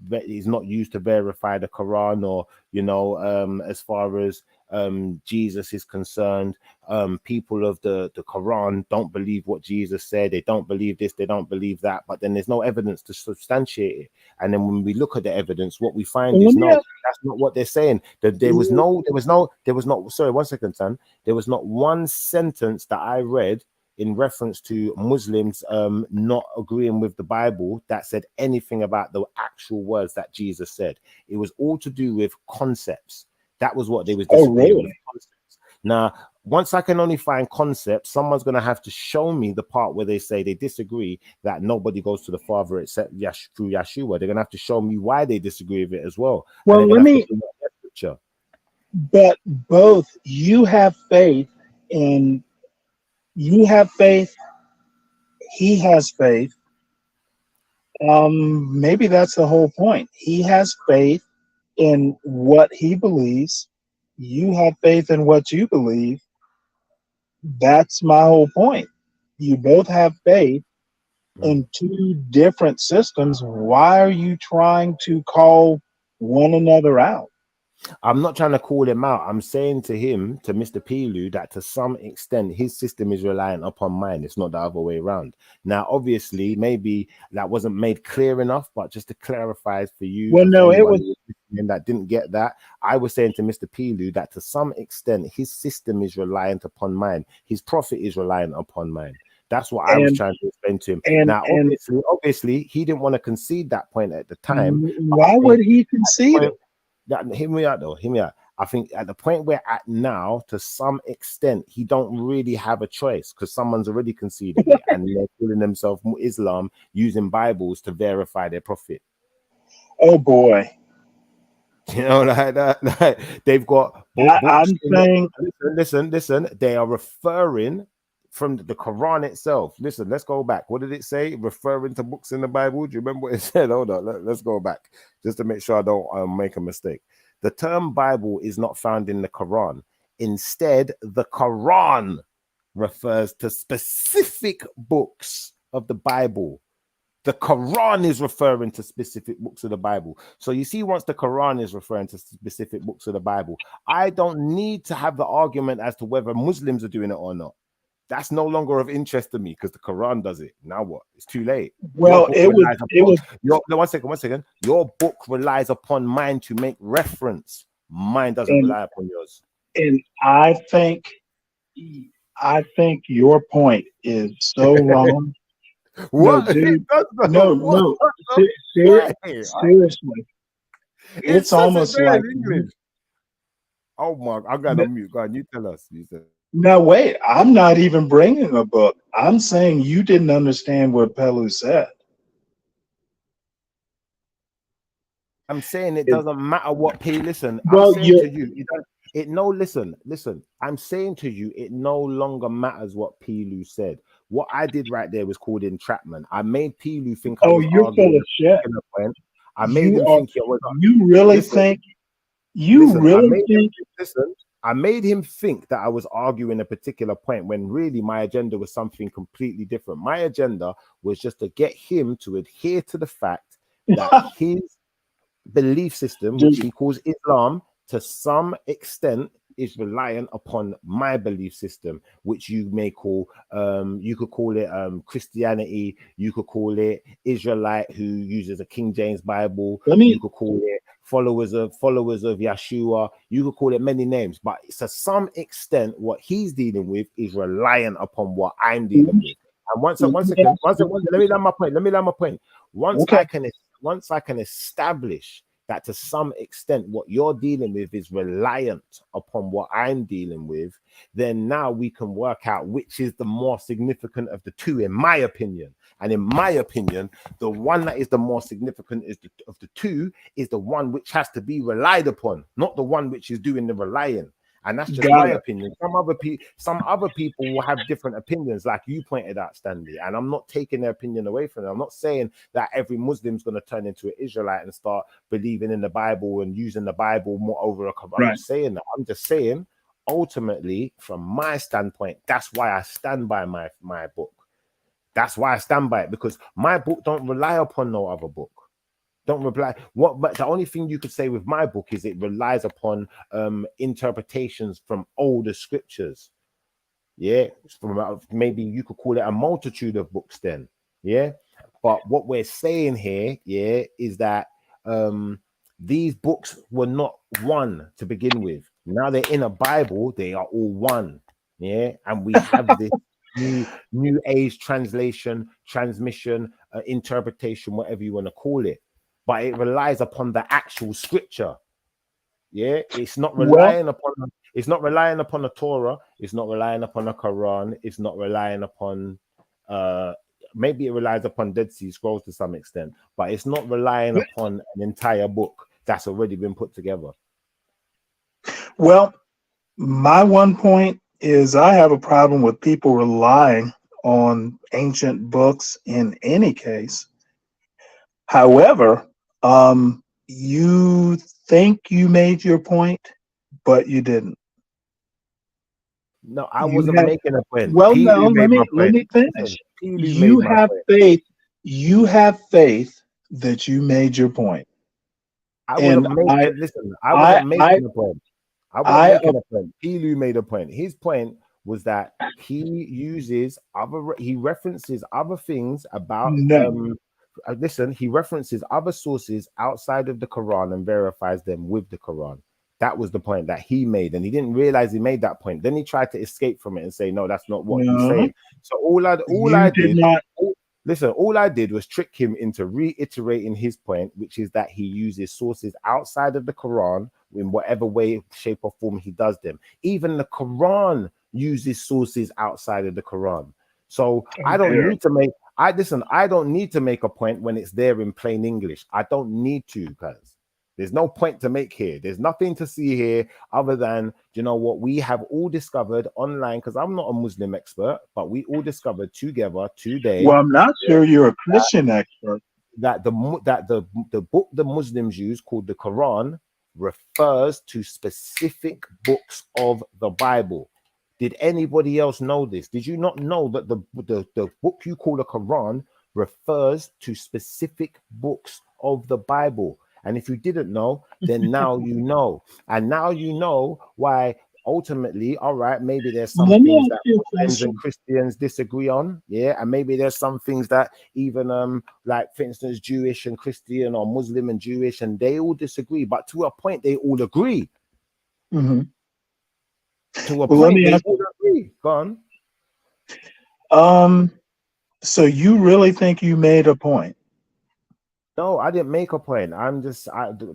used to verify the Quran, or as far as Jesus is concerned, people of the Quran don't believe what Jesus said. They don't believe this, they don't believe that, but then there's no evidence to substantiate it. And then when we look at the evidence, what we find is that's not what they're saying. There was no sorry, 1 second, son. There was not one sentence that I read in reference to Muslims not agreeing with the Bible that said anything about the actual words that Jesus said. It was all to do with concepts. That was what they was disagreeing with. Concepts. Now, once I can only find concepts, someone's going to have to show me the part where they say they disagree that nobody goes to the Father except through Yeshua. They're going to have to show me why they disagree with it as well.
Well, but both you have faith in. You have faith. He has faith. Maybe that's the whole point. He has faith in what he believes. You have faith in what you believe. That's my whole point. You both have faith in two different systems. Why are you trying to call one another out?
I'm not trying to call him out. I'm saying to him, to Mr. Pilu, that to some extent his system is reliant upon mine. It's not the other way around. Now, obviously, maybe that wasn't made clear enough, but just to clarify for you,
well, no, it was
that didn't get that. I was saying to Mr. Pilu that to some extent his system is reliant upon mine. His prophet is reliant upon mine. That's what I was trying to explain to him. Now, obviously, he didn't want to concede that point at the time.
Why would he concede it?
Hear me out. I think at the point we're at now, to some extent, he don't really have a choice because someone's already conceded it, and they're calling themselves Islam using Bibles to verify their prophet.
Oh boy.
Like that. Like, they've got
I'm saying,
listen, they are referring from the Quran itself. Listen, let's go back. What did it say? Referring to books in the Bible. Do you remember what it said? Hold on, let's go back just to make sure I don't make a mistake. The term Bible is not found in the Quran. Instead, the Quran refers to specific books of the Bible. The Quran is referring to specific books of the Bible. So you see, once the Quran is referring to specific books of the Bible, I don't need to have the argument as to whether Muslims are doing it or not. That's no longer of interest to me because the Quran does it. Now what? It's too late.
Well, one
second. Your book relies upon mine to make reference. Mine doesn't rely upon yours.
And I think your point is so wrong.
What?
No, dude. No. Seriously. It's almost like English.
Oh my, I got on mute. Go on, you tell us. You said.
Now wait, I'm not even bringing a book. I'm saying you didn't understand what Pelu said.
I'm saying it doesn't matter what P. Listen, I'm
Well,
saying to you, listen. I'm saying to you, it no longer matters what Pilu said. What I did right there was called entrapment. I made Pilu think I was
you're full
arguing
of
a
shit.
particular point. I made him
You are.
think it was.
You really
Listen,
think? You
listen. I
really
made him
think?
listen. I made him think that I was arguing a particular point when really my agenda was something completely different. My agenda was just to get him to adhere to the fact that his belief system, which
Dude,
he calls Islam, to some extent is reliant upon my belief system, which you may call, you could call it Christianity, you could call it Israelite who uses a King James Bible,
let
you
me.
could call it followers of Yeshua, you could call it many names, but to some extent, what he's dealing with is reliant upon what I'm dealing with. And one second, let me land my point.
Okay.
Once I can establish that to some extent what you're dealing with is reliant upon what I'm dealing with, then now we can work out which is the more significant of the two, in my opinion. And in my opinion, the one that is the more significant of the two is the one which has to be relied upon, not the one which is doing the relying. And that's just
Got
my
it.
opinion. Some other people will have different opinions, like you pointed out, Stanley. And I'm not taking their opinion away from them. I'm not saying that every Muslim's going to turn into an Israelite and start believing in the Bible and using the Bible more over a couple. I'm
Right.
not saying that. I'm just saying, ultimately, from my standpoint, that's why I stand by my book. That's why I stand by it, because my book don't rely upon no other book. Don't rely but the only thing you could say with my book is it relies upon interpretations from older scriptures. Yeah, from maybe you could call it a multitude of books then. Yeah, but what we're saying here, yeah, is that these books were not one to begin with. Now they're in a Bible, they are all one. Yeah, and we have this new age translation, transmission, interpretation, whatever you want to call it, but it relies upon the actual scripture. Yeah, it's not
Well,
relying upon the Torah, it's not relying upon the Quran, it's not relying upon maybe it relies upon Dead Sea Scrolls to some extent, but it's not relying upon an entire book that's already been put together.
well, my one point is I have a problem with people relying on ancient books in any case. However, you think you made your point, but you didn't.
No, I
You
wasn't
have,
making a point.
well, no,
Pilu made my
let
point.
me
Listen,
finish.
Pilu made
You
my
have
point.
faith. You have faith that you made your point.
I
And
wasn't making. Listen, I wasn't making a point. I wasn't
I,
making a point. Pilu made a point. His point was that he references other things about
no.
listen, he references other sources outside of the Quran and verifies them with the Quran. That was the point that he made, and he didn't realize he made that point. Then he tried to escape from it and say, "No, that's not what he's
No,
saying." So all
you
I
did
did,
not.
listen, all I did was trick him into reiterating his point, which is that he uses sources outside of the Quran in whatever way, shape, or form he does them. Even the Quran uses sources outside of the Quran. So I don't need to make. I don't need to make a point when it's there in plain English. I don't need to, because there's no point to make here. There's nothing to see here other than, you know what, we have all discovered online, because I'm not a Muslim expert, but we all discovered together today.
Well, I'm not sure you're a Christian expert.
That the book the Muslims use, called the Quran, refers to specific books of the Bible. Did anybody else know this? Did you not know that the book you call the Quran refers to specific books of the Bible? And if you didn't know, then now you know. And now you know why ultimately, all right, maybe there's some
Let me
things
ask
that
you a
Muslims and
question.
Christians disagree on, yeah, and maybe there's some things that even like, for instance, Jewish and Christian, or Muslim and Jewish, and they all disagree, but to a point they all agree.
Mm-hmm.
To a
Well, let
point
me
they
ask
all agree. Go on.
So you really think you made a point?
No, I didn't make a point.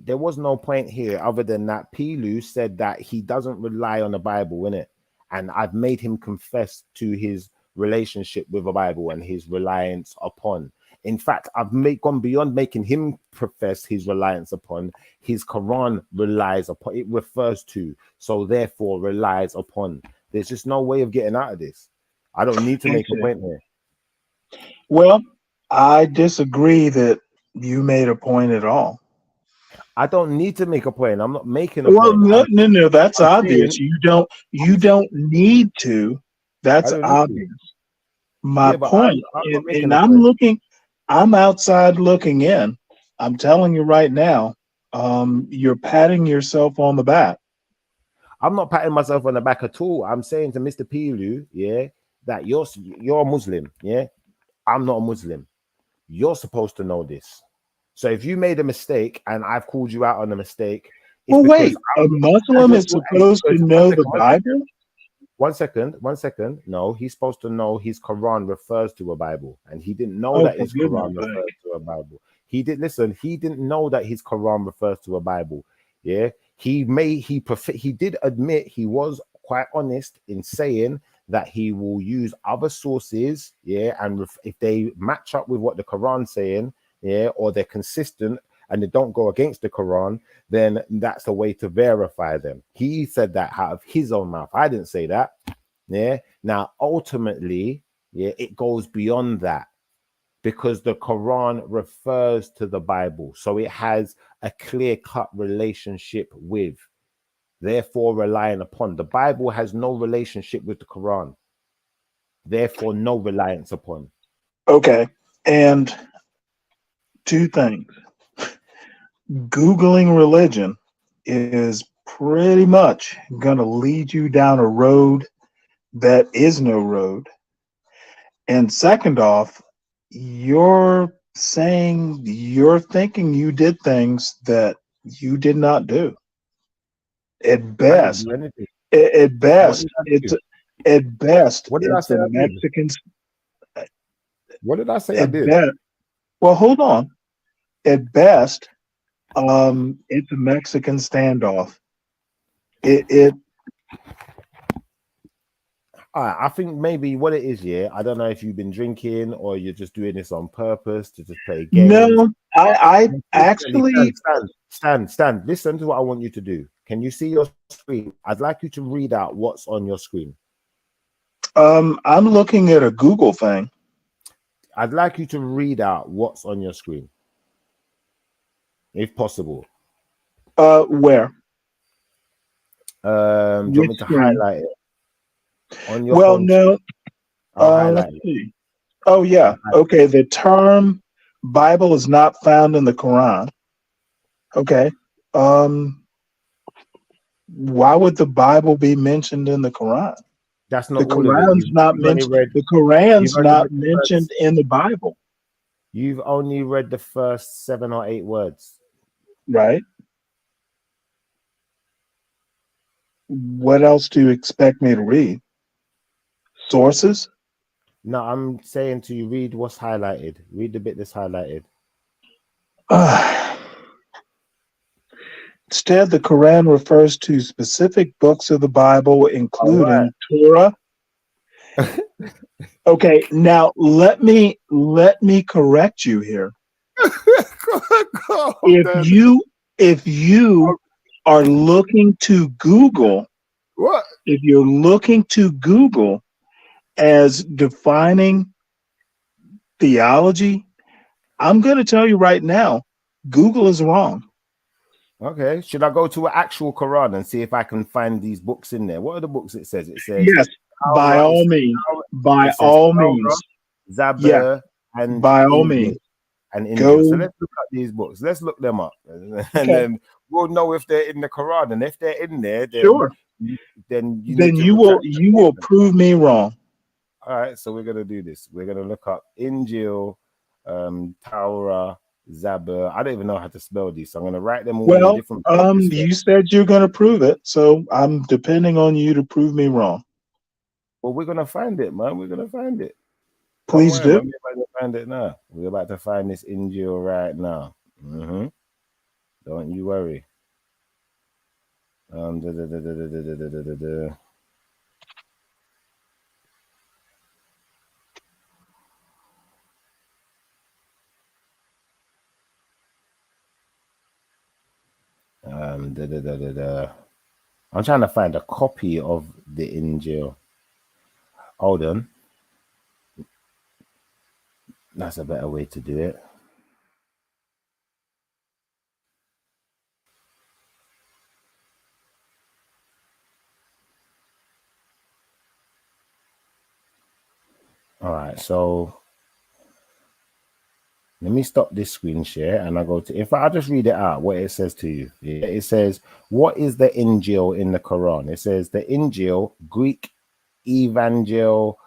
There was no point here other than that Pilu said that he doesn't rely on the Bible, innit? And I've made him confess to his relationship with the Bible and his reliance upon. In fact, gone beyond making him profess his reliance upon. His Quran relies upon, it refers to, so therefore relies upon. There's just no way of getting out of this. I don't need to make a point here.
Well, I disagree that you made a point at all.
I don't need to make a point. I'm not making a
Well,
point.
no, that's
I'm
obvious.
saying,
You don't need to. That's
I don't need
obvious.
to.
My
Yeah, but
point,
I'm not making
and
a
I'm
point.
looking, I'm outside looking in. I'm telling you right now, you're patting yourself on the back.
I'm not patting myself on the back at all. I'm saying to Mr. Pilu, yeah, that you're a Muslim, yeah. I'm not a Muslim. You're supposed to know this. So if you made a mistake and I've called you out on a mistake, it's
Well, wait,
because
a Muslim is supposed to know the Bible?
One second. No, he's supposed to know his Quran refers to a Bible, and he didn't know
Oh,
that
for
his
goodness
Quran
sake.
refers to a Bible. He didn't know that his Quran refers to a Bible. Yeah, he did admit, he was quite honest in saying that he will use other sources, yeah, and if they match up with what the Quran's saying, yeah, or they're consistent and they don't go against the Quran, then that's a way to verify them. He said that out of his own mouth. I didn't say that. Yeah. Now, ultimately, yeah, it goes beyond that because the Quran refers to the Bible. So it has a clear-cut relationship with, therefore relying upon. The Bible has no relationship with the Quran. Therefore, no reliance upon.
Okay. And two things. Googling religion is pretty much going to lead you down a road that is no road. And second off, you're thinking you did things that you did not do. At best, at best, it's
What did I say
a
I did?
Mexican.
What did I say I did?
Well, hold on. At best, it's a Mexican standoff.
I think maybe what it is, yeah. I don't know if you've been drinking or you're just doing this on purpose to just play games.
No, I actually
stand. Listen to what I want you to do. Can you see your screen? I'd like you to read out what's on your screen.
I'm looking at a Google thing.
I'd like you to read out what's on your screen, if possible.
Where?
Do you want me to highlight it? On your
well,
phone?
no.
Let's
see. Oh, yeah. Okay. The term Bible is not found in the Quran. Okay. Why would the Bible be mentioned in the Quran?
That's not
the
all of it.
Quran's not mentioned. The Quran's not mentioned in the Bible.
You've only read the first 7 or 8 words.
Right. What else do you expect me to read? Sources?
No, I'm saying to you, read what's highlighted. Read the bit that's highlighted.
Instead, the Quran refers to specific books of the Bible, including Torah. Okay, now let me correct you here. If you are looking to Google, if you're looking to Google as defining theology, I'm going to tell you right now, Google is wrong.
Okay, should I go to an actual Quran and see if I can find these books in there? What are the books it says? It says
yes, by all means, by all means,
Zabur, and
by all means,
and Injil. So let's look at these books. Let's look them up, and then we'll know if they're in the Quran. And if they're in there, then
sure,
then
you will prove me wrong.
All right, so we're gonna do this. We're gonna look up Injil, Torah, Zabur. I don't even know how to spell these, so I'm gonna write them all in different places.
You said you're gonna prove it, so I'm depending on you to prove me wrong.
Well, we're gonna find it, man. We're gonna find it. Don't
Please
worry, man.
do.
We're about to find it now. We're about to find this Injil right now. Don't you worry. Da, da, da, da, da, da, da, da, da, da. Da, da, da, da, da. I'm trying to find a copy of the Injil. Hold on. That's a better way to do it. All right, so let me stop this screen share and I go to, if I just read it out, what it says to you. Yeah, it says, what is the Injil in the Quran? It says the Injil, Greek evangel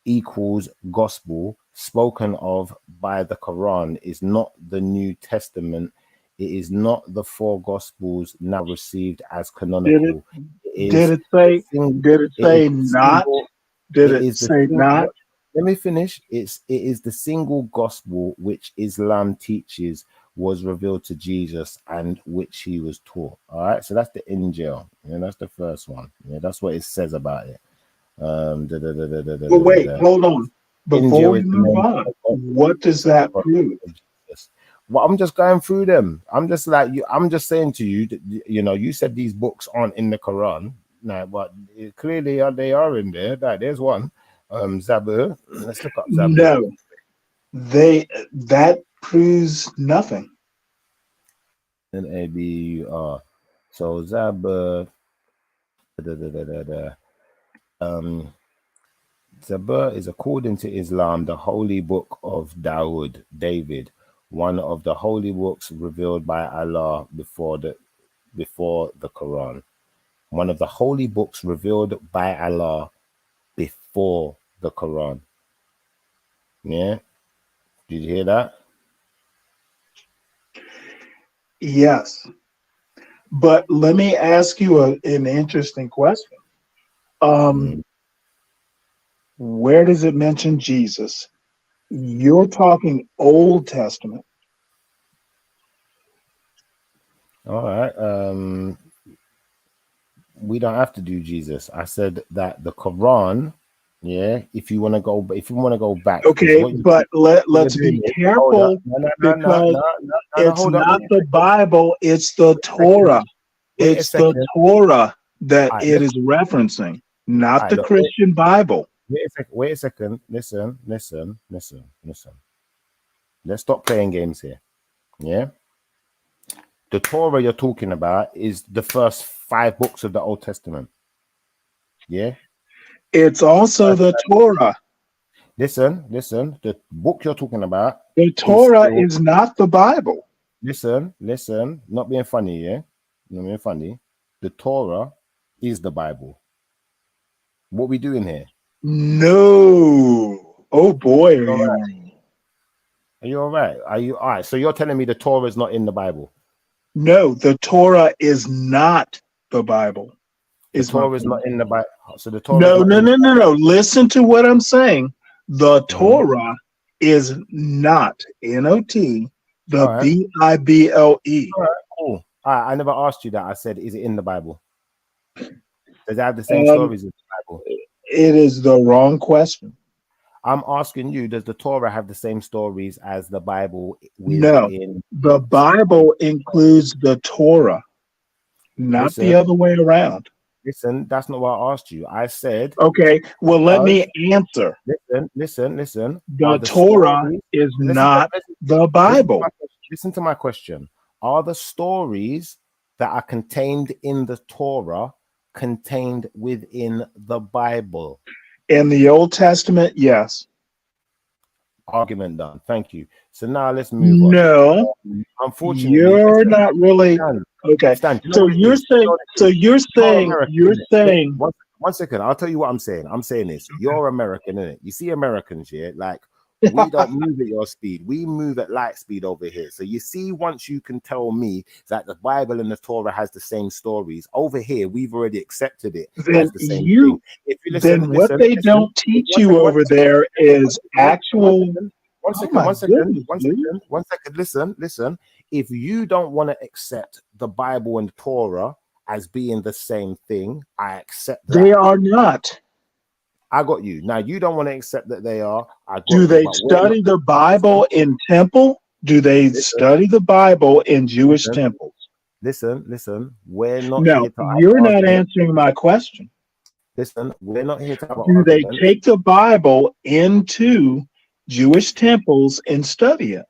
equals gospel, spoken of by the Quran, is not the New Testament. It is not the four gospels now received as canonical.
Did it say not? Did it say not?
Let me finish. It is the single gospel which Islam teaches was revealed to Jesus and which he was taught. All right, so that's the Injil. Yeah, that's the first one. Yeah, that's what it says about it.
Well, wait, hold on. Before we move on, what does that prove?
Well, I'm just going through them. I'm just like you. I'm just saying to you that, you know, you said these books aren't in the Quran. No, but clearly they are in there. There's one. Zabur. Let's look up Zabur.
No, that proves nothing.
NABUR. So Zabur. Zabur is, according to Islam, the holy book of David, one of the holy books revealed by Allah before the Quran. One of the holy books revealed by Allah before the Quran. Yeah? Did you hear that?
Yes. But let me ask you an interesting question. Where does it mention Jesus? You're talking Old Testament.
All right. We don't have to do Jesus. I said that the Quran, yeah, if you want to go back.
Okay, but let's be careful because it's not the Bible, it's the Torah. It's the Torah that it is referencing, not the Christian Bible.
Wait a second. Listen. Let's stop playing games here. Yeah. The Torah you're talking about is the first 5 books of the Old Testament. Yeah.
It's also the Torah.
Listen. The book you're talking about.
The Torah is not the Bible.
Listen. Not being funny, yeah? Not being funny. The Torah is the Bible. What we doing here?
No. Oh boy, are you
wrong? Are you all right? Are you all right? So you're telling me the Torah is not in the Bible?
No, the Torah is not the Bible.
The Torah is not in the Bible. So the Torah.
No. Listen to what I'm saying. The Torah is not N-O-T, the B-I-B-L-E.
All right, cool. I never asked you that. I said, is it in the Bible? Does it have the same stories in the Bible?
It is the wrong question.
I'm asking you, does the Torah have the same stories as the Bible?
No, the Bible includes the Torah, not the other way around.
Listen, that's not what I asked you. I said...
Okay, well, let me answer.
Listen.
The Torah is not the Bible.
Listen to my question. Are the stories that are contained in the Torah contained within the Bible?
In the Old Testament, yes.
Argument done. Thank you. So now let's move on.
No,
unfortunately,
you're not really. Okay. So you're saying.
One second. I'll tell you what I'm saying. I'm saying this. You're American, isn't it? You see Americans, yeah, like We don't move at your speed. We move at light speed over here. So you see, once you can tell me that the Bible and the Torah has the same stories, over here we've already accepted it
Then
as the same thing. If you
then what they don't teach you over there is actual.
One second. Listen. If you don't want to accept the Bible and Torah as being the same thing, I accept that.
They are not.
I got you. Now you don't want to accept that they are.
Do they study the Bible in temple? Do they study the Bible in Jewish temples?
Listen. We're not
No,
here to.
you're not answering my question.
Listen, we're not here to.
Do they take the Bible into Jewish temples and study it?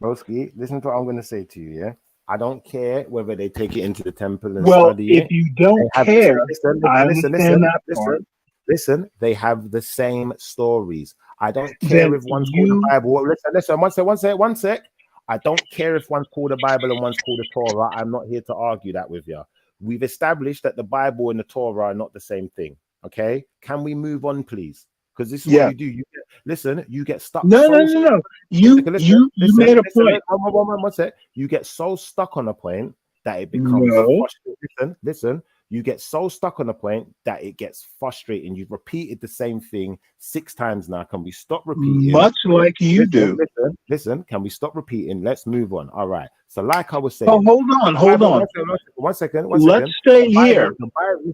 Broski, listen to what I'm going to say to you. Yeah, I don't care whether they take it into the temple and study it.
If you don't care, I understand that part.
Listen, they have the same stories. I don't care if one's called the Bible. Listen, one sec. I don't care if one's called the Bible and one's called the Torah. I'm not here to argue that with you. We've established that the Bible and the Torah are not the same thing. Okay? Can we move on, please? Because this is what you do. You get stuck.
No. You made a point.
One sec. You get so stuck on a point that it becomes listen. You get so stuck on a point that it gets frustrating. You've repeated the same thing 6 times now. Can we stop repeating?
Much like you do.
Listen. Can we stop repeating? Let's move on. All right. So, like I was saying.
Oh, hold on.
One second.
Let's stay here.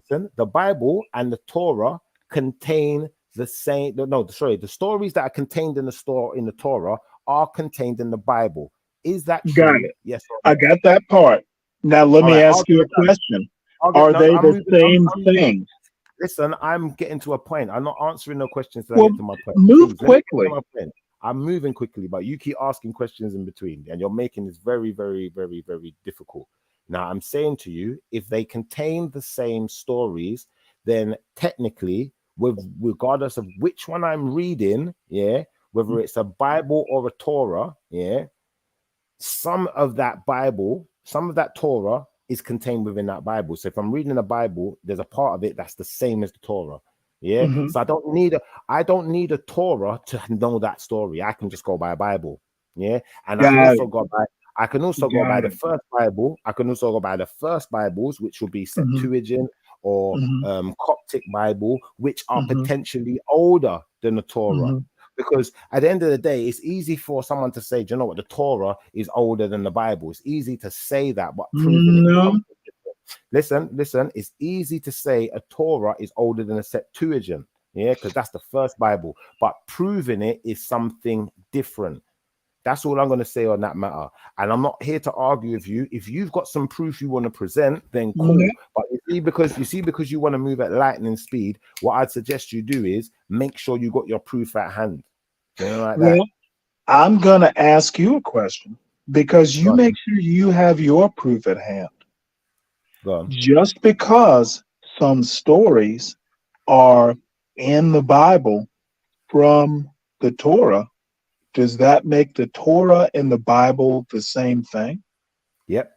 The Bible and the Torah contain the same. The stories that are contained in the Torah are contained in the Bible. Is that true?
Got it.
Yes.
I got that part. Now let me ask you a question. Are they the same thing?
Listen, I'm getting to a point. I'm not answering no questions till I get to my point.
Move quickly.
I'm moving quickly, but you keep asking questions in between, and you're making this very, very, very, very difficult. Now, I'm saying to you, if they contain the same stories, then technically, regardless of which one I'm reading, whether it's a Bible or a Torah, some of that Torah is contained within that Bible. So if I'm reading a Bible, there's a part of it that's the same as the Torah. So I don't need a Torah to know that story. I can just go by a Bible. And I can also go by the first Bible. I can also go by the first Bibles, which would be Septuagint or Coptic Bible, which are potentially older than the Torah. Because at the end of the day, it's easy for someone to say, do you know what, the Torah is older than the Bible. It's easy to say that, but proving it. Listen, it's easy to say a Torah is older than a Septuagint, because that's the first Bible, but proving it is something different. That's all I'm going to say on that matter. And I'm not here to argue with you. If you've got some proof you want to present, then cool. But because you want to move at lightning speed, what I'd suggest you do is make sure you got your proof at hand. You know, like that.
I'm going to ask you a question because you make sure you have your proof at hand.
Go on.
Just because some stories are in the Bible from the Torah, does that make the Torah and the Bible the same thing?
Yep.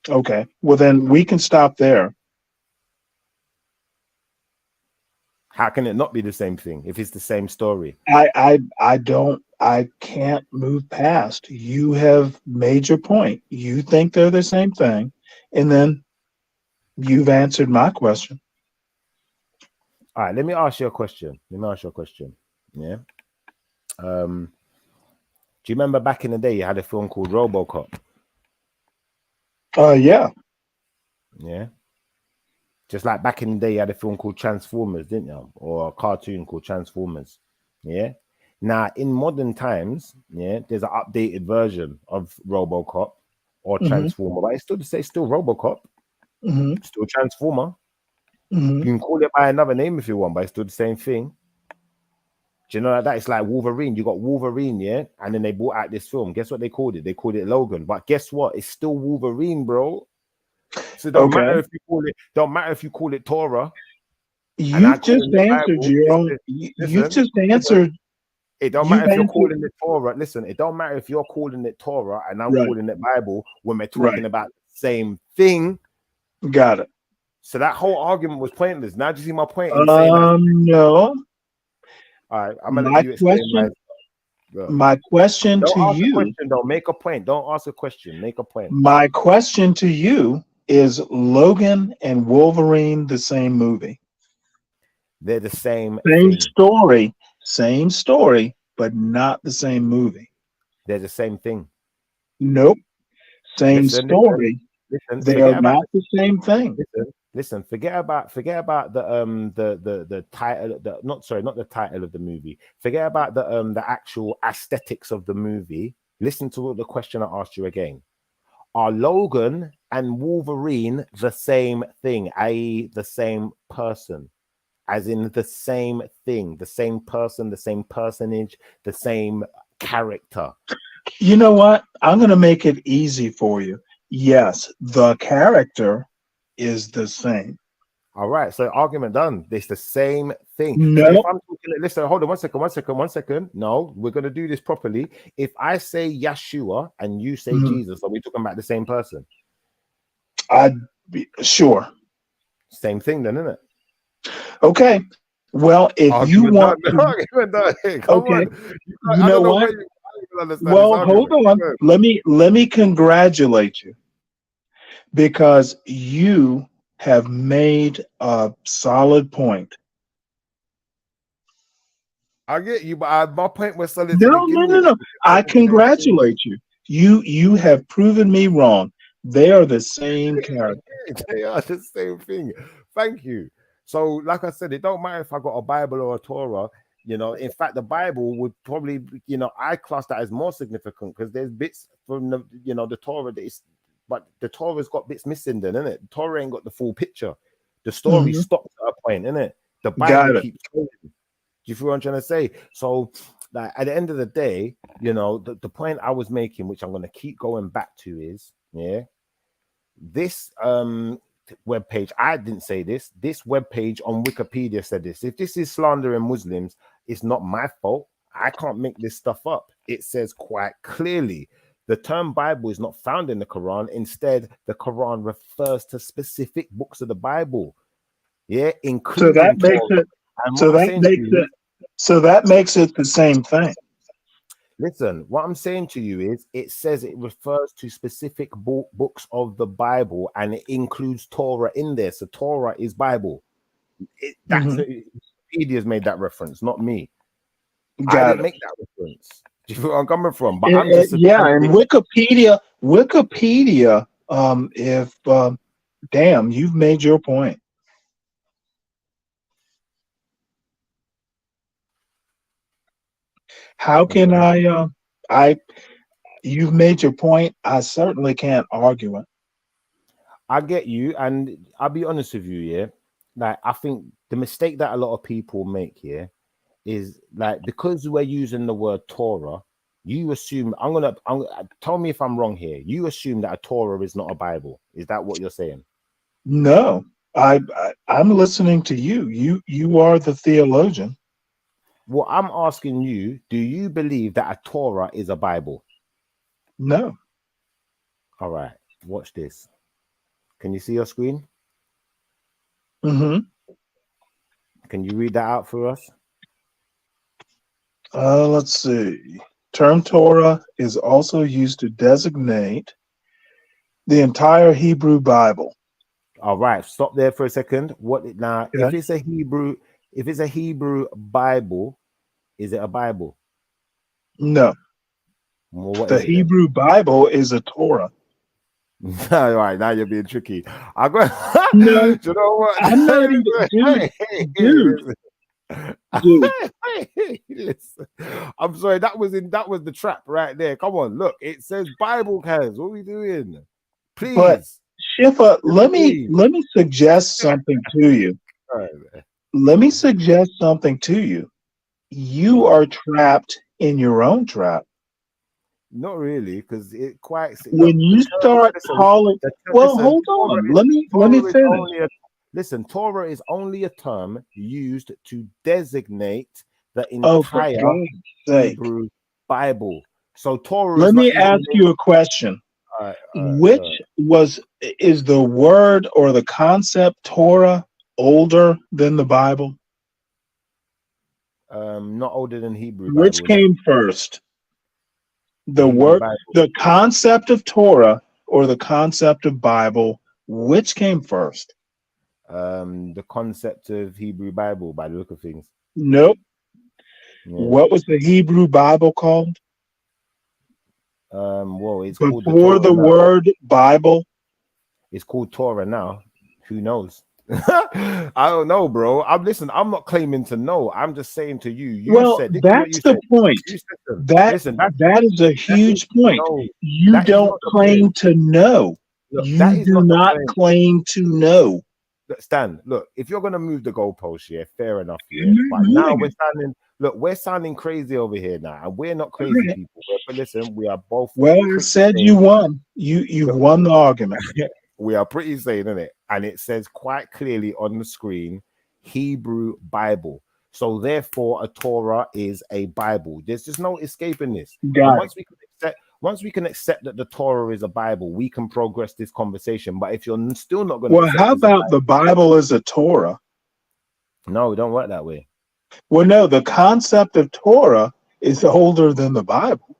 Okay. Well, then we can stop there.
How can it not be the same thing if it's the same story?
I can't move past. You have made your point. You think they're the same thing, and then you've answered my question.
All right, let me ask you a question. Yeah. Do you remember back in the day you had a film called RoboCop?
Yeah.
Yeah. Just like back in the day you had a film called Transformers, didn't you? Or a cartoon called Transformers. Yeah. Now in modern times, there's an updated version of RoboCop or Transformer, but it's still RoboCop. Still Transformer. You can call it by another name if you want, but it's still the same thing. Do you know that? It's like Wolverine. You got Wolverine, and then they brought out this film. Guess what they called it? They called it Logan. But guess what? It's still Wolverine, bro. So it don't matter if you call it. Don't matter if you call it Torah.
You've just answered your own. You've just answered.
It don't matter if you're calling it Torah. Listen, it don't matter if you're calling it Torah and I'm calling it Bible when we're talking about the same thing.
Got it.
So that whole argument was pointless. Now do you see my point? In saying that?
No.
All right, I'm gonna let
My
you explain my.
my question
Don't
to
ask a
you,
question though. Make a point. Don't ask a question. Make a point.
my question to you is Logan and Wolverine the same movie?
They're the same
Same
thing.
story, but not the same movie.
They're the same thing.
Nope. Same
Listen, listen,
story.
listen.
They are
Forget about
not the same thing.
listen. Forget about the title. The not sorry, not the title of the movie. Forget about the actual aesthetics of the movie. Listen to the question I asked you again. Are Logan and Wolverine the same thing, i.e., the same person? As in the same thing, the same person, the same personage, the same character.
You know what? I'm going to make it easy for you. Yes, the character is the same.
All right, so argument done. It's the same thing. So if
No,
I'm talking, listen, hold on 1 second. No, we're gonna do this properly. If I say Yeshua and you say
mhm,
Jesus, are we talking about the same person?
sure.
Same thing, then, isn't it?
Okay. Well, if you
Argument done.
want to,
Argument done. Hey, come
okay.
on.
You
I
know
don't know
what?
where you I don't even understand this
Well, hold
argument.
on. Let me congratulate you because you have made a solid point.
I get you, but my point was solid to
No,
begin
no, no,
with.
no. I
It's the same thing.
congratulate you. You have proven me wrong. They are the same character.
They are the same thing. Thank you. So, like I said, it don't matter if I got a Bible or a Torah. In fact, the Bible would probably, I class that as more significant because there's bits from the Torah that is, but the Torah's got bits missing, then, isn't it? The Torah ain't got the full picture. The story
Mhm.
stops at a point, isn't it? The Bible
Got it.
keeps going. Do you feel what I'm trying to say? So, like at the end of the day, the point I was making, which I'm going to keep going back to, is this web page. I didn't say this web page on Wikipedia said this. If this is slandering Muslims, it's not my fault. I can't make this stuff up. It says quite clearly the term Bible is not found in the Quran. Instead, the Quran refers to specific books of the Bible,
So
including Torah. And what I'm saying to you,
that makes it the same thing.
listen, what I'm saying to you is it says it refers to specific books of the Bible and it includes Torah in there. So Torah is Bible. That's
Mhm.
Wikipedia's made that reference, not me. I
Got
didn't
it.
make that reference. Do you feel where I'm coming from? But I'm just
Yeah, and Wikipedia, if damn, you've made your point. How can I you've made your point. I certainly can't argue it.
I get you, and I'll be honest with you, like I think the mistake that a lot of people make here is like because we're using the word Torah, you assume tell me if I'm wrong here. You assume that a Torah is not a Bible. Is that what you're saying?
No, I'm listening to you. You are the theologian.
Well, I'm asking you, do you believe that a Torah is a Bible?
No.
All right, watch this. Can you see your screen?
Mm-hmm.
Can you read that out for us?
Let's see. Term Torah is also used to designate the entire Hebrew Bible.
All right, stop there for a second. Now?
Okay.
If it's a Hebrew Bible, is it a Bible?
No.
Well, what
The
is it then?
Hebrew Bible is a Torah.
All right, now you're being tricky. I got.
No,
You know what?
I'm not even, dude.
Listen. I'm sorry. That was the trap right there. Come on, look. It says Bible cans. What are we doing?
But
Please.
Shifa, let
Please.
me suggest something to you.
All right.
Let me suggest something to you. You are trapped in your own trap.
Not really, because it quite.
When you start calling, well, hold on. Let me finish.
Torah is only a term used to designate the
Oh, for
entire
God's sake.
Hebrew Bible. So Torah
Let
is not
me
even
ask you a question. Which is the word or the concept Torah older than the Bible?
Not older than Hebrew
Which
Bible, no.
came first? The
Hebrew
word,
Bible.
the concept of Torah or the concept of Bible, which came first?
The concept of Hebrew Bible by the look of things.
Nope.
Yeah.
What was the Hebrew Bible called
Well, it's called the
before
Torah
the
now.
word Bible?
It's called Torah now. Who knows? I don't know, bro. I'm not claiming to know. I'm just saying to you. You
Well,
said this is what
that's
you
the
said.
point.
You said them.
That
Listen, that
that is a huge point.
no,
You
that is
don't
not the
claim
point.
to know.
Look,
You
that is
do
not the
not
point.
claim to know.
Look, Stan, look, if you're gonna move the goalpost, yeah, fair enough, yeah.
I'm not
But now
moving
we're
it.
sounding, look, we're sounding crazy over here now, and we're not
All
crazy
right.
people. But listen, we are both
Well, I
pretty
said
sane.
you won. You've
Look,
won the argument.
we are pretty sane, isn't it? And it says quite clearly on the screen, Hebrew Bible. So therefore, a Torah is a Bible. There's just no escaping this. And
Got it.
once we can accept that the Torah is a Bible, we can progress this conversation. But if you're still not going to
Well,
accept
how
it's a
about the Bible as a Torah?
no, it don't work that way.
Well, no, the concept of Torah is older than the Bible.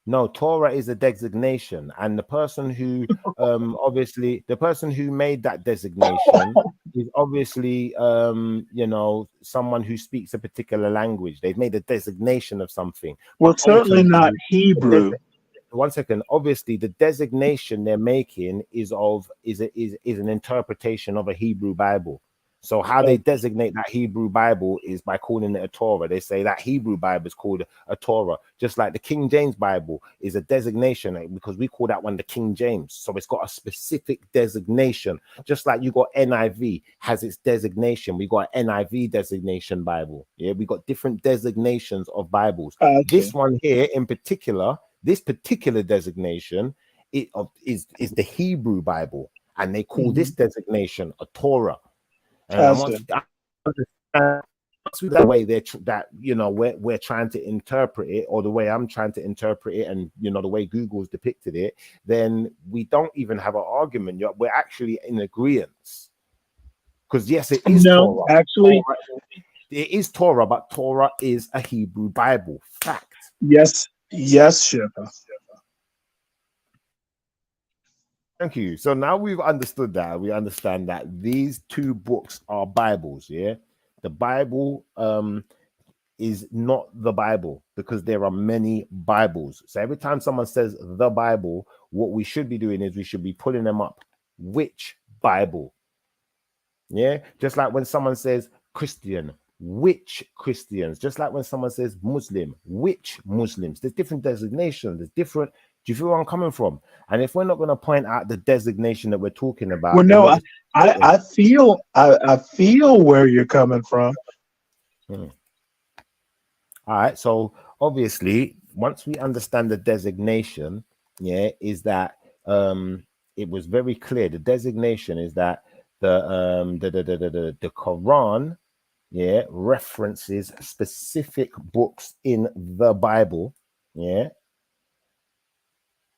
No, Torah is a designation, and the person who obviously the person who made that designation is obviously you know, someone who speaks a particular language. They've made a designation of something.
Well,
But
certainly not
ultimately,
Hebrew.
one second. Obviously, the designation they're making is an interpretation of a Hebrew Bible. So how they designate that Hebrew Bible is by calling it a Torah. They say that Hebrew Bible is called a Torah, just like the King James Bible is a designation, because we call that one the King James. So it's got a specific designation, just like you got NIV has its designation. We got NIV designation Bible. Yeah, we got different designations of Bibles. This one here in particular, this particular designation is the Hebrew Bible, and they call this designation a Torah. And once that way that you know we're trying to interpret it, or the way I'm trying to interpret it, and you know the way Google's depicted it, then we don't even have an argument. We're actually in agreement, because yes, it is Torah.
Actually,
Torah, it is Torah, but Torah is a Hebrew Bible. Fact.
yes, Shiva.
Thank you. So now we've understood that. We understand that these two books are Bibles. Yeah, the Bible is not the Bible, because there are many Bibles. So every time someone says the Bible, what we should be doing is we should be pulling them up. Which Bible? Yeah, just like when someone says Christian, which Christians? Just like when someone says Muslim, which Muslims? There's different designations. There's different. Do you feel where I'm coming from? And if we're not going to point out the designation that we're talking about,
well, no, I feel where you're coming from.
All right. So obviously, once we understand the designation, yeah, is that it was very clear. The designation is that the Quran, yeah, references specific books in the Bible, yeah.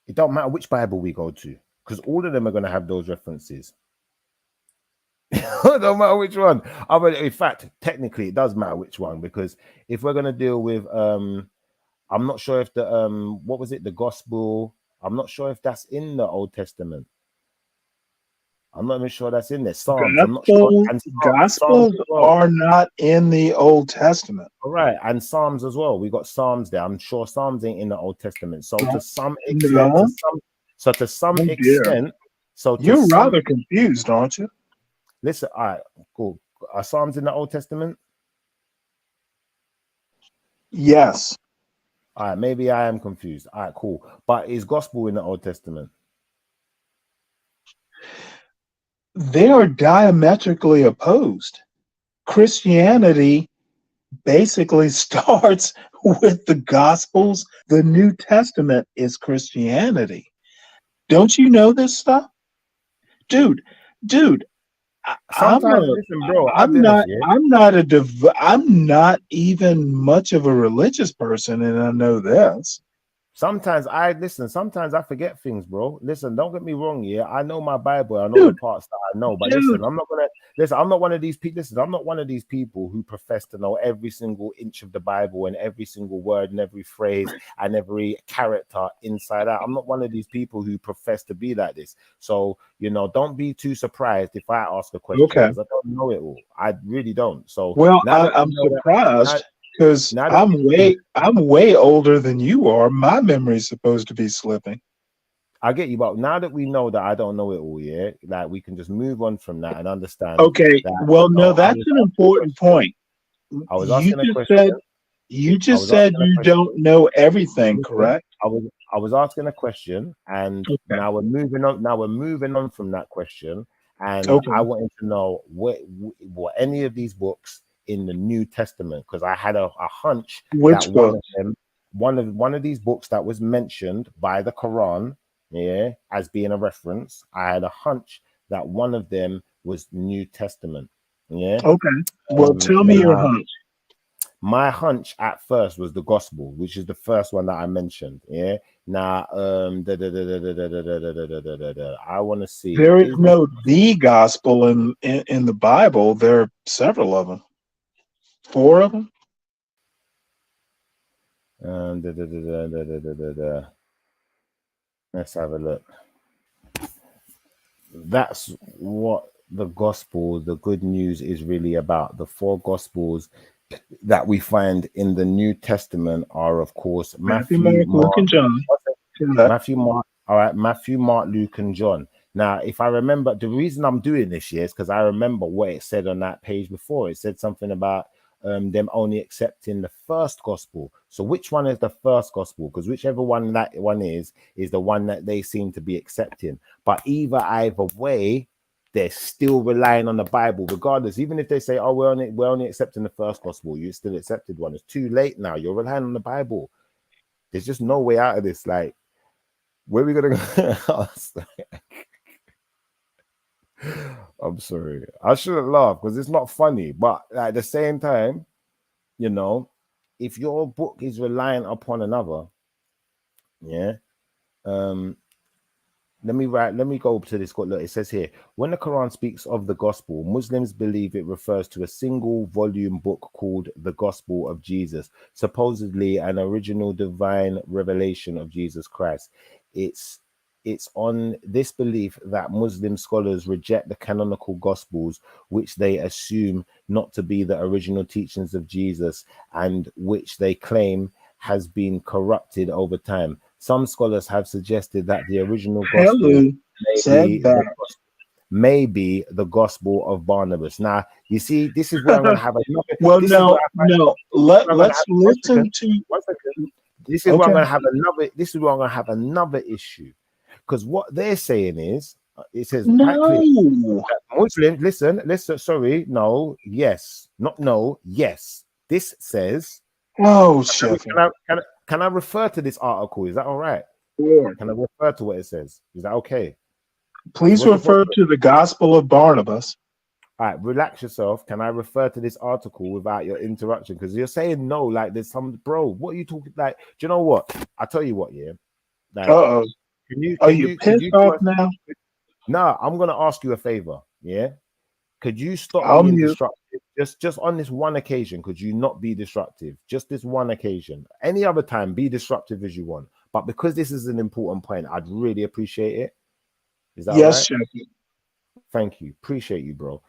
It don't matter which Bible we go to, because all of them are going to have those references. It don't matter which one. I mean, in fact, technically, it does matter which one, because if we're going to deal with, I'm not sure if the what was it, the Gospel? I'm not sure if that's in the Old Testament. I'm not even sure that's in there. Psalms. I'm not sure. And
Gospels are not in the Old Testament.
All right, and Psalms as well. We got Psalms there. I'm sure Psalms ain't in the Old Testament. So to some extent,
you're rather confused, aren't you?
Listen, all right, cool. Are Psalms in the Old Testament?
Yes.
All right, maybe I am confused. All right, cool. But is Gospel in the Old Testament?
They are diametrically opposed. Christianity basically starts with the Gospels. The New Testament is Christianity. Don't you know this stuff? Dude, I'm not even much of a religious person, and I know this.
Sometimes sometimes I forget things, bro. Listen, don't get me wrong, yeah. I know my Bible, I know the parts that I know, but listen, I'm not one of these people. Listen, I'm not one of these people who profess to know every single inch of the Bible and every single word and every phrase and every character inside out. I'm not one of these people who profess to be like this. So, don't be too surprised if I ask a question,
Okay.
because I don't know it all. I really don't. So
Well,
now that
I'm
we know that,
surprised because
now that
I'm way older than you are. My memory's supposed to be slipping.
I get you, but now that we know that I don't know it all, yeah, like we can just move on from that and understand
Okay.
that.
Well, no,
I
that's
was
an
asking a
important
question.
point.
I was
You
asking a
just
question.
said you don't know everything,
Listen,
correct?
I was asking a question, and
Okay.
now we're moving on. Now we're moving on from that question, and
Okay.
I wanted to know what any of these books in the New Testament, because I had a hunch
Which
that
book?
one of these books that was mentioned by the Quran, yeah, as being a reference. I had a hunch that one of them was New Testament. Yeah.
Okay. Well, tell me your
Now,
hunch.
my hunch at first was the gospel, which is the first one that I mentioned. Yeah. Now, I want to see,
There is
is this
no the gospel in the Bible. There are several of them. 4 of them.
um, da, da, da, da, da, da, da, da, da. Let's have a look. That's what the gospel, the good news, is really about. The 4 gospels that we find in the New Testament are, of course,
Matthew,
Matthew,
Mark, Luke,
Mark.
and John. Correct.
Matthew, Mark, all right, Matthew, Mark, Luke, and John. Now, if I remember, the reason I'm doing this year is because I remember what it said on that page before. It said something about them only accepting the first gospel. So, which one is the first gospel? Because whichever one that one is the one that they seem to be accepting. But either way, they're still relying on the Bible, regardless. Even if they say, "Oh, we're only accepting the first gospel," you still accepted one. It's too late now. You're relying on the Bible. There's just no way out of this. Like, where are we gonna go? I'm sorry. I shouldn't laugh because it's not funny, but at the same time, if your book is reliant upon another, yeah. Let me go to this. Look, it says here, when the Quran speaks of the gospel, Muslims believe it refers to a single volume book called the Gospel of Jesus, supposedly an original divine revelation of Jesus Christ. It's on this belief that Muslim scholars reject the canonical gospels, which they assume not to be the original teachings of Jesus and which they claim has been corrupted over time. Some scholars have suggested that the original gospel
Hello said that.
may be the gospel of Barnabas. Now, you see, this is where I'm going to have another.
Well,
This
no,
is where
no. Let's listen to.
one second. This is where I'm going to have another. This is where I'm going to have another issue, because what they're saying is, it says quite clear.
No.
Muslims, listen. Sorry, no, yes, not no, yes. This says.
Oh,
Can I refer to this article? Is that all right?
sure.
Can I refer to what it says? Is that okay?
Please
So what's the
refer
problem?
to the Gospel of Barnabas.
All right, relax yourself. Can I refer to this article without your interruption? Because you're saying no, like there's some bro. What are you talking like? Do you know what? I tell you what, yeah. Like,
Uh-oh. Are you pissed off now?
No, I'm gonna ask you a favor. Yeah. Could you stop
I'll
being
mute.
disruptive? Just on this one occasion, could you not be disruptive? Just this one occasion. Any other time, be disruptive as you want. But because this is an important point, I'd really appreciate it. Is that
Yes,
all right?
Shepherd.
Thank you. Appreciate you, bro.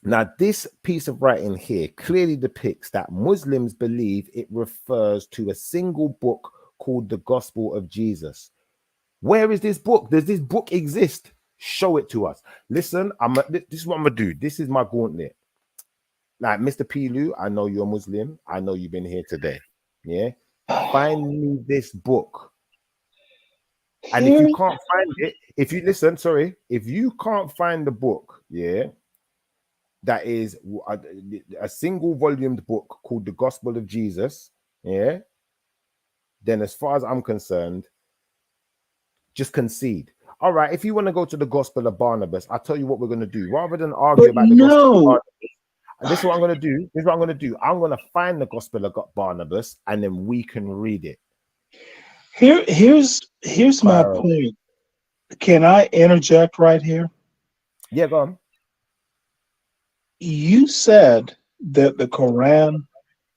Now, this piece of writing here clearly depicts that Muslims believe it refers to a single book called the Gospel of Jesus. Where is this book? Does this book exist? Show it to us. Listen, this is what I'm gonna do. This is my gauntlet. Like, Mr. Pilu, I know you're Muslim. I know you've been here today. Yeah. Find me this book. And if you can't find it, if you can't find the book, yeah, that is a single volumed book called the Gospel of Jesus, yeah, then as far as I'm concerned, just concede. All right, if you want to go to the Gospel of Barnabas, I'll tell you what we're going to do. Rather than argue about the Gospel of Barnabas, and this is what I'm going to do. I'm going to find the Gospel of Barnabas, and then we can read it.
Here's my
Fire up.
point. Can I interject right here?
Yeah, go on.
You said that the Quran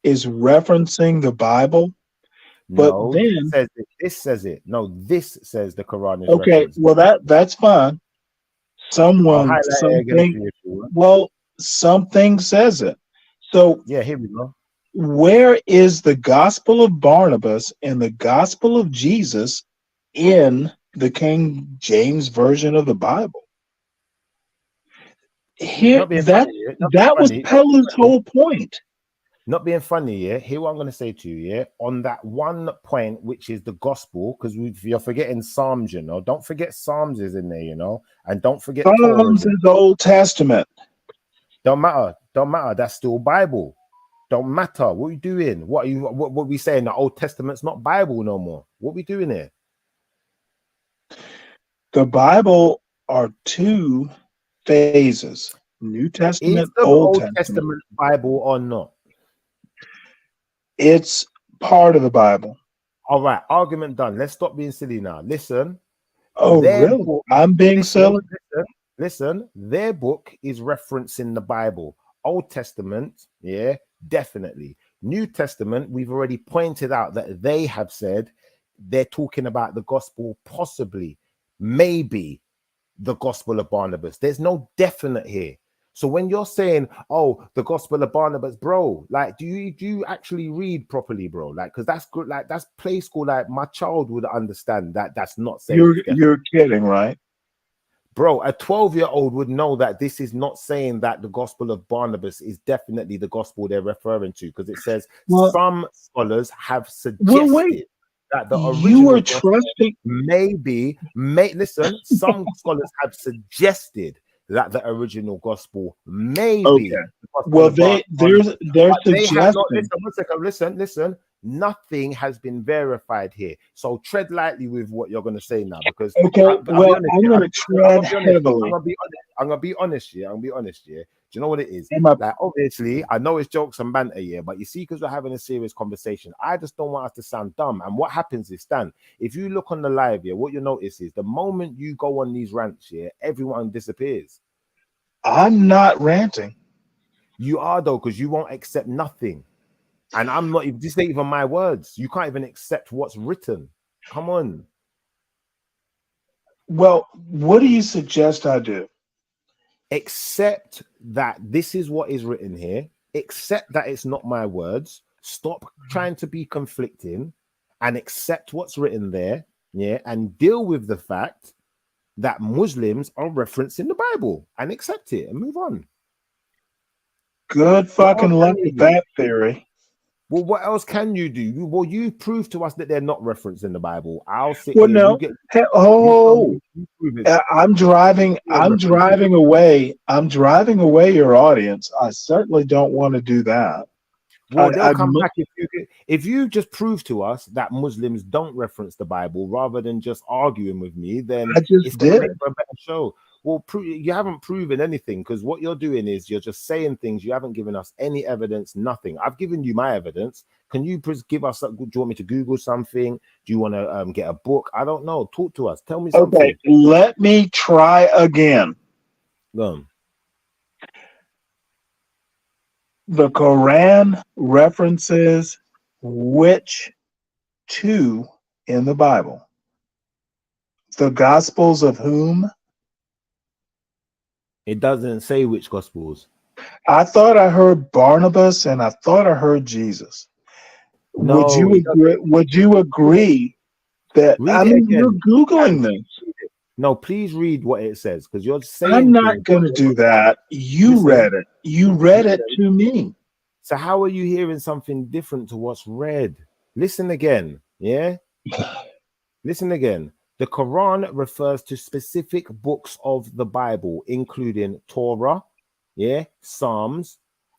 is referencing the Bible, but
No,
then
says it. This says it. No, this says the Quran is
okay,
referenced.
well that's fine.
I'll highlight it again for
Something,
you if you want.
well, something says it. So
Yeah, here we go.
where is the Gospel of Barnabas and the Gospel of Jesus in the King James version of the Bible? Here,
Not being funny, yeah? Not being
that was
funny.
Pella's whole point.
Not being funny, yeah. Hear what I'm going to say to you, yeah. On that one point, which is the gospel, because you're forgetting Psalms, you know. Don't forget Psalms is in there, you know, and don't forget Torah.
Psalms is the Old Testament.
Don't matter. Don't matter. That's still Bible. Don't matter. What are you doing? What are you? What we saying? The Old Testament's not Bible no more. What we doing here?
The Bible are two phases: New
Is
Testament,
the
Old
Old
Testament.
Testament Bible or not?
It's part of the Bible.
All right. Argument done. Let's stop being silly now. Listen.
Oh,
Their
really?
book,
I'm being silly.
listen, their book is referencing the Bible. Old Testament, yeah, definitely. New Testament, we've already pointed out that they have said they're talking about the gospel, possibly, maybe the gospel of Barnabas. There's no definite here. So when you're saying, "Oh, the gospel of Barnabas," bro, like, do you actually read properly, bro? Like, because that's good. Like, that's play school. Like, my child would understand that. That's not saying
You're kidding, right?
bro. A 12-year-old would know that this is not saying that the gospel of Barnabas is definitely the gospel they're referring to, because it says some scholars have suggested that the original
you are trusting.
Listen, some scholars have suggested that the original gospel may be
Okay.
the gospel
Well,
of
they're
Barnabas, but they have not.
suggesting.
Listen. Nothing has been verified here, so tread lightly with what you're going to say now, because
Okay.
I'll be
Well,
honest,
I'm
yeah,
going to tread heavily.
I'm gonna be honest, yeah. Do you know what it is?
Am I-
Like, obviously, I know it's jokes and banter, yeah, but you see, because we're having a serious conversation, I just don't want us to sound dumb. And what happens is, Stan, if you look on the live, yeah, what you notice is the moment you go on these rants, yeah, everyone disappears.
I'm not ranting.
You are, though, because you won't accept nothing. And I'm not, this ain't even my words. You can't even accept what's written. Come on.
Well, what do you suggest I do?
Accept that this is what is written here. Accept that it's not my words. Stop trying to be conflicting and accept what's written there. Yeah. And deal with the fact that Muslims are referencing the Bible, and accept it and move on.
Good fucking luck with that theory.
Well, what else can you do? You prove to us that they're not referencing the Bible. I'll sit
Well,
here.
no. I'm driving away. I'm driving away your audience. I certainly don't want to do that.
Well, they'll come back if you just prove to us that Muslims don't reference the Bible rather than just arguing with me. Then it's going to make for a better show. Well, you haven't proven anything, because what you're doing is you're just saying things. You haven't given us any evidence, nothing. I've given you my evidence. Can you give us? Do you want me to Google something? Do you want to get a book? I don't know. Talk to us. Tell me something.
Okay, let me try again.
Go on.
The Quran references which two in the Bible? The Gospels of whom?
It doesn't say which Gospels.
I thought I heard Barnabas and I thought I heard Jesus.
No,
would you agree that you're Googling this?
No, please read what it says, because you're saying
I'm not going to do that. You read it. You read it to me.
So how are you hearing something different to what's read? Listen again. Yeah. Listen again. The Quran refers to specific books of the Bible, including Torah, yeah, Psalms,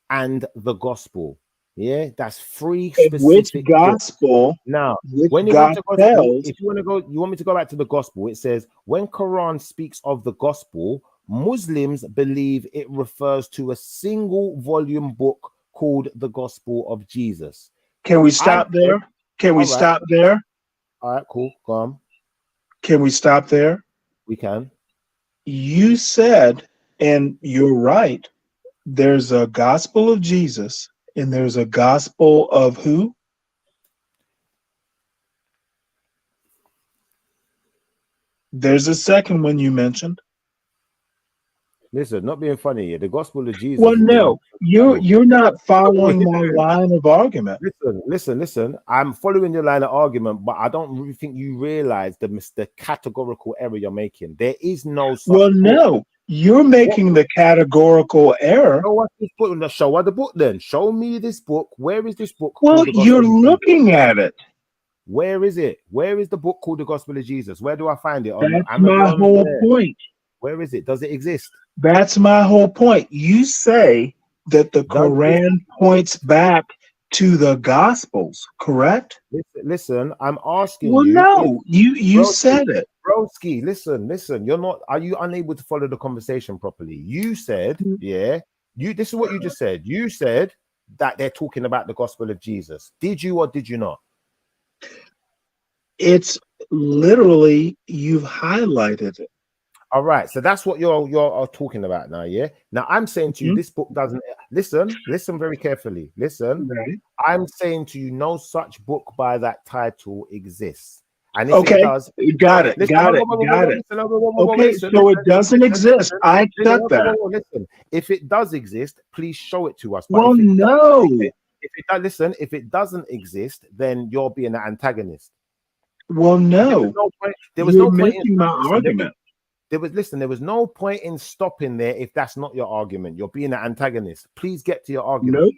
and the Gospel. Yeah, that's three specific.
Which gospel?
Now, when you go to gospel, if you want to go, you want me to go back to the gospel. It says when Quran speaks of the gospel, Muslims believe it refers to a single volume book called the Gospel of Jesus.
Can we stop there? Can we stop there?
All right, cool. Go on.
Can we stop there?
We can.
You said, and you're right, there's a gospel of Jesus and there's a gospel of who? There's a second one you mentioned.
Listen, not being funny here. The gospel of Jesus
Well,
has been
no, you're not following my
Listen,
line of argument.
listen. I'm following your line of argument, but I don't really think you realize the categorical error you're making. There is no such
Well,
book.
no, you're making the categorical error.
Show us this book. Show us the book then. Show me this book. Where is this book
Well,
called the Gospel
you're
of Jesus?
looking at it.
Where is it? Where is the book called the Gospel of Jesus? Where do I find it? On
That's
Amazon?
my whole point.
Where is it? Does it exist?
That's my whole point. You say that the Quran points back to the Gospels, correct?
Listen, I'm asking
well,
you.
No, you said it.
Broski, listen. You're not. Are you unable to follow the conversation properly? You said, yeah. This is what you just said. You said that they're talking about the gospel of Jesus. Did you or did you not?
It's literally, you've highlighted it.
All right, so that's what you're talking about now, yeah. Now I'm saying to you, this book doesn't listen very carefully. Listen, I'm saying to you, no such book by that title exists. And if it does,
got it. Okay, so it doesn't exist. I accept that.
Listen, if it does exist, please show it to us.
Well, no.
If it doesn't exist, then you're being an antagonist.
Well, no.
There was no point
in my argument.
There was no point in stopping there if that's not your argument. You're being an antagonist. Please get to your argument.
Nope.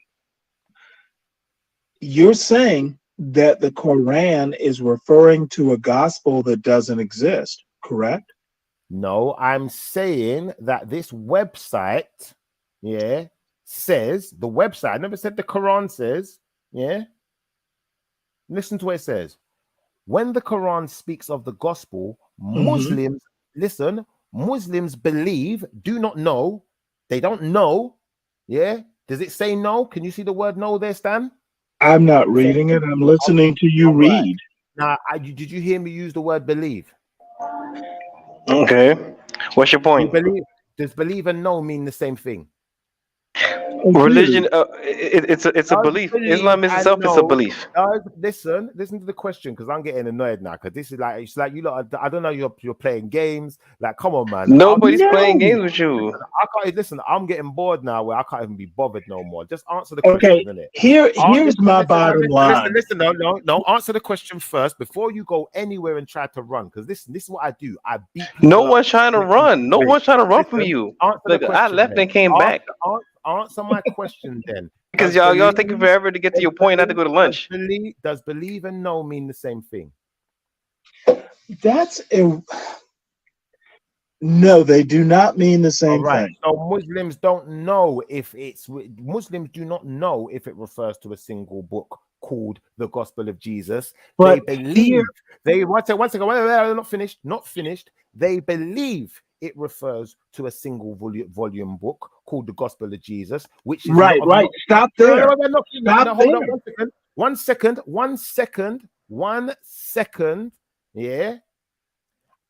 You're saying that the Quran is referring to a gospel that doesn't exist, correct?
No, I'm saying that this website, says the website. I never said the Quran says, Listen to what it says. When the Quran speaks of the gospel, Muslims, listen, Muslims believe, do not know. They don't know. Yeah. Does it say no? Can you see the word no there, Stan?
I'm not reading it. I'm listening to you read.
Now, did you hear me use the word believe?
Okay. What's your point?
Does believe and know mean the same thing?
Religion, it's a belief. Islam is itself is a belief.
Listen to the question, because I'm getting annoyed now. Because this is like, it's like you lot. I don't know. You're playing games. Like, come on, man.
Nobody's playing games with you.
I can't listen. I'm getting bored now, where I can't even be bothered no more. Just answer the question.
Okay. Here's my bottom line.
Listen. No. Answer the question first before you go anywhere and try to run. Because this is what I do. I beat.
No one's trying to run. No one's trying to run from you. Look, I left and came back.
Answer my question then.
Because y'all taking forever to get to your point. I have to go to lunch.
Does believe and know mean the same thing?
No, they do not mean the same thing.
So Muslims don't know Muslims do not know if it refers to a single book called the Gospel of Jesus.
But
they believe one second, wait, not finished. They believe it refers to a single volume book called the Gospel of Jesus, which is
right. Stop there.
One second. Yeah.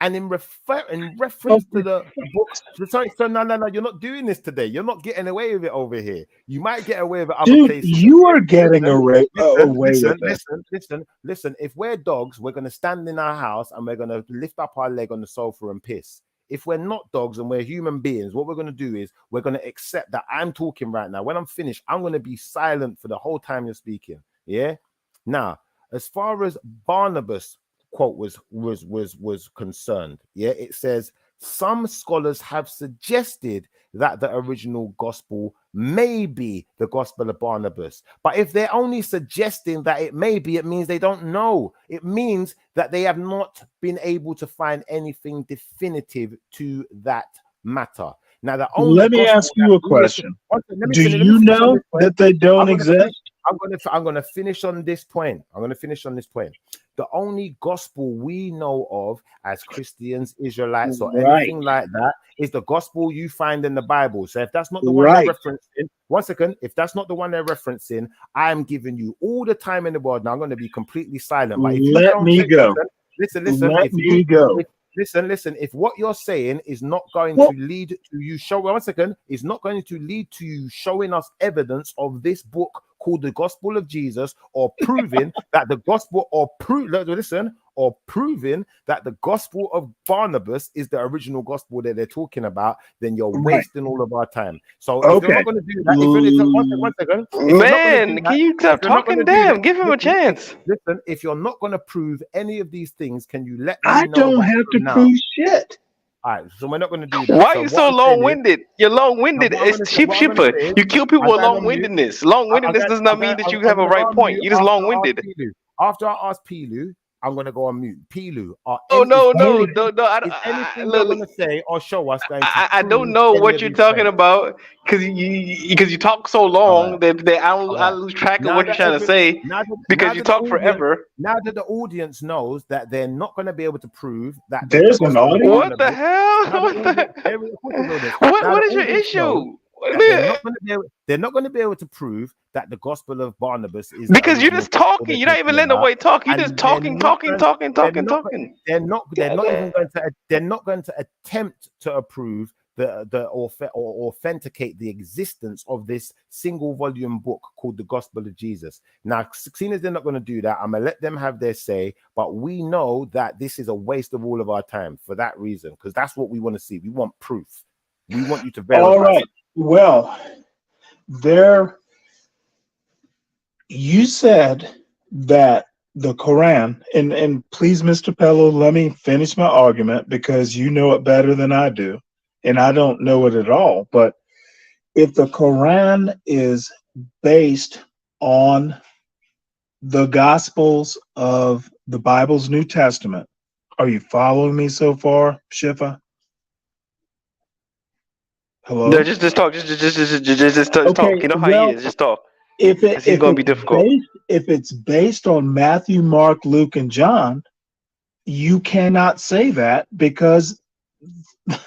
And in reference to the books, so no, you're not doing this today. You're not getting away with it over here. You might get away with it other places.
You are getting away with it.
Listen. If we're dogs, we're going to stand in our house and we're going to lift up our leg on the sofa and piss. If we're not dogs and we're human beings, what we're going to do is we're going to accept that I'm talking right now. When I'm finished, I'm going to be silent for the whole time you're speaking. Yeah. Now, as far as Barnabas quote was concerned, it says some scholars have suggested that the original gospel may be the gospel of Barnabas, but if they're only suggesting that it may be, it means they don't know. It means that they have not been able to find anything definitive to that matter. Now,
let me ask you a question. Do you know that they don't exist?
I'm gonna finish on this point. The only gospel we know of as Christians, Israelites, or
Right.
anything like that is the gospel you find in the Bible. So if that's not the one
Right.
they're referencing, one second, if that's not the one they're referencing, I'm giving you all the time in the world. Now I'm going to be completely silent. But if you
Let
don't
me
take,
go.
listen,
Let me go.
listen, if what you're saying is not going
Well-
to lead to you is not going to lead to you showing us evidence of this book called the Gospel of Jesus, or proving that the gospel, or proving that the gospel of Barnabas is the original gospel that they're talking about, then you're
Right.
wasting all of our time. So if you're not going to do that, one second,
Man, can you stop talking? Damn, give him a chance.
Listen, if you're not going to prove any of these things, can you let me
I
know
don't
about
have to
them now?
prove shit.
All right, so we're not going to do that.
Why are
So
you
what
so
I'm saying is-
long-winded? You're long-winded.
No, what I'm
It's
gonna say-
cheap
what I'm gonna
shipper.
say is,
You kill people
I'm
with
going on mute.
long-windedness. Long-windedness does not mean that you have a right point. You're just long-winded.
After I ask Pilu, I'm going to go on mute. Pilu,
Oh no.
is anything you're going to say or show us going to
I don't
prove
know
any
what
of
you're
these
talking
points?
about because you talk so long that I lose track of
Now
what you're
that
trying to say
now
because you
that the
talk
audience-
forever.
Now that the audience knows that they're not going to be able to prove that
There's an audience?
What the hell?
Now
What
the
the-
audience,
What is your issue?
that they're not going to be able to prove that the gospel of Barnabas is the
Because you're
original
just
gospel
talking.
they're
You're not even
talking
letting
about.
nobody talk. You're
And
just talking.
They're not even going to attempt to approve or authenticate the existence of this single volume book called the Gospel of Jesus. Now, seeing as they're not going to do that, I'm gonna let them have their say, but we know that this is a waste of all of our time for that reason, because that's what we want to see. We want proof. We want you to verify.
All right. Well, you said that the Quran, and please, Mr. Pello, let me finish my argument because you know it better than I do, and I don't know it at all. But if the Quran is based on the Gospels of the Bible's New Testament, are you following me so far, Shifa? Hello?
No, just talk. Just talk.
Okay,
You know how
well,
he is. Just talk.
If
He's going to be difficult.
If it's based on Matthew, Mark, Luke, and John, you cannot say that because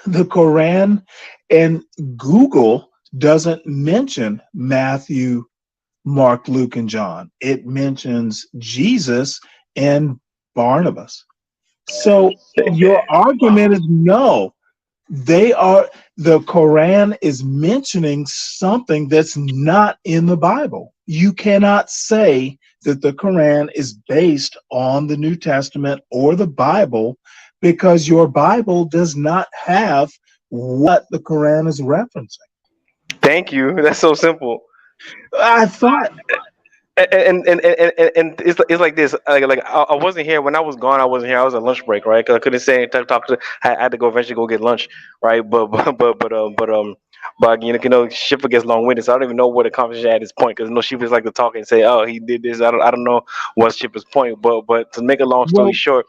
the Quran and Google doesn't mention Matthew, Mark, Luke, and John. It mentions Jesus and Barnabas. So your argument is no. The Quran is mentioning something that's not in the Bible. You cannot say that the Quran is based on the New Testament or the Bible because your Bible does not have what the Quran is referencing.
Thank you. That's so simple.
I thought.
And it's like this. Like I wasn't here when I was gone. I wasn't here. I was on lunch break, right? 'Cause I couldn't say anything. Talk to. I had to go eventually go get lunch, right? But you know, Shipper gets long winded. So I don't even know what the conversation at this point. Because Shippers like to talk and say, "Oh, he did this." I don't know what's Shipper's point. But to make a long story short,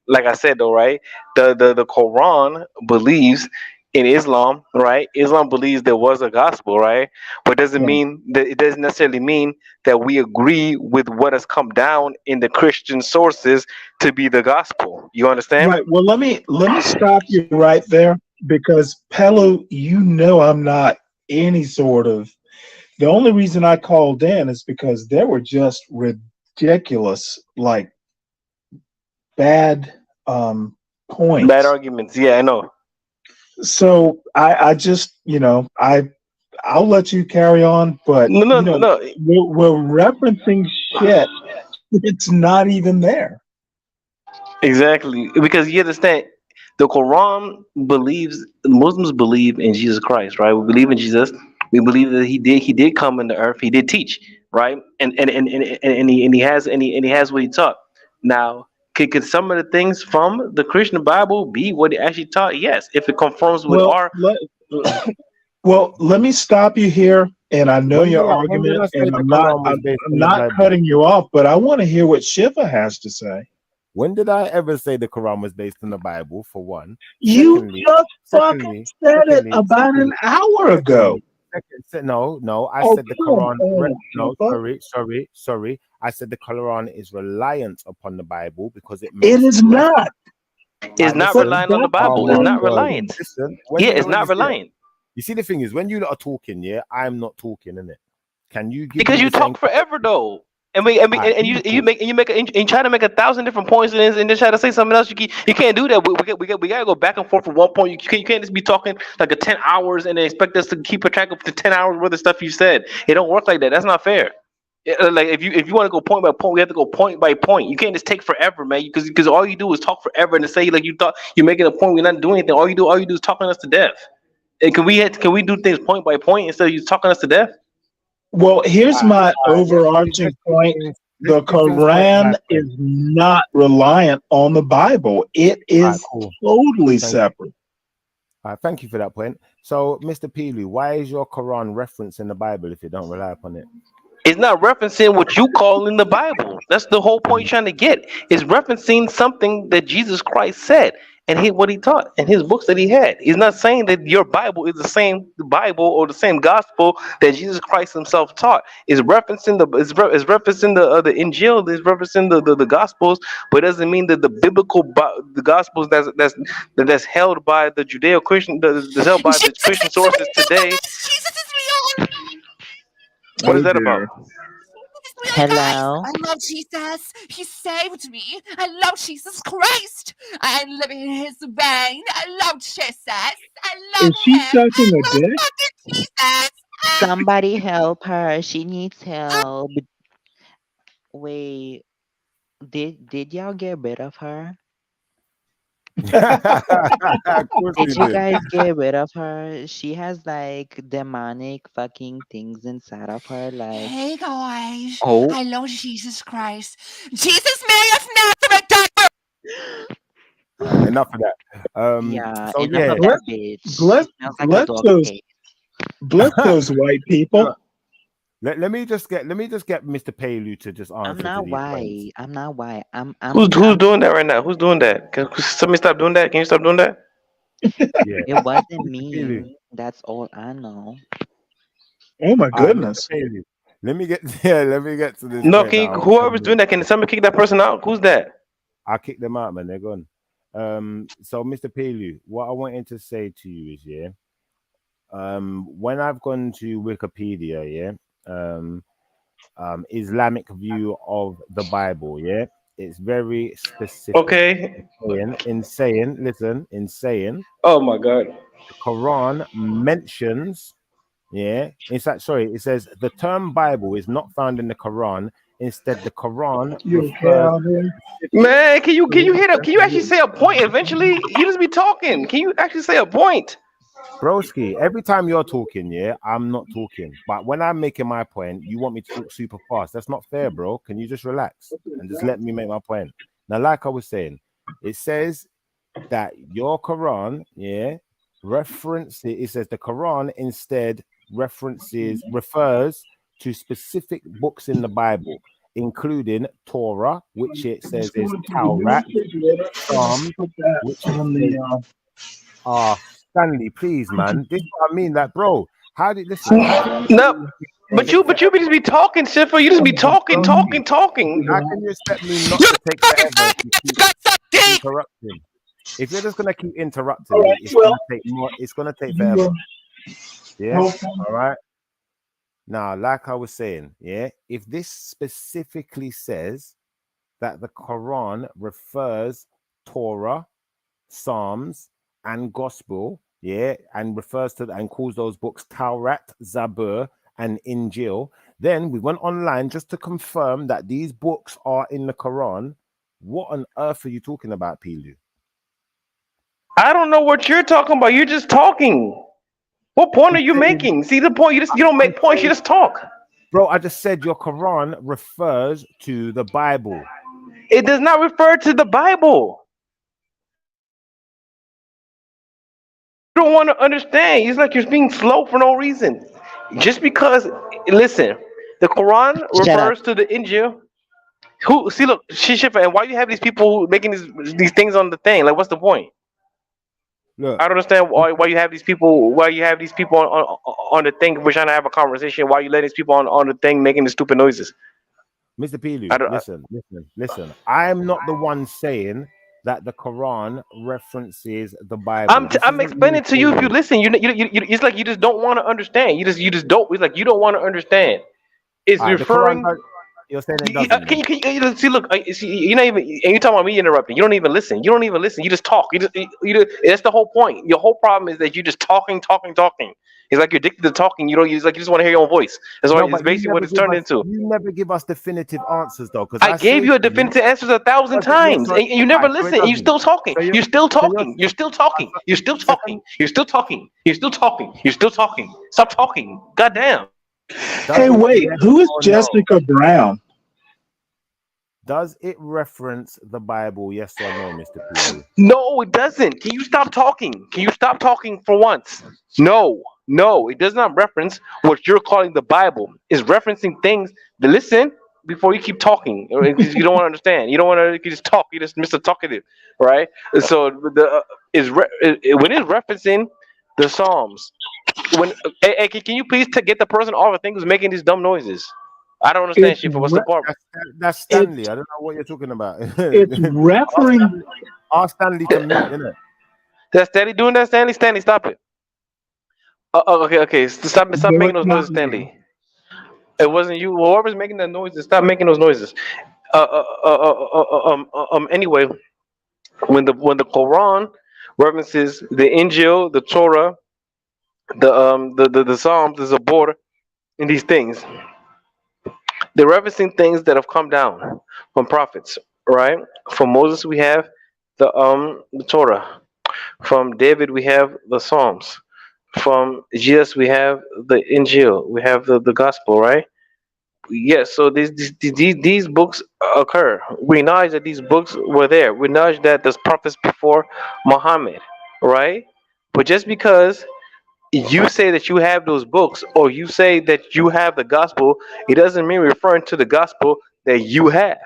like I said though, right? The Quran believes in Islam, right? Islam believes there was a gospel, right? But doesn't mean that it doesn't necessarily mean that we agree with what has come down in the Christian sources to be the gospel. You understand?
Right. Well, let me stop you right there because Pelu, you know I'm not any sort of. The only reason I called in is because there were just ridiculous, like bad points.
Bad arguments. Yeah, I know.
So I just, I'll let you carry on, but
No.
we're referencing shit. It's not even there.
Exactly, because you understand, the Quran believes Muslims believe in Jesus Christ, right? We believe in Jesus. We believe that he did come in the earth. He did teach, right? And he has what he taught. Now, could some of the things from the Christian Bible be what he actually taught? Yes, if it conforms with our.
Let me stop you here. And I know your argument, and I'm not cutting you off, but I want to hear what Shiva has to say.
When did I ever say the Quran was based on the Bible, for one?
You just fucking said it about an hour ago.
No. I
Oh,
said the
come
Quran.
on,
No,
Papa.
sorry. I said the Quran is reliant upon the Bible because it
It
makes
is
reference.
not.
It's not
But
Listen.
relying on the
that's the
Oh
Bible. It's
my
not
God.
problem.
reliant.
Listen. When
Yeah,
you
it's
when you
not
see
reliant.
you see the thing is when you lot are talking, yeah, I'm not talking, innit? Can you give
Because
me
you
the same?
talk forever though.
Alright,
You
beautiful.
make and you try to make 1,000 different points and then try to say something else. You can't do that. We gotta go back and forth from one point. You can't just be talking like a 10 hours and then expect us to keep a track of the 10 hours worth of stuff you said. It don't work like that. That's not fair. Like if you want to go point by point, we have to go point by point. You can't just take forever, man. Because all you do is talk forever and to say like you thought you're making a point. We're not doing anything. All you do is talking us to death. And can we do things point by point instead of you talking us to death?
Well, here's
Alright,
my
let's
overarching
do
point.
things. Let's
The
do things point by
Quran is
point.
not reliant on the Bible. It
Alright,
is
cool.
totally
Thank you.
separate.
Thank you for that point. So, Mr. Peelu, why is your Quran referencing the Bible if you don't rely upon it?
It's not referencing what you call in the Bible. That's the whole point you're trying to get. It's referencing something that Jesus Christ said and what he taught and his books that he had. He's not saying that your Bible is the same Bible or the same gospel that Jesus Christ himself taught. It's referencing the Injil. It's referencing the Gospels, but it doesn't mean that the Gospels that's held by the Judeo Christian that's held by the
Jesus
Christian
is
sources
real,
today.
guys. Jesus is real.
What is
Oh
that about?
dear.
Jesus is real, guys.
Hello.
I love Jesus. He saved me. I love Jesus Christ. I'm living in his vein. I love Jesus. I love
Is she
him. I
sucking a
love
dick?
fucking Jesus.
Somebody help her. She needs help. Wait, did y'all get rid of her?
Of course
Did
we
you
did.
guys get rid of her? She has like demonic fucking things inside of her. Like,
Hey guys,
Oh,
I love Jesus Christ. Jesus, Mary of Nazareth, died.
Enough of that.
yeah,
So
enough
yeah.
of
Bless,
that bitch.
bless,
She smells like a
bless
dog
those,
cake.
bless those white people.
let me just get Mr. Palu to just
I'm
answer to
not
these points.
white. I'm not white.
who's doing that right now? Who's doing that? Can somebody stop doing that? Can you stop doing that?
Yeah.
It wasn't
Mr. Palu.
me. That's all I know.
Oh my
All right, Mr.
goodness.
Palu. Let me get let me get to this
No,
point now.
whoever's doing that, can somebody kick that person out? Who's that?
I'll kick them out, man. They're gone. So Mr. Palu, what I wanted to say to you is, yeah, when I've gone to Wikipedia, yeah, Islamic view of the Bible, yeah, it's very specific.
Okay.
In saying,
Oh my God.
the Quran mentions, yeah, in fact, sorry, it says the term Bible is not found in the Quran. Instead, the Quran
You okay
refers
out here?
Man, can you hit up? Can you actually
specific.
say a point eventually? You just be talking. Can you actually say a point?
Broski, every time you're talking, yeah, I'm not talking. But when I'm making my point, you want me to talk super fast. That's not fair, bro. Can you just relax and just let me make my point? Now, like I was saying, it says that your Quran, yeah, it says the Quran instead refers to specific books in the Bible, including Torah, which it says is Taurat, Psalms,
Put that
which it
on
says
the.
Stanley, please, man. This is what I mean. Like, bro, how can you
No, but
take
you
forever?
just be talking, Shifa. You just be talking,
Broski,
talking, talking.
how can you expect me not
You
to take
fucking
forever
fat
if you keep
got some deep.
interrupting? If you're just gonna keep interrupting
All
me,
right.
it's
Well,
gonna take more. It's gonna take
you
forever. Yeah.
help.
All right. Now, like I was saying, yeah, if this specifically says that the Quran refers Torah, Psalms, and Gospel, yeah, and refers to and calls those books Taurat, Zabur, and Injil, then we went online just to confirm that these books are in the Quran. What on earth are you talking about, Pilu?
I don't know what you're talking about. You're just talking. What point are you making? See the point? You don't make points. You just talk.
Bro, I just said your Quran refers to the Bible.
It does not refer to the Bible. You don't want to understand. It's like you're being slow for no reason. Just because, listen, the Quran
Shut up.
refers to the Injil. Who see? Look, Shifa, and why you have these people making these things on the thing? Like, what's the point?
Look,
I don't understand why you have these people. Why you have these people on the thing? We're trying to have a conversation. Why you letting these people on the thing making the stupid noises?
Mr.
I
Pilu,
don't.
listen. I'm not the one saying that the Quran references the Bible. This
I'm
isn't me
explaining to you. If you
saying.
listen, it's like you just don't want to understand. You just don't. It's like you don't want to understand. It's
All right, the Quran.
referring.
You're saying it doesn't then.
See? Look, see, you're not even. And you talking about me interrupting. You don't even listen. You don't even listen. You just talk. That's the whole point. Your whole problem is that you're just talking. It's like you're addicted to talking. You don't. It's like you just want to hear your own voice. That's why
No,
it's
but you
basically what
never
it's
give
turned
us.
into.
You never give us definitive answers though, because
I
I
gave
say
you a
to you,
definitive answers 1,000 times,
so,
and you never
right, so it
listen. And you're
doesn't.
still talking.
So
You're still
you're
talking. You're still talking. You're still
second.
talking. You're still talking. You're still talking. You're still talking. Stop talking. Goddamn.
Hey,
Does it
wait,
yes
who is
or no?
Jessica Brown?
Does it reference the Bible? Yes or no, Mr. Pilu?
No, it doesn't. Can you stop talking? Can you stop talking for once? No, it does not reference what you're calling the Bible. It's referencing things that listen before you keep talking. You don't want to understand. You don't want to. You just talk. You just Mr. Talkative, right? So when it's referencing the Psalms. When hey, can you please get the person off the thing who's making these dumb noises? I don't understand,
It's
shit. For what's the part?
That's
it's
Stanley. I don't know what you're talking about.
it's referring.
Ask Stanley to mute, innit?
That's Stanley doing that. Stanley, stop it. Okay. Stop
No,
making
it's
those
not
noises,
me.
Stanley. It wasn't you. Whoever's making that noise, stop making those noises. Anyway, when the Quran references the Injil, the Torah, the Psalms, the Zabur, and these things, they're referencing things that have come down from prophets, right? From Moses, we have the Torah. From David, we have the Psalms. From Jesus, we have the Injil. We have the gospel, right? Yes, so these books occur. We acknowledge that these books were there. We acknowledge that there's prophets before Muhammad, right? But just because you say that you have those books or you say that you have the gospel, it doesn't mean referring to the gospel that you have.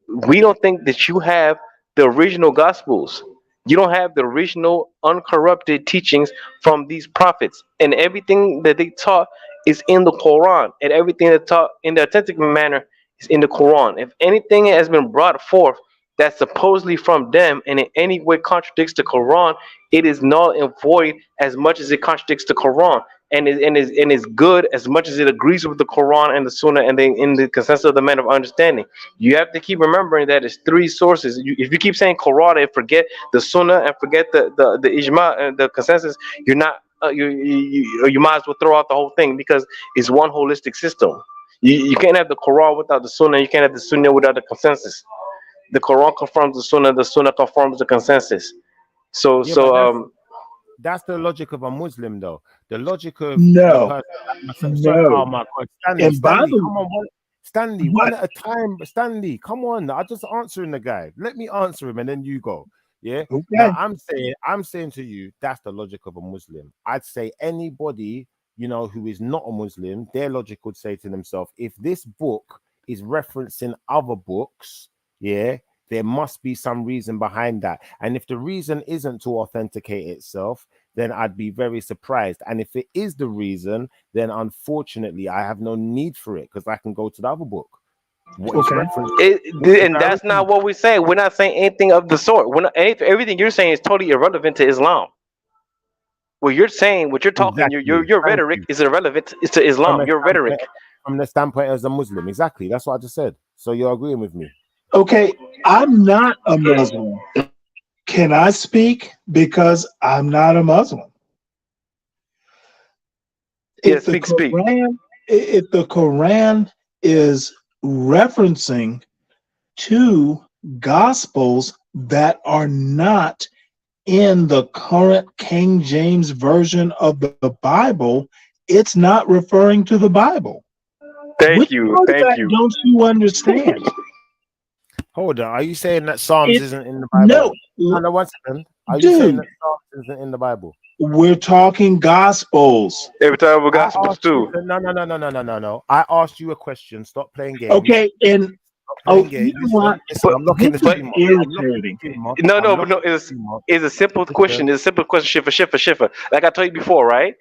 We don't think that you have the original gospels. You don't have the original uncorrupted teachings from these prophets. And everything that they taught is in the Quran. And everything that taught in the authentic manner is in the Quran. If anything has been brought forth that's supposedly from them and in any way contradicts the Quran, it is null and void as much as it contradicts the Quran. And is good as much as it agrees with the Quran and the Sunnah and in the consensus of the man of understanding. You have to keep remembering that it's three sources. If you keep saying Quran and forget the Sunnah and forget the Ijma and the consensus, you're not you might as well throw out the whole thing because it's one holistic system. You can't have the Quran without the Sunnah. You can't have the Sunnah without the consensus. The Quran confirms the Sunnah confirms the consensus. So
Yeah, but
so um
that's the logic of a Muslim, though. The logic of the
No,
person. Sorry, oh
no.
my God, Stanley,
And by
Stanley,
the
come on, Stanley,
but
one at a time. Stanley, come on. I'm just answering the guy. Let me answer him, and then you go. Yeah. Now
okay,
I'm saying to you, that's the logic of a Muslim. I'd say anybody, who is not a Muslim, their logic would say to themselves, if this book is referencing other books, yeah, there must be some reason behind that. And if the reason isn't to authenticate itself, then I'd be very surprised. And if it is the reason, then unfortunately, I have no need for it because I can go to the other book. What is
okay.
reference?
and that's not what we're saying. We're not saying anything of the sort. Everything you're saying is totally irrelevant to Islam. What you're saying, what you're talking,
Exactly.
your
Thank
rhetoric
you.
is irrelevant to
From
Islam.
a
Your rhetoric.
standpoint, from the standpoint as a Muslim, exactly. That's what I just said. So you're agreeing with me?
Okay, I'm not a Muslim. Can I speak? Because I'm not a Muslim.
Yeah,
If the
speak.
Quran is referencing two gospels that are not in the current King James version of the Bible, it's not referring to the Bible.
Thank
Which
you.
part of
Thank
that
you.
don't you understand?
Hold on. Are you saying that Psalms
It
isn't in the
no,
Bible? No, 1 second. Are you saying
dude,
that Psalms isn't in the Bible?
we're talking gospels.
Every time we
I
gospels
asked you.
too.
No. I asked you a question. Stop playing games.
Okay, and Oh,
Playing
you
game.
know what?
Listen, I'm locking the
This is
stream off. I'm locking the
irritating.
stream off.
No,
I'm
no, but
locking
no.
the
It's
stream off.
it's a simple question.
Listen,
It's a simple question. Shifter. Like I told you before, right?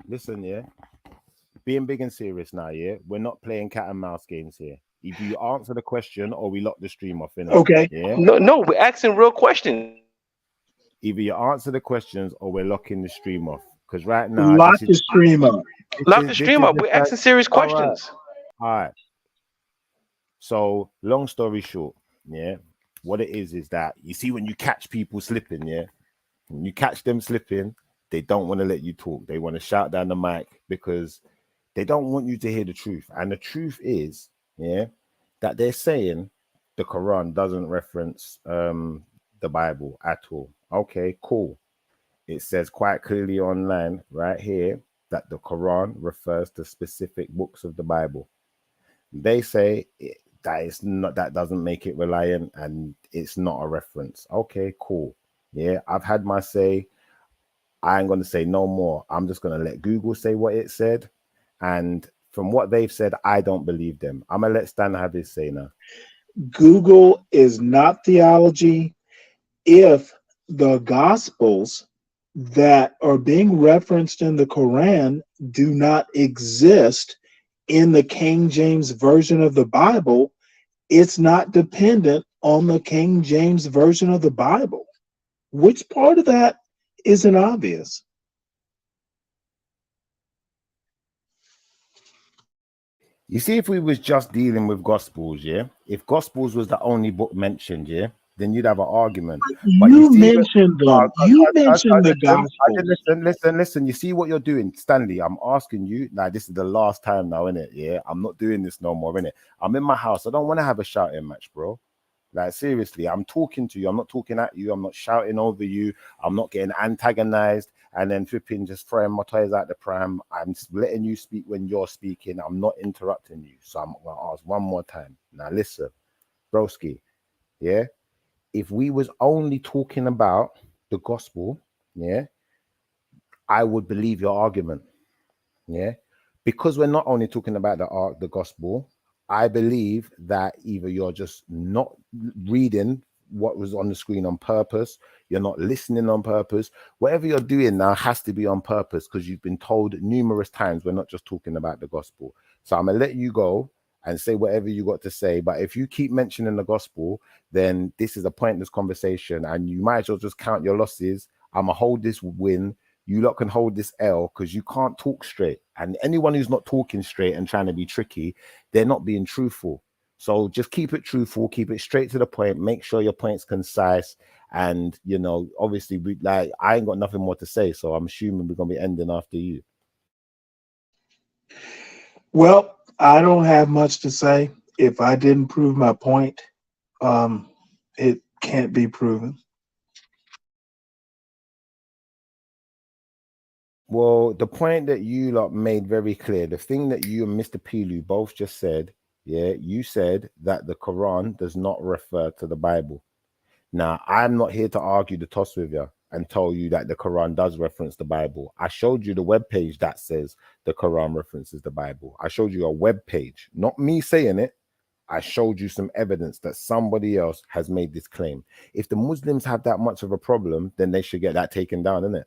listen, yeah. Being big and serious now, yeah. We're not playing cat and mouse games here. Either you answer the question or we lock the stream off, innit?
Okay.
Yeah.
No, we're asking real questions.
Either you answer the questions or we're locking the stream off. Because right now,
Lock the stream up.
Lock the
this
stream
is
up.
the
We're
fact.
asking serious
All right.
questions.
All right. So, long story short, yeah, what it is that you see when you catch people slipping, yeah, when you catch them slipping, they don't want to let you talk. They want to shout down the mic because they don't want you to hear the truth. And the truth is, yeah, that they're saying the Quran doesn't reference the Bible at all. Okay, cool. It says quite clearly online right here that the Quran refers to specific books of the Bible. They say that doesn't make it reliant and it's not a reference. Okay, cool. Yeah, I've had my say. I ain't gonna say no more. I'm just gonna let Google say what it said. And from what they've said, I don't believe them. I'm gonna let Stan have his say now.
Google is not theology. If the Gospels that are being referenced in the Quran do not exist in the King James Version of the Bible, it's not dependent on the King James Version of the Bible. Which part of that isn't obvious?
You see, if we was just dealing with Gospels, yeah, if Gospels was the only book mentioned, yeah, then you'd have an argument. But you
You
see,
mentioned them. You mentioned the Gospels.
listen. You see what you're doing, Stanley. I'm asking you. Now, this is the last time now, innit? Yeah, I'm not doing this no more, innit? I'm in my house. I don't want to have a shouting match, bro. Like, seriously, I'm talking to you. I'm not talking at you. I'm not shouting over you. I'm not getting antagonized and then flipping, just throwing my toys out the pram. I'm letting you speak when you're speaking. I'm not interrupting you. So I'm going to ask one more time. Now, listen, broski, yeah? If we was only talking about the gospel, yeah, I would believe your argument, yeah? Because we're not only talking about the gospel, I believe that either you're just not reading what was on the screen on purpose, you're not listening on purpose. Whatever you're doing now has to be on purpose because you've been told numerous times we're not just talking about the gospel. So I'm gonna let you go and say whatever you got to say. But if you keep mentioning the gospel, then this is a pointless conversation and you might as well just count your losses. I'm gonna hold this win. You lot can hold this L because you can't talk straight. And anyone who's not talking straight and trying to be tricky, they're not being truthful. So just keep it truthful, keep it straight to the point, make sure your point's concise. And, you know, obviously, I ain't got nothing more to say. So I'm assuming we're going to be ending after you.
Well, I don't have much to say. If I didn't prove my point, it can't be proven.
Well, the point that you lot made very clear, the thing that you and Mr. Pilu both just said, yeah, you said that the Quran does not refer to the Bible. Now, I'm not here to argue the toss with you and tell you that the Quran does reference the Bible. I showed you the web page that says the Quran references the Bible. I showed you a web page, not me saying it. I showed you some evidence that somebody else has made this claim. If the Muslims have that much of a problem, then they should get that taken down, innit?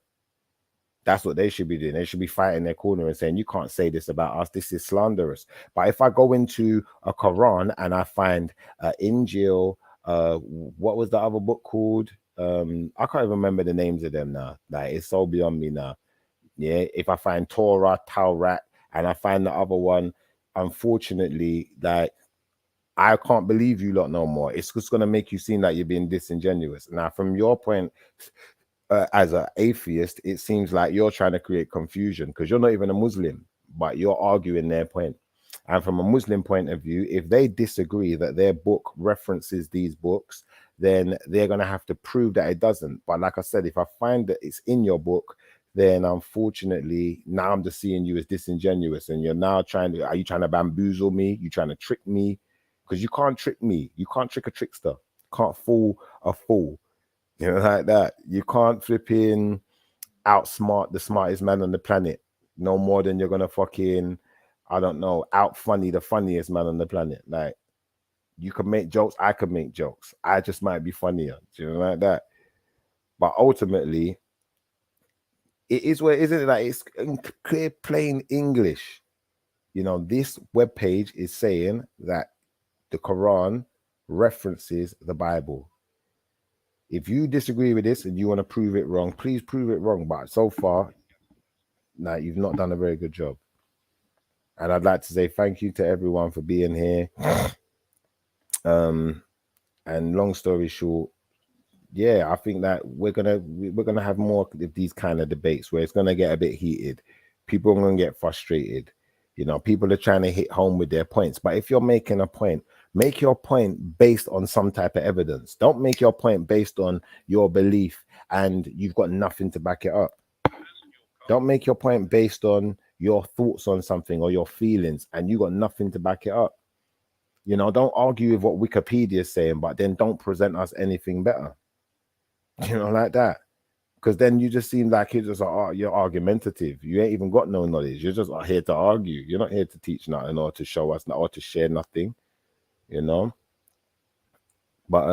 That's what they should be doing. They should be fighting their corner and saying, you can't say this about us. This is slanderous. But if I go into a Quran and I find Injil, what was the other book called? I can't even remember the names of them now. Like, it's so beyond me now. Yeah. If I find Torah, Taurat, and I find the other one, unfortunately, like, I can't believe you lot no more. It's just going to make you seem like you're being disingenuous. Now, from your point, as an atheist, it seems like you're trying to create confusion because you're not even a Muslim, but you're arguing their point. And from a Muslim point of view, if they disagree that their book references these books, then they're going to have to prove that it doesn't. But like I said, if I find that it's in your book, then unfortunately, now I'm just seeing you as disingenuous. And you're now are you trying to bamboozle me? You trying to trick me? Because you can't trick me. You can't trick a trickster. Can't fool a fool. You know, like that. You can't flipping outsmart the smartest man on the planet no more than you're gonna fucking I don't know, out funny the funniest man on the planet. Like, you can make jokes, I can make jokes. I just might be funnier. Do you know like that? But ultimately, it is where isn't it? Like, it's in clear, plain English. You know, this webpage is saying that the Quran references the Bible. If you disagree with this and you want to prove it wrong, please prove it wrong. But so far, now you've not done a very good job. And I'd like to say thank you to everyone for being here. And long story short, yeah, I think that we're gonna have more of these kind of debates where it's gonna get a bit heated. People are gonna get frustrated. You know, people are trying to hit home with their points. But if you're making a point, make your point based on some type of evidence. Don't make your point based on your belief and you've got nothing to back it up. Don't make your point based on your thoughts on something or your feelings and you got nothing to back it up. You know, don't argue with what Wikipedia is saying, but then don't present us anything better. You know, like that. Because then you just seem like you're argumentative. You ain't even got no knowledge. You're just here to argue. You're not here to teach nothing or to show us or to share nothing. You know. But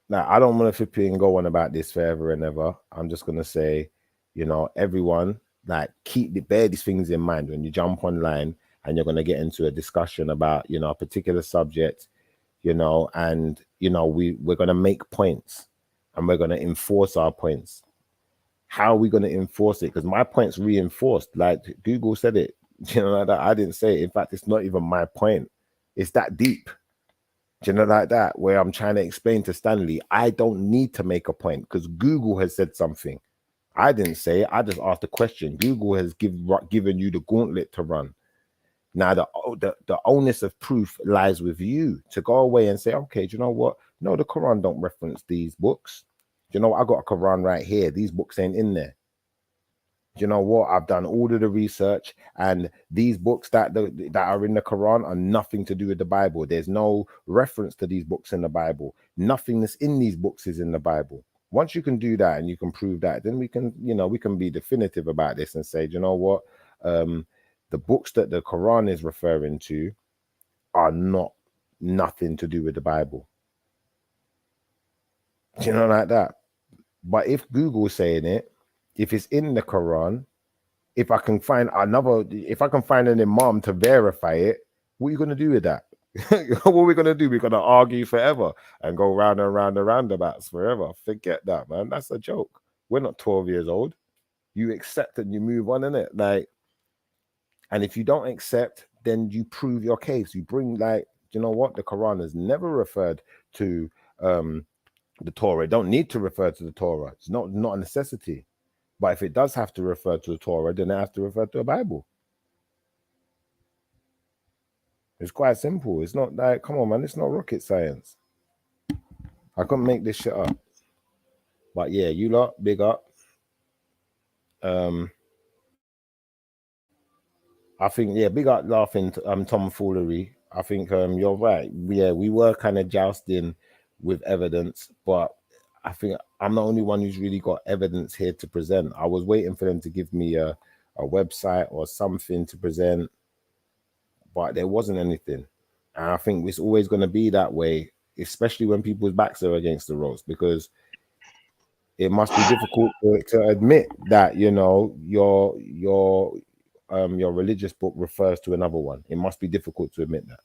now I don't want to flip and go on about this forever and ever. I'm just gonna say, you know, everyone, like, bear these things in mind when you jump online and you're gonna get into a discussion about, you know, a particular subject, you know, and you know, we're gonna make points and we're gonna enforce our points. How are we gonna enforce it? Because my point's reinforced. Like Google said it, you know, like that. I didn't say it. In fact, it's not even my point. It's that deep. You know, like that, where I'm trying to explain to Stanley, I don't need to make a point because Google has said something. I didn't say it. I just asked a question. Google has given you the gauntlet to run. Now, the onus of proof lies with you to go away and say, okay, do you know what? No, the Quran don't reference these books. Do you know what? I got a Quran right here. These books ain't in there. Do you know what? I've done all of the research, and these books that are in the Quran are nothing to do with the Bible. There's no reference to these books in the Bible. Nothing that's in these books is in the Bible. Once you can do that and you can prove that, then we can, you know, we can be definitive about this and say, do you know what? The books that the Quran is referring to are nothing to do with the Bible. You know, like that. But if Google's saying it, if it's in the Quran, if I can find an imam to verify it, what are you going to do with that? What are we going to do? We're going to argue forever and go round and round and roundabouts forever. Forget that, man. That's a joke. We're not 12 years old. You accept and you move on, innit? Like, and if you don't accept, then you prove your case. You bring, like, you know what? The Quran has never referred to the Torah. It don't need to refer to the Torah. It's not a necessity. But if it does have to refer to the Torah, then it has to refer to the Bible. It's quite simple. It's not like, come on, man, it's not rocket science. I couldn't make this shit up. But yeah, you lot, big up. I think, yeah, big up laughing tomfoolery. I think you're right. Yeah, we were kind of jousting with evidence, but I think I'm the only one who's really got evidence here to present. I was waiting for them to give me a website or something to present, but there wasn't anything. And I think it's always going to be that way, especially when people's backs are against the ropes, because it must be difficult to admit that, you know, your religious book refers to another one. It must be difficult to admit that.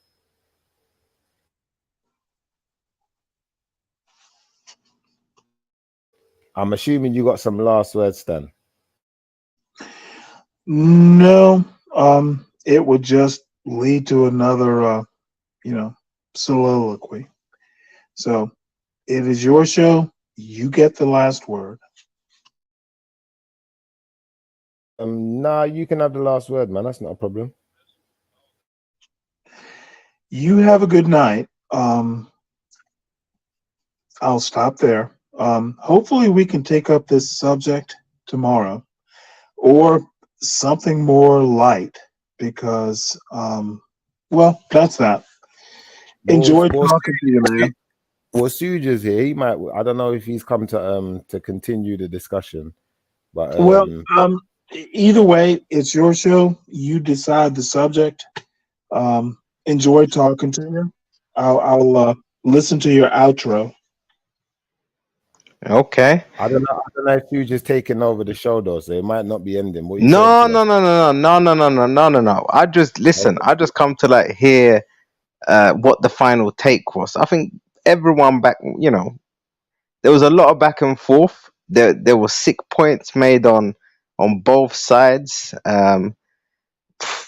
I'm assuming you got some last words, Stan.
No, it would just lead to another, soliloquy. So it is your show. You get the last word.
Nah, you can have the last word, man. That's not a problem.
You have a good night. I'll stop there. Hopefully we can take up this subject tomorrow or something more light because, that's that. Enjoy talking to you, man.
Well, Suja's here. He might. I don't know if he's come to continue the discussion, but
Either way, it's your show. You decide the subject. Enjoy talking to you. I'll listen to your outro.
Okay.
I don't know. I don't know if you just taking over the show though, so it might not be ending. What you saying,
No,
Flo?
no, no, no, no, no, no, no, no, no, no. I just listen. I just come to like hear what the final take was. I think everyone back, there was a lot of back and forth. There were sick points made on both sides.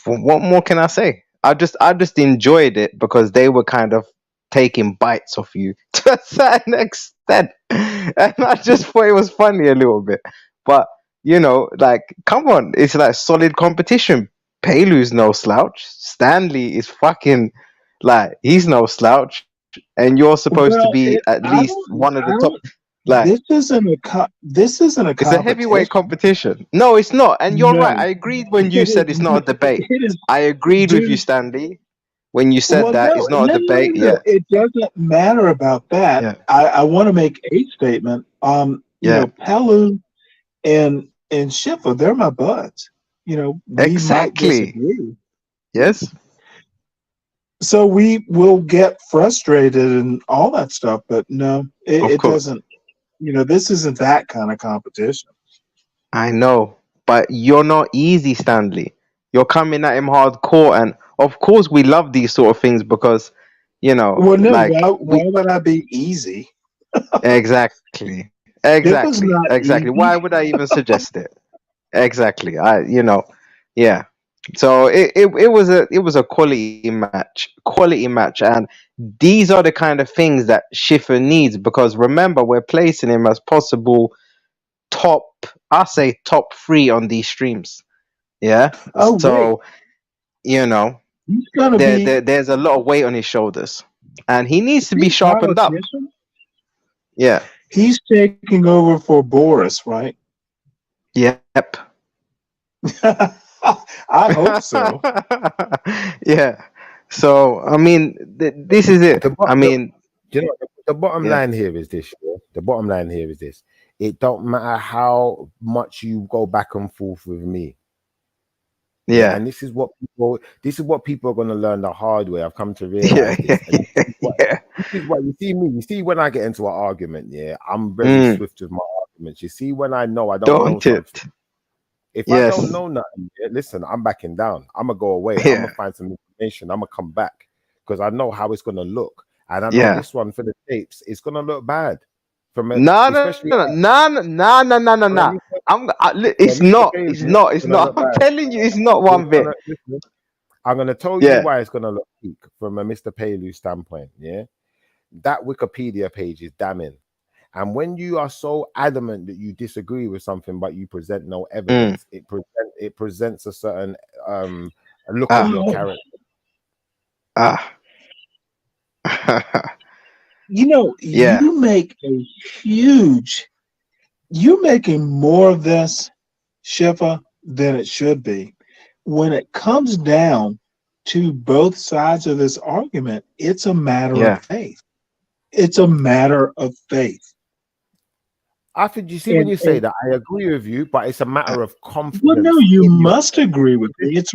What more can I say? I just enjoyed it because they were kind of taking bites off you to a certain extent, and I just thought it was funny a little bit. But like, come on, it's like solid competition. Pelu's no slouch. Stanley is fucking like he's no slouch, and you're supposed to
Well,
be at
I
least
don't.
one of the
I
top.
don't.
Like,
This isn't a
it's a heavyweight
competition.
competition. No, it's not. And you're right.
No,
I agreed when
it
you
is.
said it's not a debate.
It is,
I agreed with you,
dude.
Stanley, when you said
Well,
that
no,
it's not a
no, no,
debate.
no,
Yeah,
no. It doesn't matter about that.
yeah,
I want to make a statement.
yeah.
Pelu and Shifa, they're my buds. We might
Exactly.
disagree,
Yes,
so we will get frustrated and all that stuff. But no,
of
it
course.
doesn't. This isn't that kind of competition.
I know, but you're not easy, Stanley. You're coming at him hardcore, and of course we love these sort of things because,
Well, no,
like
why would I be easy?
exactly,
Shifa's not
exactly.
easy.
Why would I even suggest it? Exactly. Yeah. So it was a quality match, and these are the kind of things that Schiffer needs because remember we're placing him as possible top. I say top 3 on these streams. Yeah.
Oh wait,
So you know
he's gonna be.
there's a lot of weight on his shoulders, and he needs
Is
to
he
be
a
sharpened up.
politician?
Yeah.
He's taking over for Boris, right?
Yep.
I hope so.
Yeah. So I mean, this is it.
The, bo-
I
the,
mean,
the bottom
yeah,
line here is this. Yeah? The bottom line here is this. It don't matter how much you go back and forth with me. Yeah,
yeah,
and this is what people are going to learn the hard way. I've come to
yeah,
realize this. And
yeah, yeah.
this is what you see me. You see when I get into an argument, yeah, I'm very
Mm,
swift with my arguments. You see when I know I don't know
don't
something.
it?
If I don't
Yes.
know nothing, yeah, listen, I'm backing down. I'm gonna go away. I'm gonna
Yeah,
find some information. I'm gonna come back because I know how it's gonna look, and I know
yeah.
this one for the tapes. It's gonna look bad from it,
No, no,
especially
no, no, no, no, no, no, no, no.
for
It's
Mr.
not.
Payne,
It's
yeah,
not.
it's
It's
gonna
not.
look
I'm
bad.
telling you, it's not
It's
one bit.
gonna listen. I'm gonna tell you
Yeah,
why it's gonna look peak from a Mr. Paylu standpoint. Yeah, that Wikipedia page is damning. And when you are so adamant that you disagree with something but you present no
mm,
evidence, it presents a certain look of
ah,
your
Oh,
character.
ah. Yeah,
you make a huge. You're making more of this, Shifa, than it should be. When it comes down to both sides of this argument, it's a matter of
yeah,
faith. It's a matter of faith.
I think you see when
And,
you say
and
that, I agree with you, but it's a matter of
well, no,
confidence
you
in your.
must agree with me. It's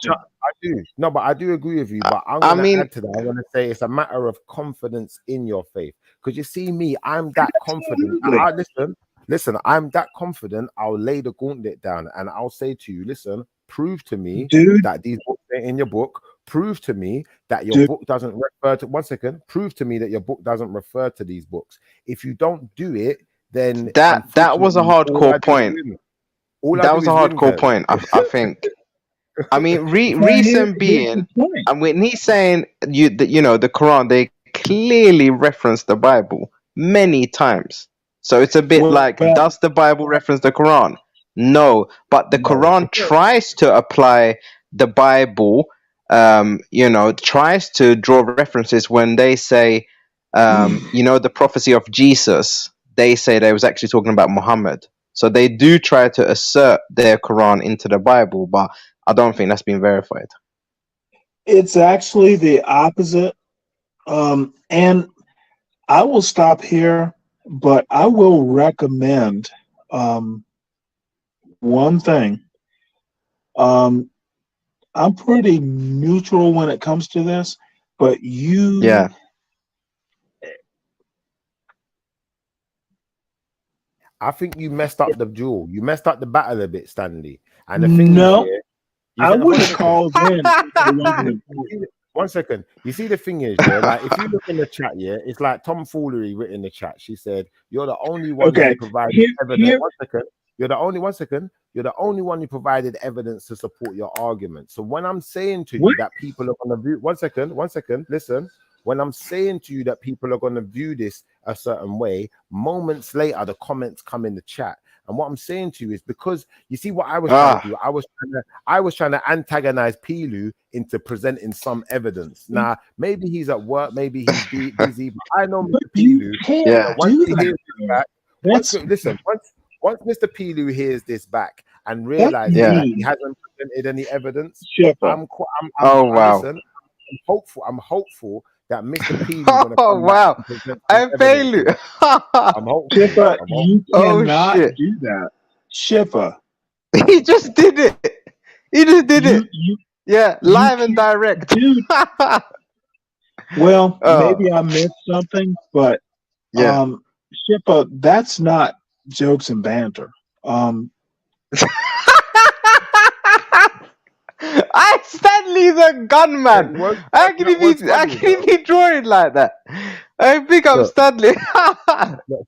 No,
religion.
I do. No, but I do agree with you. But I'm
I
gonna
mean,
add to that. I'm gonna say it's a matter of confidence in your faith. Because you see me, I'm that confident.
Absolutely.
Listen, I'm that confident. I'll lay the gauntlet down and I'll say to you, listen, prove to me
Dude,
that these books ain't in your book. Prove to me that your
dude,
book doesn't refer to 1 second. Prove to me that your book doesn't refer to these books. If you don't do it, then
that was a
unfortunately, all I
hardcore
do is
point.
win. All I
That
do
was a
is win,
hardcore
guys.
point. I think. I mean,
now
reason
here's
being,
the point.
and when he's saying the Quran, they clearly reference the Bible many times. So it's a bit
Well,
like, does the Bible reference the Quran? No, but the
No,
Quran tries to apply the Bible. Tries to draw references when they say, the prophecy of Jesus. They say they was actually talking about Muhammad. So they do try to assert their Quran into the Bible, but I don't think that's been verified.
it's actually the opposite. And I will stop here, but I will recommend one thing. Um, I'm pretty neutral when it comes to this, but
Yeah.
I think you messed up the duel. You messed up the battle a bit, Stanley. And the thing is,
no,
yeah, you
I
said, one
wouldn't
second.
call them if I
You
wasn't
see,
important.
1 second. You see, the thing is, yeah, like if you look in the chat, yeah, it's like Tom Foolery written in the chat. She said, "You're the only one who
Okay,
provided evidence."
here,
1 second. You're the only 1 second. You're the only one who provided evidence to support your argument. So when I'm saying to
what?
you that people are going to view, 1 second, 1 second, listen. When I'm saying to you that people are going to view this a certain way, moments later the comments come in the chat. And what I'm saying to you is because you see what I was trying to do. I was trying to antagonize Pilu into presenting some evidence. Now, maybe he's at work, maybe he's busy, but I know
But
Mr.
you
Pilu.
can't
Yeah.
Once
do
he
that.
hears this back,
That's
once Mr. Pilu hears this back and
that's
realizes
Yeah.
that he
mean,
hasn't presented any evidence,
Shipper.
Oh wow.
listen, I'm hopeful that Mr. Pilu gonna
Oh
come back
wow.
and present some
I
evidence.
fail.
I'm hopeful.
Shipper,
I'm
you
hopeful.
Oh
cannot
shit.
do that. Shipper,
He just did it. He just did it.
you
Yeah,
you
live and
can't,
direct.
dude. Well,
Oh
maybe I missed something, but
yeah.
Shipper, that's not jokes and banter.
I Stanley's a gunman.
It was
How can he
what's
be? How
funny
can he
though.
be drawing like that? I pick up
Look,
Stanley.
look,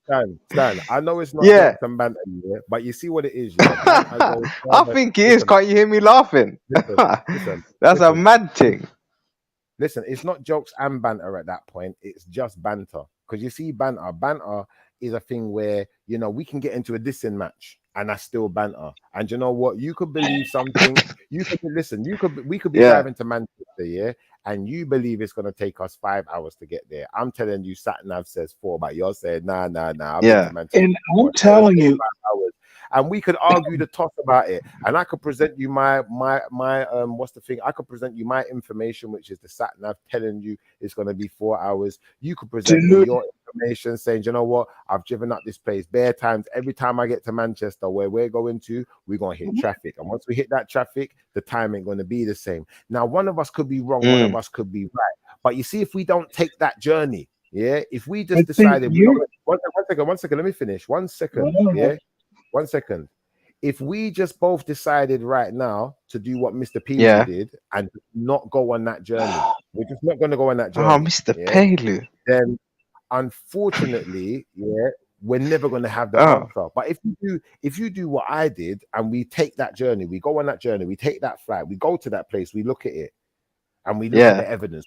Stan. I know it's not
Yeah,
jokes and banter, yeah, but you see what it is, yeah. Banter goes
I
further.
think it is.
Listen,
Can't you hear me laughing?
listen,
That's a
listen.
mad thing.
Listen, it's not jokes and banter at that point. It's just banter. Because you see, banter is a thing where, you know, we can get into a dissing match and that's still banter. And you know what? You could believe something. You could listen. We could be
Yeah,
driving to Manchester, yeah, and you believe it's gonna take us 5 hours to get there. I'm telling you, sat nav says 4, but you're saying nah. I've been
yeah,
to Manchester
And
before.
I'm
It's gonna
telling
take
you,
5 hours. And we could argue the toss about it, and I could present you my what's the thing? I could present you my information, which is the sat nav telling you it's going to be 4 hours. You could present me
dude,
your information saying, you know what, I've driven up this place bare times. Every time I get to Manchester, where we're going to, we're going to hit traffic, and once we hit that traffic, the time ain't going to be the same. Now, one of us could be wrong, one of us could be right, but you see, if we don't take that journey, yeah, if we just
but see,
decided, we don't, one second, let me finish. 1 second, yeah. 1 second. If we just both decided right now to do what Mr. Pelu
yeah.
did and not go on that journey, we're just not going to go on that
Oh,
journey.
Mr.
Yeah.
Pelu.
Then, unfortunately, yeah, we're never going to have the
Oh,
answer. But if you do what I did and we take that journey, we go on that journey, we take that flight, we go to that place, we look at it, and we look at
yeah.
the evidence,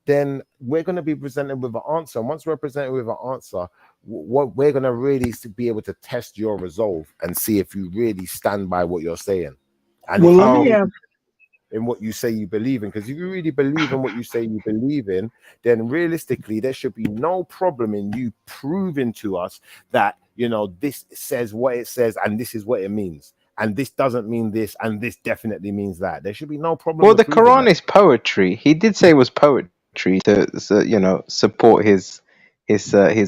then we're going to be presented with an answer. And once we're presented with an answer, what we're going to really be able to test your resolve and see if you really stand by what you're saying. And
well,
if
let
you
me
Oh,
ask.
in what you say you believe in, because if you really believe in what you say you believe in, then realistically there should be no problem in you proving to us that, you know, this says what it says and this is what it means, and this doesn't mean this, and this definitely means that. There should be no problem
well,
with
the
proving
Quran
that.
is poetry. He did say it was poetry to support his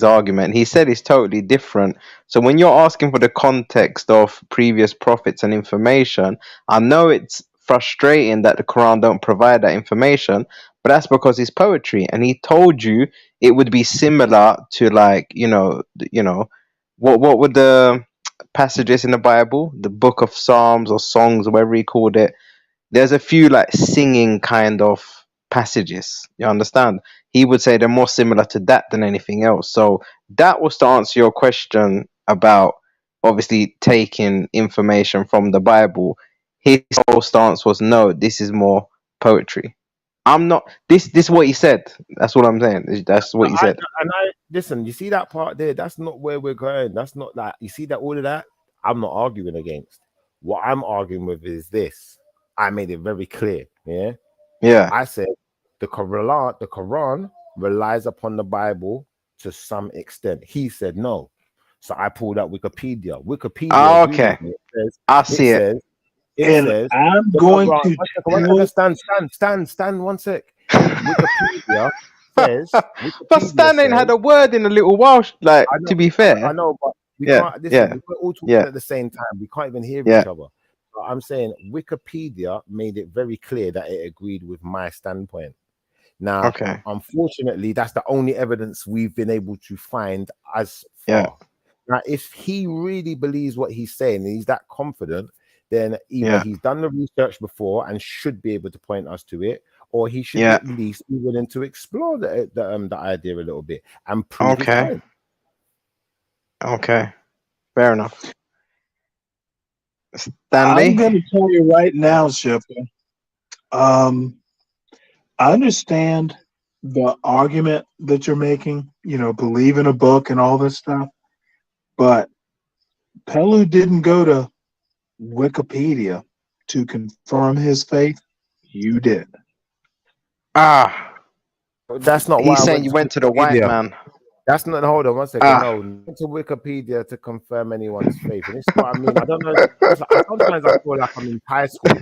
argument. He said it's totally different. So when you're asking for the context of previous prophets and information, I know it's frustrating that the Quran don't provide that information, but that's because it's poetry. And he told you it would be similar to, like, what were the passages in the Bible, the book of Psalms or songs or whatever he called it. There's a few like singing kind of passages. You understand? He would say they're more similar to that than anything else. So that was to answer your question about obviously taking information from the Bible. His whole stance was no, this is more poetry. I'm not. This is what he said. That's what I'm saying. That's what he said.
I listen, you see that part there, that's not where we're going. That's not that, you see that, all of that I'm not arguing against. What I'm arguing with is this. I made it very clear. Yeah.
Yeah.
I said the Quran relies upon the Bible to some extent. He said no. So I pulled up Wikipedia.
Oh,
Wikipedia,
okay.
Google
I
it
see it.
says, it
And
says
I'm
the
going
Quran.
to
One
tell.
second, stand 1 sec. Wikipedia says,
But Stan ain't had a word in a little while. Like, to be
I
fair.
know, but we
Yeah.
can't listen.
Yeah.
We're all talking
Yeah.
at the same time. We can't even hear
Yeah.
each other. I'm saying Wikipedia made it very clear that it agreed with my standpoint. Now,
Okay.
unfortunately, that's the only evidence we've been able to find as
Yeah.
far. Now, if he really believes what he's saying and he's that confident, then either
Yeah.
he's done the research before and should be able to point us to it, or he should
Yeah.
at least be willing to explore the idea a little bit and prove his
Okay.
point.
Okay. Fair enough.
I'm
Stanley?
going to tell you right now, Shifter. I understand the argument that you're making, believe in a book and all this stuff, but Pelu didn't go to Wikipedia to confirm his faith. You did.
Ah,
That's not why
he's
I
saying
went
you
to
went to the white
Wikipedia.
man.
That's not. Hold on one second.
Ah.
No, not to Wikipedia to confirm anyone's faith. And this is what I mean. I don't know. Sometimes I feel like I'm in high school,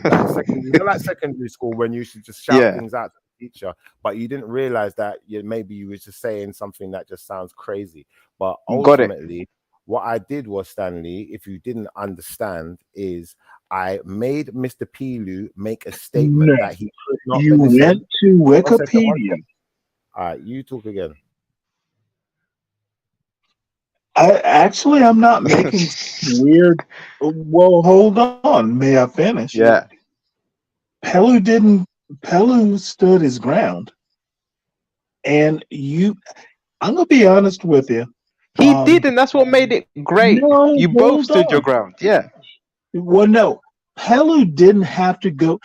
like secondary school, when you should just shout
Yeah.
things out to the teacher, but you didn't realize that maybe you were just saying something that just sounds crazy. But
Got it.
ultimately, what I did was, Stanley, if you didn't understand, is I made Mr. Pilu make a statement
No,
that he could not.
you went to Wikipedia.
All right, you talk again.
I'm not making weird. Well, hold on. May I finish?
Yeah.
Pelu stood his ground. And I'm going to be honest with you.
He did, and that's what made it great.
No,
you both
hold
stood your
on.
ground. Yeah.
Well, no. Pelu didn't have to go.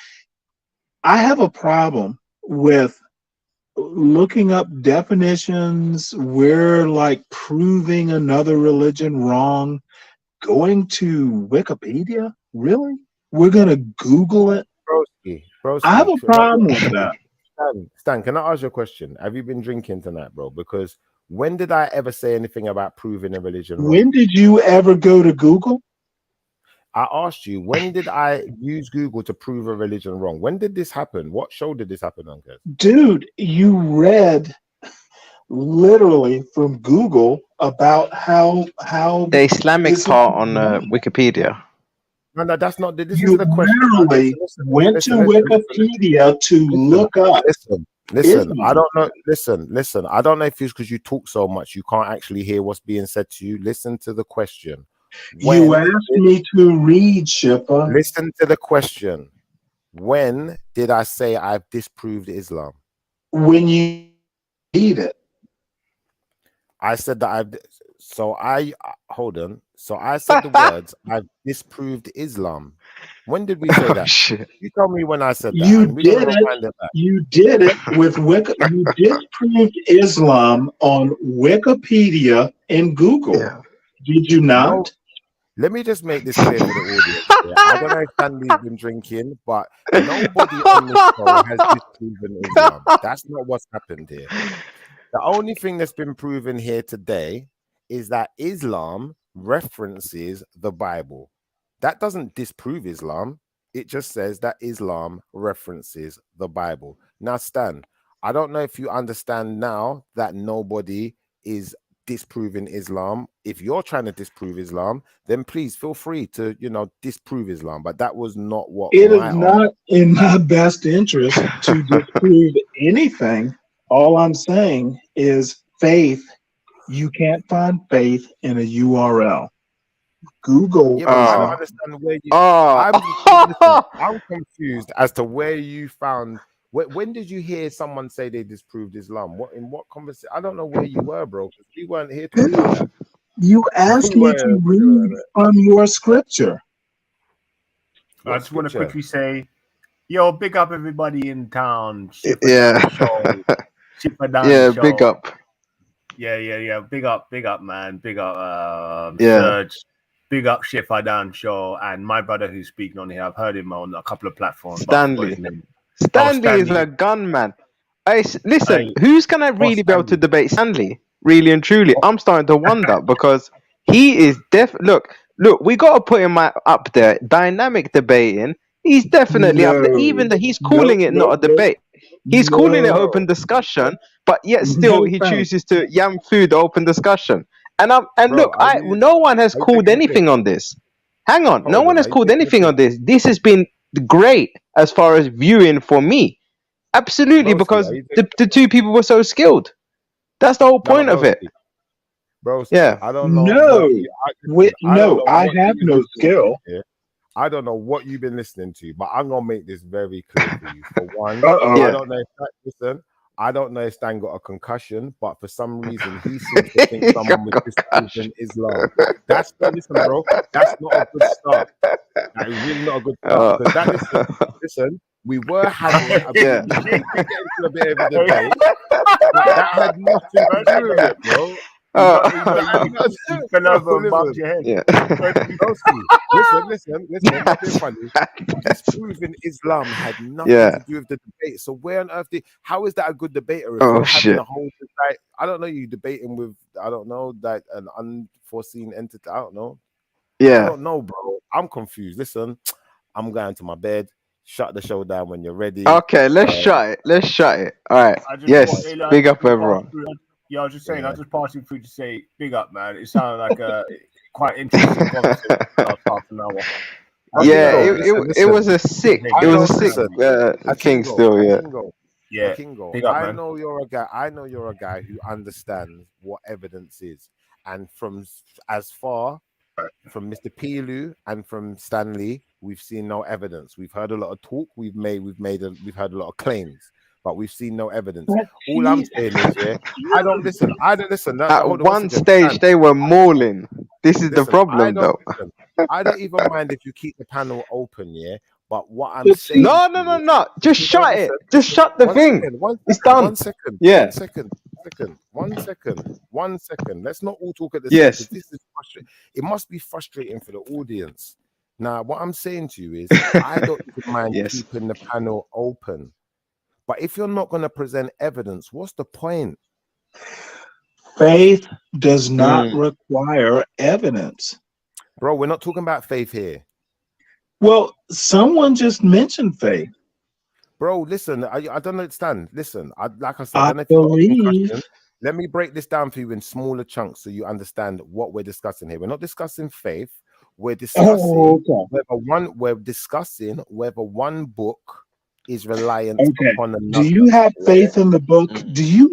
I have a problem with looking up definitions. We're like proving another religion wrong. Going to Wikipedia? Really? We're going to Google it?
Broski,
I have a problem with that.
Stan, can I ask you a question? Have you been drinking tonight, bro? Because when did I ever say anything about proving a religion wrong?
When did you ever go to Google?
I asked you, when did I use Google to prove a religion wrong? When did this happen? What show did this happen on, guys?
Dude, you read literally from Google about how
the Islamic part on Wikipedia.
No, that's not. This
you
is the question.
literally went to Wikipedia to look up.
Listen. I don't know. Listen. I don't know if it's because you talk so much you can't actually hear what's being said to you. Listen to the question.
You asked me to read, Shipper.
Listen to the question. When did I say I've disproved Islam?
When you read it.
I said that hold on. So I said the words, I've disproved Islam. When did we say that?
Shit.
You tell me when I said that.
You did it with You disproved Islam on Wikipedia and Google. Yeah. Did you not?
No. Let me just make this clear for the audience. Yeah. I don't know if Stanley's been drinking, but nobody on this show has disproven Islam. That's not what's happened here. The only thing that's been proven here today is that Islam references the Bible. That doesn't disprove Islam. It just says that Islam references the Bible. Now, Stan, I don't know if you understand now that nobody is disproving Islam. If you're trying to disprove Islam, then please feel free to, disprove Islam. But that was not what
it is not in my best interest to disprove anything. All I'm saying is faith. You can't find faith in a URL. Google.
Yeah, but I don't understand where you. I'm confused as to where you found. When did you hear someone say they disproved Islam? In what conversation? I don't know where you were, bro. Because we weren't here to do that.
You asked me to read from your scripture.
I just want to quickly say, yo, big up everybody in town.
Yeah.
Show.
Big up.
Yeah. Big up, man. Big up,
yeah.
Serge. Big up Shifadan Show and my brother who's speaking on here. I've heard him on a couple of platforms.
Stanley is a gunman. Listen, who's gonna really be able to debate Stanley? Really and truly, I'm starting to wonder because he is Look, we gotta put him up there. Dynamic debating. He's definitely up there. Even though he's calling it not a debate. He's calling it open discussion, but yet still he chooses to yam through the open discussion. No one has called anything on this. Hang on, no
Hold
one
on,
has
are you
called
making a
anything on
statement?
this. This has been great as far as viewing for me. Absolutely,
Broski,
because
are you
the two people were so skilled. That's the whole
no,
point of it.
Broski,
Yeah.
I don't know
No,
what you, listen, I don't know
I
what
have
you've been
no
listening to
skill.
here. I don't know what you've been listening to, but I'm gonna make this very clear for you. For one,
Yeah.
I don't know if listen, I don't know if Stan got a concussion, but for some reason he seems to think someone was disproving Islam. That's not listen, bro. That's not a good start. That is really not a good start because that listen, we were having a bit,
Yeah.
we did get into a bit of a debate, but that had nothing to do with it, bro.
You fell over and bumped
Listen,
your head.
Yeah.
Broski, listen, not being funny. Disproving Islam had nothing
Yeah.
to do with the debate. So where on earth how is that a good debater if
Oh,
you're having
shit.
a whole like I don't know, you debating with I don't know, like an unforeseen entity. I don't know. I
Yeah.
don't know, bro. I'm confused. Listen, I'm going to my bed. Shut the show down when you're ready.
Okay, let's shut it. Let's shut it. All right.
I just
Yes.
I
Big
just
up,
passed
everyone.
through- Yeah, I was just saying, I
Yeah.
was just passing through to say, big up, man. It sounded like a quite interesting conversation for the last half an hour.
Yeah,
Akingo,
it was a sick.
I
It was
know,
a sick
listen,
king still. Yeah.
Yeah,
Akingo,
big up,
I
man.
know you're a guy. I know you're a guy who understands what evidence is, and from as far from Mr. Pilu and from Stanley, we've seen no evidence. We've heard a lot of talk. We've heard a lot of claims, but we've seen no evidence. All I'm saying is, yeah, I don't listen.
At
Hold on
one
second.
stage,
Stan,
they were mauling. This is the
listen,
problem, though.
I don't even mind if you keep the panel open, yeah. But what I'm saying,
No. Just shut it.
listen,
Just shut the
one
thing.
second,
It's done. Yeah.
One second. Let's not all talk at the
Yes.
same. Because this is frustrating. It must be frustrating for the audience. Now, what I'm saying to you is, I don't even mind
Yes.
keeping the panel open. But if you're not going to present evidence, what's the point?
Faith does not require evidence.
Bro, we're not talking about faith here.
Well, someone just mentioned faith.
Bro, listen, I don't understand. Listen, like I said,
I
don't know if you've got a
believe.
concussion. Let me break this down for you in smaller chunks so you understand what we're discussing here. We're not discussing faith. We're discussing we're discussing whether one book is reliant upon another.
Do you have faith in the book? Do you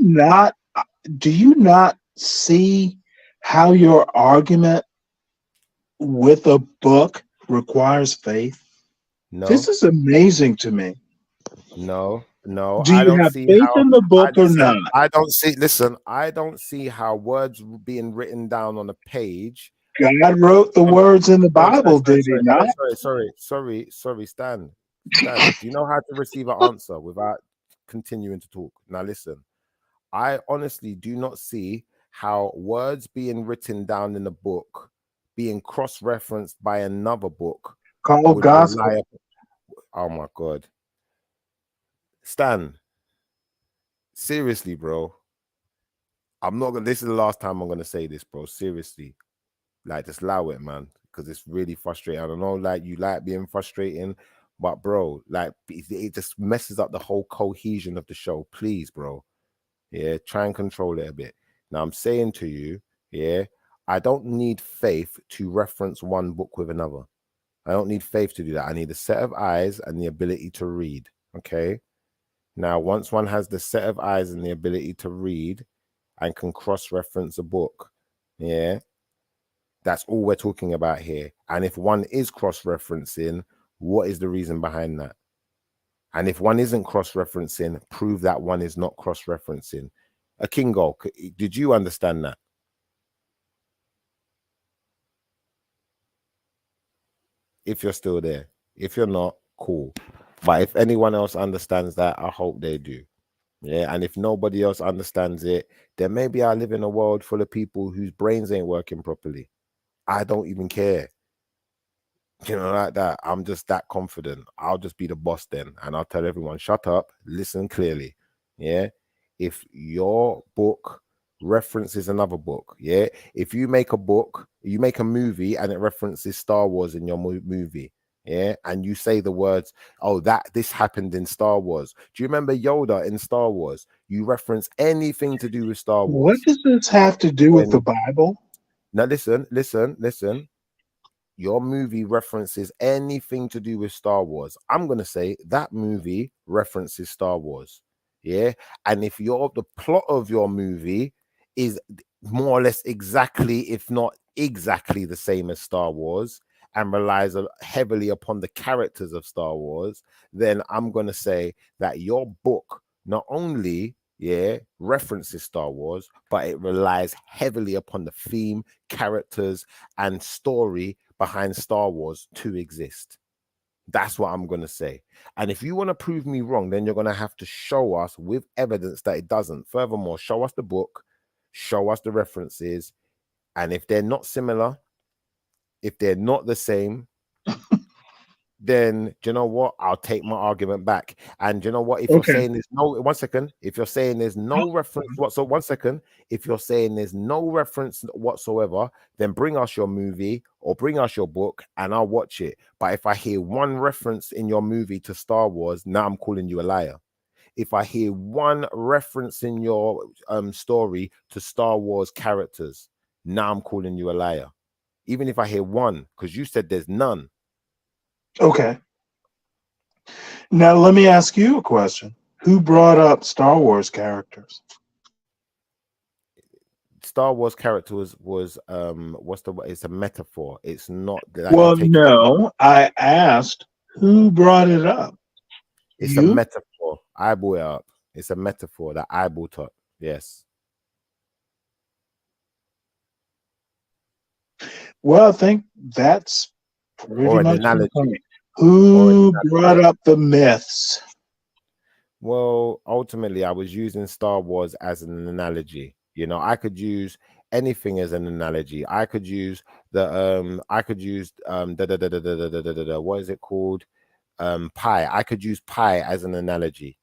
not see how your argument with a book requires faith?
No.
This is amazing to me.
No.
Do you have faith in the book or not?
I don't see how words being written down on a page.
God wrote the words in the Bible, did he not?
Sorry, Stan. Do you know how to receive an answer without continuing to talk? Now listen, I honestly do not see how words being written down in a book being cross-referenced by another book
called gospel.
Oh my God. Stan, seriously, bro. This is the last time I'm gonna say this, bro. Seriously. Like, just allow it, man. Because it's really frustrating. I don't know, like, you like being frustrating, but bro, like, it just messes up the whole cohesion of the show. Please, bro. Yeah, try and control it a bit. Now, I'm saying to you, yeah, I don't need faith to reference one book with another. I don't need faith to do that. I need a set of eyes and the ability to read. Okay. Now, once one has the set of eyes and the ability to read and can cross-reference a book, yeah, that's all we're talking about here. And if one is cross-referencing, what is the reason behind that? And if one isn't cross-referencing, prove that one is not cross-referencing. Akingo, did you understand that? If you're still there. If you're not, cool. But if anyone else understands that, I hope they do. Yeah, and if nobody else understands it, then maybe I live in a world full of people whose brains ain't working properly. I don't even care. You know, like that. I'm just that confident. I'll just be the boss then. And I'll tell everyone, shut up, listen clearly. Yeah. If your book references another book, yeah. If you make a book, you make a movie and it references Star Wars in your movie, yeah, and you say the words, oh, this happened in Star Wars. Do you remember Yoda in Star Wars? You reference anything to do with Star Wars.
What does this have to do with the Bible?
Now listen. your movie references anything to do with Star Wars, I'm going to say that movie references Star Wars. Yeah. And if the plot of your movie is more or less exactly, if not exactly the same as Star Wars, and relies heavily upon the characters of Star Wars, then I'm going to say that your book not only references Star Wars, but it relies heavily upon the theme, characters, and story behind Star Wars to exist. That's what I'm going to say. And if you want to prove me wrong, then you're going to have to show us with evidence that it doesn't. Furthermore, show us the book, show us the references, and if they're not similar, if they're not the same, then do you know what? I'll take my argument back. And do you know what? If you're saying there's no, 1 second, if you're saying there's no reference whatsoever, 1 second, if you're saying there's no reference whatsoever, then bring us your movie or bring us your book and I'll watch it. But if I hear one reference in your movie to Star Wars, now I'm calling you a liar. If I hear one reference in your story to Star Wars characters, now I'm calling you a liar. Even if I hear one, because you said there's none.
Okay. Now let me ask you a question. Who brought up Star Wars characters?
Star Wars character was what's the, it's a metaphor. It's not that.
Well, no, I asked who brought it up.
It's a metaphor. I brought it up. It's a metaphor that I brought up. Yes.
Well, I think that's pretty
Or an
much
analogy.
the point. Who brought up the myths?
Well, ultimately, I was using Star Wars as an analogy. You know, I could use anything as an analogy. I could use the what is it called? Pie. I could use pie as an analogy.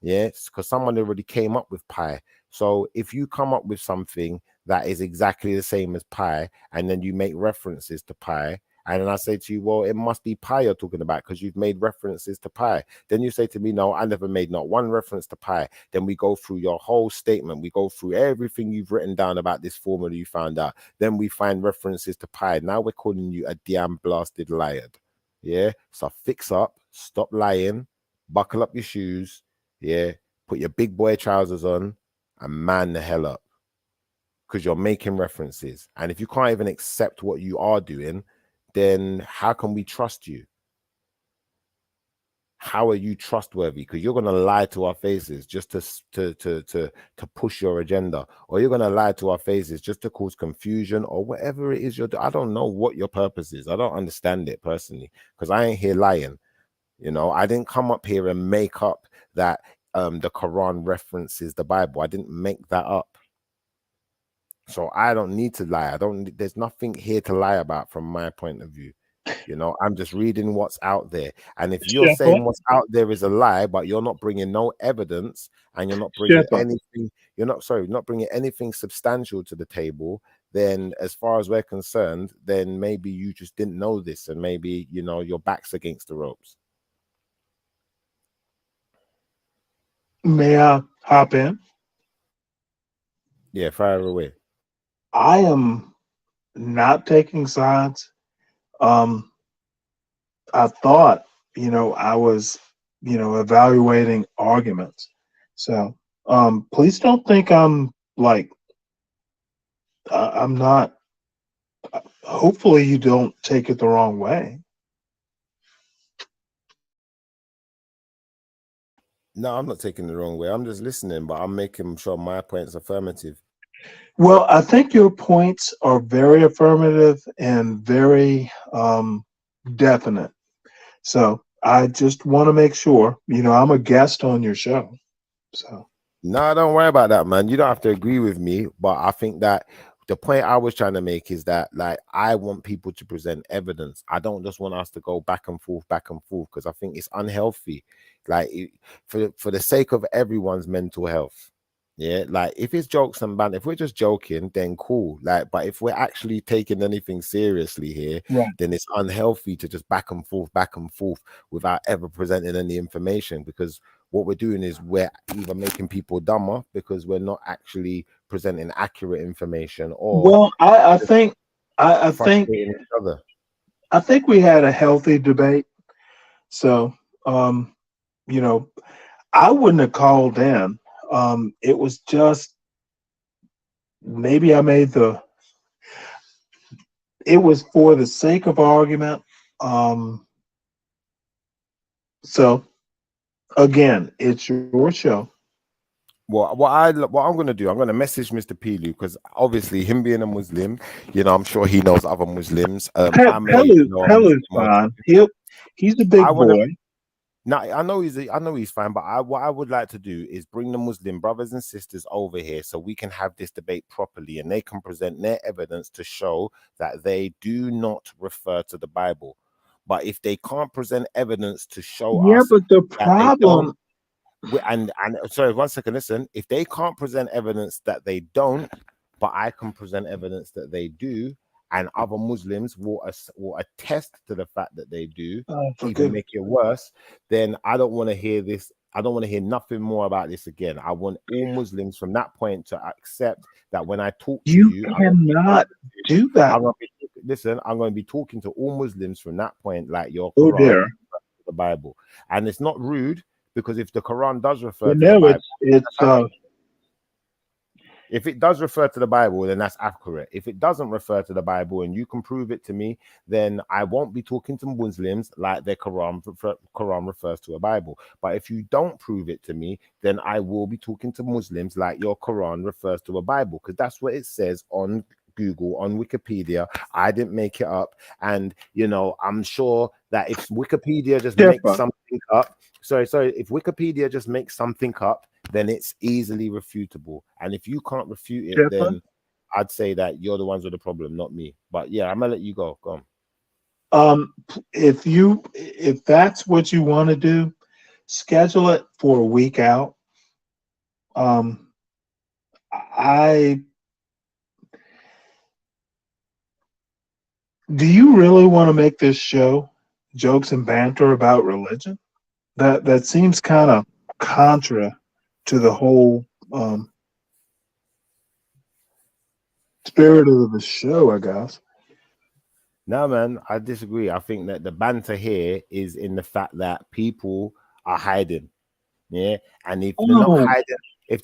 Yes, because someone already came up with pie. So if you come up with something that is exactly the same as pie, and then you make references to pie, and then I say to you, well, it must be pie you're talking about because you've made references to pie. Then you say to me, no, I never made not one reference to pie. Then we go through your whole statement. We go through everything you've written down about this formula you found out. Then we find references to pie. Now we're calling you a damn blasted liar. Yeah. So fix up, stop lying, buckle up your shoes. Yeah. Put your big boy trousers on and man the hell up. Because you're making references. And if you can't even accept what you are doing, then how can we trust you? How are you trustworthy? Because you're going to lie to our faces just to push your agenda, or you're going to lie to our faces just to cause confusion or whatever it is you're doing. I don't know what your purpose is. I don't understand it personally because I ain't here lying. You know, I didn't come up here and make up that the Quran references the Bible. I didn't make that up. So I don't need to lie. There's nothing here to lie about from my point of view. You know, I'm just reading what's out there. And if you're saying what's out there is a lie, but you're not bringing no evidence and you're not bringing anything, not bringing anything substantial to the table, then as far as we're concerned, then maybe you just didn't know this and maybe, you know, your back's against the ropes.
May I hop in?
Yeah, fire away.
I am not taking sides. I thought, I was, evaluating arguments. So, please don't think I'm like, I'm not. Hopefully, you don't take it the wrong way.
No, I'm not taking it the wrong way. I'm just listening, but I'm making sure my point's affirmative.
Well, I think your points are very affirmative and very definite. So I just want to make sure, I'm a guest on your show. So
no, don't worry about that, man. You don't have to agree with me, but I think that the point I was trying to make is that, like, I want people to present evidence. I don't just want us to go back and forth, because I think it's unhealthy. Like, for the sake of everyone's mental health. Yeah, like if it's jokes and banter, if we're just joking, then cool. Like, but if we're actually taking anything seriously here, then it's unhealthy to just back and forth without ever presenting any information, because what we're doing is we're either making people dumber because we're not actually presenting accurate information, or
well, I think
each other.
I think we had a healthy debate. So, you know, I wouldn't have called in. It was just maybe I made the. It was for the sake of argument. Um, so again, it's your show.
Well, what I'm gonna do, I'm gonna message Mr. Pilu because obviously him being a Muslim, I'm sure he knows other Muslims. I may know a
Pelu's
Muslim.
fine. He's a
I
big
wanna.
boy.
Now I know he's fine, but what I would like to do is bring the Muslim brothers and sisters over here so we can have this debate properly, and they can present their evidence to show that they do not refer to the Bible. But if they can't present evidence to show
Yeah,
us
but the
that they don't,
problem.
and sorry, 1 second, listen. If they can't present evidence that they don't, but I can present evidence that they do, and other Muslims will attest to the fact that they do, even make it worse, then I don't want to hear this. I don't want to hear nothing more about this again. I want all Muslims from that point to accept that when I talk to
You
you,
cannot do that.
listen, I'm going to be talking to all Muslims from that point like your
Oh
Quran,
dear.
the Bible, and it's not rude because if the Quran does refer
You
to the
know,
Bible,
it's
if it does refer to the Bible, then that's accurate. If it doesn't refer to the Bible and you can prove it to me, then I won't be talking to Muslims like their Quran refers to a Bible. But if you don't prove it to me, then I will be talking to Muslims like your Quran refers to a Bible, because that's what it says on Google, on Wikipedia. I didn't make it up. And, I'm sure that if Wikipedia just makes something up, if Wikipedia just makes something up, then it's easily refutable. And if you can't refute it, then I'd say that you're the ones with the problem, not me. But yeah, I'm gonna let you go. Go
on. If that's what you want to do, schedule it for a week out. Do you really want to make this show jokes and banter about religion? That seems kind of contra to the whole spirit of the show, I guess.
No, man, I disagree. I think that the banter here is in the fact that people are hiding. Yeah. And if they're not hiding, if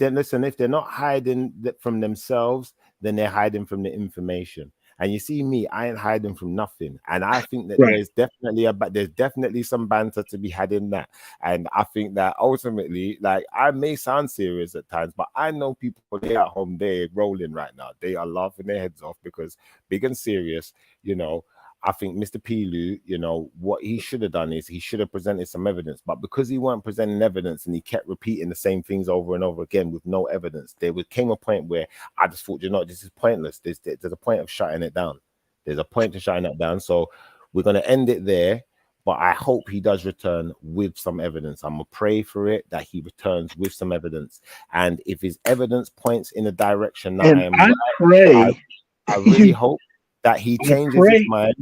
they're not hiding from themselves, then they're hiding from the information. And you see me, I ain't hiding from nothing. And I think that there's definitely some banter to be had in that. And I think that ultimately, like, I may sound serious at times, but I know people there at home, they're rolling right now. They are laughing their heads off because big and serious, I think Mr. Pilu, what he should have done is he should have presented some evidence. But because he weren't presenting evidence and he kept repeating the same things over and over again with no evidence, came a point where I just thought, this is pointless. There's a point of shutting it down. There's a point to shutting it down. So we're going to end it there. But I hope he does return with some evidence. I'm going to pray for it that he returns with some evidence. And if his evidence points in a direction that I really hope that he changes his mind.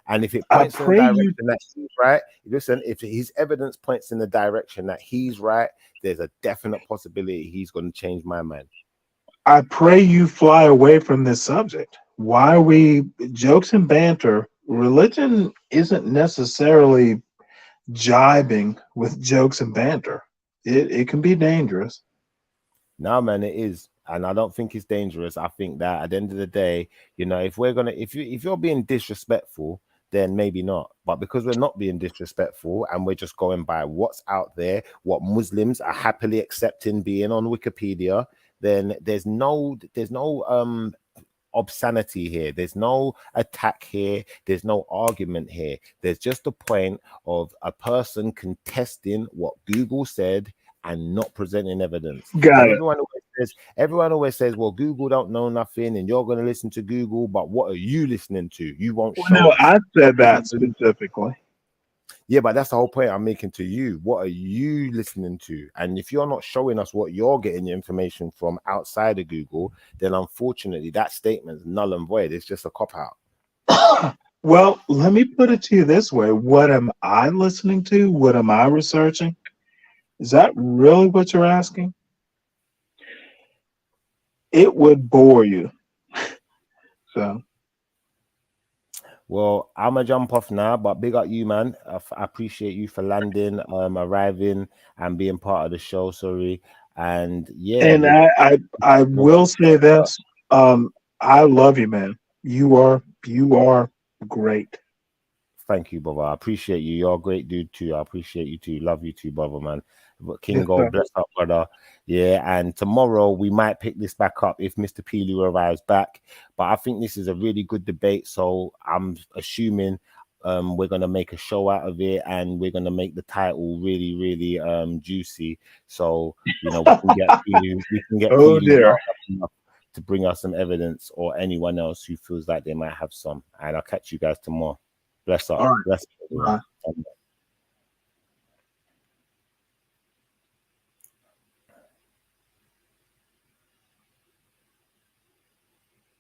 And if it points in the direction that he's right, listen, if his evidence points in the direction that he's right, there's a definite possibility he's going to change my mind.
I pray you fly away from this subject. Why are we jokes and banter? Religion isn't necessarily jibing with jokes and banter. It can be dangerous.
No, man, it is. And I don't think it's dangerous. I think that at the end of the day, if you're being disrespectful, then maybe not. But because we're not being disrespectful and we're just going by what's out there, what Muslims are happily accepting being on Wikipedia, then there's no obscenity here. There's no attack here. There's no argument here. There's just a point of a person contesting what Google said and not presenting evidence. Everyone always says, well, Google don't know nothing and you're going to listen to Google, but what are you listening to? You won't show
No,
us.
I said that specifically.
Yeah, but that's the whole point I'm making to you. What are you listening to? And if you're not showing us what you're getting your information from outside of Google, then unfortunately that statement's null and void. It's just a cop-out.
Well, let me put it to you this way. What am I listening to? What am I researching? Is that really what you're asking? It would bore you. So.
Well, I'm gonna jump off now, but big up you, man. I appreciate you for landing, arriving, and being part of the show. Sorry, and yeah,
And I will say this. I love you, man. You are great.
Thank you, brother. I appreciate you. You're a great dude too. I appreciate you too. Love you too, brother, man.
Yes,
Kingo,
sir.
bless up, brother. Yeah, and tomorrow we might pick this back up if Mr. Peelu arrives back. But I think this is a really good debate. So I'm assuming we're gonna make a show out of it, and we're gonna make the title really, really juicy. So we can get
Oh
Peelu
dear.
enough to bring us some evidence, or anyone else who feels like they might have some. And I'll catch you guys tomorrow. Bless up.
All right.
Bless up, everyone.
Bye.